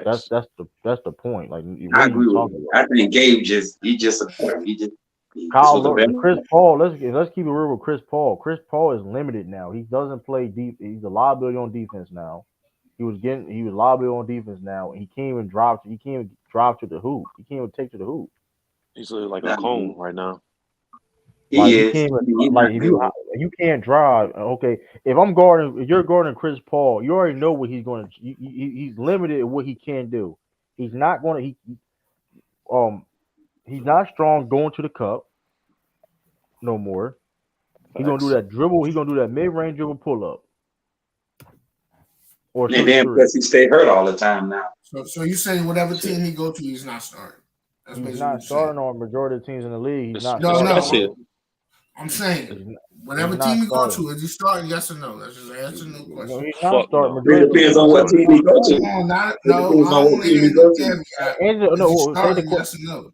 That's the point. Like, I agree with you. I think Gabe just Kyle Lowry, Chris Paul. Let's keep it real with Chris Paul. Chris Paul is limited now. He doesn't play deep. He's a liability on defense now. He was liability on defense now. And he can't even drive to the hoop. He can't even take to the hoop. He's like a cone right now. Like, you can't drive. Okay, if you're guarding Chris Paul, you already know what he's going to. He's limited in what he can do. He's not going to. He's not strong going to the cup. No more. He's gonna do that dribble. He's gonna do that mid-range dribble pull-up. And then plus he stay hurt all the time now. So you saying whatever team he go to, he's not starting. He's not starting on majority of teams in the league. He's not. No. I'm saying whatever team you go to, is he starting? Yes or no? That's just an answer no question. No, he's not starting. It depends on what team he go to. Yes or no.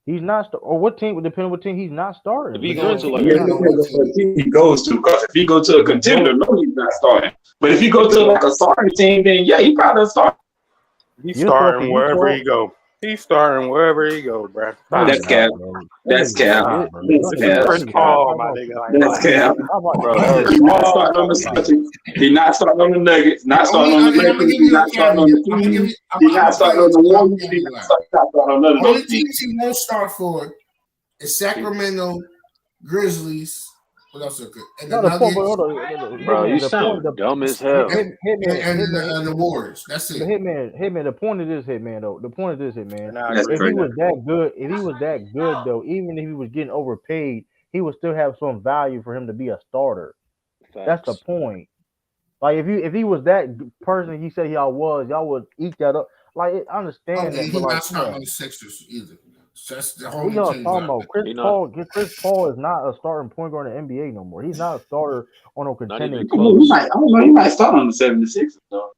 He's not. Or what team? Depending on what team he's not starting. If he goes to he goes to, because if he go to a contender, no, he's not starting. But if you go to like a starting team, then yeah, he probably start. He's starting wherever he go. He's starting wherever he go, bro. That's cap. That's cap. Chris Paul, my nigga. That's cap. He's not starting on the Celtics. He's not starting on the Nuggets. Not starting on the Lakers. He's not starting on the Kings. He's not starting on the Warriors. He's not starting on none of those teams. He won't start for is Sacramento, Grizzlies. What else are good? And the Nuggets. Bro, you sound dumb as hell. And the Warriors. That's it. Hitman. The point of this, Hitman, though. The point of this, Hitman. If he was that good, though, even if he was getting overpaid, he would still have some value for him to be a starter. Facts. That's the point. Like if he was that person he said y'all would eat that up. Like I understand that. He's not starting on the Sixers either. So that's the whole thing. Chris Paul is not a starting point guard in the NBA no more. He's not a starter on no contending team. He might start on the 76ers though.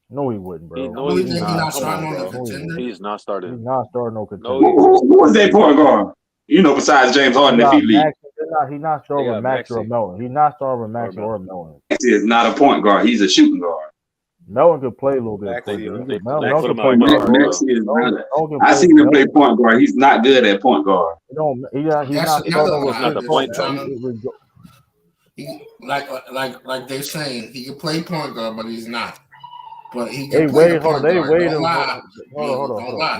No, he wouldn't, bro. He's not starting no contender. He's not starting. He's not starting no contender. Who was that point guard? You know, besides James Harden, if he leaves. He's not starting with Max or Melton. He's not starting with Max or Melton. He is not a point guard. He's a shooting guard. Melton could play a little bit. I seen him play point guard. He's not good at point guard. He's not the point guard. Like they're saying, he can play point guard, but he's not. But he can play point guard. Hold on.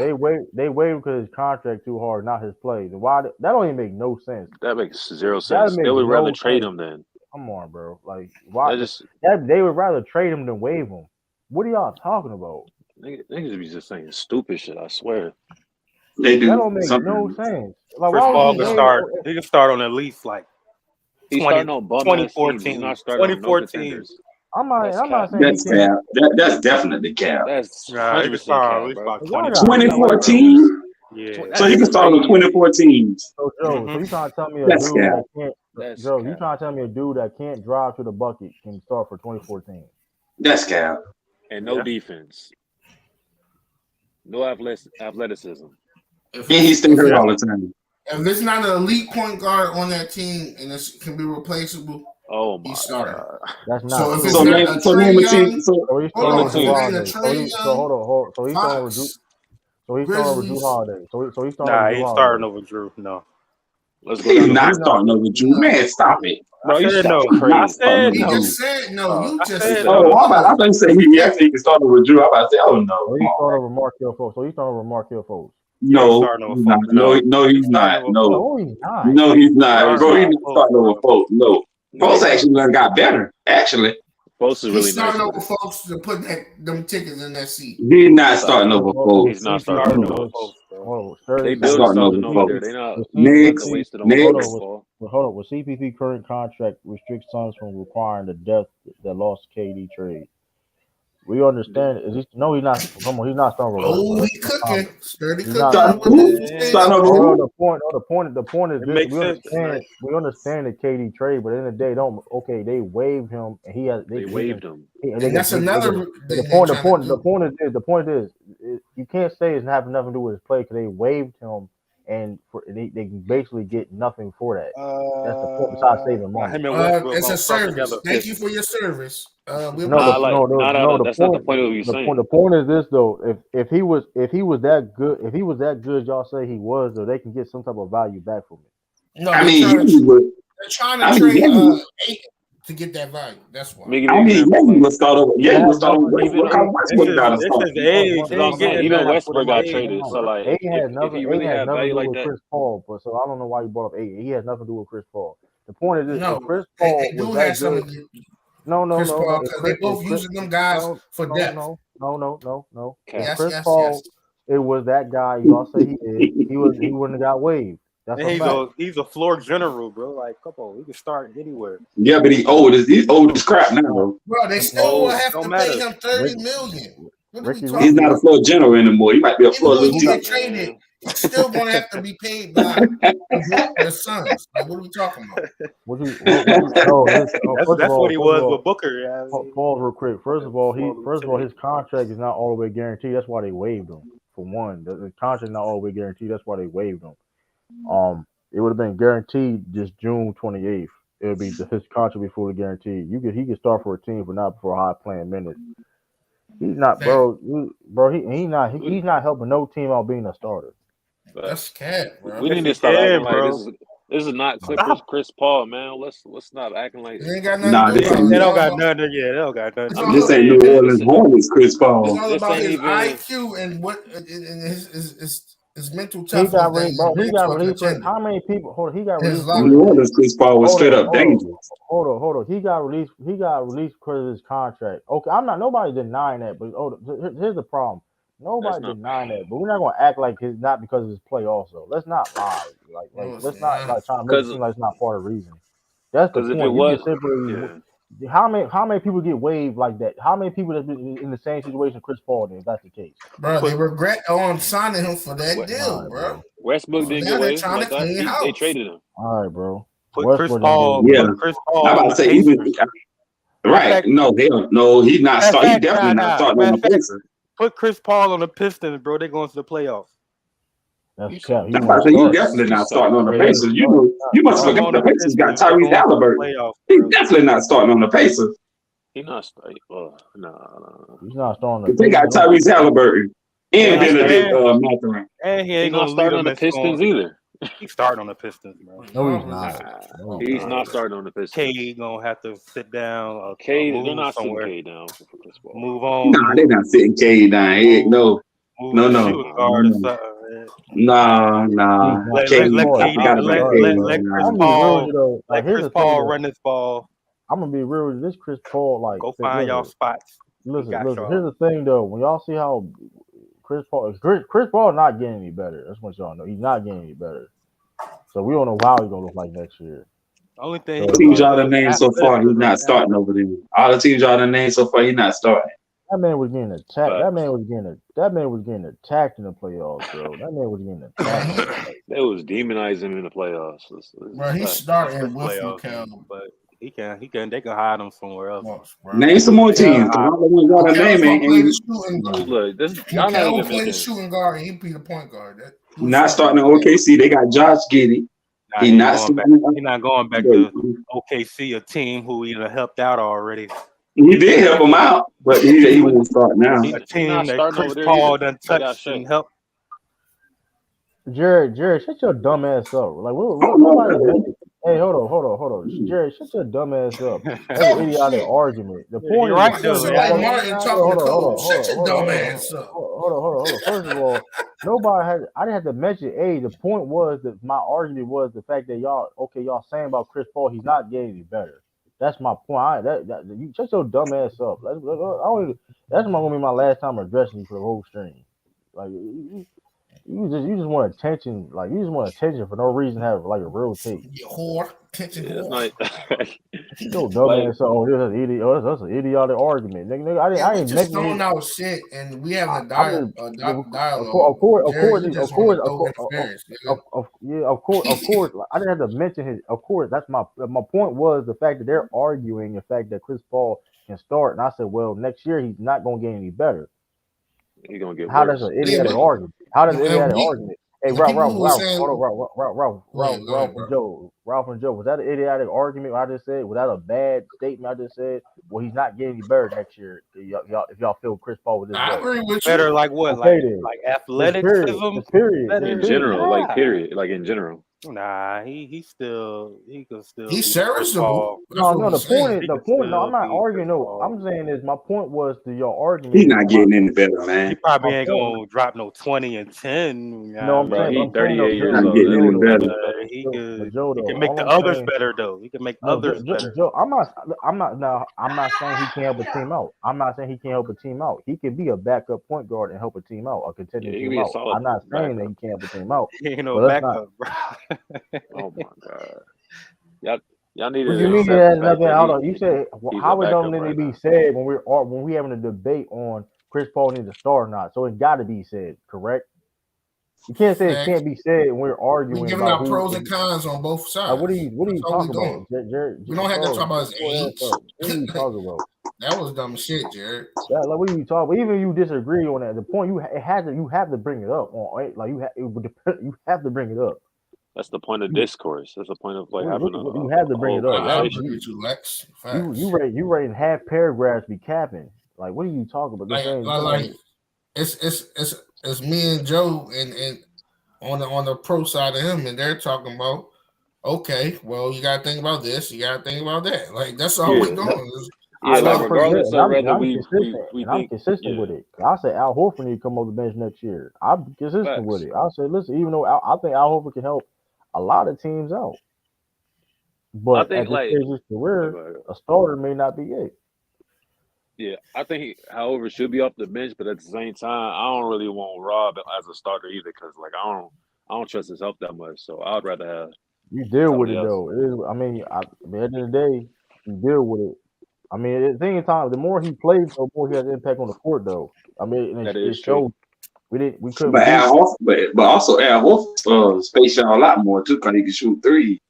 They waited because his contract too hard, not his play. Why? That don't even make no sense. That makes zero sense. They would rather trade him then. Come on, bro. Like why? They would rather trade him than waive him. What are y'all talking about? Niggas be just saying stupid shit, I swear. They do. That don't make no sense. Like, Chris Paul can start. He can start on at least like 2014. 2014. I'm not saying that's cap. That's definitely cap. That's 100% cap, 2014. Yeah. So he can start on 24 teams. So Joe, so you trying to tell me a That's dude cap. that can't? Joe, you trying to tell me a dude that can't drive to the bucket can start for 2014? That's cap. And no defense. No athleticism. And he's staying hurt all the time. If there's not an elite point guard on that team and it can be replaceable, oh my God. That's not. So if it's So not name a a Trae team. Young, So he's throwing hold on, Drew if it ain't a Holiday. Trae So Young, hold on. So he's throwing Fox, Drew. So he's throwing Drew Grizzlies. Holiday. So he's throwing Nah, Drew he ain't Holiday. starting over Drew. No. Let's go He's down not the starting over Drew. Man, stop it. Bro, you said no. Not starting He over just said no. You I just said said no. Oh, I'm about to say he can start over Drew. I'm about to say, oh no. So he's throwing over Markelle Fultz. So he's throwing over Markelle Fultz. No, starting over he's not. Fultz. No, he's not. No, No, he's not. no, he's not. Bro, he's not Fultz, starting over folks. No. Folks actually done got better, actually. Folks is really He's starting nice. over folks to put them tickets in that seat. He's not starting over folks. He's not starting over folks. They building starting over something over there. folks. They not Next, wasted on next. Hold on. With CPP current contract restricts Suns from requiring the depth that lost KD trade. We understand. Is he? No, he's not. Come on, he's not starting over. Oh, he cooking. Sturdy He's cooking. not. Starting over who? The point is this. We understand the KD trade, but in the day, they waived him, and they waived him. And that's another. The point is, you can't say it's having nothing to do with his play because they waived him, and they can basically get nothing for that. That's the point. Besides saving money, it's a service. Thank you for your service. That's not the point of you saying. The point is this though: if he was that good, y'all say he was, though, they can get some type of value back from it. No, I mean, they're trying to trade Aiton to get that value. That's why. I mean, he was start over. Yeah, he was start over. Westbrook got to start. Even Westbrook got traded. So like, if he really had value like that, Chris Paul. But so I don't know why you brought up Aiton. He has nothing to do with Chris Paul. The point is this: no, Chris Paul they do have some. No. Because they both using them guys for depth. No. Yes, Chris Paul, it was that guy. Y'all say he did. He wouldn't have got waived. That's he's a floor general, bro. Like, come on, he can start anywhere. Yeah, but he's old as crap now, bro. Bro, they still will have to pay him $30 million. He's not a floor general anymore. He might be a floor lieutenant. Traded. He's still going to have to be paid by the Suns. Like, what are we talking about? That's what he was with Booker. Yeah, Pause real quick. First of all, his contract is not all the way guaranteed. That's why they waived him. For one, the contract is not all the way guaranteed. That's why they waived him. It would have been guaranteed just June 28th. It would be his contract be fully guaranteed. He could start for a team, but not for high playing minutes. He's not, bro. He's not helping no team out being a starter. That's cat, bro. We need to start acting like this is not Clippers Chris Paul, man. Let's not acting like they ain't got nothing. They don't got nothing. Yeah, they don't got nothing. This ain't New Orleans Hornets Chris Paul. It's all about his IQ and what his mental toughness. He got released. How many people? Hold on, he got released. New Orleans Chris Paul was straight up dangerous. Hold on. He got released because of his contract. Okay, nobody's denying that, but here's the problem. Nobody denying that, but we're not gonna act like it's not because of his play. Also, let's not lie. Let's not trying to make it seem like it's not part of the reason. That's the point. If it was, how many people get waived like that? How many people have been in the same situation Chris Paul did? If that's the case, bro. They regret signing him for that deal, bro. Westbrook didn't get waived. Like they traded him. All right, bro. Put Chris Paul. Yeah, Chris Paul. I'm about to say even right. No, he's not starting. He definitely not starting on the Pacers. Put Chris Paul on the Pistons, bro. They're going to the playoffs. That's cap. He's definitely not starting on the Pacers. You must forget the Pacers got Tyrese Halliburton. He's definitely not starting on the Pacers. He's not starting. No. He's not starting. They got Tyrese Halliburton and Benedict Mathurin. And he ain't not starting on the Pistons either. He's starting on the Pistons, bro. No, he's not. He's not starting on the Pistons. K gonna have to sit down. They're not sitting K down for Chris Paul. Move on. Nah, they're not sitting K down. Heck, no. Nah. Let Chris Paul run this ball. I'm gonna be real with this Chris Paul. Like, go find y'all spots. Listen. Here's the thing, though. When y'all see how Chris Paul is not getting any better. That's what y'all know. He's not getting any better. So we don't know how he's gonna look like next year. Only thing teams y'all done named so far, he's not starting over there. All the teams y'all done named so far, he's not starting. That man was getting attacked. That man was getting attacked in the playoffs, bro. That man was getting attacked. They was demonizing him in the playoffs. Bro, he's starting with Cal. But he can. They can hide him somewhere else. Name some more teams. Look, this y'all not play the shooting guard, and he be the point guard. Not starting at OKC. They got Josh Giddey. He's not going back to OKC, a team who either helped out already. He did help him out, but he won't start now. A team that Chris Paul done touched and helped. Jared, shut your dumb ass up. Like, nobody. Hey, hold on. Jared, shut your dumb ass up. That's an idiotic argument. The point is, right, shut your dumb ass up. Hold on. First of all, I didn't have to mention. The point was that my argument was the fact that y'all saying about Chris Paul, he's not getting any better. That's my point. You shut your dumb ass up. That's not gonna be my last time addressing you for the whole stream. Like you just want attention. Like you just want attention for no reason. Have like a real take. You whore. Attention. Yo, dumb ass. Oh, this is idiot. Oh, that's an idiotic argument. Nigga, I ain't just throwing out shit, and we having a dialogue. Of course. I didn't have to mention his. Of course, that's my point was the fact that they're arguing the fact that Chris Paul can start, and I said, well, next year he's not gonna get any better. He's gonna get How worse. does an idiotic argument? How does an idiotic argument? Hey, Ralph and Joe, was that an idiotic argument I just said? Was that a bad statement I just said? Well, he's not getting any better next year. If y'all feel Chris Paul with this better, like what? Like athleticism? In general, like in general. Nah, he could still. He's serviceable. No, the point. No, I'm not arguing. No, I'm saying is my point was to your argument. He's not getting any better, man. He probably ain't gonna drop no 20 and 10. No, I'm saying he's 38 years old. Getting any better. He can make the others better though. He can make others better. Joe, I'm not saying he can't help a team out. I'm not saying he can't help a team out. He can be a backup point guard and help a team out, a contending team out. I'm not saying that he can't help a team out. He ain't no backup, bro. Oh my god! Y'all need to. What you mean that nothing? Hold on. You said how it don't need to be said when we having a debate on Chris Paul needs to start or not? So it got to be said, correct? You can't say it can't be said when we're arguing. We're giving out pros and cons on both sides. What are you talking about, Jared? We don't have to talk about his age. What are you talking about? That was dumb shit, Jared. Like, what are you talking about? Even if you disagree on that, the point you have to bring it up on. Like you have to bring it up. That's the point of discourse. That's the point of like having you have to bring it up. You writing half paragraphs be capping. Like, what are you talking about? Like it's me and Joe and on the pro side of him, and they're talking about, okay, well, you gotta think about this, you gotta think about that. Like that's all we're doing. Regardless of whether we I'm consistent with it. I say Al Horford need to come off the bench next year. I'm consistent with it. I say, listen, even though I think Al Horford can help a lot of teams out, but I think at this stage of his career, a starter may not be it. Yeah, I think however should be off the bench, but at the same time, I don't really want Rob as a starter either because like I don't trust his health that much. So I'd rather have you deal with it though. It is, at the end of the day, you deal with it. I mean, at the same time, the more he plays, the more he has impact on the court though. I mean, it shows. We couldn't. But also Al Horford space y'all a lot more too because he can shoot three.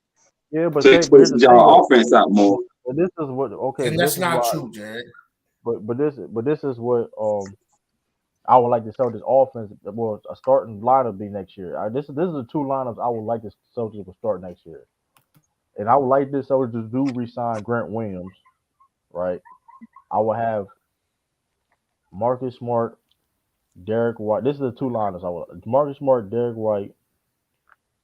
Yeah, but so space y'all offense out more. But this is what and that's not true, Jared. But this is what I would like to sell this offense. Well, a starting lineup be next year. This is the two lineups I would like the Celtics to start next year, and I would like this Celtics to do resign Grant Williams, right? I will have Marcus Smart, Derek White. This is the two lineups I would Marcus Smart, Derek White,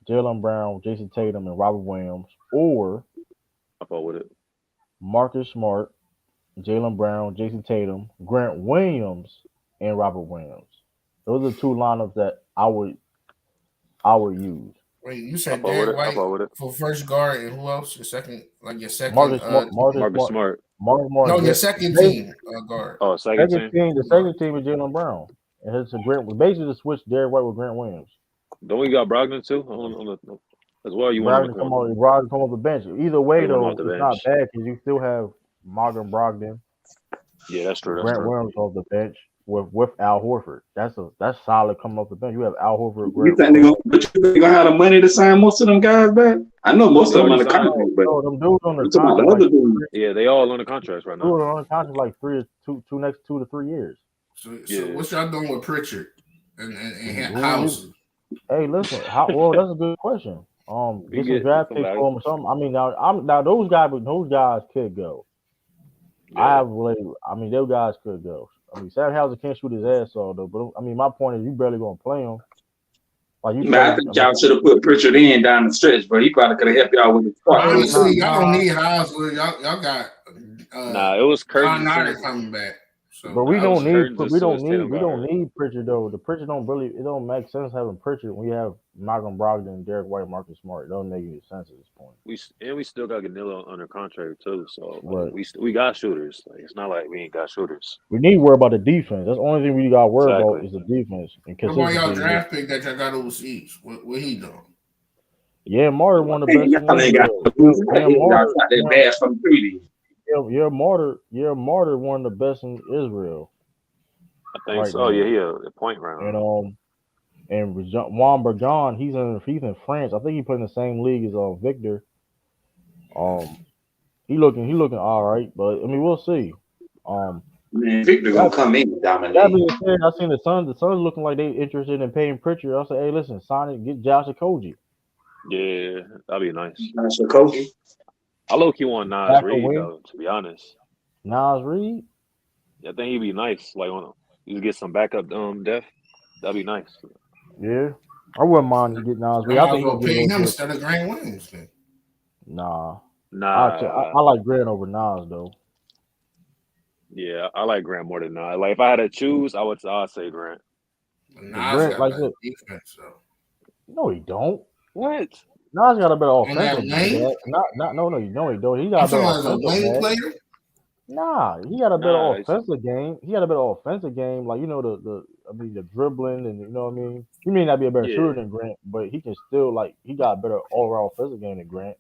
Jaylen Brown, Jason Tatum, and Robert Williams, or I thought with it Marcus Smart, Jaylen Brown, Jason Tatum, Grant Williams, and Robert Williams. Those are the two lineups that I would use. Wait, you said Derek White for first guard, and who else? Your second. Marcus Smart. No, your second team guard. Oh, second team. The second team is Jaylen Brown, and it's basically to switch Derek White with Grant Williams. Don't we got Brogdon too as well? You want to come off the bench. Either way, though, it's not bad because you still have Morgan Brogdon. Yeah, that's true. Grant Williams off the bench with Al Horford. That's solid coming off the bench. You have Al Horford. You think they're gonna have the money to sign most of them guys back? I know most of them on the contract, but them dudes on the contract. Yeah, they all on the contracts right now. Dudes are on the contract like next 2 to 3 years. So what's y'all doing with Pritchard and House? Hey, listen. Well, that's a good question. Get some draft picks for him or something. I mean, now those guys could go. Yeah. Those guys could go. I mean, Sam Hauser can't shoot his ass off though. But I mean, my point is, you barely gonna play him. Like I think y'all should have put Pritchard in down the stretch, but he probably could have helped y'all with the spot. Honestly, y'all don't need Hauser. Y'all got. It was Curtis coming back. So but we don't need Pritchard though. The Pritchard it don't make sense having Pritchard when you have Malcolm Brogdon and Derek White, Marcus Smart. It doesn't make any sense at this point. We still got Ganilla under contract too, so we got shooters. Like, it's not like we ain't got shooters. We need to worry about the defense. That's the only thing we got to worry about is the defense. What about y'all draft pick that y'all got overseas? What he doing? Yeah, Martyr one of the best. Bad from 3D. Yeah, Martyr one of the best in Israel. I think so. Now. Yeah, the point round. And Juan Bergan, he's in France. I think he played in the same league as Victor. He looking all right, but I mean we'll see. Man, Victor gonna come in and dominate. That being said, I seen the Suns looking like they interested in paying Pritchard. I said, hey, listen, sign it, get Josh Okogie. Yeah, that'd be nice. Josh Okogie. I low-key want Nas Reed, though, to be honest. Nas Reed? I think he'd be nice. Like, you get some backup depth. That'd be nice. Yeah. I wouldn't mind to get Nas Reed. I think he'll pay him instead of Grant Williamson. Nah. I like Grant over Nas, though. Yeah, I like Grant more than Nas. Like, if I had to choose, I'd say Grant. Nas got a defense, though. No, he don't. What? Nas got a better offensive game. No, he don't. He got a better offensive game. Nah, he got a better offensive game. He got a better offensive game. Like, the dribbling and you know what I mean. He may not be a better shooter than Grant, but he can still he got a better all-around offensive game than Grant.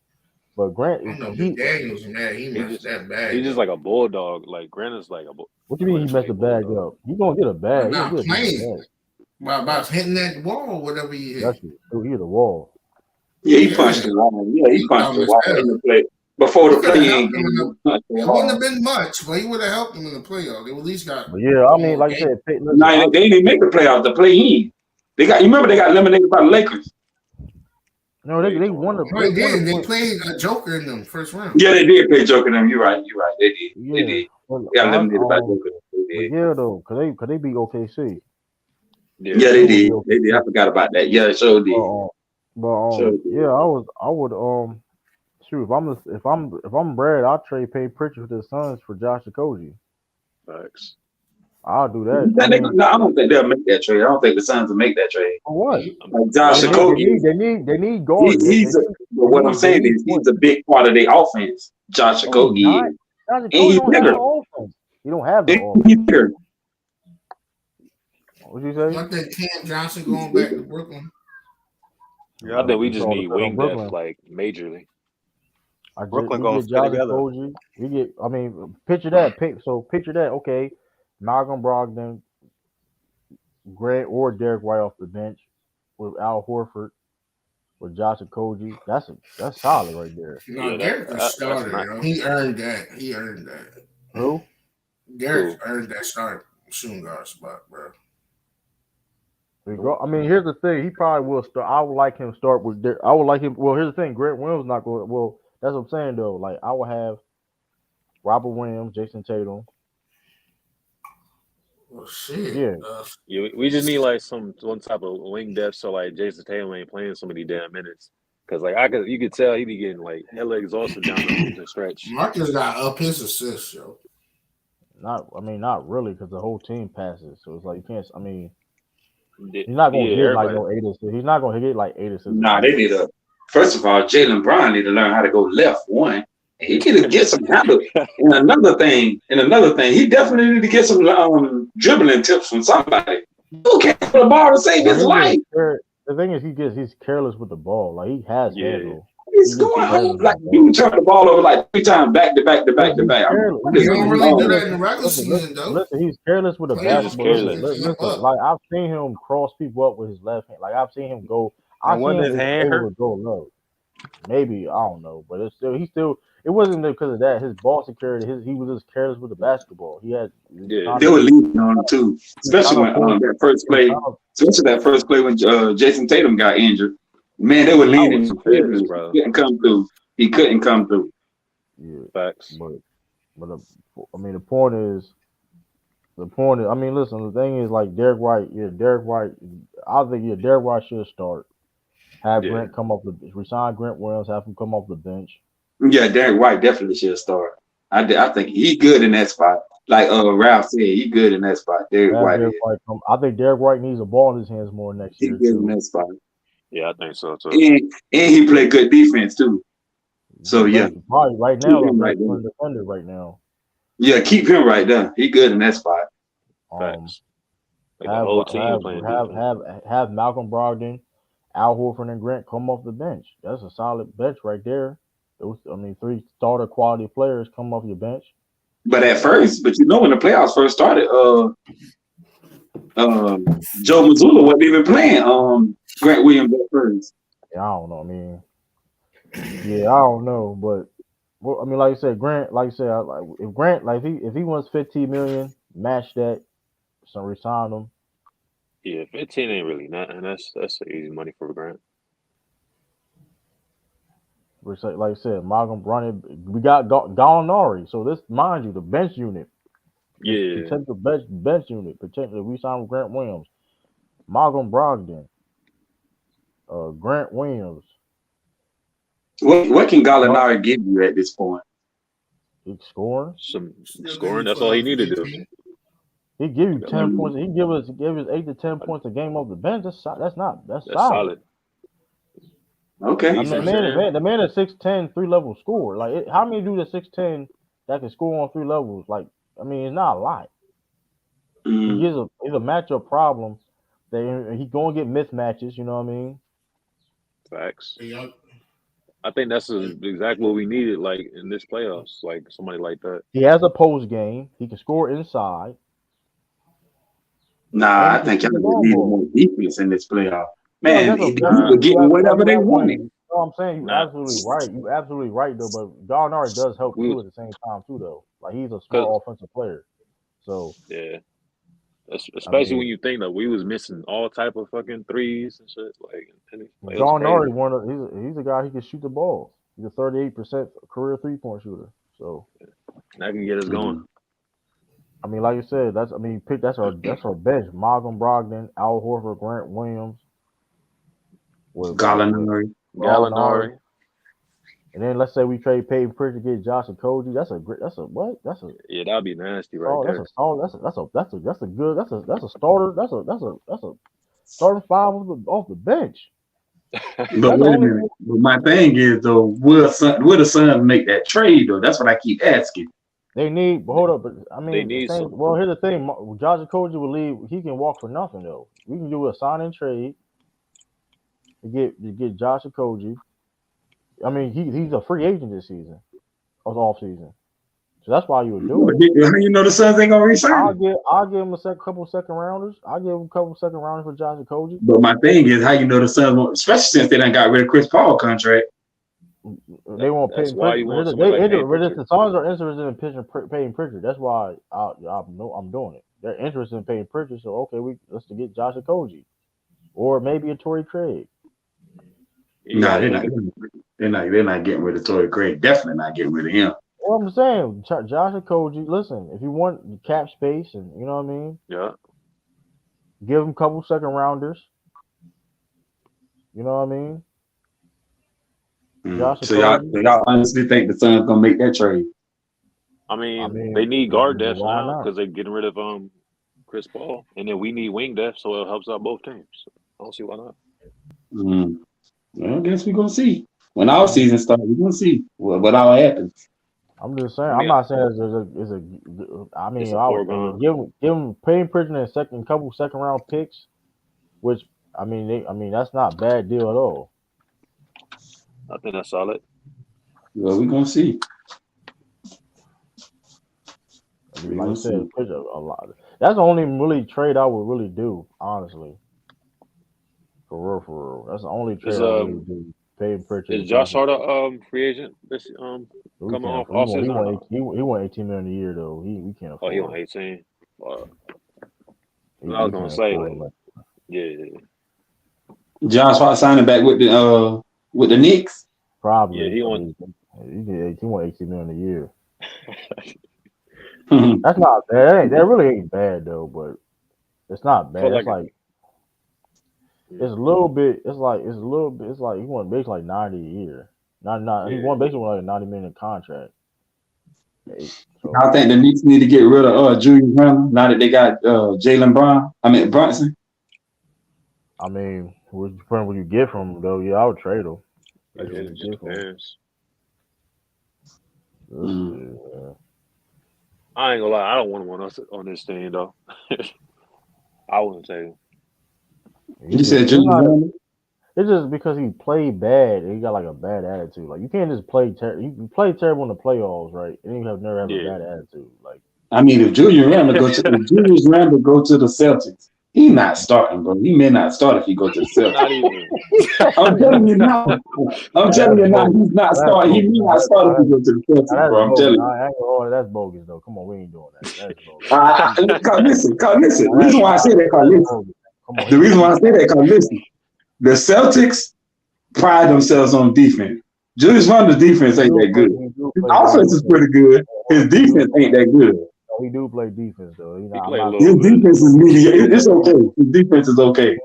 But Grant is Daniels, man, he messed that bag. He's just like a bulldog. Like Grant is like a. What do you mean he messed the bag up? He gonna get a bag. Not playing. About hitting that wall, whatever he hit. That's it. He hit the wall. Yeah, he punched the wall. Yeah, he punched the wall in the play. Before the play, it wouldn't have been much, but he would have helped him in the playoff. They at least got. Yeah, I mean, like I said, they didn't make the playoff. The play-in, they got. You remember they got eliminated by the Lakers. No, they won the. They did. They played a Joker in them first round. Yeah, they did play Joker in them. You're right. They did. Yeah. They did. They got eliminated by Joker. Yeah, though, cause they beat OKC. Yeah, they did. They did. I forgot about that. Yeah, it sure did. Yeah, I would shoot if I'm Brad, I'll trade Pritchard to the Suns for Josh Okogie. Facts. I'll do that. I don't think they'll make that trade. I don't think the Suns will make that trade. For what? Like Josh Okogie. They need guards. What I'm saying is he's a big part of their offense. Josh Okogie. And he's bigger. You don't have the offense. He's bigger. What'd you say? I think Cam Johnson going back to Brooklyn. Yeah, I think we just need wing depth, like majorly. Brooklyn gonna stay together. Picture that. Okay, Malcolm Brogdon, Grant or Derek White off the bench with Al Horford, with Josh Okogie. That's solid right there. No, Derek a starter. He earned that. Who? Derek earned that start shooting guard spot, bro. I mean, here's the thing. He probably will start. I would like him to start with. I would like him. Well, here's the thing. Grant Williams not going. Well, that's what I'm saying though. Like I would have Robert Williams, Jason Tatum. Well, shit. Yeah. We just need like one type of wing depth, so like Jason Tatum ain't playing so many damn minutes. Cause like you could tell he be getting like hella exhausted down the stretch. Marcus got up his assists, yo. Not really, because the whole team passes. So it's like you can't. I mean. He's not going to get like no 8 assists. He's not going to get like 8 assists. Nah, they need first of all, Jaylen Brown need to learn how to go left one. And he need to get some handle. And another thing, he definitely need to get some dribbling tips from somebody. Who can't put the ball to save his life? The thing is, he's careless with the ball. Like he has handle. He's scoring like you turn the ball over like 3 times back to back to back to back. He don't really do that in the regular season, though. Listen, he's careless with the basketball. Listen, like I've seen him cross people up with his left hand. Like I've seen him go. I've seen him able to go low. Maybe I don't know, but it's still It wasn't because of that. His ball security. He was just careless with the basketball. He had. Yeah, they were leading on him too, especially when that first play. Especially that first play when Jason Tatum got injured. Man, they were leaning. He couldn't come through. He couldn't come through. Yeah, facts. But I mean, the point is. I mean, listen. The thing is, like Derek White. Yeah, Derek White. I think Derek White should start. Have Grant come off the resign Grant Williams. Have him come off the bench. Yeah, Derek White definitely should start. I think he's good in that spot. Like Ralph said, he's good in that spot. Derek White. I think Derek White needs a ball in his hands more next year. He's good in that spot. Yeah, I think so too. And he played good defense too. So yeah, probably right now, I'm defender right now. Yeah, keep him right there. He good in that spot. Facts. Like the whole team playing. Have Malcolm Brogdon, Al Horford, and Grant come off the bench. That's a solid bench right there. 3 starter quality players come off your bench. But at first, when the playoffs first started, Joe Mazzulla wasn't even playing Grant Williams at first. Yeah, I don't know. I mean, I don't know, but I mean, like you said, Grant. If Grant, if he wants $15 million, match that. So resign him. Yeah, 15 ain't really nothing. That's easy money for Grant. Like I said, Malcolm running. We got Gallinari. So this, mind you, the bench unit. Yeah. Potential bench unit. Potentially, we signed Grant Williams, Malcolm Brogdon, Grant Williams. What can Gallinari give you at this point? He's scoring. Some scoring. That's all he needed to do. He give you 10 points. He give us 8 to 10 points a game off the bench. That's solid. Okay. I mean, the man is 6'10", 3-level scorer. Like, how many dudes at 6'10" that can score on 3 levels? Like, I mean, it's not a lot. It's a matchup problem. He gonna get mismatches. You know what I mean? Facts. I think that's exactly what we needed. Like in this playoffs, like somebody like that. He has a post game. He can score inside. Nah, I think y'all need more defense in this playoff. Man, they were getting whatever they wanted. No, I'm saying you're absolutely right. You're absolutely right, though. But Gallinari does help too at the same time, too, though. Like, he's a smart offensive player. So yeah, especially when you think that we was missing all type of fucking threes and shit. Like Gallinari, he's a guy who can shoot the ball. He's a 38% career 3-point shooter. So that can get us going. I mean, like you said, that's our bench. Malcolm Brogdon, Al Horford, Grant Williams, Gallinari. And then let's say we trade Peyton Pritchard to get Josh Okogie. Yeah, that'd be nasty right there. That's a starter. That's a starting 5 off the bench. But wait a minute. But my thing is though, will the Suns make that trade though? That's what I keep asking. They need, but hold up. But I mean, here's the thing. Josh Okogie will leave. He can walk for nothing though. We can do a sign and trade to get Josh Okogie. I mean, he's a free agent this season, or off season. So that's why you would do it. How you know the Suns ain't gonna resign? I'll give him a couple second rounders. I'll give him a couple second rounders for Josh Okogie. But my thing is, how you know the Suns won't, especially since they done got rid of Chris Paul contract. They won't pay. The Suns are interested in paying Pritchard. That's why I'm doing it. They're interested in paying Pritchard. So okay, let's get Josh Okogie, or maybe a Torrey Craig. No, they're not getting rid of Torrey Craig. Definitely not getting rid of him. Well, I'm saying, Josh Okogie, listen, if you want cap space and, you know what I mean? Yeah. Give him a couple second rounders. You know what I mean? So y'all honestly think the Suns going to make that trade? I mean they need guard depth now because they're getting rid of Chris Paul. And then we need wing depth, so it helps out both teams. I don't see why not. Well, I guess we're going to see. When our season starts, we're going to see what all happens. I'm just saying. I'm not saying I would give him Payne Pritchard and couple second round picks, which I mean that's not a bad deal at all. I think that's solid. Well, we're gonna see. Like I said, a lot. That's the only really trade I would really do, honestly. For real. That's the only trade I would really do. Pay Pritchard. Is Josh Hart a free agent? This coming off offseason? He won $18 million a year though. We can't afford. Oh, he on 18. I was gonna say, yeah. Josh Hart signing back with the Knicks. Probably. Yeah, he won. He won $18 million a year. That's not bad. That really ain't bad though, but it's not bad. It's like it's a little bit. It's like he won basically like 90 a year. He won basically like a $90 million contract. So, I think the Knicks need to get rid of Julius Randle now that they got Brunson. I mean, what you get from him though? Yeah, I would trade him. I ain't gonna lie, I don't want him on this team though. I wouldn't say him. You said Julius Randle? It's just because he played bad and he got like a bad attitude. Like you can't just play terrible. You play terrible in the playoffs, right? And you never have a bad attitude. Like I mean, if Julius Randle go to the Celtics, he not starting, bro. He may not start if he go to the Celtics. Not even. I'm telling you now. He's not starting. He may not start if he go to the Celtics, bro. I'm telling you. That's bogus though. Come on, we ain't doing that. That's Listen. bogus. The reason why I say that, cause listen. The Celtics pride themselves on defense. Julius Randle's defense ain't that good. His offense is pretty good. His defense ain't that good. He do play defense though. His defense is mediocre. It's okay. His defense is okay.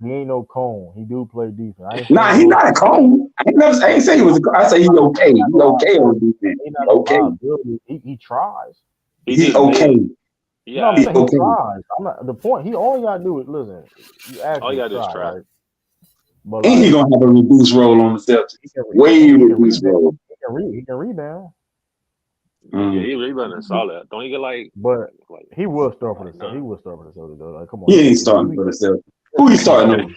He ain't no cone. He do play defense. He's not a cone. I ain't say he was. I say he's okay. He's okay on defense. Okay. He tries. He's okay. Yeah, he tries. The point. He only gotta do is listen. All you gotta do is try. Right? But and he's gonna have a reduced role on the Celtics. Way reduced role. He can rebound. Yeah, he rebounding solid. Don't he get like? But he will start for the Celtics. He will start for the Celtics though. Like, come on. He ain't starting for the Celtics. Who he starting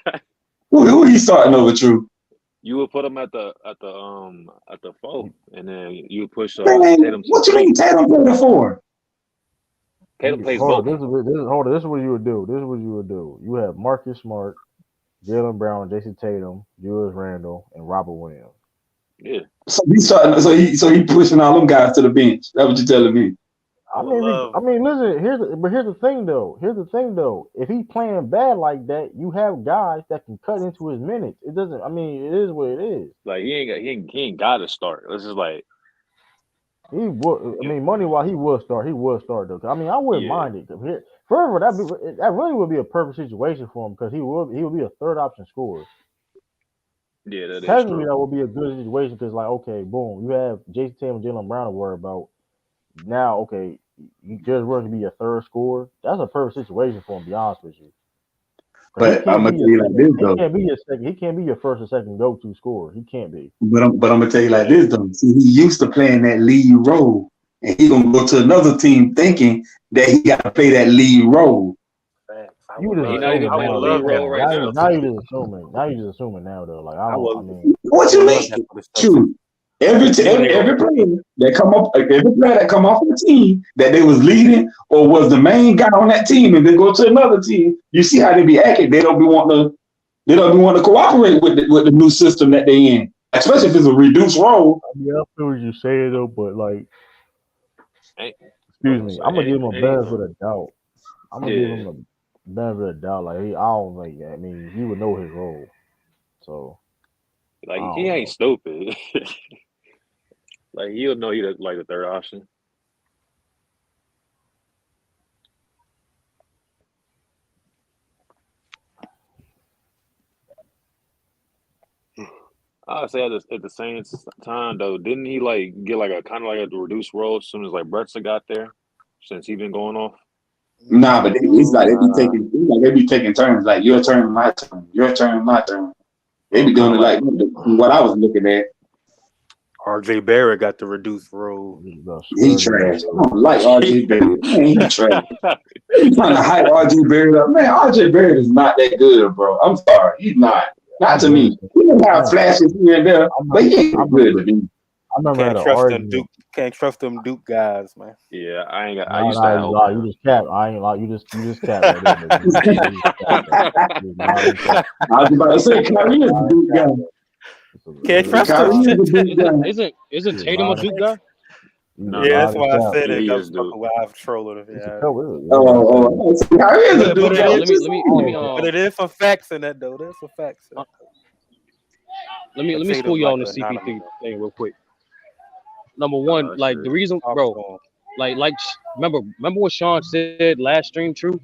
over? Who he starting over? True. You would put him at the 4, and then you would push Tatum. What you mean Tatum played the 4? Tatum plays both. This is what you would do. You have Marcus Smart, Jaylen Brown, Jason Tatum, Julius Randle, and Robert Williams. Yeah. So he's starting. So he pushing all them guys to the bench. That's what you're telling me. I mean, listen. Here's the thing, though. If he's playing bad like that, you have guys that can cut into his minutes. It doesn't. I mean, it is what it is. Like he ain't got to start. This is like he would. I mean, money wise, he would start. He would start though. I mean, I wouldn't mind it. Further, that really would be a perfect situation for him because he would be a third option scorer. Yeah, that is technically true. That would be a good situation because, like, okay, boom, you have Jason Tatum and Jaylen Brown to worry about. Now, okay, you just want to be a third scorer. That's a perfect situation for him. To be honest with you. But I'm gonna tell you like this though. He can't be your first or second go-to scorer. He can't be. But I'm gonna tell you like this though. See, he used to playing that lead role, and he gonna go to another team thinking that he got to play that lead role. You just now you just assuming now though. Like I mean, what you mean? True. Every player that come up, every player that come off the team that they was leading or was the main guy on that team, and then go to another team, you see how they be acting. They don't be wanting to cooperate with the new system that they in, especially if it's a reduced role. Yeah, I feel what you're saying though, but like, excuse me, I'm gonna give him a benefit of doubt. I'm gonna give him a benefit of doubt. Like I don't think. I mean, he would know his role, so like he ain't stupid. Like he'll know he's like the third option. I say at the same time though, didn't he like get like a kind of like a reduced role as soon as like Bretza got there, since he been going off? Nah, but it's like they be taking turns, like your turn, my turn, your turn, my turn. They be doing it like what I was looking at. RJ Barrett got the reduced role. He trash. I don't like RJ Barrett. Man, he trash. He's trying to hype RJ Barrett up. Man, RJ Barrett is not that good, bro. I'm sorry. He's not. Not to me. He didn't have flashes here and there, but he ain't good to me. I remember Can't trust them Duke. Can't trust them Duke guys, man. Yeah, I ain't got. No, I used to have. you just cap. I ain't like you just cap right there. I was about to say Kyrie is a Duke guy. Can't trust them. Isn't Tatum a Duke guy? No, yeah, that's why I said it. That's why I've trolled it. Yeah. But it is some facts in that though. There's some facts. Let me school y'all on the CP thing real quick. Number one, like the reason, bro, like remember what Sean said last stream, true?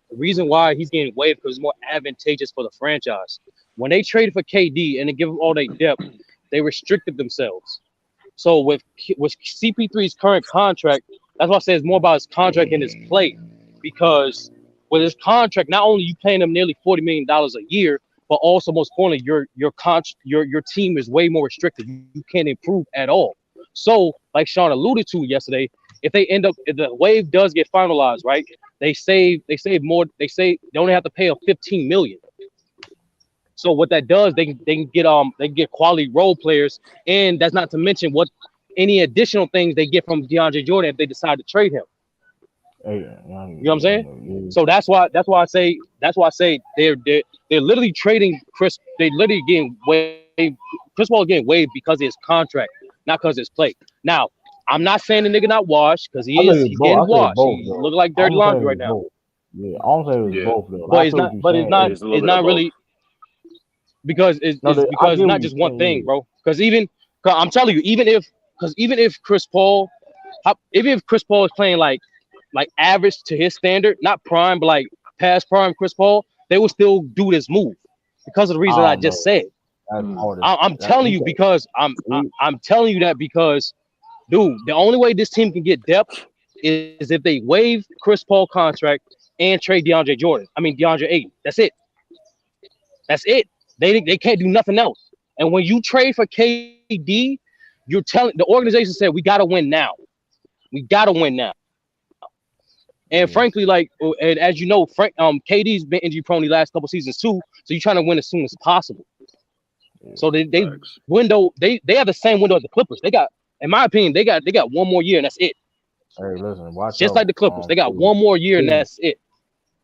The reason why he's getting waived because it's more advantageous for the franchise. When they traded for KD and they give them all their depth, they restricted themselves. So with CP3's current contract, that's why I say it's more about his contract and his play. Because with his contract, not only you paying him nearly $40 million a year, but also most importantly, your team is way more restricted. You can't improve at all. So, like Sean alluded to yesterday, if the wave does get finalized, right? They save more. They only have to pay him $15 million. So what that does, they can get quality role players, and that's not to mention what any additional things they get from DeAndre Jordan if they decide to trade him. You know what I'm saying? So that's why I say they're literally trading Chris. They literally getting waived. Chris Paul is getting waived because of his contract, not because of his play. Now, I'm not saying the nigga not washed because he's getting washed. He look like dirty laundry right now. Yeah, I don't say it was both though. But it's not. But it's not really. Because it's not just one thing, bro. Because I'm telling you, even if Chris Paul is playing like average to his standard, not prime, but like past prime Chris Paul, they will still do this move because of the reason I just said. I'm telling you because I'm telling you that because, dude, the only way this team can get depth is if they waive Chris Paul contract and trade DeAndre Ayton. That's it. That's it. They can't do nothing else. And when you trade for KD, you're telling the organization said we gotta win now. We gotta win now. And frankly, and as you know, KD's been injury prone the last couple seasons too. So you're trying to win as soon as possible. So they have the same window as the Clippers. They got, in my opinion, they got one more year and that's it. Hey, listen, watch just out, like the Clippers, they got one more year and that's it.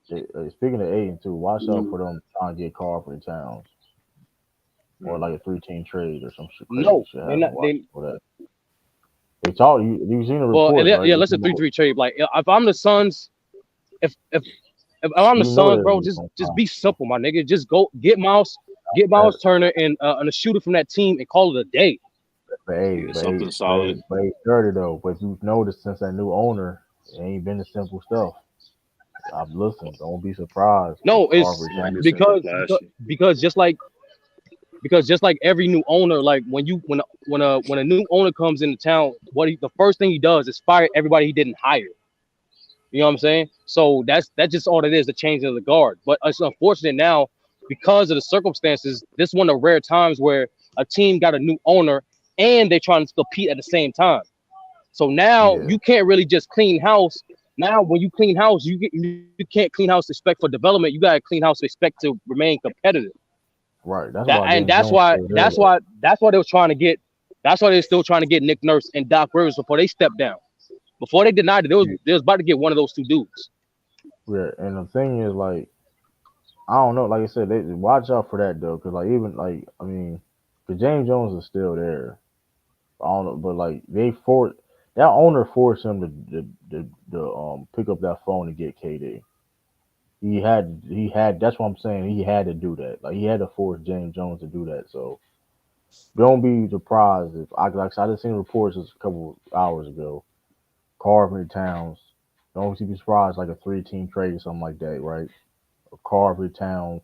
Speaking of Aiden too, watch out for them trying to get Carl for the Towns. Or like a 3-team trade or some shit. No, they told you. You've seen the report. Well, right? Let's a 3-3 trade. Like if I'm the Suns, if I'm the Suns, bro, just be simple, my nigga. Just go get Miles Turner and a shooter from that team and call it a day. Something solid. But he started though. But you've noticed since that new owner, it ain't been the simple stuff. I've listened. Don't be surprised. No, it's because just like every new owner, like when a new owner comes into town, the first thing he does is fire everybody he didn't hire. You know what I'm saying? So that's just all it is, the change of the guard. But it's unfortunate now because of the circumstances. This is one of the rare times where a team got a new owner and they're trying to compete at the same time. So now you can't really just clean house. Now, when you clean house, you can't clean house to expect for development. You got to clean house to expect to remain competitive. Right. That's why they were trying to get. That's why they're still trying to get Nick Nurse and Doc Rivers before they stepped down. Before they denied it, they was about to get one of those two dudes. Yeah, and the thing is, like, I don't know. Like I said, they watch out for that though, because because James Jones is still there. I don't know, but like that owner forced him to pick up that phone and get KD. He had. That's what I'm saying. He had to do that. Like he had to force James Jones to do that. So don't be surprised if I just seen reports just a couple hours ago. Carver Towns. Don't be surprised like a 3-team trade or something like that, right? Carver Towns.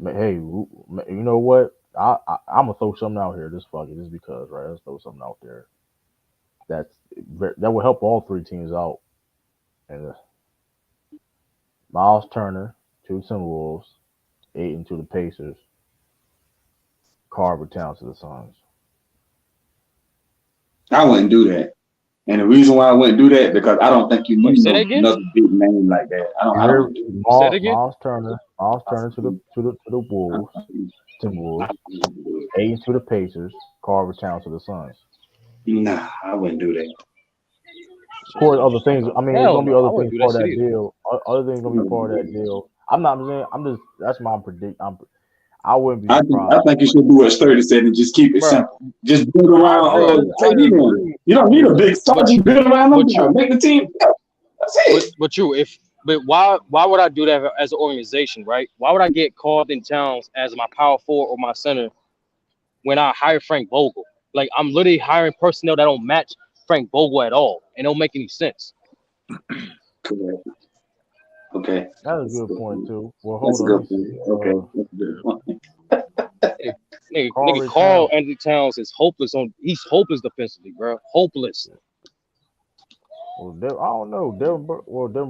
Hey, you know what? I'm gonna throw something out here. Just because, right? Let's throw something out there. That will help all 3 teams out. And Miles Turner to the Timberwolves, Ayton to the Pacers, Carver Towns to the Suns. I wouldn't do that. And the reason why I wouldn't do that because I don't think you need another big name like that. I don't Miles Turner. Miles Turner to the Wolves, Timberwolves. Aiden to the Pacers. Carver Towns to the Suns. Nah, I wouldn't do that. Of course, other things. I mean, there's gonna be other things part of that shit. deal. Other things gonna be part of that deal. I'm not saying. I'm just. That's my predict. I wouldn't be surprised. I think you should do what Sturdy said and just keep it simple. Just build around KD. You don't need a big star. Just build around them. Make the team. That's it. But why would I do that as an organization, right? Why would I get Carlton Towns as my power forward or my center when I hire Frank Vogel? Like, I'm literally hiring personnel that don't match Frank Vogel at all and don't make any sense. Correct. Okay. That's a good point too. Well, That's hold on. Okay. That's a good point. Nigga, Carl Anthony Towns is hopeless he's hopeless defensively, bro. Hopeless. Well, I don't know. Devin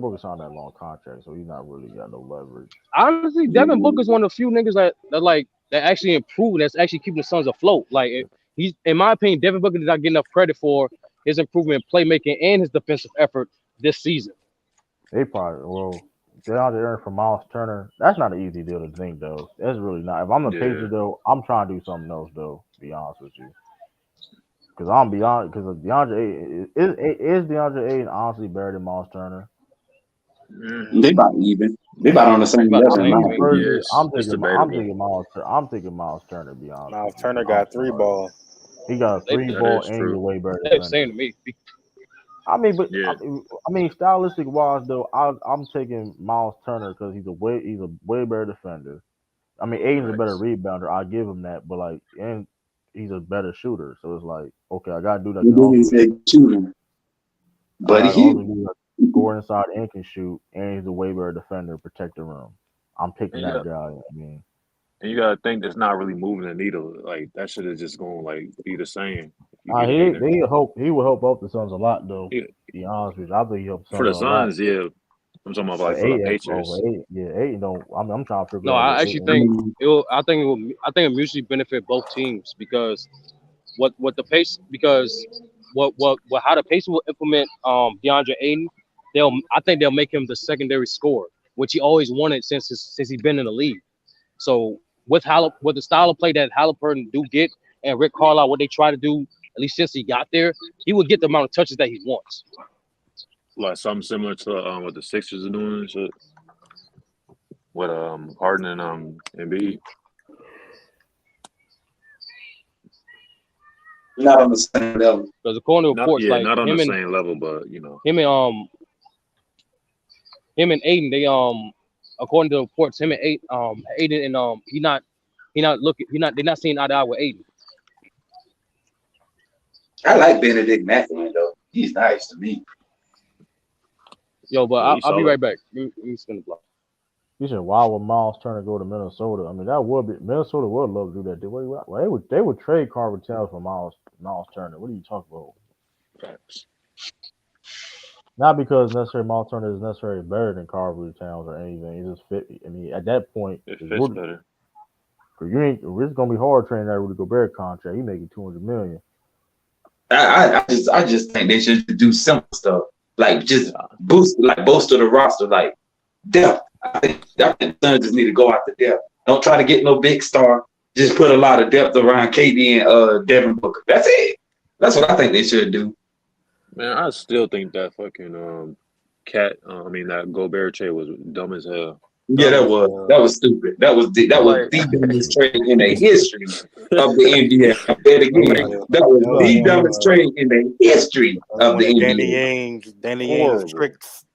Booker signed that long contract, so he's not really got no leverage. Honestly, Devin Booker's one of the few niggas that actually improved, that's actually keeping the Suns afloat. Like, he's, in my opinion, Devin Booker did not get enough credit for his improvement in playmaking and his defensive effort this season. They probably DeAndre earned from Miles Turner. That's not an easy deal to think though. That's really not. If I'm the Pacers though, I'm trying to do something else though. To be honest with you. Because I'm beyond. Because DeAndre is DeAndre Ayton honestly better than Miles Turner? They about even. They about on the same level. I'm thinking Miles Turner. To be honest, Miles Turner got 3 ball. He got a 3-ball and he's way better. They're saying to me. I mean, but I mean, stylistic wise though, I'm taking Miles Turner because he's a way better defender. I mean, Aiden's a better rebounder. I give him that, but and he's a better shooter. So it's like, okay, I gotta do that. Shooting, but he score inside and can shoot, and he's a way better defender, protect the rim. I'm picking that guy. I mean, and you gotta think that's not really moving the needle. Like, that shit is just going to be the same. He would help both the Suns a lot though. To be honest with you, I think he helps for the Suns. Yeah, I'm talking about for the Patriots. Eight don't. I'm trying to figure. No, I actually think I think it mutually benefit both teams because how the Pacers will implement DeAndre Ayton, I think they'll make him the secondary scorer, which he always wanted since he's been in the league. So with the style of play that Halliburton do get and Rick Carlisle, what they try to do, at least since he got there, he would get the amount of touches that he wants. Like something similar to what the Sixers are doing and shit. With Harden and Embiid. Not on the same level. Because according to reports, not on the same level, but him and Aiden, they according to reports, him and Aiden and they're not seeing eye to eye with Aiden. I like Benedict Mathurin though. He's nice to me. Yo, but I'll be right back. Let me spin the block. You said, why would Miles Turner go to Minnesota? I mean, that would be Minnesota would love to do that. They would trade Carver Towns for Miles Turner. What are you talking about? Facts. Not because necessarily Miles Turner is necessarily better than Carver Towns or anything. He just fit. I mean, at that point, it fits better. It's gonna be hard trading that Rudy Gobert contract. He making $200 million. I just think they should do simple stuff like just bolster the roster, like depth. I think the Suns just need to go after depth. Don't try to get no big star. Just put a lot of depth around KD and Devin Booker. That's it. That's what I think they should do. Man, I still think that fucking that Gobert trade was dumb as hell. Yeah, that was stupid. That was the dumbest trade in the history of the NBA. That was the dumbest trade in the history of the NBA. Danny Ainge tricks.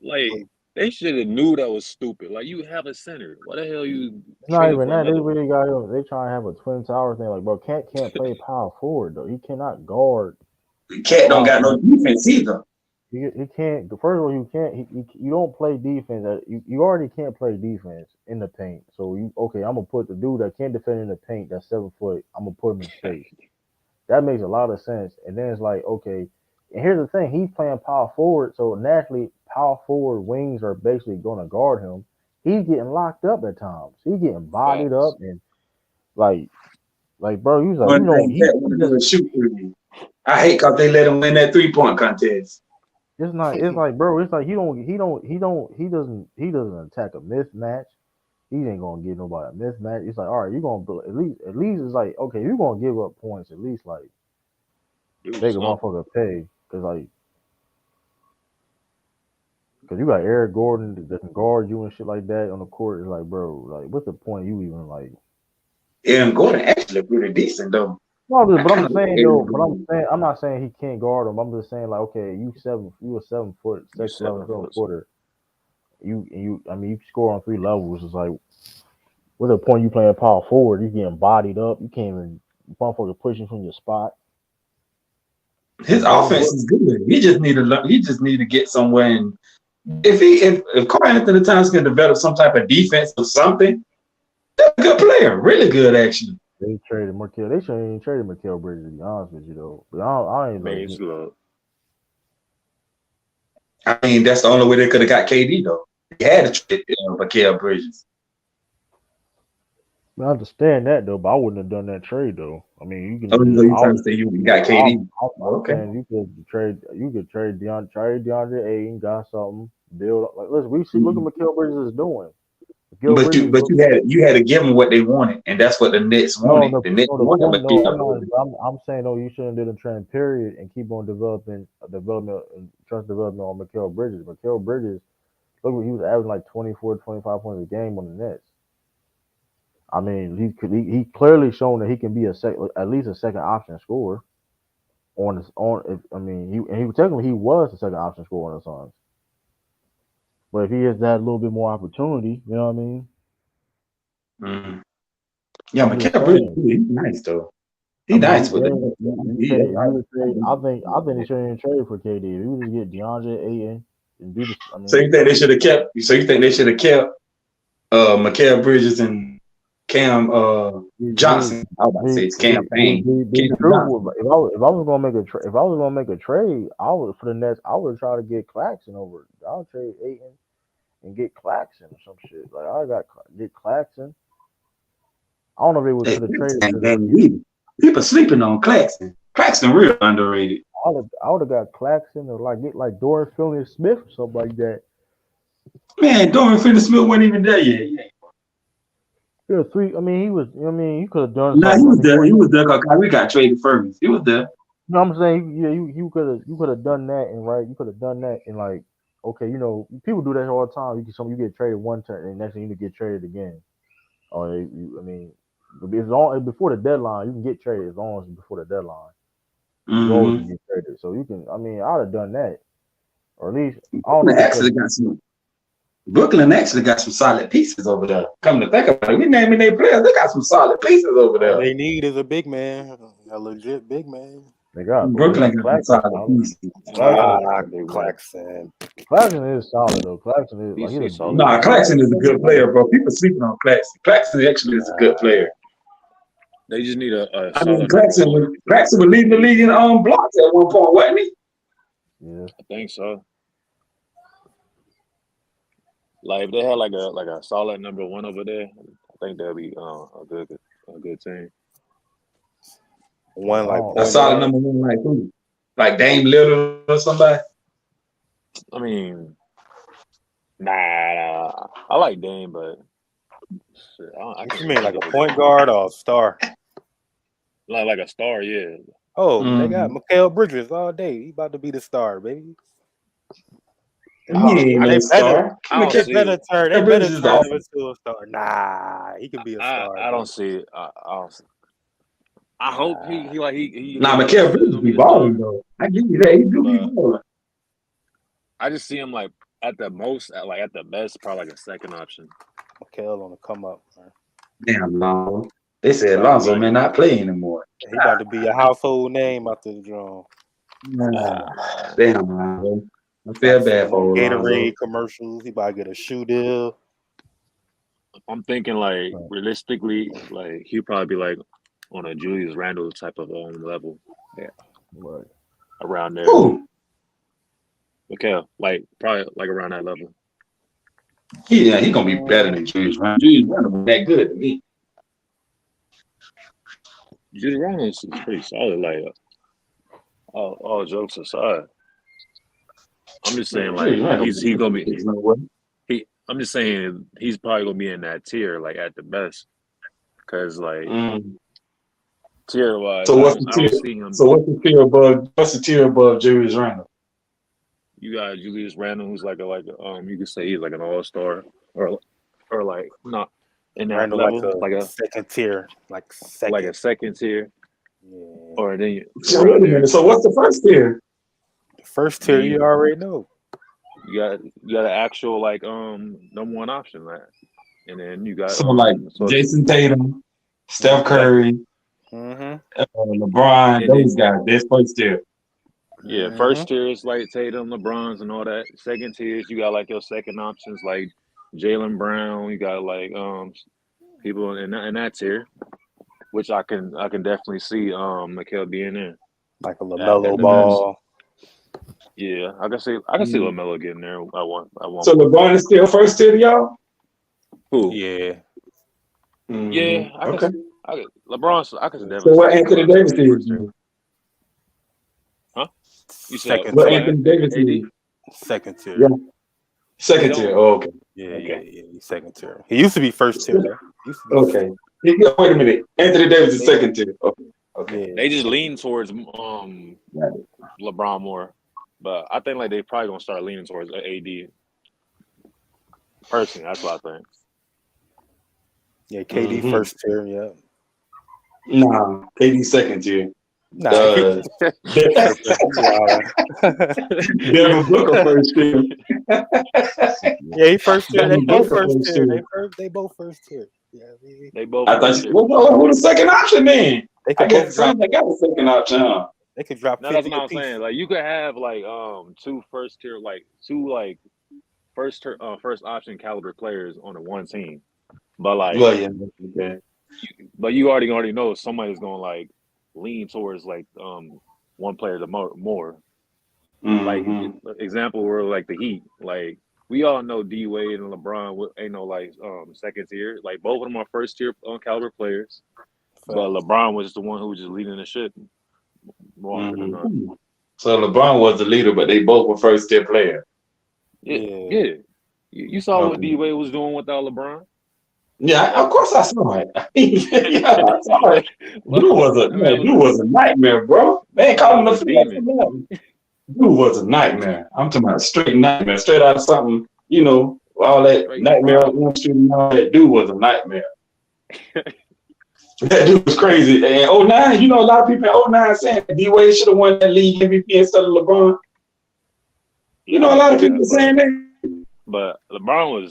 Like, they should have knew that was stupid. Like, you have a center. What the hell you? Not even that. They really got him. They trying to have a twin tower thing. Like, bro, Cat can't play power forward though. He cannot guard. Cat don't got no defense either. He can't. First of all, you can't. You don't play defense. You already can't play defense in the paint. So I'm gonna put the dude that can't defend in the paint. That's 7 foot. I'm gonna put him in space. That makes a lot of sense. And then it's like, okay. And here's the thing: he's playing power forward, so naturally, power forward wings are basically gonna guard him. He's getting locked up at times. He's getting bodied up and like, bro, he's like, shoot for you. I hate because they let him win that 3-point contest. It's not. It's like, bro. It's like he doesn't attack a mismatch. He ain't gonna give nobody a mismatch. It's like, all right, you're gonna at least it's like, okay, you're gonna give up points at least, like make a motherfucker pay, because you got Eric Gordon that can guard you and shit like that on the court. It's like, bro, like what's the point of you even like? Aaron Gordon actually pretty decent though. No, but I'm saying though, I'm not saying he can't guard him. I'm just saying like, okay, you a 7 foot, 6'11" footer. You score on 3 levels. It's like, what's the point you playing power forward? You getting bodied up. You can't even motherfucker pushing from your spot. His offense is good. He just need to learn. He just need to get somewhere. And if Carl Anthony Towns can develop some type of defense or something, they're a good player. Really good, actually. They traded Mikal. They shouldn't even traded Mikal Bridges, to be honest with you, though. But I ain't like. I mean, that's the only way they could have got KD, though. They had to trade Mikal Bridges. I understand that though, but I wouldn't have done that trade though. I mean, you can. You trying to say you got KD? Okay. You could trade DeAndre Ayton, got something, build up. Like, listen, we see. Look at Mikal Bridges is doing. But you had to give them what they wanted, and that's what the Nets wanted. The Nets wanted Mikal. I'm saying no, you shouldn't do the trend period and keep on development and trust development on Mikal Bridges. Mikal Bridges, look, he was averaging like 24, 25 points a game on the Nets. I mean, he clearly shown that he can be at least a second option scorer. He technically he was the second option scorer on the Suns. But if he has that little bit more opportunity, you know what I mean? Mm-hmm. Yeah, Mikal Bridges, he's nice though. He's nice with it. I think they shouldn't trade for KD. We would just get DeAndre Ayton and do this. So you think they should have kept? So you think they should have kept Mikal Bridges and Cam Johnson? I was about to say it's Cam Payne. If I was gonna make a trade, I would for the Nets. I would try to get Claxton over. I'll trade Ayton and get Claxton or some shit. Like get Claxton. I don't know if they would put a trade. People sleeping on Claxton. Claxton real underrated. I would have got Claxton or get like Dorian Finney-Smith or something like that. Man, Dorian Finney-Smith wasn't even there yet. Yeah, 3. I mean, he was. I mean, you could have done. No, he was there. He was there because Kyrie got traded first. He was there. No, I'm saying, yeah, you could have done that and you could have done that and like, okay, people do that all the time. You get traded one turn and next thing you get traded again. Or before the deadline, you can get traded as long as before the deadline. You always get traded, so you can. I mean, I'd have done that, or at least Brooklyn actually got some solid pieces over there. Come to think about it, we naming their players. They got some solid pieces over there. All they need is a big man, a legit big man. They got Brooklyn got some solid pieces. Claxton. Claxton is solid though. Claxton is solid. Nah, Claxton is a good player, bro. People sleeping on Claxton. Claxton actually is a good player. They just need a I mean, Claxton was leading the league in blocks at one point, wasn't he? Yeah, I think so. Like if they had like a solid number one over there, I think that'd be a good team. One like a solid number one, like who? Like Dame Lillard or somebody. I mean, nah. I like Dame, but shit, you mean like a point guard or a star? Like a star, yeah. Oh, they got Mikal Bridges all day. He about to be the star, baby. They better turn him into a star. Nah, he could be a star. I don't see it. I hope he. Nah, Mikal Bridges be balling though. I give you that. He do be balling. I just see him like at the best, probably like a second option. Mikal on the come up, man. Damn, Lonzo. They said Lonzo may not play anymore. He about to be a household name after the drum. Damn, Lonzo. I feel bad for Gatorade commercials. He about to get a shoe deal. I'm thinking like realistically, like he'll probably be like on a Julius Randle type of level. Yeah, right around there. Ooh. Okay, like probably like around that level. Yeah, he gonna be better than Julius Randle. Julius Randle was that good to me. Julius Randle is pretty solid. Like all jokes aside. I'm just saying, like he's gonna be. I'm just saying he's probably gonna be in that tier, like at the best, because like tier wise. So what's the tier? So what's the tier above? What's the tier above Julius Randle? You got Julius Randle, who's like you could say he's like an all-star, or like not in that Randle level, like a second tier, like a second tier. Yeah. Or then So wait a minute. So what's the first tier? The first tier you already know. You got an actual like number one option, right? And then you got Jason Tatum, Steph Curry, LeBron, those guys. That's first tier. Yeah, first tier is like Tatum, LeBron's, and all that. Second tier is you got like your second options like Jaylen Brown. You got like people in that tier, which I can definitely see Mikal being in. Like a LaMelo Ball. Yeah, I can see LaMelo getting there. I want. So LeBron is still first tier to y'all? Who? Yeah. Yeah, I can. LeBron's. I can definitely. So what Anthony Davis did? Huh? You said what Anthony Davis did? Second tier. Yeah. Second tier. Oh, okay. Yeah. He's second tier. He used to be first tier. Okay. Wait a minute. Anthony Davis is second tier. Okay. They just lean towards LeBron more, but I think like they probably gonna start leaning towards AD. Personally, that's what I think. Yeah, KD first tier. Yeah. Nah, KD second tier. Nah. Devin Booker first tier. Yeah, he first tier. They both first tier. They both first tier. Yeah, they both. I thought who the second option then? They got a second option. Huh? They could drop. No, that's what I'm saying. Like you could have like two first tier, like two like first option caliber players on the one team, but like but you already know somebody's gonna like lean towards like one player the more. Like example, where like the Heat, like we all know D Wade and LeBron ain't no like second tier. Like both of them are first tier caliber players, but LeBron was the one who was just leading the shit. So LeBron was the leader, but they both were first tier players. Yeah. You saw what D Wade was doing without LeBron. Yeah, of course I saw it. Yeah, I saw it. Dude was a nightmare, bro. They ain't calling the demon. Dude was a nightmare. I'm talking about a straight nightmare, straight out of something, all that straight nightmare on Wall Street and all that. Dude was a nightmare. That dude was crazy. And 09, a lot of people in 09 saying D Wade should have won that league MVP instead of LeBron. A lot of people saying that. But LeBron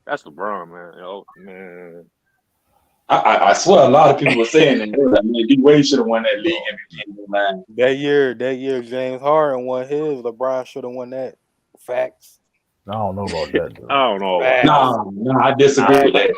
that's LeBron, man. Oh man. I swear a lot of people were saying that. D Wade should have won that league MVP. That year, James Harden won his. LeBron should have won that. Facts. I don't know about that. Dude. I don't know. No, I disagree with that.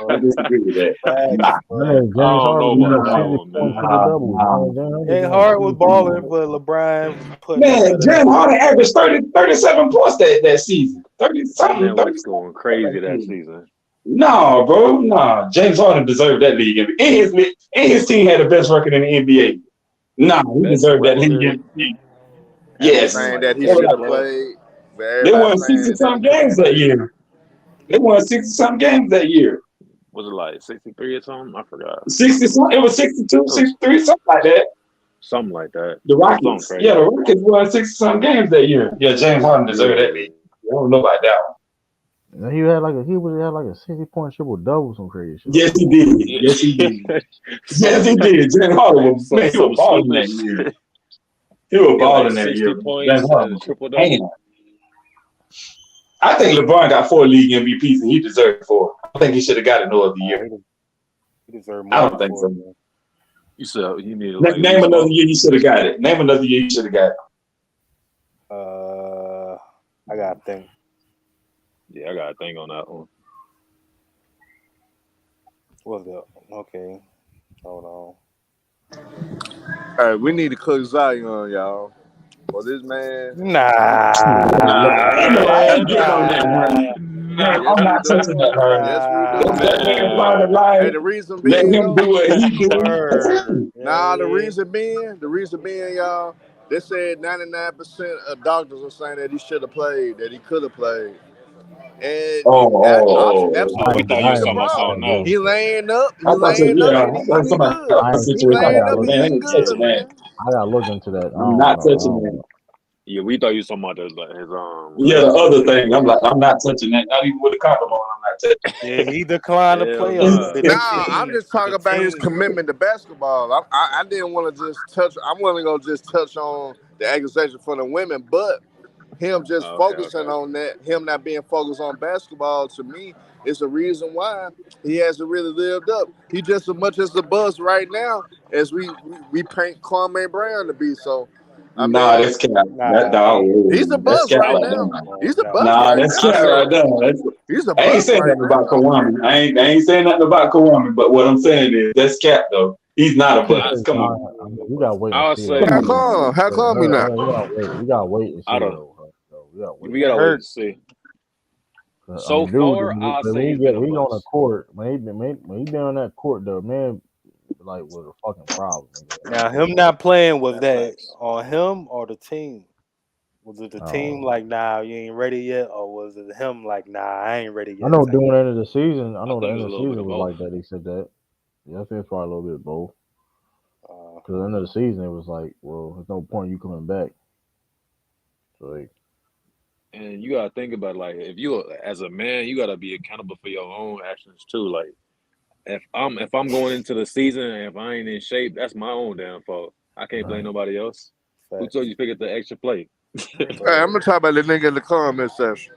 James Harden was balling, but LeBron put. Man, James Harden averaged 37 points that season. 30-something. Was going crazy that season. No, bro. No. James Harden deserved that league. And his team had the best record in the NBA. He deserved that league. Yes. Saying that he should have played. They won 60-something games that year. Was it like 63 or something? I forgot. 60-something. It was 62, 63, something like that. Something like that. The Rockets. Yeah, the Rockets won 60-something games that year. Yeah, James Harden deserved that league. I don't know about that one. He had like a 60-point triple double, some crazy shit. Yes, he did. Yes, he did. James Harden was balling that year. He was balling that year. James Harden triple double. I think LeBron got 4 league MVPs and he deserved 4. I think he should have got it no other year. He deserved more. I don't think so. You said you need to name another year you should have got it. Name another year you should have got it. I gotta think. Yeah, I gotta think on that one. What's up? Okay. Hold on. All right, we need to cook Zion, y'all. Well, this man. Nah. I'm not touching that. Yes, and the reason being, let him do what he do. The reason being, y'all, They said 99% of doctors are saying that he should have played, that he could have played. And absolutely, We thought you was the talking about something problem. else. He laying up, I thought and he somebody good. else He situation. laying up, and Man, I he ain't touching good, that. man. I gotta look into that. I I'm don't not know. I touching don't that. know. Yeah, we thought you was talking about his Yeah, the leg other injury. thing, I'm like, I'm not touching that. Not even with a condom on, I'm not touching Yeah, he declined to Hell play nah. on the Nah, I'm team. just talking The about his team. commitment to basketball. I didn't want to just touch. I'm willing to go just touch on the accusation for the women, but him just focusing on that, him not being focused on basketball, to me, is the reason why he hasn't really lived up. He just as much as the buzz right now as we paint Kwame Brown to be. So, I mean, that's cap. That dog. he's a That's buzz cap right right now. now. He's a buzz Nah, right that's now. cap right there. He's a I ain't buzz saying right nothing about now. Kawhi. I ain't saying nothing about Kawhi, but what I'm saying is that's cap though. He's not a buzz. Come on. I mean, we gotta wait and I'll see. say How come he not? We gotta wait and see I don't. though. We gotta wait. We gotta wait to see. So dude, far, I'll say he's been a he on the bust. court. When he been on that court, though, man, like was a fucking problem. Now him not playing, was That's that facts. on him or the team? Was it the team like, nah, you ain't ready yet, or was it him like, nah, I ain't ready yet? I know during the end of the season, I know the think end it's of a the little bit season of was both. like that. He said that. Yeah, I think it's probably a little bit of both. Because at the end of the season, it was like, well, there's no point you coming back. So, like, And you gotta think about like if you as a man, you gotta be accountable for your own actions too. Like if I'm going into the season and if I ain't in shape, that's my own damn fault. I can't blame nobody else. Who told you to pick up the extra plate? Hey, I'm gonna talk about the nigga in the comment section.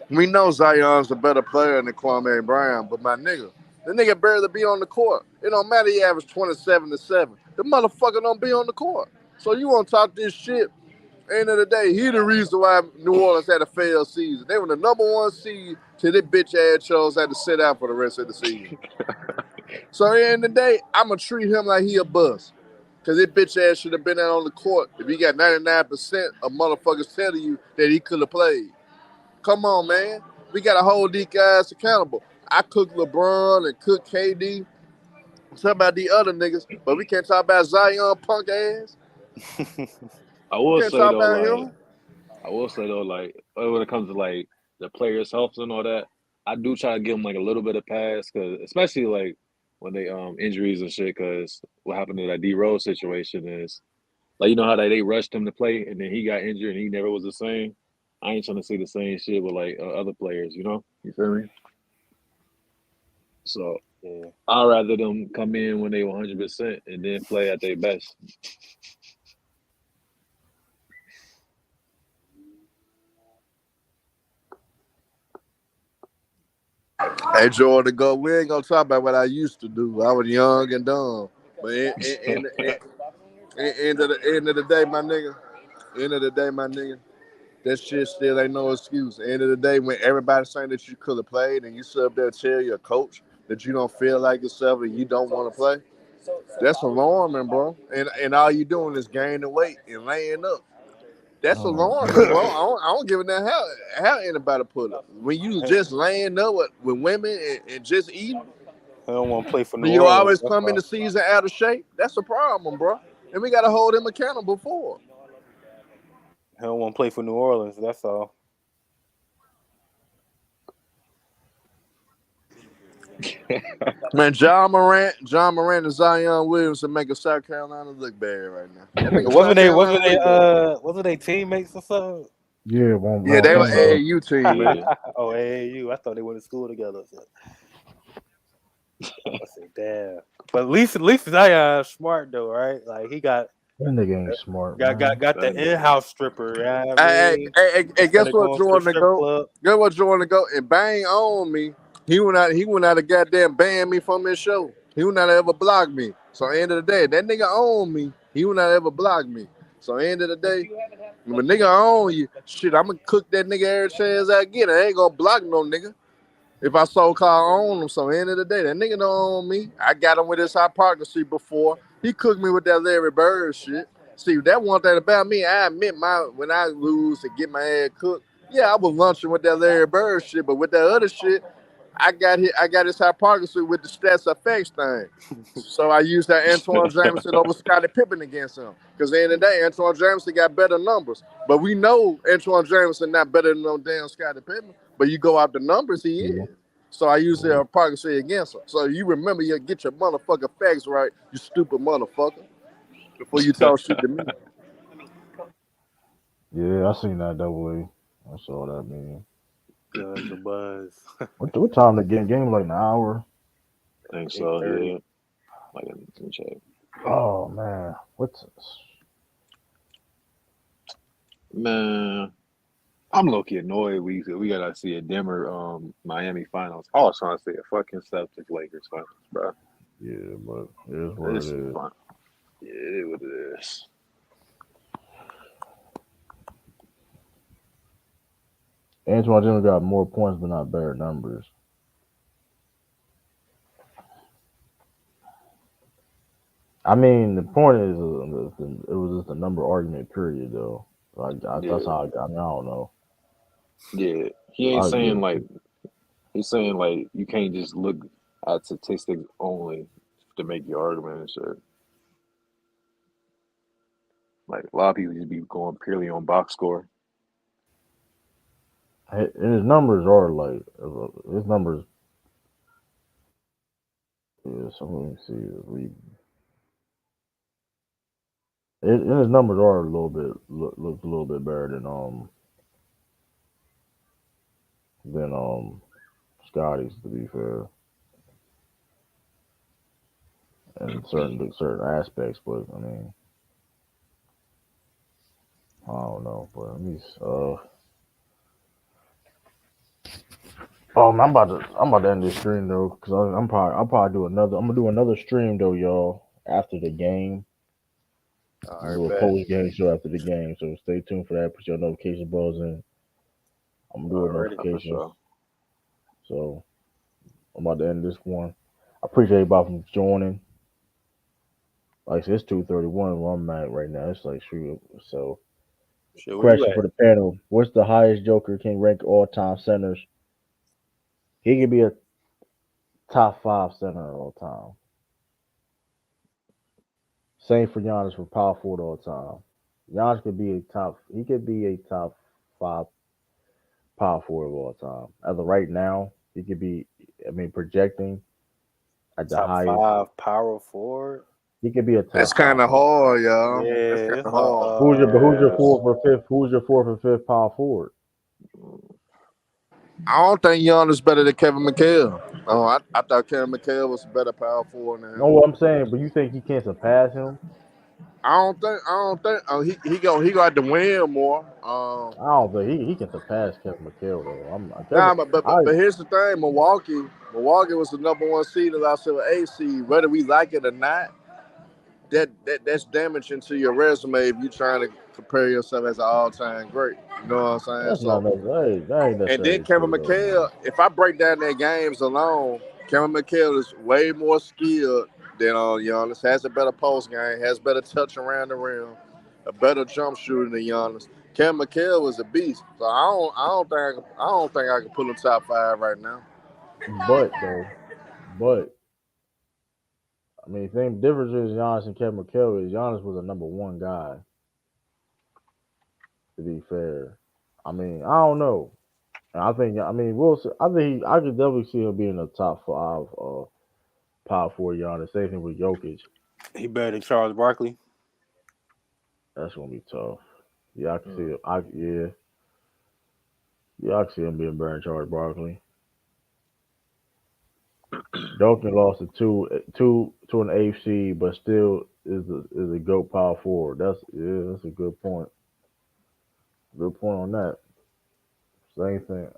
We know Zion's a better player than Kwame Brown, but my nigga, the nigga barely be on the court. It don't matter he averaged 27-7. The motherfucker don't be on the court. So you want to talk this shit? End of the day, he the reason why New Orleans had a failed season. They were the number one seed till this bitch ass chose had to sit out for the rest of the season. So at the end of the day, I'ma treat him like he a bust. Cause this bitch ass should have been out on the court if he got 99% of motherfuckers telling you that he could have played. Come on, man. We got to hold these guys accountable. I cook LeBron and cook KD. Talk about the other niggas, but we can't talk about Zion punk ass. I will can't say talk though, about like him. when it comes to like the players' health and all that, I do try to give them like a little bit of pass, cause especially like when they injuries and shit. Cause what happened to that D Rose situation is like you know how they rushed him to play and then he got injured and he never was the same. I ain't trying to see the same shit with like other players. You know, you feel me? So yeah. I'd rather them come in when they 100% and then play at their best. Hey, Jordan, go. We ain't gonna talk about what I used to do. I was young and dumb, but end of the day, my nigga. That shit still ain't no excuse. At the end of the day, when everybody's saying that you could have played and you sit up there tell your coach that you don't feel like yourself and you don't want to play, that's alarming, bro. And all you doing is gaining weight and laying up. That's alarming, bro. I don't give a damn how anybody put it. When you just laying up with women and just eating, I don't want to play for New you Orleans. always come in the season out of shape. That's a problem, bro. And we got to hold him accountable for it. I don't want to play for New Orleans. That's all. Man, John Morant, and Zion Williamson making South Carolina look bad right now. Wasn't they teammates or something? Yeah, they were AAU teammates. Oh, AAU. I thought they went to school together. I said, damn. But at least Zion's smart though, right? Like he got that nigga ain't smart. Got the in-house stripper. You know what I mean? Hey, guess what, Jordan to go? Guess what, Jordan to go? And Bang on me. He went out to goddamn ban me from his show. He would not ever block me. So at the end of the day, that nigga own me. He would not ever block me. So at the end of the day, when a nigga own you, shit, I'm gonna cook that nigga every chance I get. I ain't gonna block no nigga if I so-called own him. So at the end of the day, that nigga don't own me. I got him with his hypocrisy before. He cooked me with that Larry Bird shit. See, that one thing about me, I admit when I lose and get my ass cooked, yeah, I was lunching with that Larry Bird shit, but with that other shit, I got his hypocrisy with the stats effects thing. So I used that Antoine Jameson over Scottie Pippen against him. Because at the end of the day, Antoine Jameson got better numbers. But we know Antoine Jameson not better than no damn Scottie Pippen. But you go out the numbers, he is. So I use the hypocrisy against him. So you remember, you get your motherfucking facts right, you stupid motherfucker, before you talk shit to me. Yeah, I seen that double A. I saw that, man. Guns a buzz. What time the game like an hour? I think so. Yeah. Like, let me check. Oh man, what's this? Man, I'm low-key annoyed. We gotta see a dimmer Miami finals. I was trying to see a fucking Celtics Lakers finals, bro. Yeah, but it is what it is. Fun. Yeah, it is what it is. Antoine Jr. got more points, but not better numbers. I mean, the point is, it was just a number argument, period, though. Like that's how I got. I mean, I don't know. Yeah, he ain't saying like he's saying like you can't just look at statistics only to make your argument and shit. Like a lot of people just be going purely on box score. And his numbers are like his numbers. Yeah, so let me see. His numbers are a little bit looks a little bit better than Scotty's, to be fair, in certain aspects. But I mean, I don't know. But let me. I'm about to end this stream though, because I'll probably do another. I'm gonna do another stream though, y'all, after the game. I'll do a post game show after the game, so stay tuned for that. Put your notification bells in. I'm gonna do a notification. Sure. So I'm about to end this one. I appreciate everybody from joining. Like I said, it's 2:31 where I'm at right now. It's like shoot. So question for the panel: what's the highest Joker can rank all-time centers? He could be a top 5 center of all time. Same for Giannis for power forward all time. Giannis could be a top 5 power forward of all time. As of right now, he could be. I mean, projecting at the top highest 5 power forward. He could be a top. That's kind of hard, y'all. Yeah, that's kind of hard. Who's your 4th or 5th? Who's your 4th and 5th power forward? I don't think Giannis better than Kevin McHale. Oh, I thought Kevin McHale was a better power forward than him. No, what I'm saying, but you think he can't surpass him? I don't think. Oh, he got to win more. I don't think he can surpass Kevin McHale though. But here's the thing: Milwaukee was the number 1 seed, and also an 8 seed. Whether we like it or not, that's damaging to your resume if you're trying to compare yourself as an all-time great. You know what I'm saying? That's not necessary. That ain't necessary. And then Kevin McHale, if I break down their games alone, Kevin McHale is way more skilled than Giannis. Has a better post game, has better touch around the rim, a better jump shooter than Giannis. Kevin McHale was a beast. So I don't think I can put him top 5 right now. But I mean, the difference is Giannis and Kevin McHale is Giannis was a number 1 guy. To be fair, I mean, I don't know. I think we'll see. I could definitely see him being a top 5 power forward Giannis. Same thing with Jokic. He better than Charles Barkley. That's gonna be tough. Yeah, I can see it. I can see him being better than Charles Barkley. Duncan lost to an AFC, but still is a GOAT power forward. That's a good point. Good point on that. Same thing.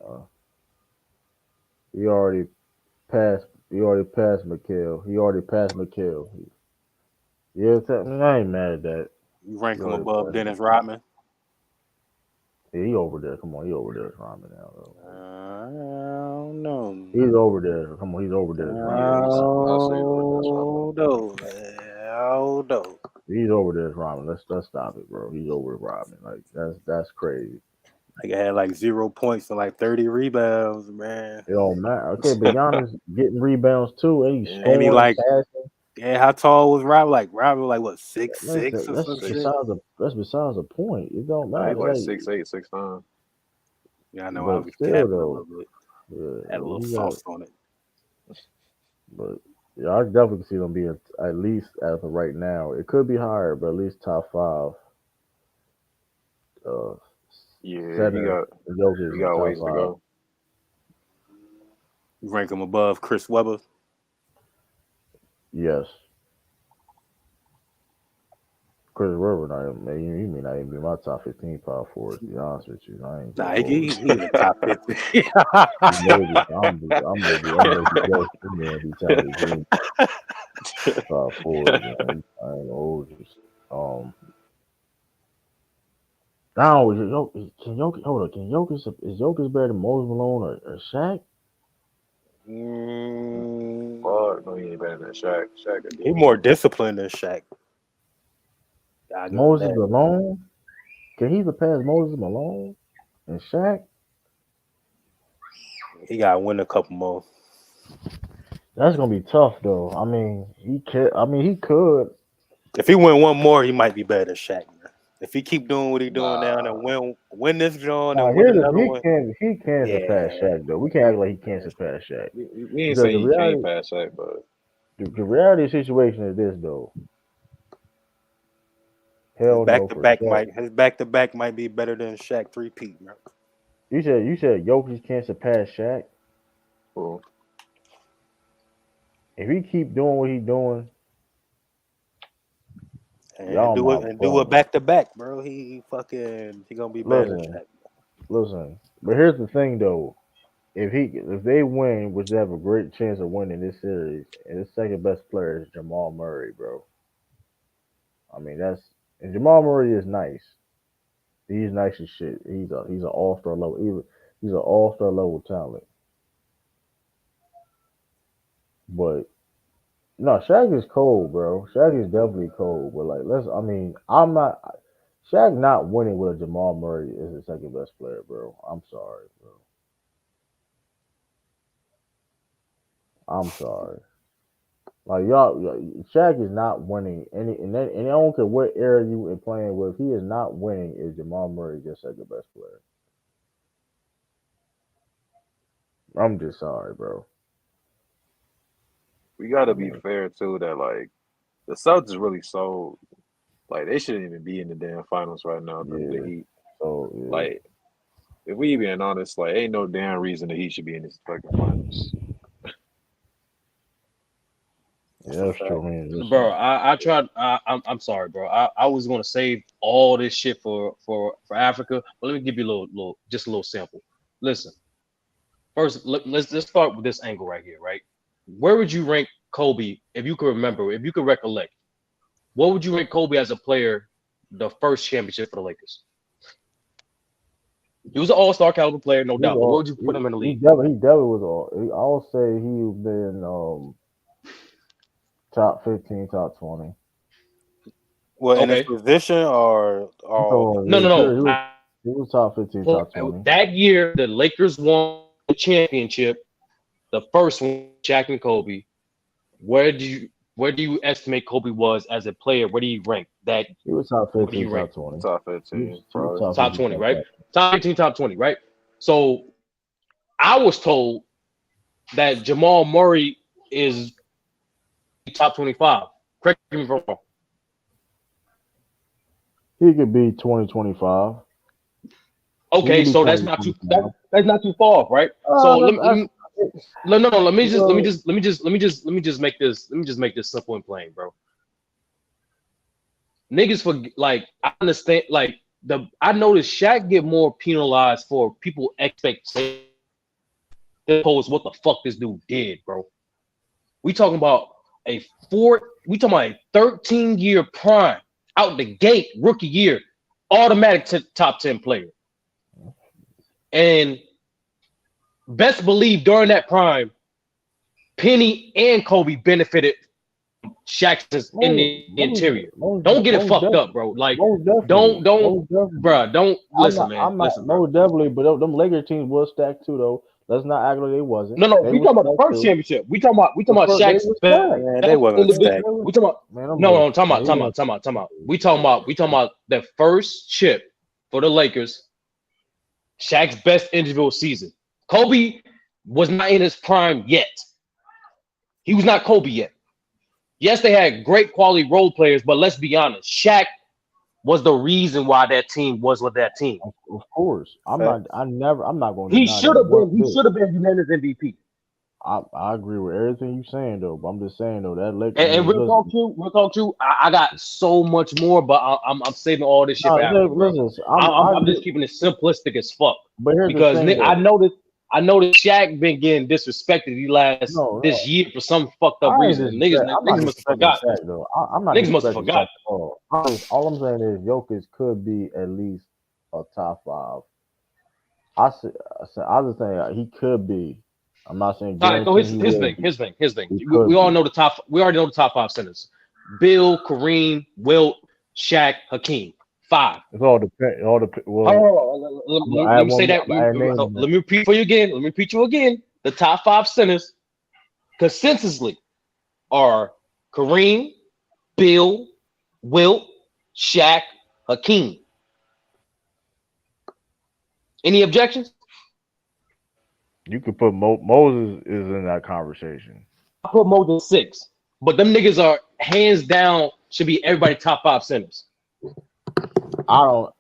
He already passed McHale. Yeah, I ain't mad at that. You rank him above Dennis Rodman. Yeah, he over there. Come on, he over there. Rodman now. Though. I don't know. He's over there. Come on, he's over there. He's over there, Rodman. Let's stop it, bro. He's over Rodman. Like that's crazy. Like I had like 0 points and like 30 rebounds, man. It don't matter. Okay, but Giannis getting rebounds too, and he's scoring, and he like, passing. Yeah, how tall was Rob? Like Rob was like what 6'6" or That's some shit. that's besides the point. It don't matter. Like 6'8", 6'9". Yeah, I know. I was still capping though, a little bit. Had a little sauce on it. But yeah, I definitely see them being at least as of right now. It could be higher, but at least top 5. Yeah, he got ways to go. You rank him above Chris Webber? Yes. Chris Webber, he may not even be my top 15 power forward, to be honest with you. I ain't he's in the top 15. Top forward, man. I ain't old. Now, can Jokic is Jokic better than Moses Malone or Shaq? Fuck, no, he ain't better than Shaq. He more disciplined than Shaq. Moses Malone? Can he surpass Moses Malone and Shaq? He got to win a couple more. That's gonna be tough, though. I mean, he could. If he win one more, he might be better than Shaq. Man. If he keep doing what he's doing now and win this John and win another one, he can surpass Shaq though. We can't act like he can't surpass Shaq. We ain't saying he can't pass Shaq, but the reality of the situation is this though. Hell no. His back to back might be better than Shaq 3-peat, bro. You said Jokic can't surpass Shaq. Cool. If he keep doing what he's doing, and do a back to back, bro, he gonna be better than Shaq. Listen, but here's the thing though. If they win, which they have a great chance of winning this series, and the second best player is Jamal Murray, bro. I mean and Jamal Murray is nice. He's nice as shit. He's an all-star level. He's an all-star level talent. But no, Shaq is cold, bro. Shaq is definitely cold. But Shaq not winning with Jamal Murray is the second best player, bro. I'm sorry, bro. I'm sorry. Like y'all, Shaq is not winning and I don't care what era you are playing with. He is not winning if Jamal Murray is your second best player. I'm just sorry, bro. We gotta be fair too. That like the Celtics really sold. Like they shouldn't even be in the damn finals right now. The Heat. So yeah. Like if we being honest, like ain't no damn reason the Heat should be in this fucking finals. Yeah, that's true, man. Bro, I tried. I'm sorry, bro. I was gonna save all this shit for Africa, but let me give you a little sample. Listen, first let's start with this angle right here, right? Where would you rank Kobe if you could remember, if you could recollect? What would you rank Kobe as a player, the first championship for the Lakers? He was an all-star caliber player, no doubt. But what would you put him in the league? He definitely was all. I would say he's been top 15, top 20. Well, in his position or no. He was top 15, top 20. That year, the Lakers won the championship, the first one, Shaq and Kobe. Where do you estimate Kobe was as a player? Where do you rank that? He was top 15, top 20. Top 15. Top 20, right? Top 15, top 20, right? So I was told that Jamal Murray is top 25. Correct me if I'm wrong. He could be 20-25. Okay, so that's not too far off, right? So let me just make this simple and plain, bro. Niggas for I understand I noticed Shaq get more penalized for people expectations opposed what the fuck this dude did, bro. We talking about a 13-year prime out the gate, rookie year, automatic top 10 player. And best believe during that prime, Penny and Kobe benefited Shaq's just in the interior. Don't get it fucked up, bro. Like, don't, bro. Don't listen, man. Listen, bro. Most definitely, but them Lakers teams was stacked too, though. Let's not act like they wasn't. No, we talking about the first championship. We talking about Shaq's best. Man, they wasn't stacked. We talking about no. Time out. We talking about the first chip for the Lakers. Shaq's best individual season. Kobe was not in his prime yet. He was not Kobe yet. Yes, they had great quality role players, but let's be honest, Shaq was the reason why that team was with that team. Of course, I'm not going to. He should have been unanimous MVP. I agree with everything you're saying, though. But I'm just saying, though, that Lakers. And real talk to. I got so much more, but I'm saving all this shit back. I'm just keeping it simplistic as fuck. Because I noticed Shaq been getting disrespected this year for some fucked up reason. Niggas must have forgot. Niggas must have forgot. All I'm saying is Jokic could be at least a top 5. I was saying he could be. I'm not saying. All right, so his thing. We all know the top. We already know the top 5 centers: Bill, Kareem, Wilt, Shaq, Hakeem. 5. It all depends. Well, let me say that. Let me repeat for you again. Let me repeat you again. The top 5 centers, consensusly, are Kareem, Bill, Wilt, Shaq, Hakeem. Any objections? You could put Moses is in that conversation. I put Moses 6, but them niggas are hands down should be everybody top 5 centers. It all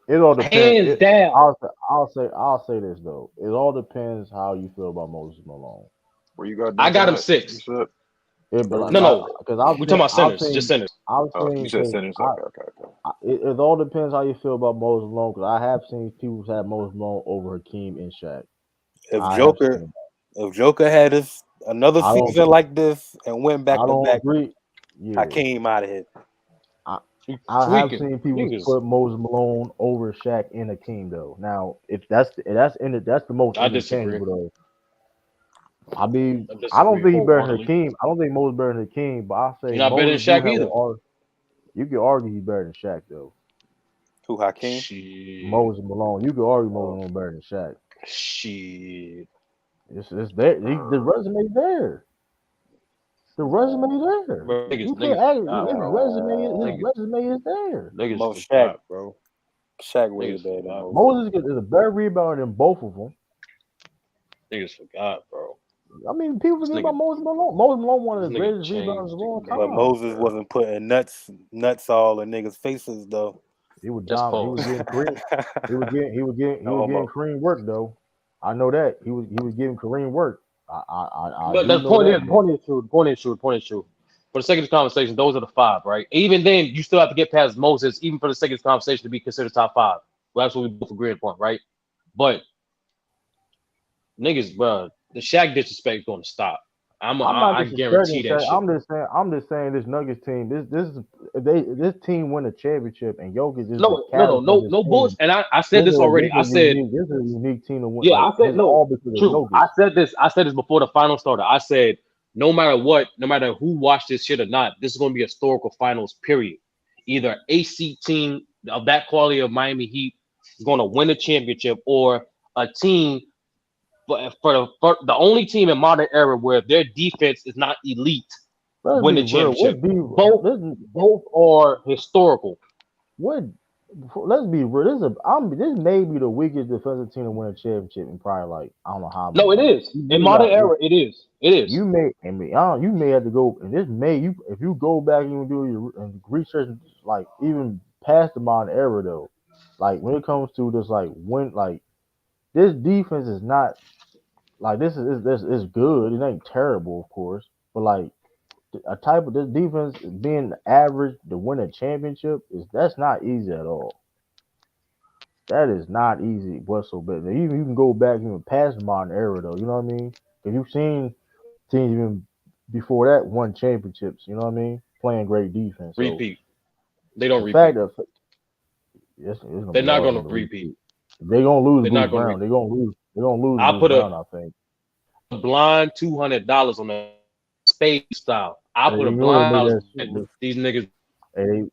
depends. Hands down. I'll say this though. It all depends how you feel about Moses Malone. Where you got? I got him 6. No, because we talking about centers, just centers. You said centers. Okay. It all depends how you feel about Moses Malone. Because I have seen people have Moses Malone over Hakeem and Shaq. If Joker had another season like this and went back to back, Hakeem out of here. I have seen people put Moses Malone over Shaq and Hakeem though. Now, if that's the most interchangeable though. I mean, I don't think he's better than Hakeem. I don't think Moses better than Hakeem, but I say he's not better than Shaq either. You could argue he's better than Shaq though. Who, Hakeem? Moses Malone. You could argue Moses Malone better than Shaq. Shit. It's there. The resume's there. The resume there. His resume is there. Most Shaq, bro. Shaq way better. Moses is a better rebounder than both of them. Niggas forgot, bro. I mean, people forget about Moses Malone. Moses Malone one of the greatest rebounders of all time. But Moses wasn't putting nuts all in niggas' faces though. He was down. He was getting Kareem. He was getting Kareem work though. I know that he was giving Kareem work. But the point is true. For the sake of the conversation, those are the 5, right? Even then, you still have to get past Moses, even for the sake of the conversation, to be considered top 5. Well, that's what we both agree upon, right? But niggas, bro, the Shaq disrespect is going to stop. I guarantee that shit. I'm just saying this Nuggets team. This team win a championship and Jokic is no bullshit. And I said this already. I said this is a unique team to win. Yeah, I said no. True. I said this before the final started. I said no matter what, no matter who watched this shit or not, this is going to be a historical finals. Period. Either AC team of that quality of Miami Heat is going to win a championship, or a team. For the only team in modern era where their defense is not elite win the championship. Both are historical. Let's be real. This may be the weakest defensive team to win a championship in probably like I don't know how. No, it is in modern era. It is. You may have to go and if you go back and do your research like even past the modern era though, like when it comes to this this defense is not. Like this is good. It ain't terrible, of course, but like a type of this defense being average to win a championship that's not easy at all. That is not easy whatsoever. Even you can go back even past the modern era though. You know what I mean? Because you've seen teams even before that won championships. You know what I mean? Playing great defense. Repeat. They don't repeat. They're not going to repeat. They're gonna lose. They're not going to. They're gonna lose. They're gonna lose. I put a blind $200 on the spade style. I put a blind house. These niggas. Hey,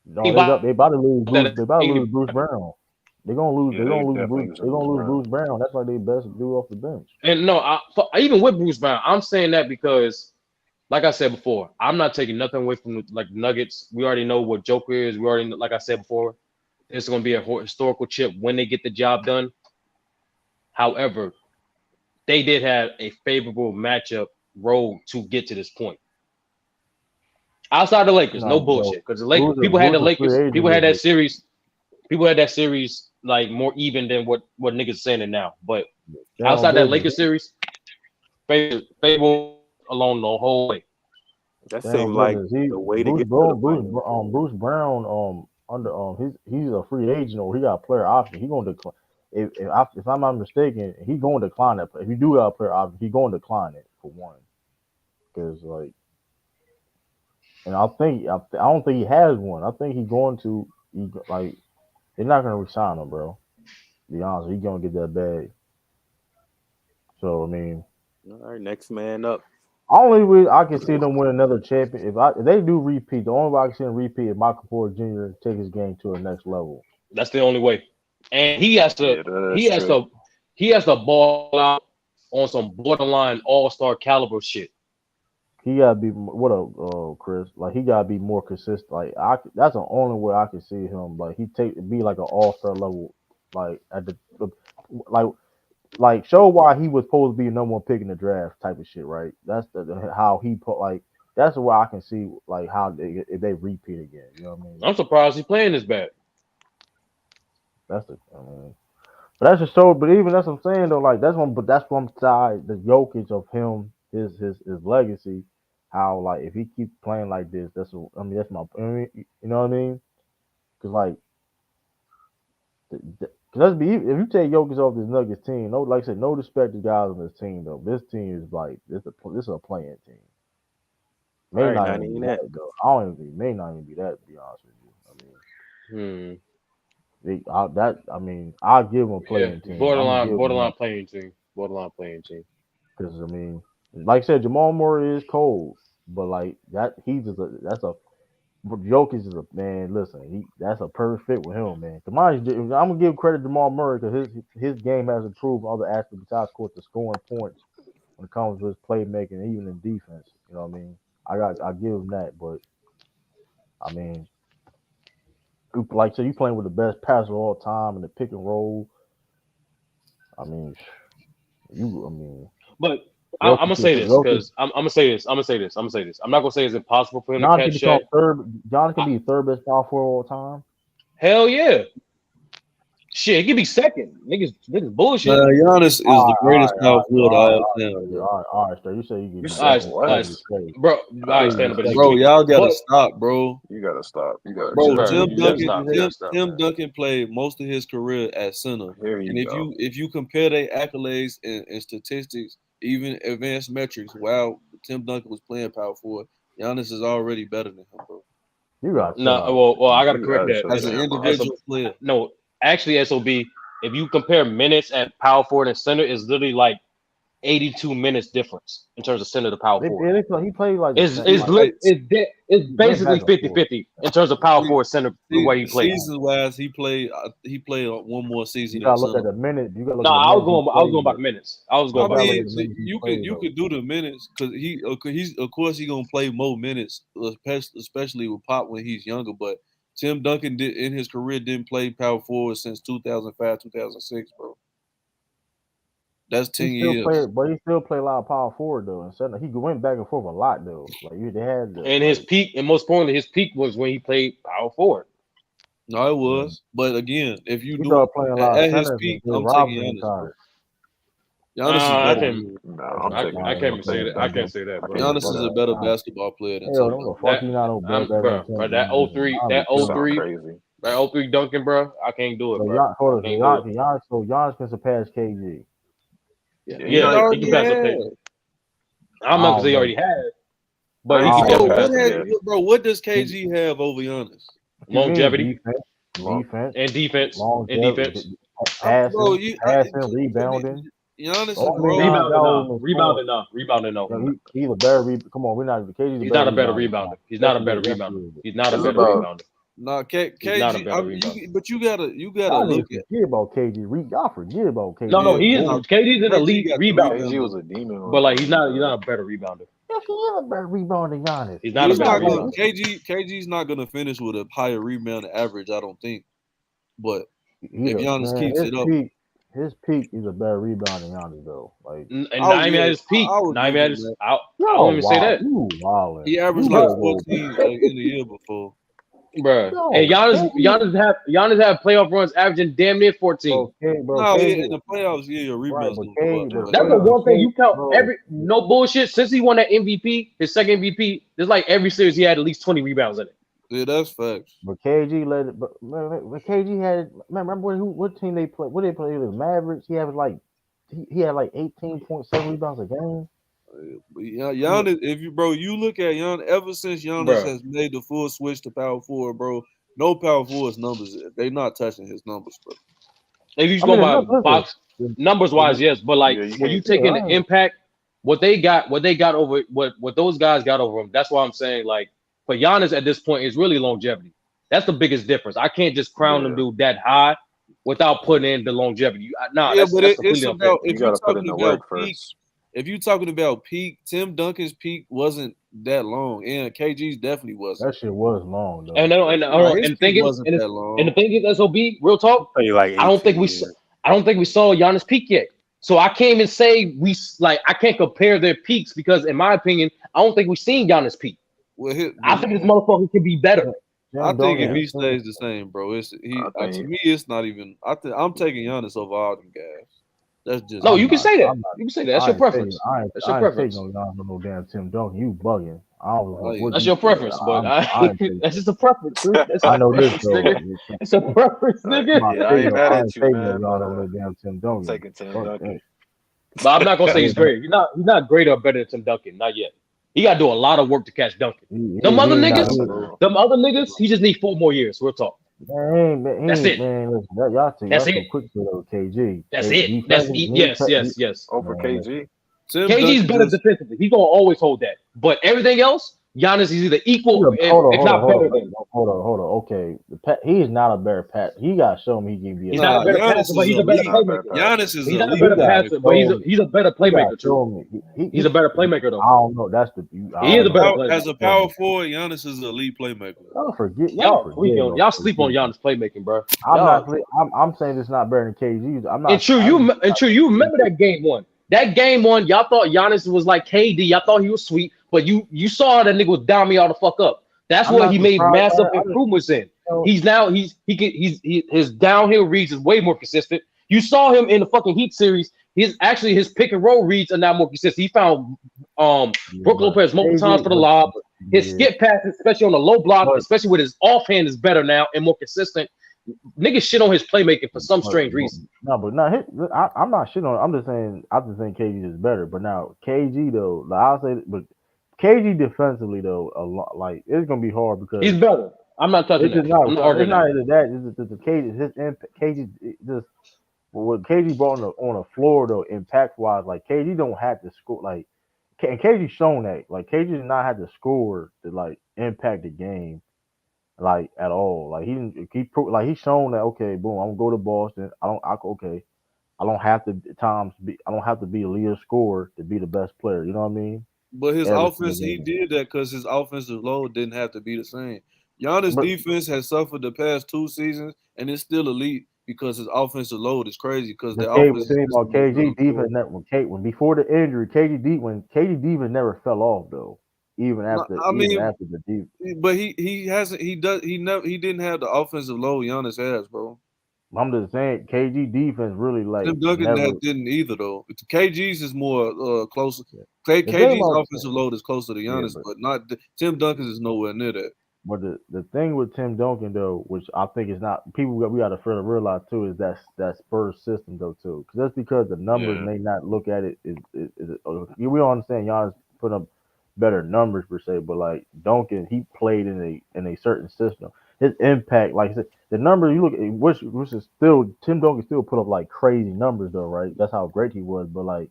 no, they about to lose Bruce. They about to lose Bruce Brown. They're gonna lose. Yeah, they're gonna lose definitely Bruce. They're gonna lose Bruce Brown. That's like they best do off the bench. And no, even with Bruce Brown, I'm saying that because, like I said before, I'm not taking nothing away from like the Nuggets. We already know what Joker is. We already, like I said before, it's gonna be a historical chip when they get the job done. However, they did have a favorable matchup road to get to this point. Outside the Lakers, no bullshit. Because the Lakers, people had the Lakers, people had that series like more even than what niggas saying it now. But outside that Lakers series, favorable along the whole way. That seemed like the way to get Bruce Brown he's a free agent or he got a player option. He gonna decline. If I'm not mistaken, he going to decline that. If you do got a player option, he going to decline it for one. Because like, and I don't think he has one. I think he's going to they're not gonna resign him, bro. To be honest, he's gonna get that bag. So I mean, all right, next man up. Only way I can see them win another champion if they do repeat. The only way I can see them repeat is Michael Porter Jr. take his game to the next level. That's the only way. And he has to ball out on some borderline all-star caliber shit. He gotta be Chris. Like he gotta be more consistent. Like that's the only way I can see him. Like be like an all-star level. Like at the like show why he was supposed to be a number one pick in the draft type of shit. Right. That's how he put like. That's the way I can see like how if they repeat again. You know what I mean? I'm surprised he's playing this bad. But that's just so. But even that's what I'm saying though. Like that's one side the Jokic of him, his legacy. How like if he keeps playing like this, that's my. You know what I mean? Because like, let's be if you take Jokic off this Nuggets team, no, like I said, no disrespect to guys on this team though. This team is like this is a playing team. May not even be that though. I don't even think may not even be that. To be honest with you, I'll give him a playing team. Borderline playing team. Because I mean, like I said, Jamal Murray is cold, but like that, Jokic is a man. Listen, that's a perfect fit with him, man. I'm gonna give credit to Jamal Murray because his game has improved other aspects besides course the scoring points when it comes to his playmaking, even in defense. You know what I mean? I give him that, but I mean. Like so, you playing with the best passer of all time in the pick and roll. But I'm gonna say this because I'm gonna say this. I'm not gonna say it's impossible for him to catch Shaq. John can be third best power forward of all time. Hell yeah. Shit, it could be second. Niggas bullshit. Giannis is the greatest power forward of all time. All right, so you say you can. Bro, y'all gotta stop, bro. You gotta stop. Bro, Tim Duncan played most of his career at center, if you compare their accolades and statistics, even advanced metrics, while Tim Duncan was playing power forward, Giannis is already better than him, bro. You got well, I gotta correct that as an individual player. No. Actually, SOB, if you compare minutes at power forward and center, it's literally like 82 minutes difference in terms of center to power forward. He played like it's basically 50-50 in terms of power forward center the way he played. Season wise, he played one more season. You gotta look at the minute. I was going by the minutes. You could do the minutes because he's of course gonna play more minutes, especially with Pop when he's younger, but. Tim Duncan in his career didn't play power forward since 2005, 2006, bro. That's 10 years. But he still played a lot of power forward though. And he went back and forth a lot though. His peak, and most importantly, his peak was when he played power forward. No, it was. But again, if you do at his peak, I'm taking Giannis. I can't say that. I can't say that, bro. Giannis is a better basketball player than Tim Duncan. That 03 Duncan, bro. I can't do it, bro. Giannis can surpass KG. Yeah, he can pass KG. I'm not gonna say he already has, but he can definitely pass. Bro, what does KG have over Giannis? Longevity, defense, and defense, passing, rebounding. Giannis is Rebounding, no. He's a better come on, we're not KG's He's not a better rebounder. He's not a better rebounder. He's not a better rebounder. No, KG, not a better rebounder. But you gotta look at. Forget about KG. Y'all forget about KG. No, he is. KG's an elite rebounder. KG was a demon. But like, he's not a better rebounder. Yes, he is a better rebounder than Giannis. He's not a better rebounder. KG's not gonna finish with a higher rebound average, I don't think. But if Giannis keeps it up, his peak is a better rebound than Giannis though. Like, and not even at his peak. Not even at his. I won't even say that. He averaged like 14 in the year before. Bruh. And Giannis have playoff runs averaging damn near 14. Okay, bro. No, in the playoffs, your rebounds. That's the one thing you count. No bullshit. Since he won that MVP, his second MVP, there's like every series he had at least 20 rebounds in it. Yeah, that's facts. But KG let it. But KG had. Man, remember what team they played? What they played with Mavericks? He had like 18.7 rebounds a game. Yeah, Giannis, if you look at Giannis, ever since Giannis has made the full switch to power forward, bro, no power forward's numbers, they not touching his numbers, bro. If you go by box numbers wise, yes, but like when you take in the impact, what they got over what those guys got over him, that's why I'm saying like for Giannis at this point is really longevity. That's the biggest difference. I can't just crown them dude that high without putting in the longevity. That's completely unfair. You gotta put in the work first. If you're talking about peak, Tim Duncan's peak wasn't that long, and KG's definitely wasn't. That shit was long though. And the thing is, SOB, real talk. I don't think we saw Giannis peak yet. So I can't even say I can't compare their peaks because in my opinion, I don't think we've seen Giannis peak. Well, I think this motherfucker can be better. I think if he stays the same, bro, to me it's not even. I'm taking Giannis over all them guys. That's just you can say that. You can say that. That's your preference. That's your preference. No damn Tim Duncan. You bugging. That's your preference, but that's just a preference. I know this though. It's a preference, nigga. I ain't mad at you, man. Damn Tim Duncan. Taking Tim Duncan. But I'm not gonna say he's great. He's not great or better than Tim Duncan. Not yet. He got to do a lot of work to catch Duncan. Them other niggas, he just need 4 more years. We'll talk. That's it. Man, that's it. Quick to KG. That's it. That's yes. Over KG. KG's better defensively. He's gonna always hold that. But everything else, Giannis is either equal, if not better than. Hold on. Okay, he is not a better passer. He got to show me he can be. He's not a better passer, but he's a better playmaker. Giannis is not a better passer, but he's a better playmaker too. He's a better playmaker though. I don't know. That's the. He is a better playmaker. As a power forward, Giannis is an elite playmaker. Y'all sleep on Giannis playmaking, bro. I'm saying it's not better than KG. I'm not. And true, you remember that game one. That game one, y'all thought Giannis was like KD. Y'all thought he was sweet, but you saw that nigga was down me all the fuck up. That's what he made massive improvements in. His downhill reads is way more consistent. You saw him in the fucking Heat series. His pick and roll reads are now more consistent. He found Brook Lopez multiple times for the lob. His skip passes, especially on the low block, especially with his offhand, is better now and more consistent. Niggas shit on his playmaking for some strange reason. I'm not shitting on. I'm just saying KG is better. But now KG though, like I'll say, but KG defensively though, a lot like it's gonna be hard because he's better. I'm not touching that. It's not even that. It's the KG. His impact. KG just what KG brought on the floor though, impact wise, like KG don't have to score. Like and KG shown that. Like KG did not have to score to like impact the game. Like at all, like he's shown that okay, boom, I'm gonna go to Boston. I don't have to be a leader scorer to be the best player. You know what I mean? But his offense, he did that because his offensive load didn't have to be the same. Giannis' defense has suffered the past 2 seasons, and it's still elite because his offensive load is crazy. Because the offense about KG defense before the injury, KG defense never fell off though. Even after the deep, but he didn't have the offensive load Giannis has, bro. I'm just saying KG defense really like Tim Duncan didn't either though. KG's is more closer. KG's offensive load is closer to Giannis, but not Tim Duncan's is nowhere near that. But the thing with Tim Duncan though, which I think is not we got to further realize too, is that Spurs system though too. Because that's because the numbers may not look at it. We all understand Giannis put up better numbers per se, but like Duncan, he played in a certain system. his impact, like the numbers you look at, which is still Tim Duncan still put up like crazy numbers though, right? That's how great he was, but like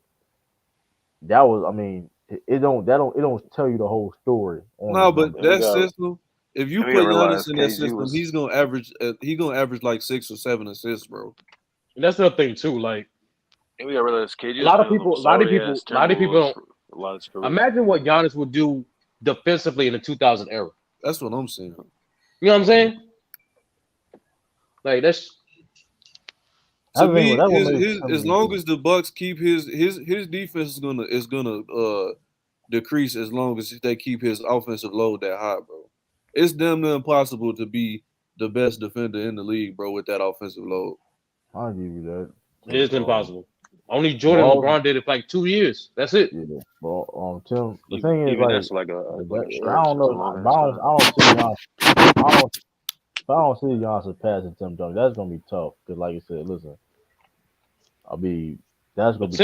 that was, I mean, it don't tell you the whole story on No, his but numbers. that system, if you we put gotta realize Giannis in that KG system, was. he's gonna average like 6 or 7 assists, bro. And that's the thing too. Like And we gotta realize KG a was lot of playing with them people, a lot of sorry people, ass a lot of people Timberwolves don't for a lot of his career. imagine what Giannis would do defensively in the 2000 era. That's what I'm saying. You know what I'm saying? Like that's To me, as long as the Bucks keep his defense is gonna decrease as long as they keep his offensive load that high, bro. It's damn near impossible to be the best defender in the league, bro, with that offensive load. I'll give you that. it is impossible. Only Jordan and LeBron did it for like 2 years. That's it. Yeah, well, Tim. The thing is, Even like, that's like a I don't know. I don't see Giannis surpassing Tim Duncan. That's gonna be tough because, like you said, listen, that's gonna be.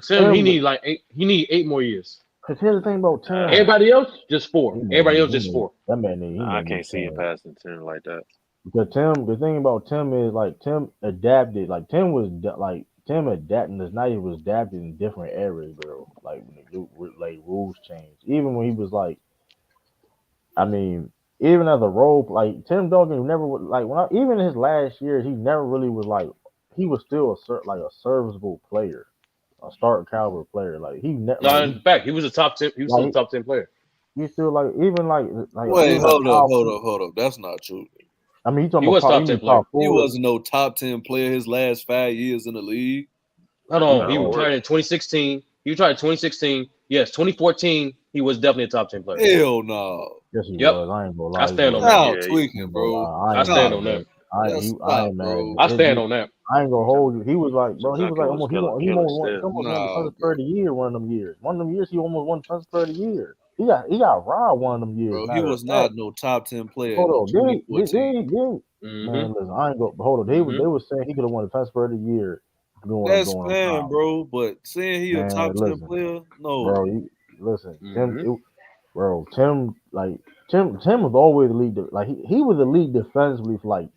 Tim, he need like 8. He need 8 more years. Because here's the thing about Tim. Everybody else just 4. Everybody else just 4. That man need. I can't see him passing Tim like that. Because Tim, the thing about Tim is like Tim adapted. Like Tim was like Tim adapting. His night was adapted in different eras, bro. Like when like rules changed. Even when he was like, I mean, even as a role, like Tim Duncan never would like even his last year, he never really was like. He was still a serviceable player, a start caliber player. Like he never. No, in fact, he was a top 10. He was still a top 10 player. He still like even like. Wait, hold up. That's not true. I mean, he was top 10 player. He wasn't no top 10 player his last 5 years in the league. Hold on, he retired in 2016. He retired in 2016. Yes, 2014. He was definitely a top 10 player. Hell no. Yes, he was. I ain't gonna lie. I stand on that. Tweaking, bro. I stand on that. I stand on that. I ain't gonna hold you. He was like, bro. He was like almost. He almost won the Defensive Player of the Year one of them years. One of them years, he almost won Defensive Player of the Year. He got robbed one of them years. Bro, he was not no top 10 player. Hold on, man, listen, I ain't go. Hold on, they were saying he could have won Defensive Player of the Year. That's fine, bro. But saying he a top 10 player, no, bro. Listen, Tim, Tim was always the lead. Like he was the lead defensively for like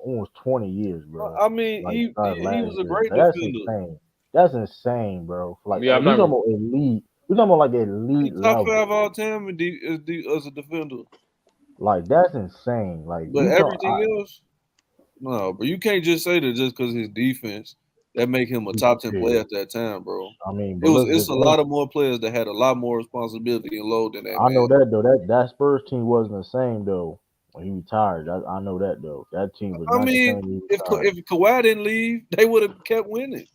almost 20 years, bro. I mean, like, he was a great That's defender. insane. That's insane, bro. Like, yeah, we talking about elite. We talking about like elite top level. 5 all time as a defender. Like that's insane. Like, but everything else, no. But you can't just say that just because his defense that make him a top 10 player at that time, bro. I mean, it's a lot of more players that had a lot more responsibility and load than that. I know that though. That Spurs team wasn't the same though when he retired. I know that though. That team was. I mean, if Kawhi didn't leave, they would have kept winning.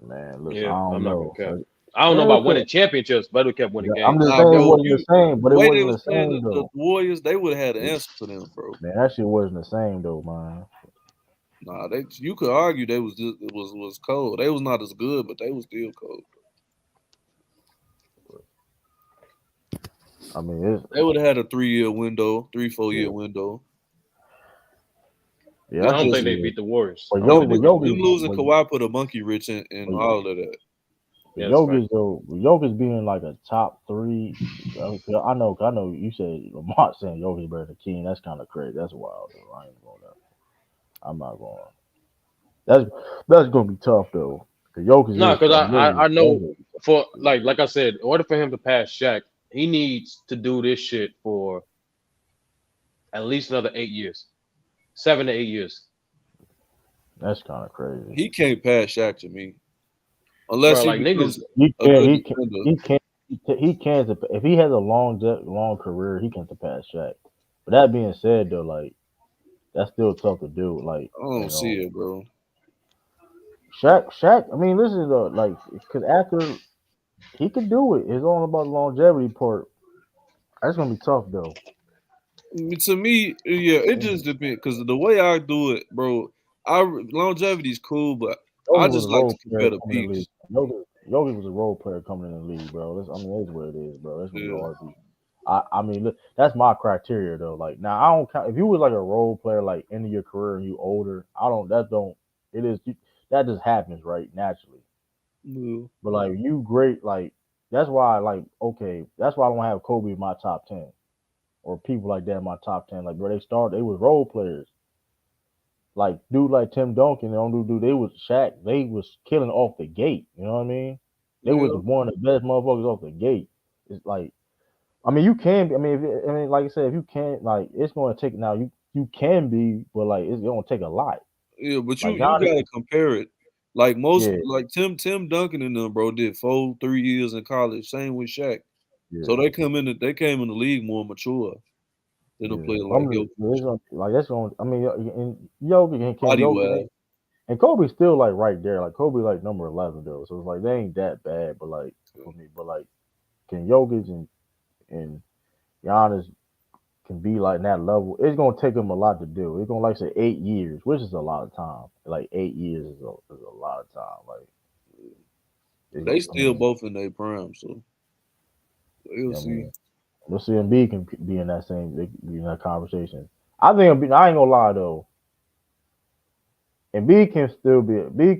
Man, listen, I don't know. I don't know about winning championships, but they kept winning games. I'm just saying it wasn't the same, but it wasn't the same though. The Warriors, they would have had an answer for them, bro. Man, that shit wasn't the same though, man. Nah, you could argue they was cold. They was not as good, but they was still cold. I mean, they would have had a 3-year window, 3-4 year window. Yeah, I don't think they beat the Warriors. But losing Kawhi put a monkey wrich in all of that. Jokic being like a top 3. I know you said Lamont saying Jokic better than King. That's kind of crazy. That's wild. Though. I ain't going to. I'm not going. That's going to be tough though. No, because I know for like I said, in order for him to pass Shaq, he needs to do this shit for at least another 8 years, 7 to 8 years. That's kind of crazy. He can't pass Shaq to me, unless he niggas. He can. If he has a long career, he can surpass Shaq. But that being said, though, like that's still tough to do. Like I don't see it, bro. Shaq. I mean, listen though, like because after he could do it, it's all about the longevity part. That's gonna be tough though. To me, yeah, it just depends because the way I do it, bro. Longevity is cool, but I just like to compare the peaks. Yogi was a role player coming in the league, bro. That's what it is, bro. That's what you argue. I mean, look, that's my criteria though. Like now, I don't count if you was like a role player, like end of your career and you older. That just happens right naturally. Mm-hmm. But like you great, like that's why I don't have Kobe in my top 10 or people like that in my top 10. Like, bro, they was role players. Like, dude like Tim Duncan, they was Shaq. They was killing off the gate. You know what I mean? They was one of the best motherfuckers off the gate. It's like, I mean, you can be. I mean, like I said, if you can't, like, it's going to take now. You can be, but like, it's going to take a lot. Yeah, but like, you gotta compare it. Like most, Yeah. like Tim Duncan and them, bro, did 3 years in college. Same with Shaq. Yeah. So they came in the league more mature than a player like Jokic. Like that's going. I mean, and Jokic and Body Jokic and Kobe's still like right there. Like Kobe, like number 11 though. So it's like they ain't that bad. But like for me, but like can Jokic and Giannis can be like that level? It's gonna take them a lot to do. It's gonna like say 8 years, which is a lot of time. Like 8 years is a lot of time. Like they still both in their prime, so we'll see. Mean, we'll see. Embiid can be in that be in that conversation. I think Embiid, I ain't gonna lie though. Embiid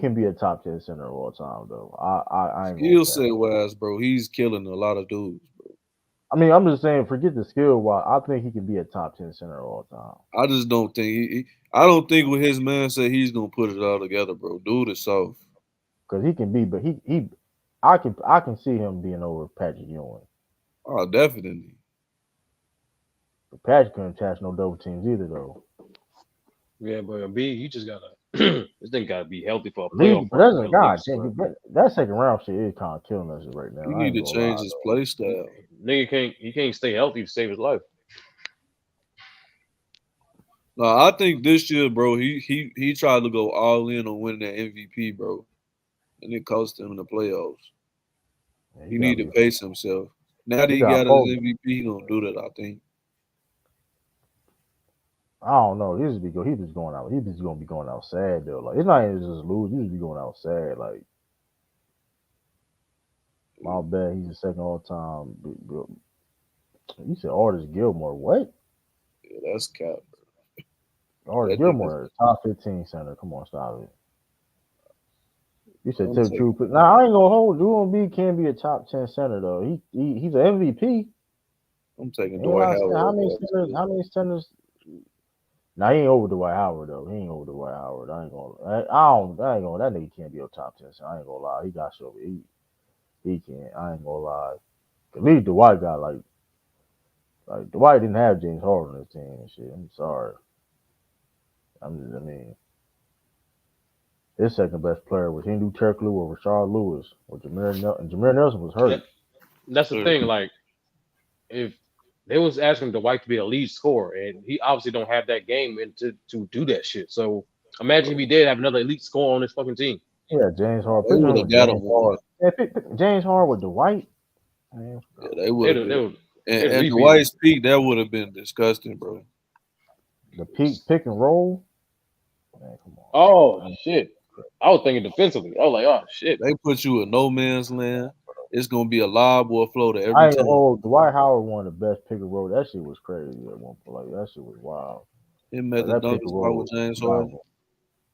can be a top 10 center of all time though. I ain't skill set wise, bro. He's killing a lot of dudes, bro. I mean, I'm just saying, forget the skill wise. I think he can be a top 10 center of all time. I just don't think I don't think with his mindset he's gonna put it all together, bro. Dude is soft. Cause he can be, but I can see him being over Patrick Ewing. Oh, definitely. But Patrick couldn't catch no double teams either though. Yeah, but Embiid, you just gotta this thing gotta be healthy for a playoff. That second round shit is kind of killing us right now. He need to change his play style. Nigga can't stay healthy to save his life. No, I think this year, bro, he tried to go all in on winning that MVP, bro, and it cost him in the playoffs. Yeah, he need to pace himself. Now that he got his MVP, he gonna do that. I think. I don't know. He just going out. He's just gonna be going out sad though. Like it's not even just lose. He just be going out sad. Like my bad. He's the second all time. You said Artis Gilmore. What? Yeah, that's cap. Artis Gilmore, top 15 center. Come on, stop it. You said Tim True. Nah, I ain't gonna hold. Embiid can be a top 10 center though. He's an MVP. I'm taking Dwight Howard. How many centers? Now he ain't over Dwight Howard though. He ain't over Dwight Howard. I ain't gonna. That nigga can't be a top 10 center. I ain't gonna lie. He got show. He can't. I ain't gonna lie. At least Dwight got like Dwight didn't have James Harden on his team and shit. I'm sorry. I mean, his second best player was Hindu Turkoglu or Rashard Lewis or Jameer Nelson was hurt. That's the thing. Like, if they was asking Dwight to be a lead scorer, and he obviously don't have that game to do that shit. So imagine if he did have another elite scorer on his fucking team. Yeah, James Harden. James Harden with Dwight. Yeah, they would. And Dwight's peak, that would have been disgusting, bro. The pick and roll. Man, come on. Oh shit! I was thinking defensively. I was like, oh shit. They put you in no man's land. It's gonna be a lob or a floater every time. Dwight Howard one of the best pick and roll. That shit was crazy at one point. Like that shit was wild. Him at the dunk spot with James Harden.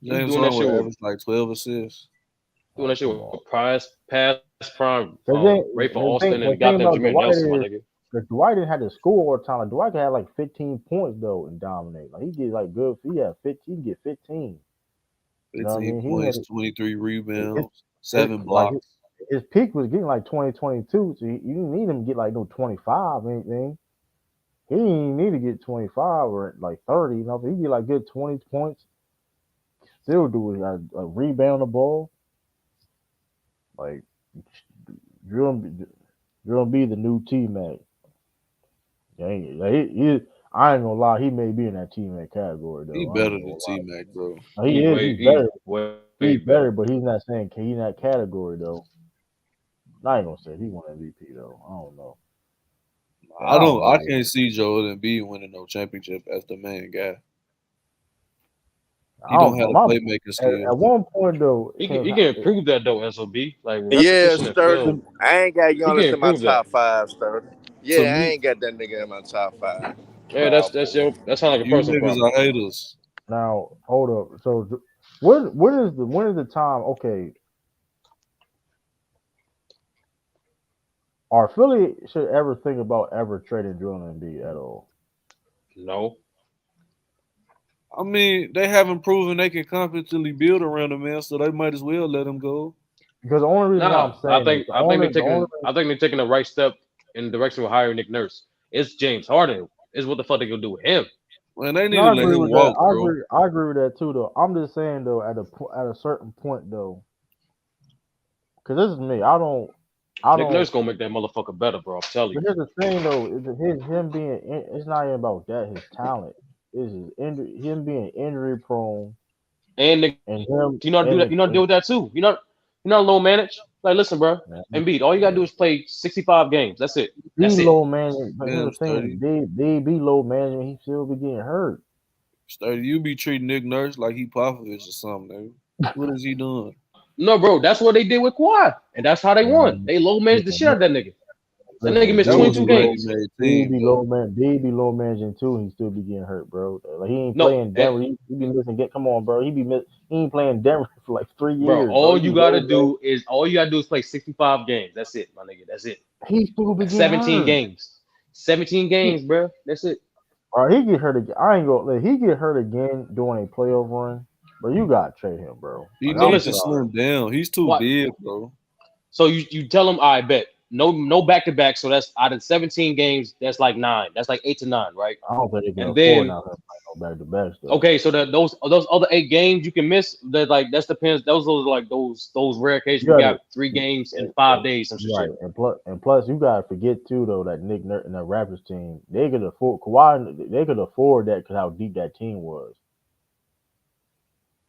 James Harden averaged like 12 assists. Doing that shit with pass prime rate for Austin and got them Jameer Nelson, my nigga. Dwight didn't have to score all the time. Like, Dwight had like 15 points though and dominate. Like he get like good. He had 15. He get 15. 15 points, 23 rebounds, 7 blocks. Like his peak was getting like 2022, so you didn't need him to get like no 25 or anything. He didn't need to get 25 or like 30. You know, he get like good 20 points. Still do it. Like rebound the ball. Like you're gonna be the new T-Mac. I ain't gonna lie, he may be in that T-Mac category though. He better than T-Mac, bro. He's better. He's better, but he's not saying he's in that category though. I ain't gonna say he won MVP though. I don't know. I can't see Joel Embiid winning no championship as the main guy. He don't have a playmaker skill. At one point though, he can improve that though. SOB, like yeah, Sturdy. I ain't got Giannis in my top 5, Sturdy. Yeah, I ain't got that nigga in my top 5. Yeah, that sounds like a personal problem. Niggas are haters. Now hold up. So when is the time? Okay, our Philly should ever think about ever trading Joel Embiid at all? No. I mean, they haven't proven they can competently build around a man, so they might as well let him go. Because the only reason why I'm saying I think they're taking the right step in the direction of hiring Nick Nurse. It's James Harden. It's what the fuck they gonna do with him. Man, they need to let him walk, bro. I agree with that too, though. I'm just saying though, at a certain point though, because this is me. Nick Nurse gonna make that motherfucker better, bro. I'm telling you. But here's the thing though, him being it's not even about that. His talent is him being injury prone. And him, you know how to do that. You know how to deal with that too. You know low manage. Like, listen, bro. Embiid, all you gotta do is play 65 games. That's it. That's low management. But here's the thing, they be low management. He still be getting hurt. Sturdy, you be treating Nick Nurse like he Popovich or something. What is he doing? No, bro. That's what they did with Kawhi, and that's how they won. They low managed the shit out of that nigga. That nigga missed 22 games. He be low managing too. He still be getting hurt, bro. Like, he ain't playing Denver. He be missing. Come on, bro. He ain't playing Denver for like 3 years. Bro, all you gotta do is play 65 games. That's it, my nigga. That's it. He still be getting 17 hurt. games. 17 games, bro. That's it. All right, he get hurt again. I ain't gonna let he get hurt again doing a playoff run. But you gotta trade him, bro. He needs to slim down. He's too big, bro. So you tell him, I bet. No back to back. So that's out of 17 games. That's like 9. That's like 8 to 9, right? I don't think they can afford now back to back stuff. Okay, so those other 8 games you can miss. That depends. Those are like those rare cases. You got 3 games in 5 days. Some right. shit. And plus, you gotta forget too though that Nick Nurse and the Raptors team, they could afford Kawhi. They could afford that because how deep that team was.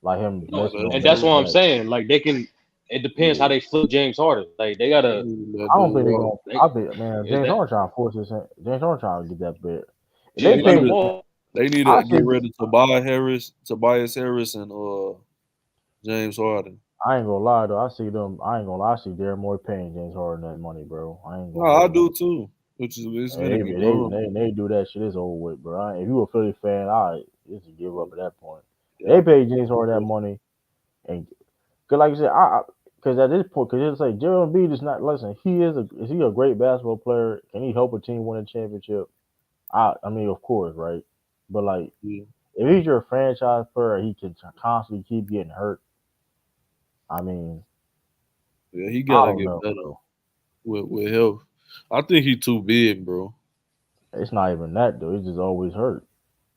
Like him, and that's what I'm saying. Like they can. It depends how they flip James Harden. Like they gotta. I don't think they're gonna. I think, man, James Harden trying to force this. James Harden trying to get that bit. They need to get rid of Tobias Harris, and James Harden. I ain't gonna lie though. I see them. I ain't gonna lie. I see Darren Moore paying James Harden that money, bro. I ain't gonna. No, I do too. Which is they do that shit. It's over with, bro. If you a Philly fan, I just give up at that point. Yeah. They pay James Harden that money, and cause like I said, because at this point, because it's like Joel Embiid is not. Listen, is he a great basketball player? Can he help a team win a championship? I mean, of course, right? But like, if he's your franchise player, he can constantly keep getting hurt. I mean, yeah, he gotta get better with health. I think he's too big, bro. It's not even that though. He's just always hurt.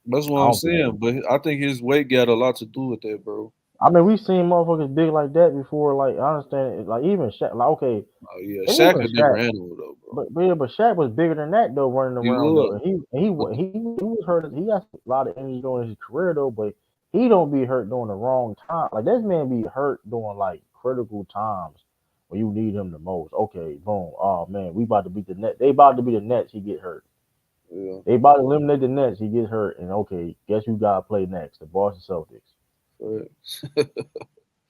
That's what I'm saying. But I think his weight got a lot to do with that, bro. I mean, we've seen motherfuckers big like that before. Like, I understand it. Like, even Shaq. Like, okay. Oh, yeah. Shaq is a different animal, though, bro. But Shaq was bigger than that, though, running around. Though. And he was hurt. He got a lot of injuries during his career, though, but he don't be hurt during the wrong time. Like, this man be hurt during, like, critical times when you need him the most. Okay, boom. Oh, man, we about to beat the Nets. They about to beat the Nets. He get hurt. Yeah. They about to eliminate the Nets. He gets hurt. And, okay, guess who got to play next? The Boston Celtics.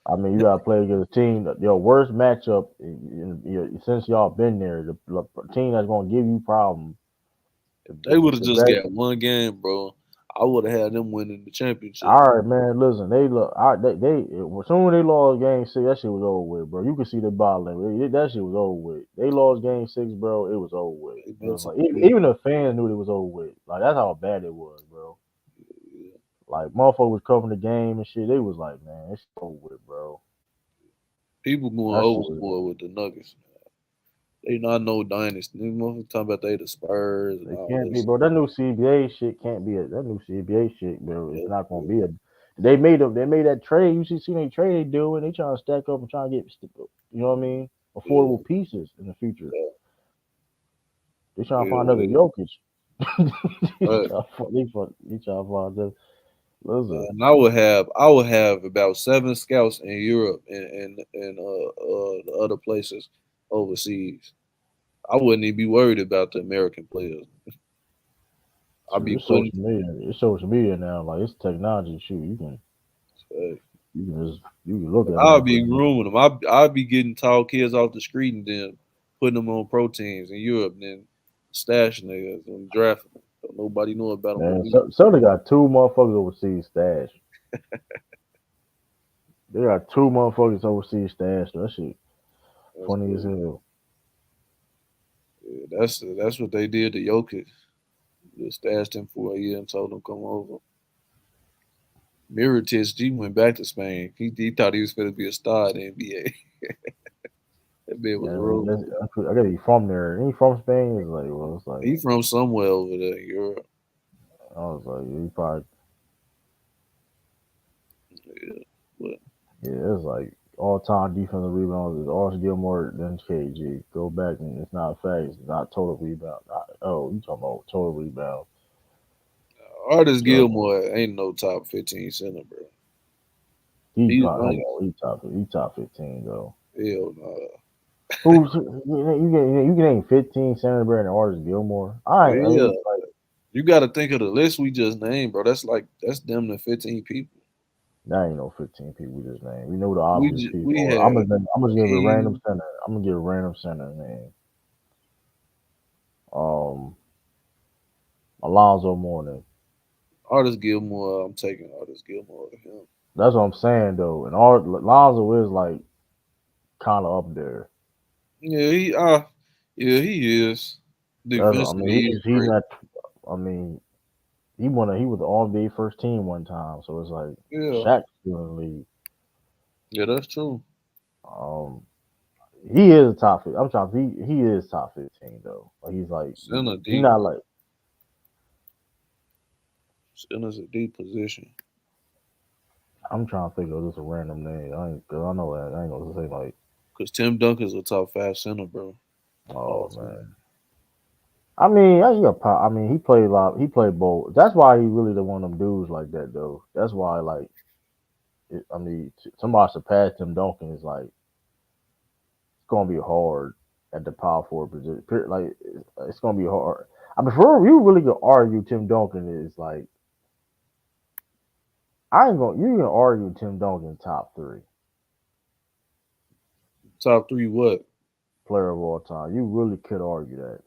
I mean, you got to play against a team, your worst matchup since y'all been there, the team that's going to give you problems. If they would have just got one game, bro, I would have had them winning the championship. All right, man, listen, as soon as they lost game 6, that shit was over with, bro. You can see the bottling. That shit was over with. They lost game 6, bro, it was over with. Even the fans knew it was over with. Like, that's how bad it was, bro. Like, motherfuckers was covering the game and shit. They was like, man, it's over with, bro. People going overboard with the Nuggets. They not no dynasty. These motherfuckers talking about they the Spurs. They can't be, bro. That new CBA shit can't be that new CBA shit, bro. It's not gonna be They made that trade. You see that trade they doing. They trying to stack up and trying to get, you know what I mean, affordable pieces in the future. They trying to find another Jokic. They trying to find another. And I would have about 7 scouts in Europe and the other places overseas. I wouldn't even be worried about the American players. I'd be it's social media now. Like, it's technology. Shoot, you can look at. I'll be grooming them. I'll be getting tall kids off the street and then putting them on proteins in Europe, and then stashing niggas and drafting them. Nobody know about them. So they got 2 motherfuckers overseas stash. They got 2 motherfuckers overseas stash. That shit funny as hell. Yeah, that's what they did to Jokic. Just stashed him for a year and told him come over. Mirotic, he went back to Spain. He thought he was going to be a star in the NBA. That man was rolling. I gotta be from there. Ain't he from Spain? It's like, well, it's like he from somewhere over there in Europe. I was like, he probably. Yeah, it's like all-time defensive rebounds is Archie Gilmore then KG. Go back and it's not facts. It's not total rebound. You talking about total rebound? Artis Gilmore ain't no top 15 center, bro. He top 15 though. Hell no. You can name 15 center bro and Artis Gilmore. You got to think of the list we just named, bro. That's damn near 15 people. That ain't no 15 people we just named. We know the obvious people. I'm gonna give a random center. I'm gonna give a random center name. Alonzo Mourning. Artis Gilmore. I'm taking Artis Gilmore to him. That's what I'm saying though. And Alonzo is like kind of up there. Yeah, he is. He's not. I mean, he was the All-NBA first team one time, so it's like Shaq's still in the league. Yeah, that's true. He is a top 15. I'm trying. He is top 15 though. Like he's like he's not like. Center's a deep position. I'm trying to think of just a random name. I know that I ain't gonna say like. Cause Tim Duncan's a top 5 center, bro. Oh man. I mean, he played a lot. He played both. That's why he really the one of them dudes like that, though. That's why, somebody surpassed Tim Duncan is like it's gonna be hard at the power forward position. Like it's gonna be hard. I mean, for real, you really could argue Tim Duncan is like you can argue Tim Duncan top 3. Top 3 what? Player of all time. You really could argue that.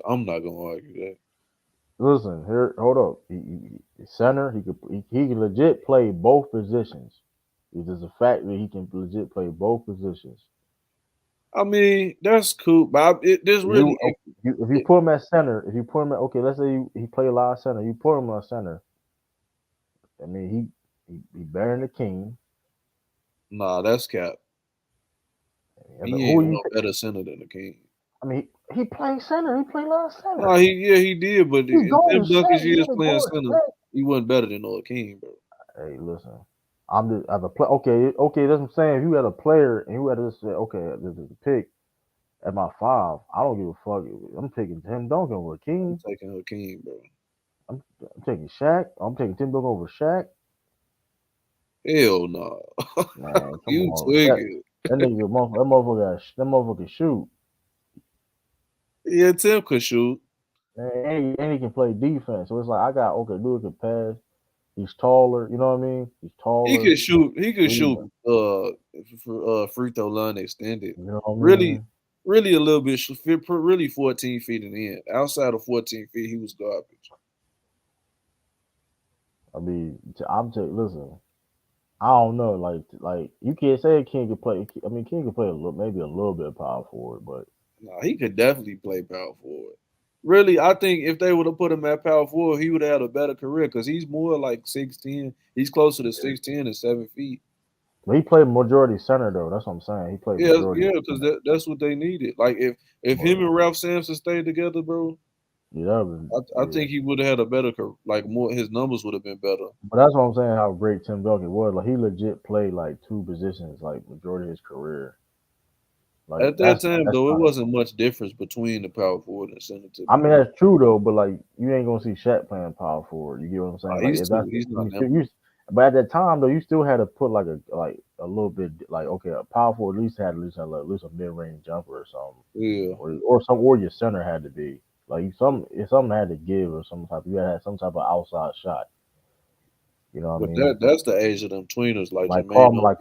I'm not gonna argue that. Listen, here, hold up. He center. He can legit play both positions. It is a fact that he can legit play both positions. I mean, that's cool, but if you put him at center, let's say he play a lot of center. You put him on center. I mean, he better than the King. Nah, that's cap. He ain't no better center than the King. I mean, he played center. He played a lot of center. Nah, he did, but in Tim Duncan's years playing center, he wasn't better than Noah King, bro. Hey, listen, I'm just as a play. Okay, that's what I'm saying. If you had a player and you had to say, okay, this is the pick at my 5, I don't give a fuck. I'm taking Tim Duncan over King. I'm taking King, bro. I'm taking Shaq. I'm taking Tim Duncan over Shaq. Hell no. Man, you twigging. That motherfucker can shoot. Yeah, Tim could shoot. And he can play defense. So it's like dude can pass. He's taller. You know what I mean? He's taller. He could shoot. He could shoot. Free throw line extended. You know what I mean? Really a little bit. Really 14 feet in the end. Outside of 14 feet, he was garbage. I mean, listen. I don't know. Like you can't say King could play. I mean, King could play maybe a little bit of power forward, but no, he could definitely play power forward. Really, I think if they would have put him at power forward, he would have had a better career because he's more like 6'10". He's closer to 6'10" and 7 feet. But he played majority center though. That's what I'm saying. He played majority. Yeah, because that's what they needed. Like if him and Ralph Sampson stayed together, bro. Yeah, I think he would have had a better, more. His numbers would have been better. But that's what I'm saying. How great Tim Duncan was. Like he legit played like 2 positions, like majority of his career. Like at that time, though, it wasn't much difference between the power forward and center. I mean, that's true though. But like, you ain't gonna see Shaq playing power forward. You get what I'm saying? But at that time though, you still had to put like a little bit like a power forward at least had a mid range jumper or something. Yeah. Or your center had to be. Like something had to give or some type. You had to have some type of outside shot. You know what I mean? That's the age of them tweeners, like Karl Malone,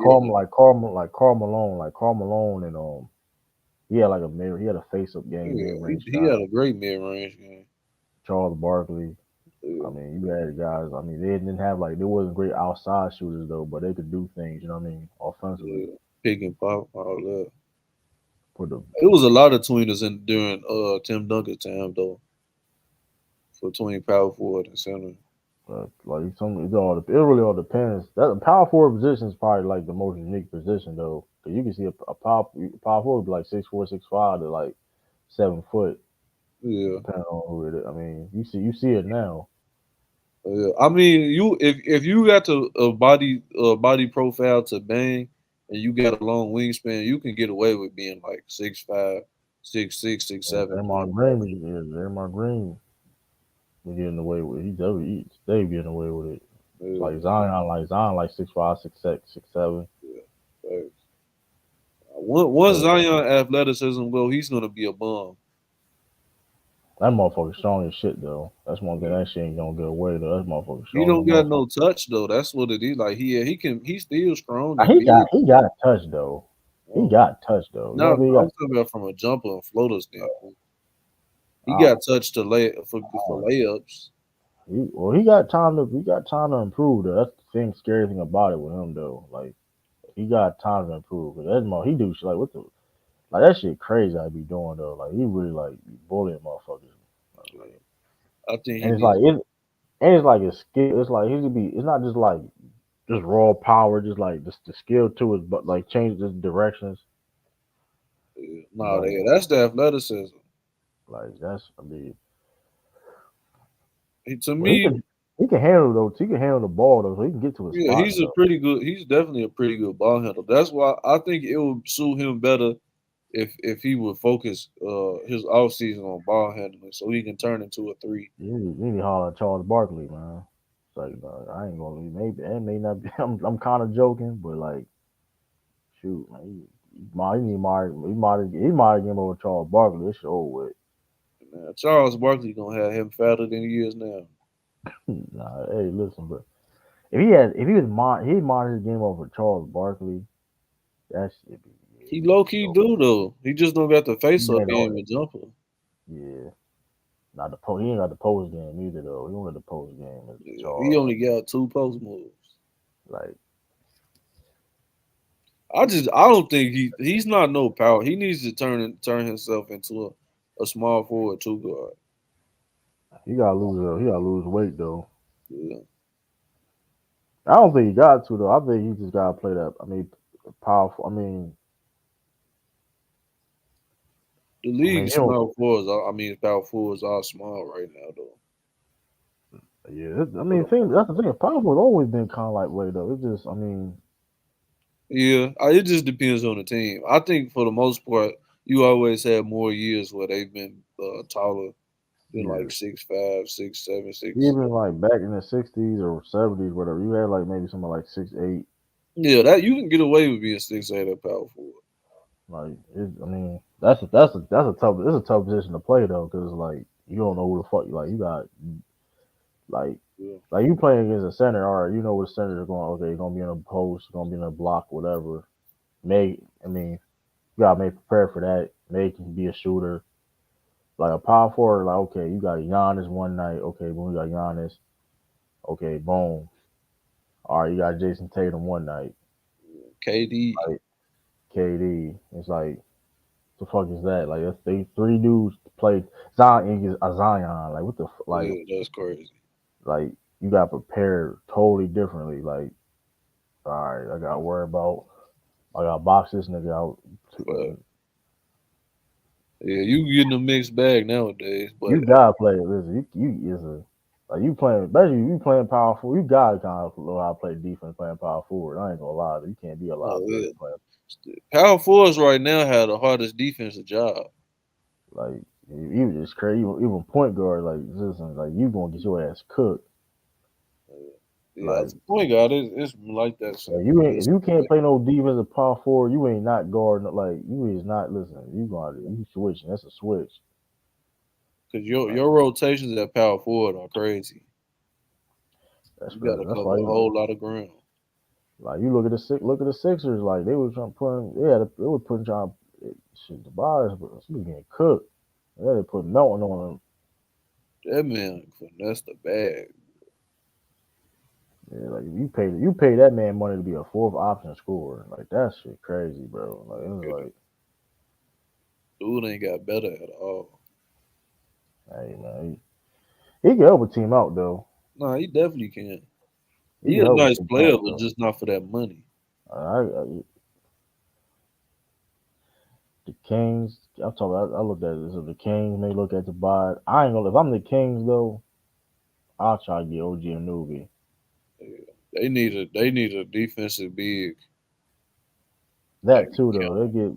and he had he had a face up game. Yeah, he had a great mid range game. Charles Barkley. Yeah. I mean, you had guys. I mean, they didn't have they wasn't great outside shooters though, but they could do things. You know what I mean? Offensively, pick and pop, all that. It was a lot of tweeners during Tim Duncan's time though. between power forward and center. Like it really all depends. That the power forward position is probably like the most unique position though. Cause you can see a power forward would be like 6'4", 6'5" to like 7 foot. Yeah, depending on who it is. I mean, you see it now. I mean, if you got a body profile to bang, and you got a long wingspan, you can get away with being like 6'5", 6'6", 6'7". Draymond Green be getting away with it. They getting away with it. Yeah. Like Zion like 6'5", 6'6", 6'7". Yeah. Once Zion athleticism go, he's gonna be a bum. That motherfucker strong as shit though. That's one thing that shit ain't gonna get away though. That motherfucker strong. He don't got no touch though. That's what it is. Like he's still strong. He got a touch though. He got touch though. No, I'm talking about from a jumper and floater standpoint. He got touch to for layups. He got time to improve though. That's the thing, scary thing about it with him though. Like he got time to improve. But that's he do shit like that shit crazy I be doing though. Like he really like bullying motherfuckers. Like, I think it's like his skill. It's like it's not just like just raw power, just like just the skill to it, but like change the directions. That's the athleticism. Like that's to me, he can handle though. He can handle the ball though, so he can get to his spot. He's definitely a pretty good ball handler. That's why I think it would suit him better if he would focus his offseason on ball handling, so he can turn into a 3. You need to holler at Charles Barkley, man. It's like I ain't gonna maybe that may not be. I'm kind of joking, but like, shoot, man, he might get him over Charles Barkley. This shit over with. Man, Charles Barkley gonna have him fatter than he is now. Nah, hey, listen, bro. If he monitored his game over Charles Barkley, that shit be. He low key do though. He just don't got the face up game and jumper. Yeah. He ain't got the post game either though. He don't got the post game. He only got 2 post moves. Like I don't think he's not no power. He needs to turn himself into a small forward 2 guard. He gotta lose weight though. Yeah. I don't think he got to though. I think he just gotta play that. I mean, powerful. The league small forwards. Power forwards are small right now though. Yeah, that's the thing. Power forwards always been kind of like way though. It's just, yeah, it just depends on the team. I think for the most part, you always have more years where they've been taller than like 6'5", 6'7", 6. Even like back in the 60s or 70s, whatever, you had like maybe something like 6'8". Yeah, that you can get away with being 6'8" at power forward. Like, that's a tough position to play though, because like you don't know who the fuck you got. Like you playing against a center, all right, you know what the center is going. Okay, you're gonna be in a post, gonna be in a block, whatever. You gotta make prepared for that. May can be a shooter. Like a power forward, like okay, you got Giannis one night. Okay, boom, you got Giannis. Okay, boom. All right, you got Jason Tatum one night. KD. Like, KD. It's like, the fuck is that? Like, that's 3 dudes play Zion. Like, what the like? Yeah, that's crazy. Like, you got prepared totally differently. Like, all right, I got to worry about. I got to box this nigga out. Yeah, you getting a mixed bag nowadays. But you gotta play. Listen, you playing, especially you playing power forward. You gotta kind of know how to play defense playing power forward. I ain't gonna lie, you can't be a lot of playing. Power forwards right now have the hardest defensive job. Like even just crazy, even point guard. Like listen, like you gonna get your ass cooked. Yeah, like, point guard, it's like that. If you can't play no defensive power forward, you ain't not guarding. Like you is not. Listen, you switching. That's a switch. Because your rotations at power forward are crazy. You got to cover a whole lot of ground. Like you look at the Sixers, like they were trying to put, they were putting trying shit the bodies, but she was getting cooked. They put melting on them. That man finessed the bag. Yeah, like you pay that man money to be a 4th option scorer. Like that shit crazy, bro. Like it was like dude ain't got better at all. Hey man, He can help a team out though. No, he definitely can. He He's a can nice help player, out, but just not for that money. The Kings. I'm talking. I look at it. So the Kings may look at the buy. I ain't gonna. If I'm the Kings though, I'll try to get OG Anunoby. They need a defensive big. That too though. They get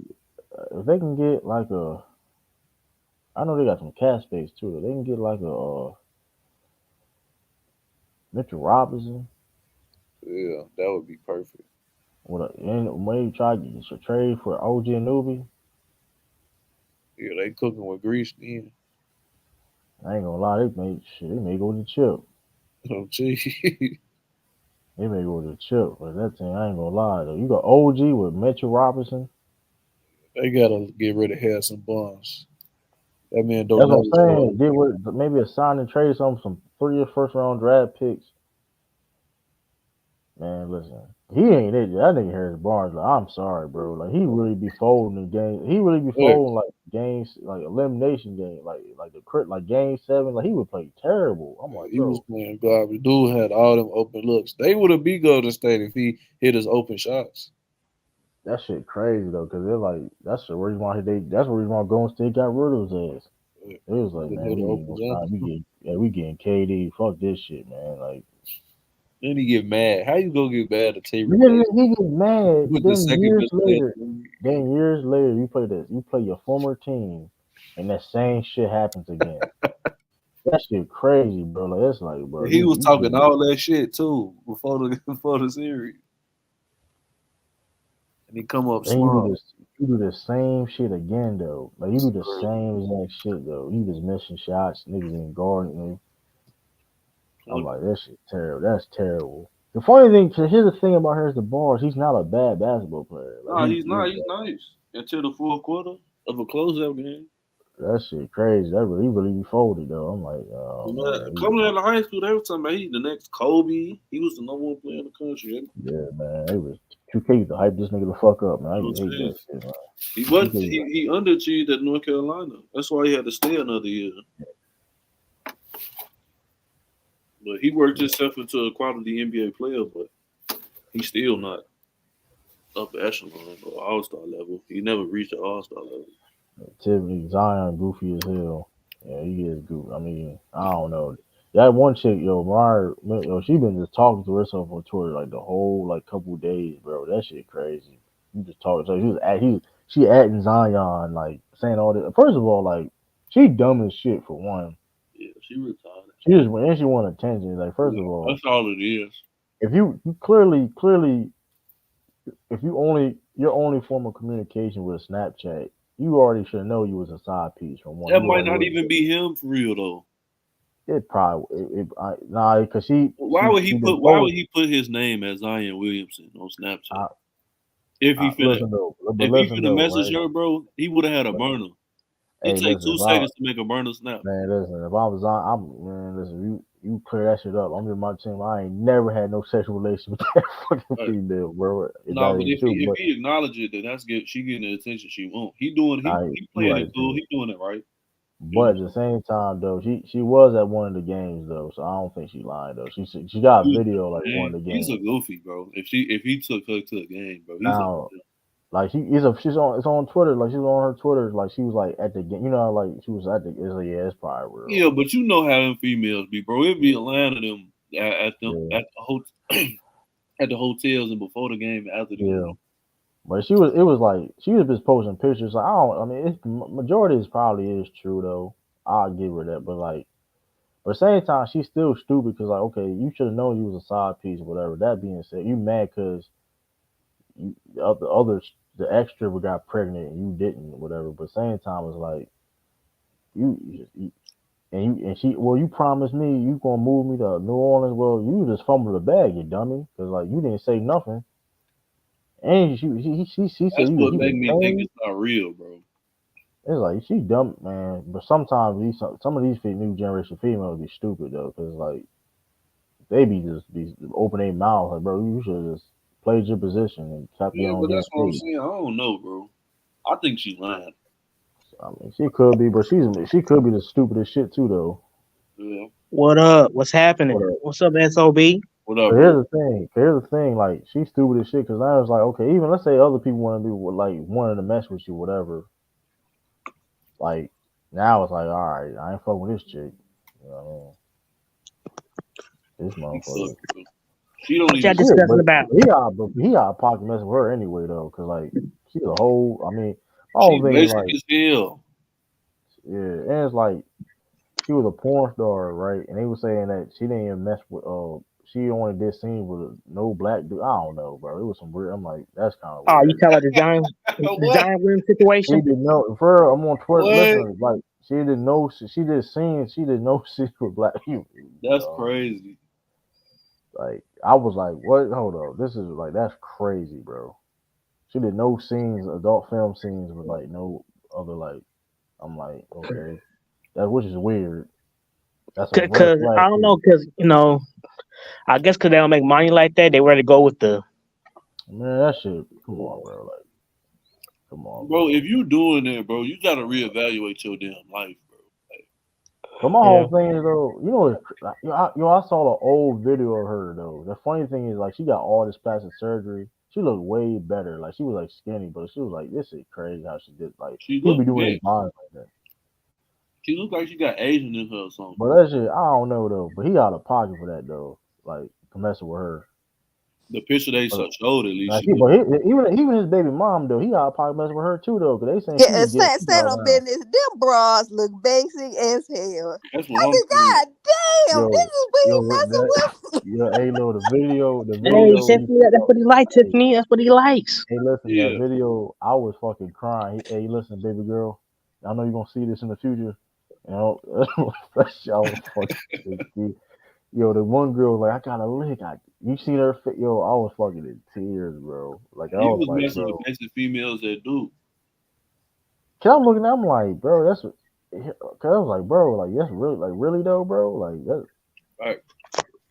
if they can get like a. I know they got some cap space too. Though. They can get like a Mitchell Robinson. Yeah, that would be perfect. Maybe try to get a trade for OG Anunoby. Yeah, they cooking with grease then. I ain't gonna lie, they may go to Chip. Oh gee. They may go to Chip, but that thing I ain't gonna lie though. You got OG with Mitchell Robinson. They gotta get rid of Harrison Barnes. That man don't That's know. what I'm saying. Get rid, maybe a sign and trade some 3 or first round draft picks. Man, listen, he ain't it. That nigga Harrison Barnes. Like, I'm sorry, bro. Like he really be folding in games. He really be folding like games, like elimination game, like the crit, like game 7. Like he would play terrible. I'm like, he was playing garbage. Dude had all them open looks. They would have beat Golden State if he hit his open shots. That shit crazy though, because they're like that's the reason why Golden State got rid of his ass. It was like, man, we getting KD. Fuck this shit, man. Like. Then he get mad. How you gonna get mad at Terry? He get mad. Then years later, you play your former team, and that same shit happens again. That shit crazy, bro. Like it's like, bro. He was talking all that shit too before the series, and he come up strong. You do the same shit again though. Like you do the same exact shit though. You just missing shots, niggas ain't guarding me. I'm like, that shit terrible. That's terrible. The funny thing, cause here's the thing about Harrison Barnes, he's not a bad basketball player. Like, he's not. He's nice until the fourth quarter of a closeout game. That shit crazy. That really be folded though. I'm like, oh, coming out of high school, they were talking about he's the next Kobe. He was the number 1 player in the country. Yeah, man. It was 2K to hype this nigga the fuck up, man. I hate that shit, man. He underachieved at North Carolina. That's why he had to stay another year. But he worked himself into a quality NBA player, but he's still not up echelon or all-star level. He never reached the all-star level. Typically, Zion goofy as hell. Yeah, he is goofy. I mean, I don't know. That one chick, Mariah, she been just talking to herself on Twitter like the whole couple days, bro. That shit crazy. You just talking. So she adding Zion, like saying all this. First of all, like she dumb as shit for one. Yeah, she retarded. She want attention. Like first of all, that's all it is. If you clearly, if your only form of communication with Snapchat, you already should know you was a side piece from one. That might not even be him for real though. It probably because Why would he put his name as Zion Williamson on Snapchat? If he finna message her, bro, he would have had a burner. It takes 2 seconds to make a burner snap. Man, listen, if I was listen, you clear that shit up. I'm in my team. I ain't never had no sexual relation with that fucking female, bro. No, but if he acknowledge it, then she getting the attention she want. He playing it cool. He doing it right. But at the same time, though, she was at one of the games though, so I don't think she lied though. She got a video one of the games. He's a goofy, bro. If he took her to a game, bro, she's on Twitter, like she's on her Twitter, like she was like at the game, like she was at the. It's like, yeah, it's probably real. Yeah, but you know how them females be, bro. It be a line of them at the hotels and before the game and after the game. But she was just posting pictures. Like majority is probably is true though. I'll give her that, but at the same time, she's still stupid because okay, you should have known you was a side piece or whatever. That being said, you mad because the extra got pregnant and you didn't, whatever. But same time, it's like you promised me you gonna move me to New Orleans. Well, you just fumbled the bag, you dummy, because you didn't say nothing. And she said that's what made me think it's not real, bro. It's like she dumb, man. But sometimes some of these new generation females be stupid though, because they be open their mouth, like, bro, you should just played your position and kept your own. But that's what I'm saying. I don't know, bro. I think she lying. I mean, she could be, but she could be the stupidest shit too, though. Yeah. What up? What's happening? What's up, SOB? What up? Here's the thing. Like, she's stupid as shit. Because I was like, okay, even let's say other people want to do like wanted to mess with you, whatever. Like, now it's like, all right, I ain't fucking with this chick. You know what I mean? This motherfucker. She don't what y'all discussing about? He got a pocket messing with her anyway though, because like she's a whole. I mean, she's basic like, as hell. Yeah, and it's like she was a porn star, right? And they were saying that she didn't even mess with. She only did scenes with no black dude. I don't know, bro. It was some weird. I'm like, that's kind of. Oh, you talking about the Zion Williams situation? She didn't know. For her, I'm on Twitter. Listen, like she didn't know. She did scenes. She didn't know scenes with black people. That's crazy. Like, I was like, what? Hold on. This is like, that's crazy, bro. She did no scenes, adult film scenes with like no other, like, I'm like, okay. That, which is weird. That's because I don't know, because, you know, I guess because they don't make money like that, they rather go with the. Man, that shit, come on, bro. Like, come on. Bro, if you doing that, bro, you got to reevaluate your damn life. But my whole thing is though, you know, I saw the old video of her though. The funny thing is, like, she got all this plastic surgery. She looked way better. Like, she was like skinny, but she was like, this is crazy how she did. Like, she be doing his body like that. She looked like she got Asian in her or something. But that shit, I don't know though. But he out of pocket for that though. Like, messing with her. The picture they showed at least. Like, even his baby mom though, he out of pocket messing with her too though. Cause they saying stand on business. Them bras look basic as hell. That's what I'm saying. God damn, this is what he messing with. Yeah, hey, look, the video. Hey, Tiffany, that's what he likes, Tiffany. That's what he likes. Hey, listen, that video, I was fucking crying. Hey, listen, baby girl, I know you're gonna see this in the future. You know, I was fucking. Yo, the one girl was like, I got a lick. You seen her fit? Yo, I was fucking in tears, bro. Like, I was like, messing with basic females that do. Cause I'm looking, I'm like, bro, that's. Cause I was like, bro, like, that's really though, bro, like that. Right.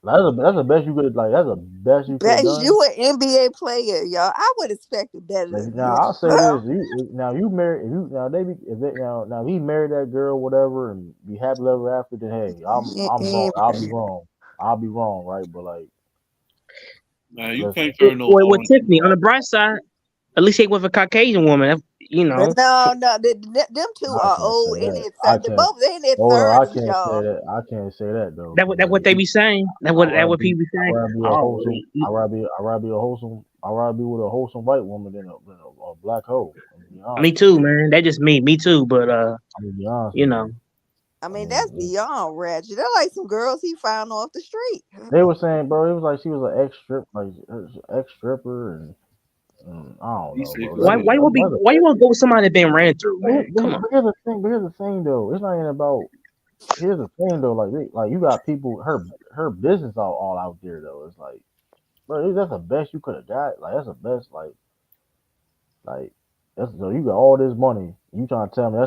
That's the best you could, like, that's the best you could have done. You an NBA player, y'all. I would expect it better. Now I'll say this: you married, now he married that girl, whatever, and be happily ever after. Then hey, I'm wrong. I'll be wrong, right? But like, man, you can't turn no. With Tiffany on the bright side, at least he with a Caucasian woman. You know. No, them two are old in their 30s. Both in their 30s, y'all. I can't say that though. That's what they be saying. That's what people be saying. I'd rather be with a wholesome white woman than a black hoe. Me too, man. That's just me. Me too. But you know. I mean, that's beyond ratchet. They're like some girls he found off the street. They were saying, bro, it was like she was an ex stripper, and I don't know. Bro. Why you want to go with somebody that been ran through? Man? Come on. Here's the thing, though. It's not even about. Here's the thing, though. Like you got people. Her business all out there, though. It's like, bro, that's the best you could have got. Like, that's the best. Like. That's, so you got all this money. You trying to tell me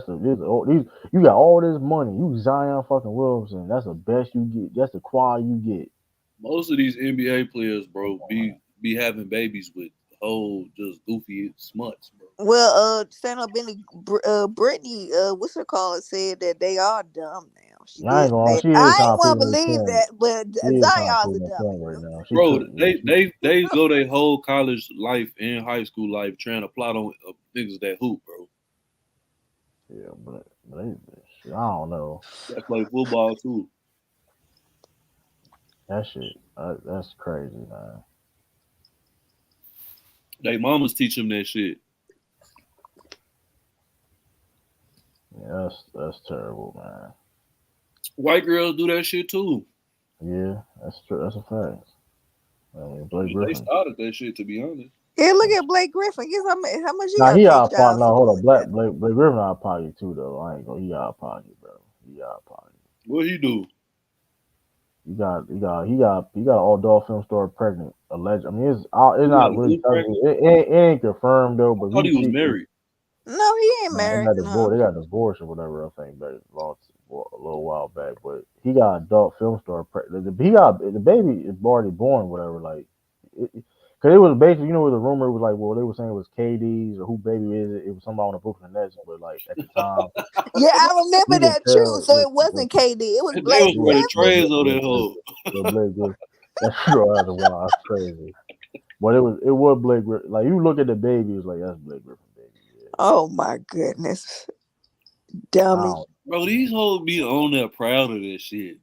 you got all this money. You Zion fucking Williamson. That's the best you get. That's the quality you get. Most of these NBA players, bro, be having babies with whole just goofy smuts, bro. Well, stand up in Brittany, what's her call? Said that they are dumb now. I ain't want to believe that, but Zion's a dumb right now. Bro, they go their whole college life and high school life trying to plot on niggas that hoop, bro. Yeah, but I don't know. They play football too. That shit, that's crazy, man. They mamas teach them that shit. Yeah, that's terrible, man. White girls do that shit too. Yeah, that's true. That's a fact. I mean, they started that shit, to be honest. Yeah, look at Blake Griffin. Guess how much he out of pocket. No, hold on. Blake Griffin out of pocket too, though. I ain't gonna. He out of pocket, bro. He out of pocket. What he do? He got all Dolphins star pregnant. Alleged. I mean, it's not really. It ain't confirmed though. But I thought he was married. No, he ain't married. They got divorced or whatever. I think back a little while back. But he got adult film star pregnant. The baby is already born. Whatever. Like, Because it was basically, you know, where the rumor was like, well, they were saying it was KD's or who baby is it? It was somebody on the Brooklyn Nets, but like at the time, Yeah, I remember that too. So it wasn't KD. It was They Blake was running Griffin. trays on that hole. Blake Griffin. That's true. That's wild. That's crazy. But it was Blake Griffin. Like you look at the baby, it's like that's Blake Griffin baby. Yeah. Oh my goodness, dummy. Bro, these hoes be on there proud of this shit.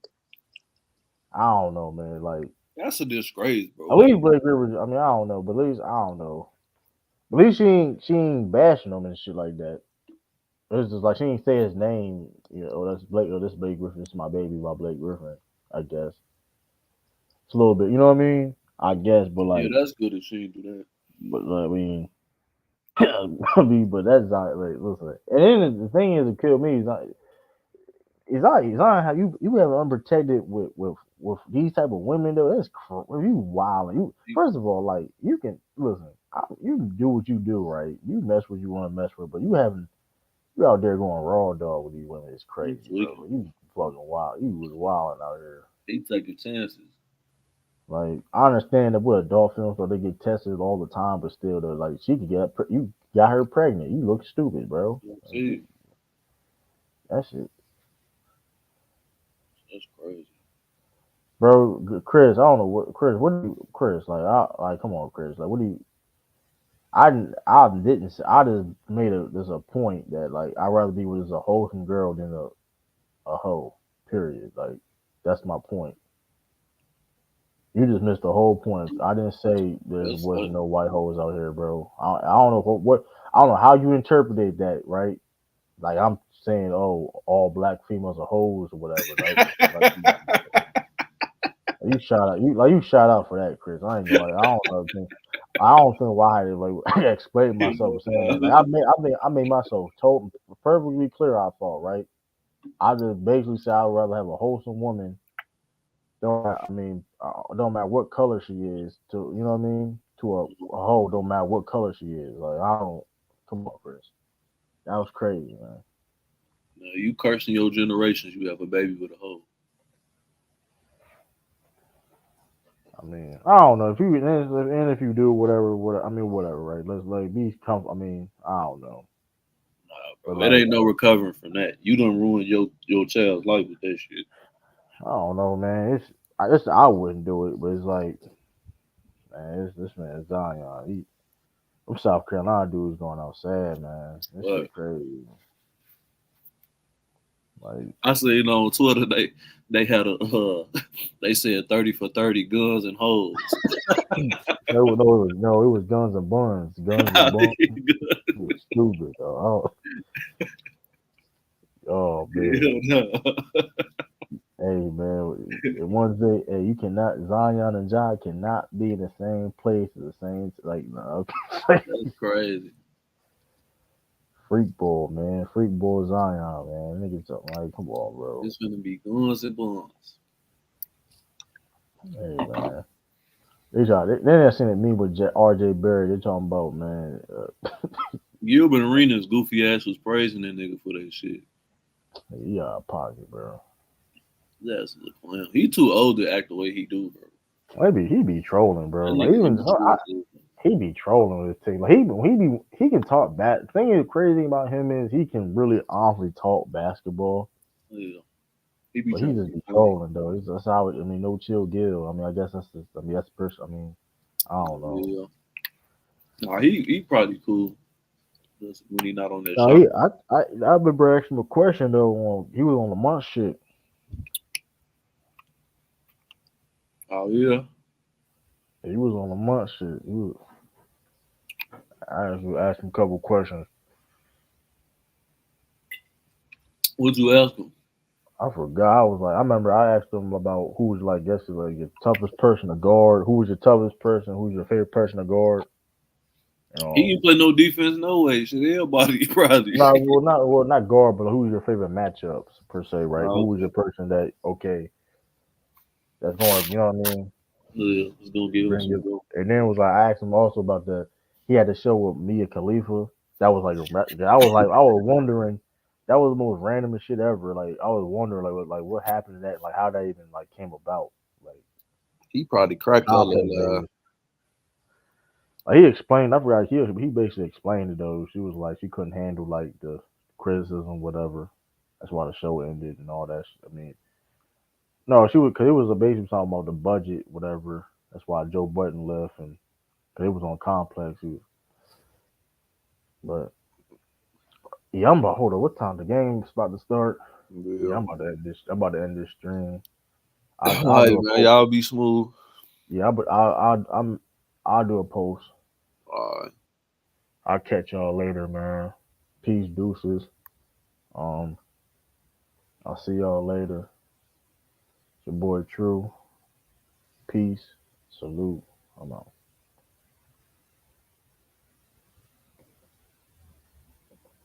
I don't know, man. Like that's a disgrace, bro. At least Blake Griffin. I mean, I don't know, but at least I don't know. At least she ain't bashing him and shit like that. It's just like she ain't say his name. You know, that's Blake. Or this Blake Griffin. This is my baby by Blake Griffin. I guess it's a little bit. You know what I mean? I guess, but like yeah, that's good if she didn't do that. But I mean, but that's not like listen. And then the thing is, it killed me. It's not how you have unprotected with these type of women though. That's you wild. You first of all, like you can listen. You can do what you do, right? You mess what you want to mess with, but you out there going raw dog with these women. It's crazy, bro. You fucking wild. You was wilding out here. He taking chances. Like I understand that with adult films, so they get tested all the time, but still, though, like she could you got her pregnant. You look stupid, bro. That shit. That's crazy, bro. Chris, I don't know what Chris. What do you, Chris? Like, come on, Chris. Like, what do you? I just made a point that like I'd rather be with a wholesome girl than a hoe. Period. Like that's my point. You just missed the whole point. I didn't say there wasn't no white hoes out here, bro. I don't know I don't know how you interpreted that, right? Like I'm saying, oh, all black females are hoes or whatever. You shout out for that, Chris. I ain't gonna I don't know. I don't know why I like explain myself saying that. Like, I made myself perfectly clear. I thought, right? I just basically said I'd rather have a wholesome woman. Don't matter what color she is. To you know what I mean? To a hoe, don't matter what color she is. Like I don't. Come on, Chris. That was crazy, man. No, you cursing your generations. You have a baby with a hoe. I mean, I don't know if you do whatever, right? Let's like be comfortable. I mean, I don't know. Nah, bro, it ain't no recovering from that. You done ruined your child's life with that shit. I don't know, man. I wouldn't do it, but it's like, man, this man Zion. Them South Carolina dudes going outside, man. This shit crazy. Like I seen on Twitter, they had they said 30 for 30 guns and hoes. No, it was guns and buns. Guns and buns. It was stupid, though. Oh man. Hey man, one day, hey, you cannot Zion and John cannot be in the same place at the same no. That's crazy. Freak ball, man. Freak ball Zion, man. Niggas like, come on, bro. It's gonna be guns and buns. Hey man. They seen it me with RJ Barry. They talking about, man. Gilbert Arenas goofy ass was praising that nigga for that shit. He out of pocket, bro. That's the plan. He too old to act the way he do, bro. Maybe he be trolling, bro. Like, he be trolling with this thing. Like he can talk back. The thing is crazy about him is he can really honestly talk basketball. Yeah. He just be trolling though. That's how it. I mean, no chill Gil. I mean, I guess that's just. I mean, that's person. I mean, I don't know. Yeah. Nah, he probably cool. Just when he not on that show. I remember asking him a question though. He was on the month shit. Oh yeah. He was on the month shit. I asked him a couple questions. What'd you ask him? I forgot. I remember I asked him about who was like your toughest person to guard. Who was your toughest person? Who's your favorite person to guard? He didn't play no defense, no way. Shit, everybody probably. Not guard, but who's your favorite matchups per se, right? Who was your person that that's going? You know what I mean? Yeah, it's gonna give him. And then I asked him also about he had the show with Mia Khalifa. That was I was wondering. That was the most randomest shit ever. Like I was wondering, what happened to that? Like how that even came about. Like he probably cracked all that. Like, he explained. I forgot. He basically explained it though. She was like she couldn't handle like the criticism, whatever. That's why the show ended and all that. I mean, no, she was because it was basically talking about the budget, whatever. That's why Joe Budden left, and cause it was on Complex. But yeah, I'm about hold on. What time the game's about to start? Yeah, I'm about to end this. I'm about to end this stream. I'll All right, do a man. post. Y'all be smooth. Yeah, but I'll do a post. All right. I'll catch y'all later, man. Peace, deuces. I'll see y'all later. It's your boy True. Peace. Salute. I'm out.